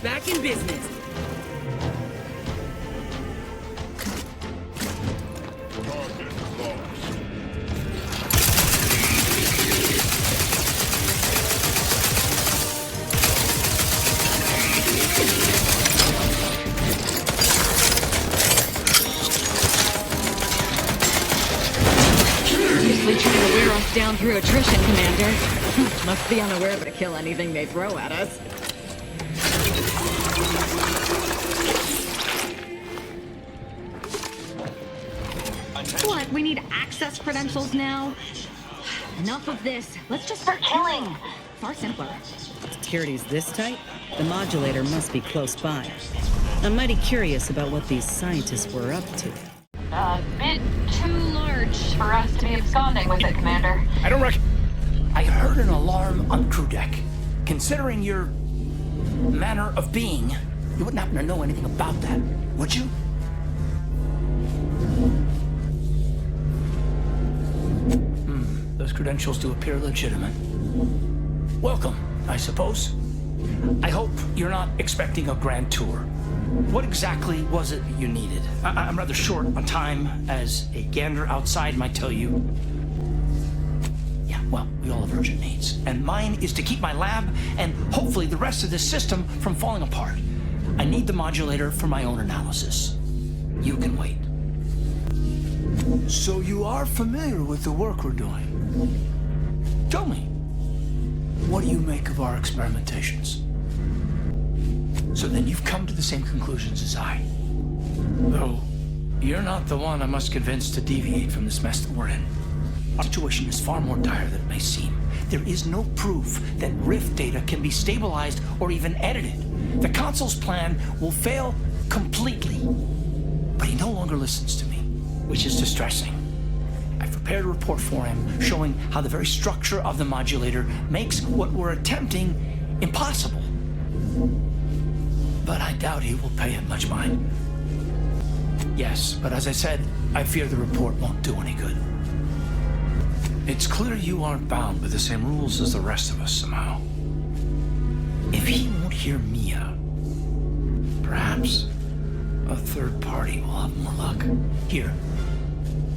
Back in business. Obviously trying to wear us down through attrition, Commander. Must be unaware to kill anything they throw at us. What? We need access credentials now? Enough of this. Let's just start killing. Far simpler. Security's this tight? The modulator must be close by. I'm mighty curious about what these scientists were up to. A bit too large for us to be absconding with it, Commander. I heard an alarm on crew deck. Considering your manner of being, you wouldn't happen to know anything about that, would you? Those credentials do appear legitimate. Welcome, I suppose. I hope you're not expecting a grand tour. What exactly was it you needed? I'm rather short on time, as a gander outside might tell you. Yeah, well, we all have urgent needs. And mine is to keep my lab and hopefully the rest of this system from falling apart. I need the modulator for my own analysis. You can wait. So you are familiar with the work we're doing? Tell me, what do you make of our experimentations? So then you've come to the same conclusions as I. Though, you're not the one I must convince to deviate from this mess that we're in. Our situation is far more dire than it may seem. There is no proof that Rift data can be stabilized or even edited. The console's plan will fail completely. But he no longer listens to me, which is distressing. I've prepared a report for him showing how the very structure of the modulator makes what we're attempting impossible. But I doubt he will pay it much mind. Yes, but as I said, I fear the report won't do any good. It's clear you aren't bound by the same rules as the rest of us somehow. If he won't hear me out, perhaps a third party will have more luck. Here,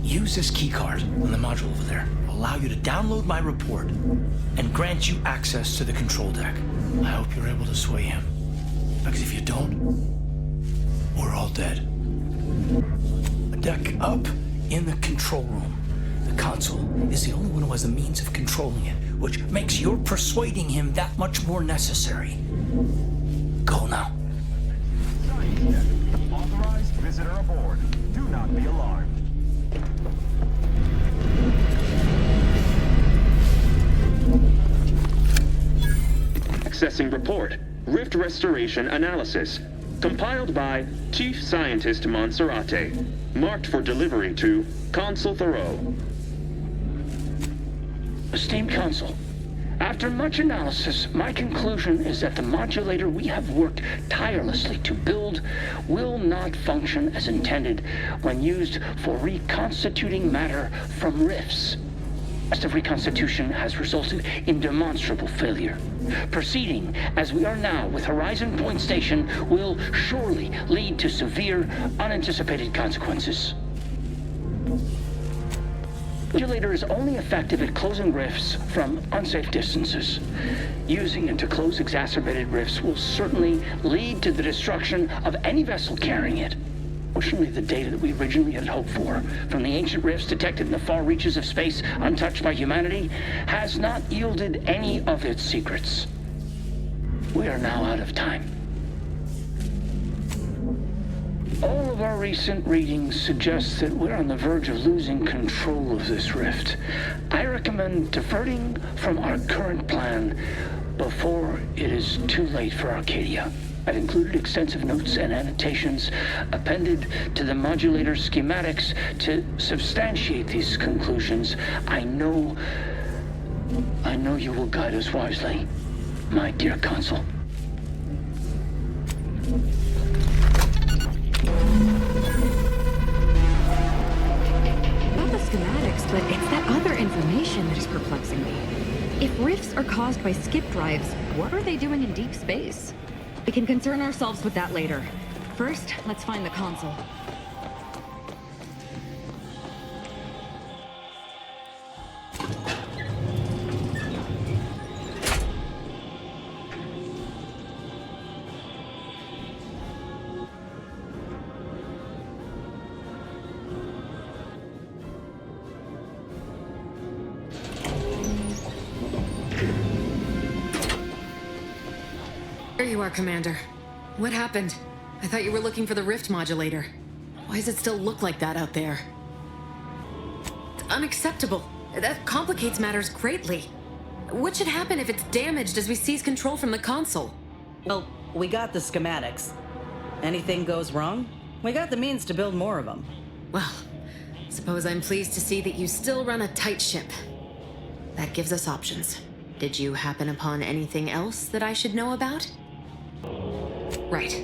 use this keycard on the module over there. It'll allow you to download my report and grant you access to the control deck. I hope you're able to sway him. Because if you don't, we're all dead. A deck up in the control room. The console is the only one who has the means of controlling it, which makes your persuading him that much more necessary. Go now. Authorized visitor aboard. Do not be alarmed. Accessing report. Rift Restoration Analysis. Compiled by Chief Scientist Monserrate. Marked for delivery to Consul Thoreau. Esteemed Consul, after much analysis, my conclusion is that the modulator we have worked tirelessly to build will not function as intended when used for reconstituting matter from rifts. The test of reconstitution has resulted in demonstrable failure. Proceeding as we are now with Horizon Point Station will surely lead to severe, unanticipated consequences. The modulator is only effective at closing rifts from unsafe distances. Using it to close exacerbated rifts will certainly lead to the destruction of any vessel carrying it. Fortunately, the data that we originally had hoped for from the ancient rifts detected in the far reaches of space untouched by humanity has not yielded any of its secrets. We are now out of time. All of our recent readings suggest that we're on the verge of losing control of this rift. I recommend diverting from our current plan before it is too late for Arcadia. I've included extensive notes and annotations appended to the modulator schematics to substantiate these conclusions. I know you will guide us wisely, my dear Consul. Not the schematics, but it's that other information that is perplexing me. If rifts are caused by skip drives, what are they doing in deep space? We can concern ourselves with that later. First, let's find the console. There you are, Commander. What happened? I thought you were looking for the rift modulator. Why does it still look like that out there? It's unacceptable. That complicates matters greatly. What should happen if it's damaged as we seize control from the console? Well, we got the schematics. Anything goes wrong, we got the means to build more of them. Well, suppose I'm pleased to see that you still run a tight ship. That gives us options. Did you happen upon anything else that I should know about? Right.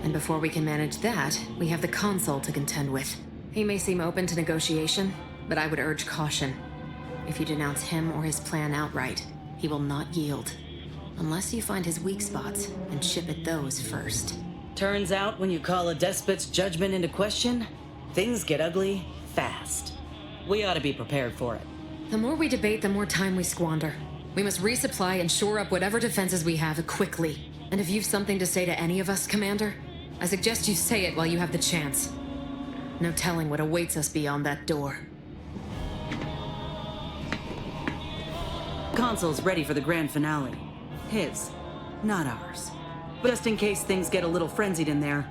And before we can manage that, we have the consul to contend with. He may seem open to negotiation, but I would urge caution. If you denounce him or his plan outright, he will not yield. Unless you find his weak spots and chip at those first. Turns out when you call a despot's judgment into question, things get ugly fast. We ought to be prepared for it. The more we debate, the more time we squander. We must resupply and shore up whatever defenses we have quickly. And if you've something to say to any of us, Commander, I suggest you say it while you have the chance. No telling what awaits us beyond that door. Consul's ready for the grand finale. His, not ours. But just in case things get a little frenzied in there,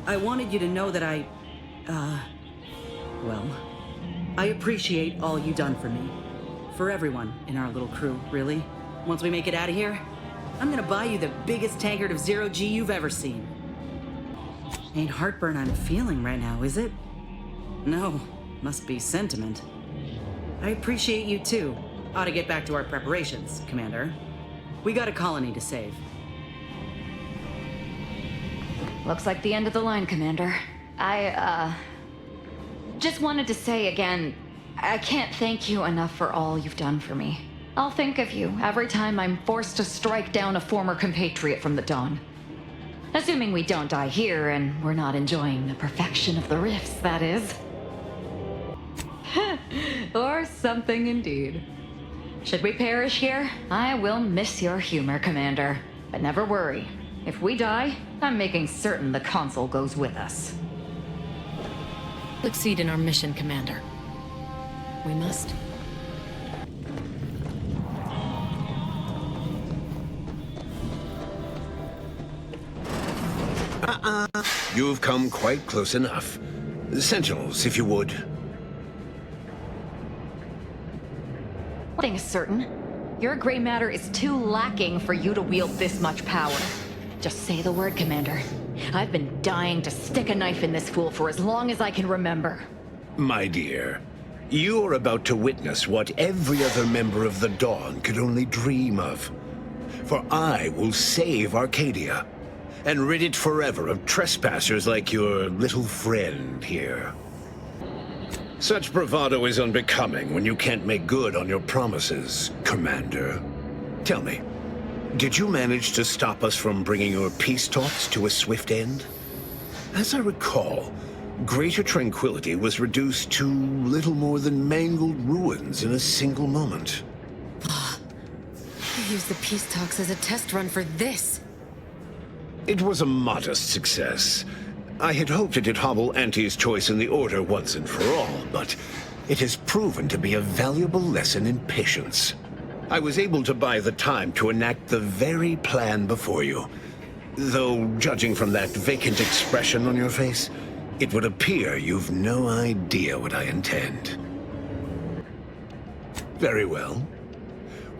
I wanted you to know that I appreciate all you done for me. For everyone in our little crew, really. Once we make it out of here, I'm gonna buy you the biggest tankard of zero-G you've ever seen. Ain't heartburn I'm feeling right now, is it? No, must be sentiment. I appreciate you too. Ought to get back to our preparations, Commander. We got a colony to save. Looks like the end of the line, Commander. I just wanted to say again, I can't thank you enough for all you've done for me. I'll think of you every time I'm forced to strike down a former compatriot from the Dawn. Assuming we don't die here and we're not enjoying the perfection of the rifts, that is. Or something indeed. Should we perish here, I will miss your humor, Commander. But never worry. If we die, I'm making certain the consul goes with us. Succeed in our mission, Commander. We must. You've come quite close enough. Sentinels, if you would. One thing is certain. Your gray matter is too lacking for you to wield this much power. Just say the word, Commander. I've been dying to stick a knife in this fool for as long as I can remember. My dear, you are about to witness what every other member of the Dawn could only dream of. For I will save Arcadia, and rid it forever of trespassers like your little friend here. Such bravado is unbecoming when you can't make good on your promises, Commander. Tell me, did you manage to stop us from bringing your peace talks to a swift end? As I recall, Greater Tranquility was reduced to little more than mangled ruins in a single moment. You used the peace talks as a test run for this. It was a modest success. I had hoped it'd hobble Auntie's choice in the Order once and for all, but it has proven to be a valuable lesson in patience. I was able to buy the time to enact the very plan before you. Though, judging from that vacant expression on your face, it would appear you've no idea what I intend. Very well.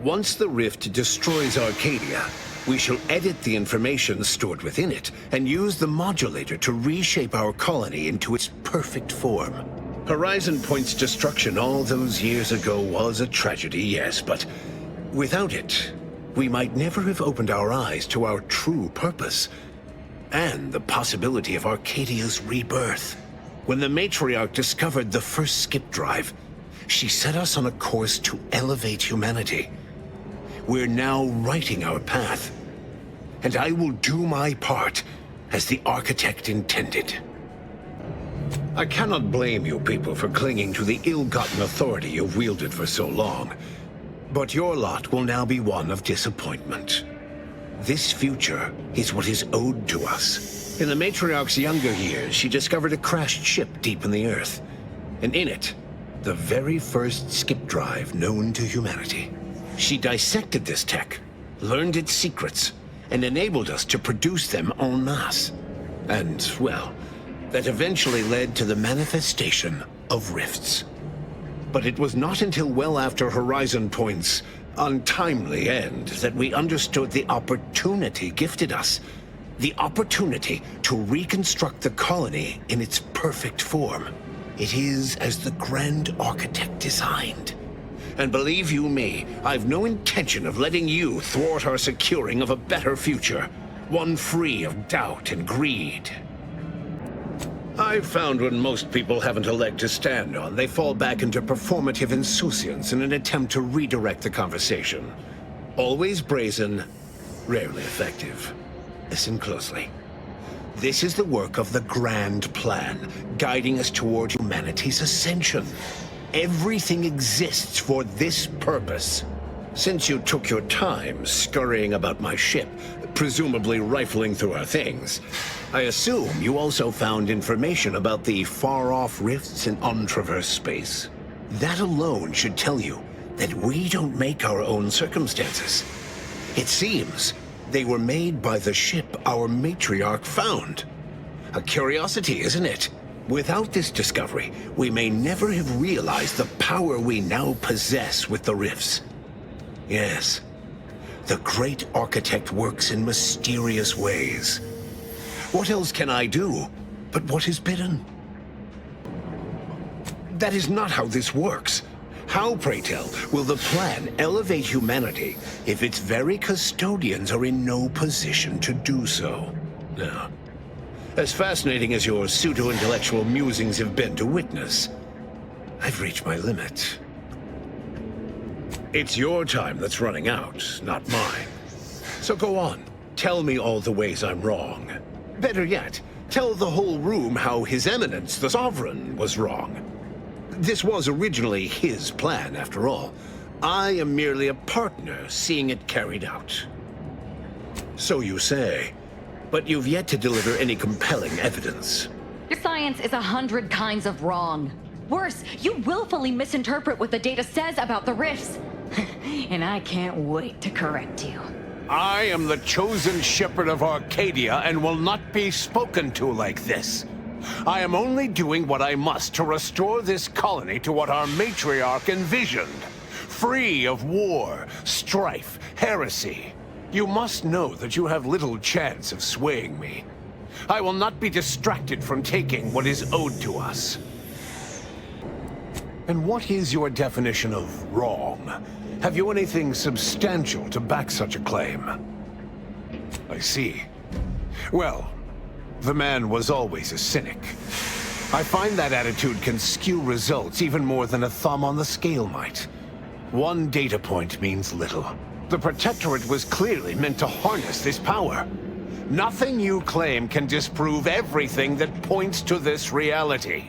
Once the rift destroys Arcadia, we shall edit the information stored within it and use the modulator to reshape our colony into its perfect form. Horizon Point's destruction all those years ago was a tragedy, yes, but without it, we might never have opened our eyes to our true purpose and the possibility of Arcadia's rebirth. When the matriarch discovered the first skip drive, she set us on a course to elevate humanity. We're now writing our path, and I will do my part as the architect intended. I cannot blame you people for clinging to the ill-gotten authority you've wielded for so long, but your lot will now be one of disappointment. This future is what is owed to us. In the matriarch's younger years, she discovered a crashed ship deep in the Earth, and in it, the very first skip drive known to humanity. She dissected this tech, learned its secrets, and enabled us to produce them en masse. And, well, that eventually led to the manifestation of rifts. But it was not until well after Horizon Point's untimely end that we understood the opportunity gifted us. The opportunity to reconstruct the colony in its perfect form. It is as the Grand Architect designed. And believe you me, I've no intention of letting you thwart our securing of a better future. One free of doubt and greed. I've found when most people haven't a leg to stand on, they fall back into performative insouciance in an attempt to redirect the conversation. Always brazen, rarely effective. Listen closely. This is the work of the Grand Plan, guiding us toward humanity's ascension. Everything exists for this purpose. Since you took your time scurrying about my ship, presumably rifling through our things, I assume you also found information about the far-off rifts in untraversed space. That alone should tell you that we don't make our own circumstances. It seems they were made by the ship our matriarch found. A curiosity, isn't it? Without this discovery, we may never have realized the power we now possess with the rifts. Yes, the great architect works in mysterious ways. What else can I do but what is bidden? That is not how this works. How, pray tell, will the plan elevate humanity if its very custodians are in no position to do so? Now, as fascinating as your pseudo-intellectual musings have been to witness, I've reached my limit. It's your time that's running out, not mine. So go on, tell me all the ways I'm wrong. Better yet, tell the whole room how His Eminence, the Sovereign, was wrong. This was originally his plan, after all. I am merely a partner seeing it carried out. So you say, but you've yet to deliver any compelling evidence. Your science is 100 kinds of wrong. Worse, you willfully misinterpret what the data says about the rifts. And I can't wait to correct you. I am the chosen shepherd of Arcadia and will not be spoken to like this. I am only doing what I must to restore this colony to what our matriarch envisioned. Free of war, strife, heresy. You must know that you have little chance of swaying me. I will not be distracted from taking what is owed to us. And what is your definition of wrong? Have you anything substantial to back such a claim? I see. Well, the man was always a cynic. I find that attitude can skew results even more than a thumb on the scale might. One data point means little. The Protectorate was clearly meant to harness this power. Nothing you claim can disprove everything that points to this reality.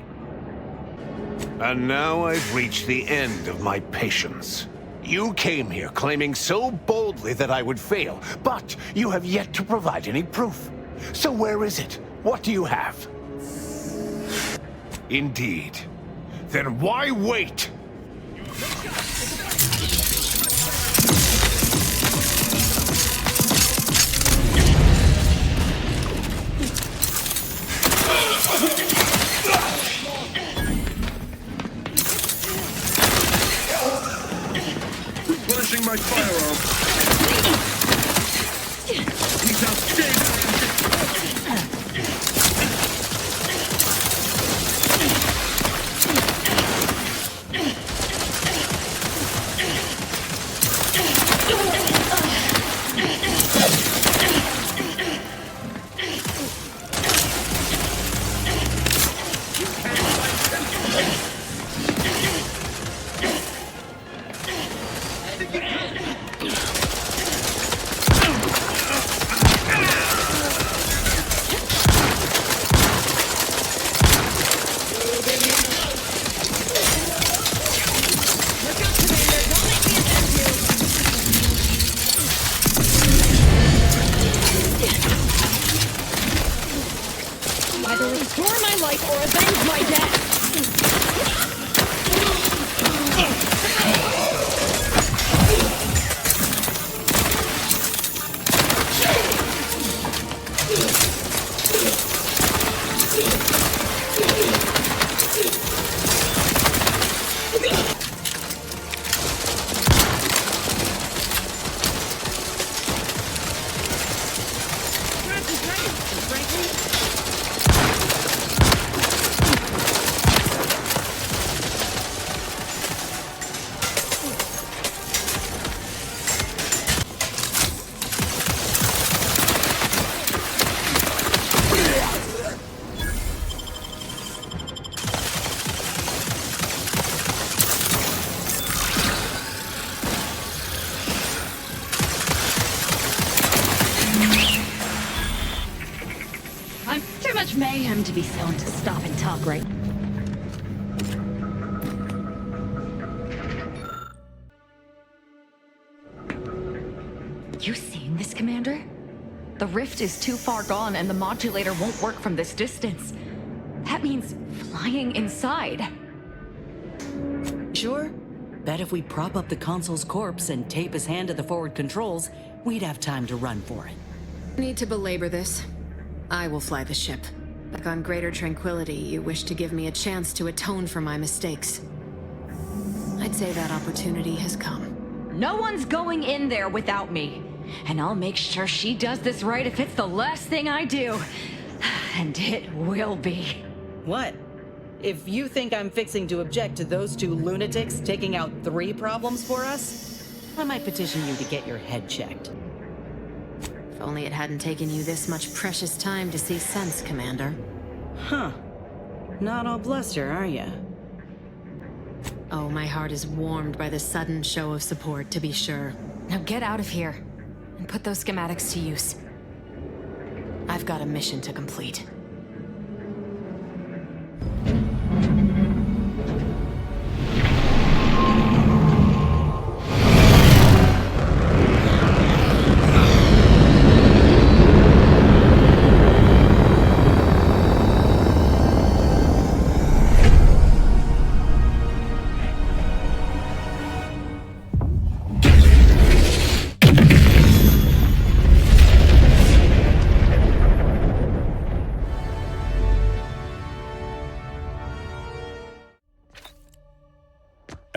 And now I've reached the end of my patience. You came here claiming so boldly that I would fail, but you have yet to provide any proof. So where is it? What do you have? Indeed. Then why wait? Replenishing my firearm. He's outstanding. Either restore my life or avenge my death! much mayhem to be sown to stop and talk right. You seeing this, Commander? The rift is too far gone and the modulator won't work from this distance. That means flying inside. Sure. Bet if we prop up the consul's corpse and tape his hand to the forward controls, we'd have time to run for it. Need to belabor this. I will fly the ship. Back on greater tranquility, you wish to give me a chance to atone for my mistakes. I'd say that opportunity has come. No one's going in there without me. And I'll make sure she does this right if it's the last thing I do. And it will be. What? If you think I'm fixing to object to those two lunatics taking out 3 problems for us, I might petition you to get your head checked. If only it hadn't taken you this much precious time to see sense, Commander. Huh. Not all bluster, are ya? Oh, my heart is warmed by the sudden show of support, to be sure. Now get out of here, and put those schematics to use. I've got a mission to complete.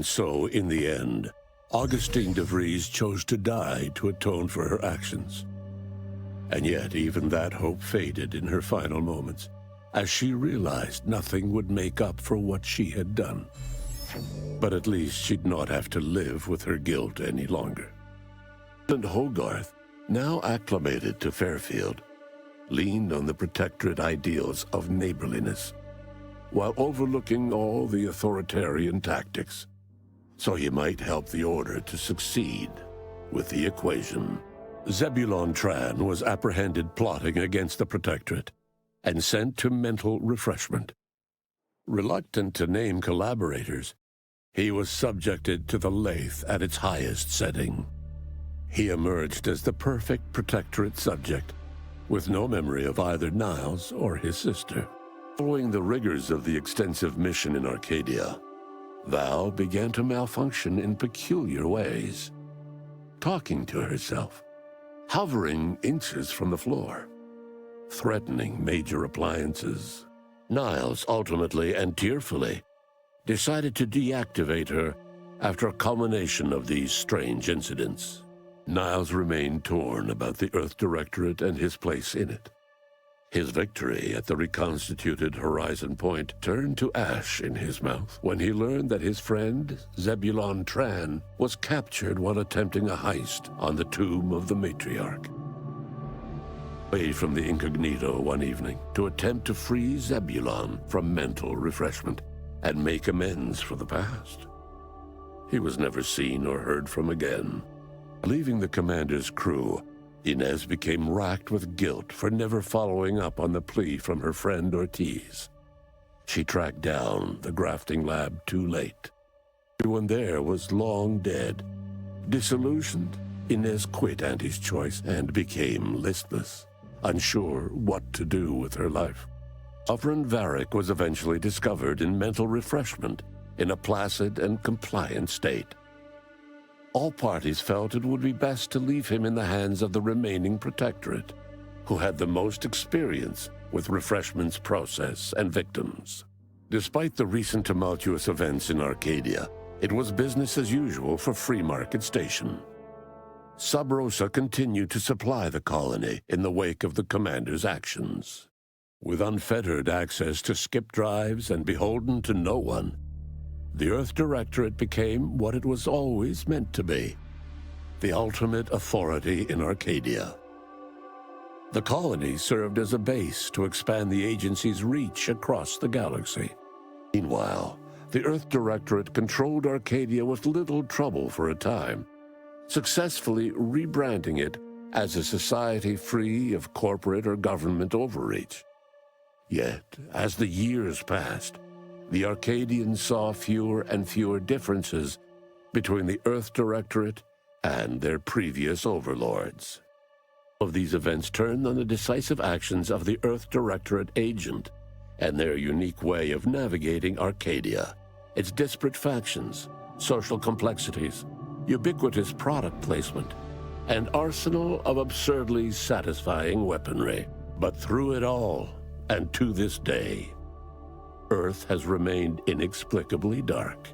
So, in the end, Augustine de Vries chose to die to atone for her actions. And yet, even that hope faded in her final moments, as she realized nothing would make up for what she had done. But at least she'd not have to live with her guilt any longer. And Hogarth, now acclimated to Fairfield, leaned on the protectorate ideals of neighborliness, while overlooking all the authoritarian tactics, so he might help the Order to succeed with the equation. Zebulon Tran was apprehended plotting against the Protectorate and sent to mental refreshment. Reluctant to name collaborators, he was subjected to the lathe at its highest setting. He emerged as the perfect Protectorate subject, with no memory of either Niles or his sister. Following the rigors of the extensive mission in Arcadia, Val began to malfunction in peculiar ways, talking to herself, hovering inches from the floor, threatening major appliances. Niles ultimately and tearfully decided to deactivate her after a culmination of these strange incidents. Niles remained torn about the Earth Directorate and his place in it. His victory at the reconstituted Horizon Point turned to ash in his mouth when he learned that his friend, Zebulon Tran, was captured while attempting a heist on the tomb of the matriarch. Away from the incognito one evening to attempt to free Zebulon from mental refreshment and make amends for the past. He was never seen or heard from again. Leaving the commander's crew, Inez became racked with guilt for never following up on the plea from her friend Ortiz. She tracked down the grafting lab too late. Everyone there was long dead. Disillusioned, Inez quit Auntie's choice and became listless, unsure what to do with her life. Sovereign Varric was eventually discovered in mental refreshment in a placid and compliant state. All parties felt it would be best to leave him in the hands of the remaining Protectorate, who had the most experience with refreshment's process and victims. Despite the recent tumultuous events in Arcadia, it was business as usual for Free Market Station. Sub Rosa continued to supply the colony in the wake of the commander's actions. With unfettered access to skip drives and beholden to no one, the Earth Directorate became what it was always meant to be, the ultimate authority in Arcadia. The colony served as a base to expand the agency's reach across the galaxy. Meanwhile, the Earth Directorate controlled Arcadia with little trouble for a time, successfully rebranding it as a society free of corporate or government overreach. Yet, as the years passed, the Arcadians saw fewer and fewer differences between the Earth Directorate and their previous overlords. Of these events turned on the decisive actions of the Earth Directorate agent and their unique way of navigating Arcadia, its disparate factions, social complexities, ubiquitous product placement, and arsenal of absurdly satisfying weaponry. But through it all, and to this day, Earth has remained inexplicably dark.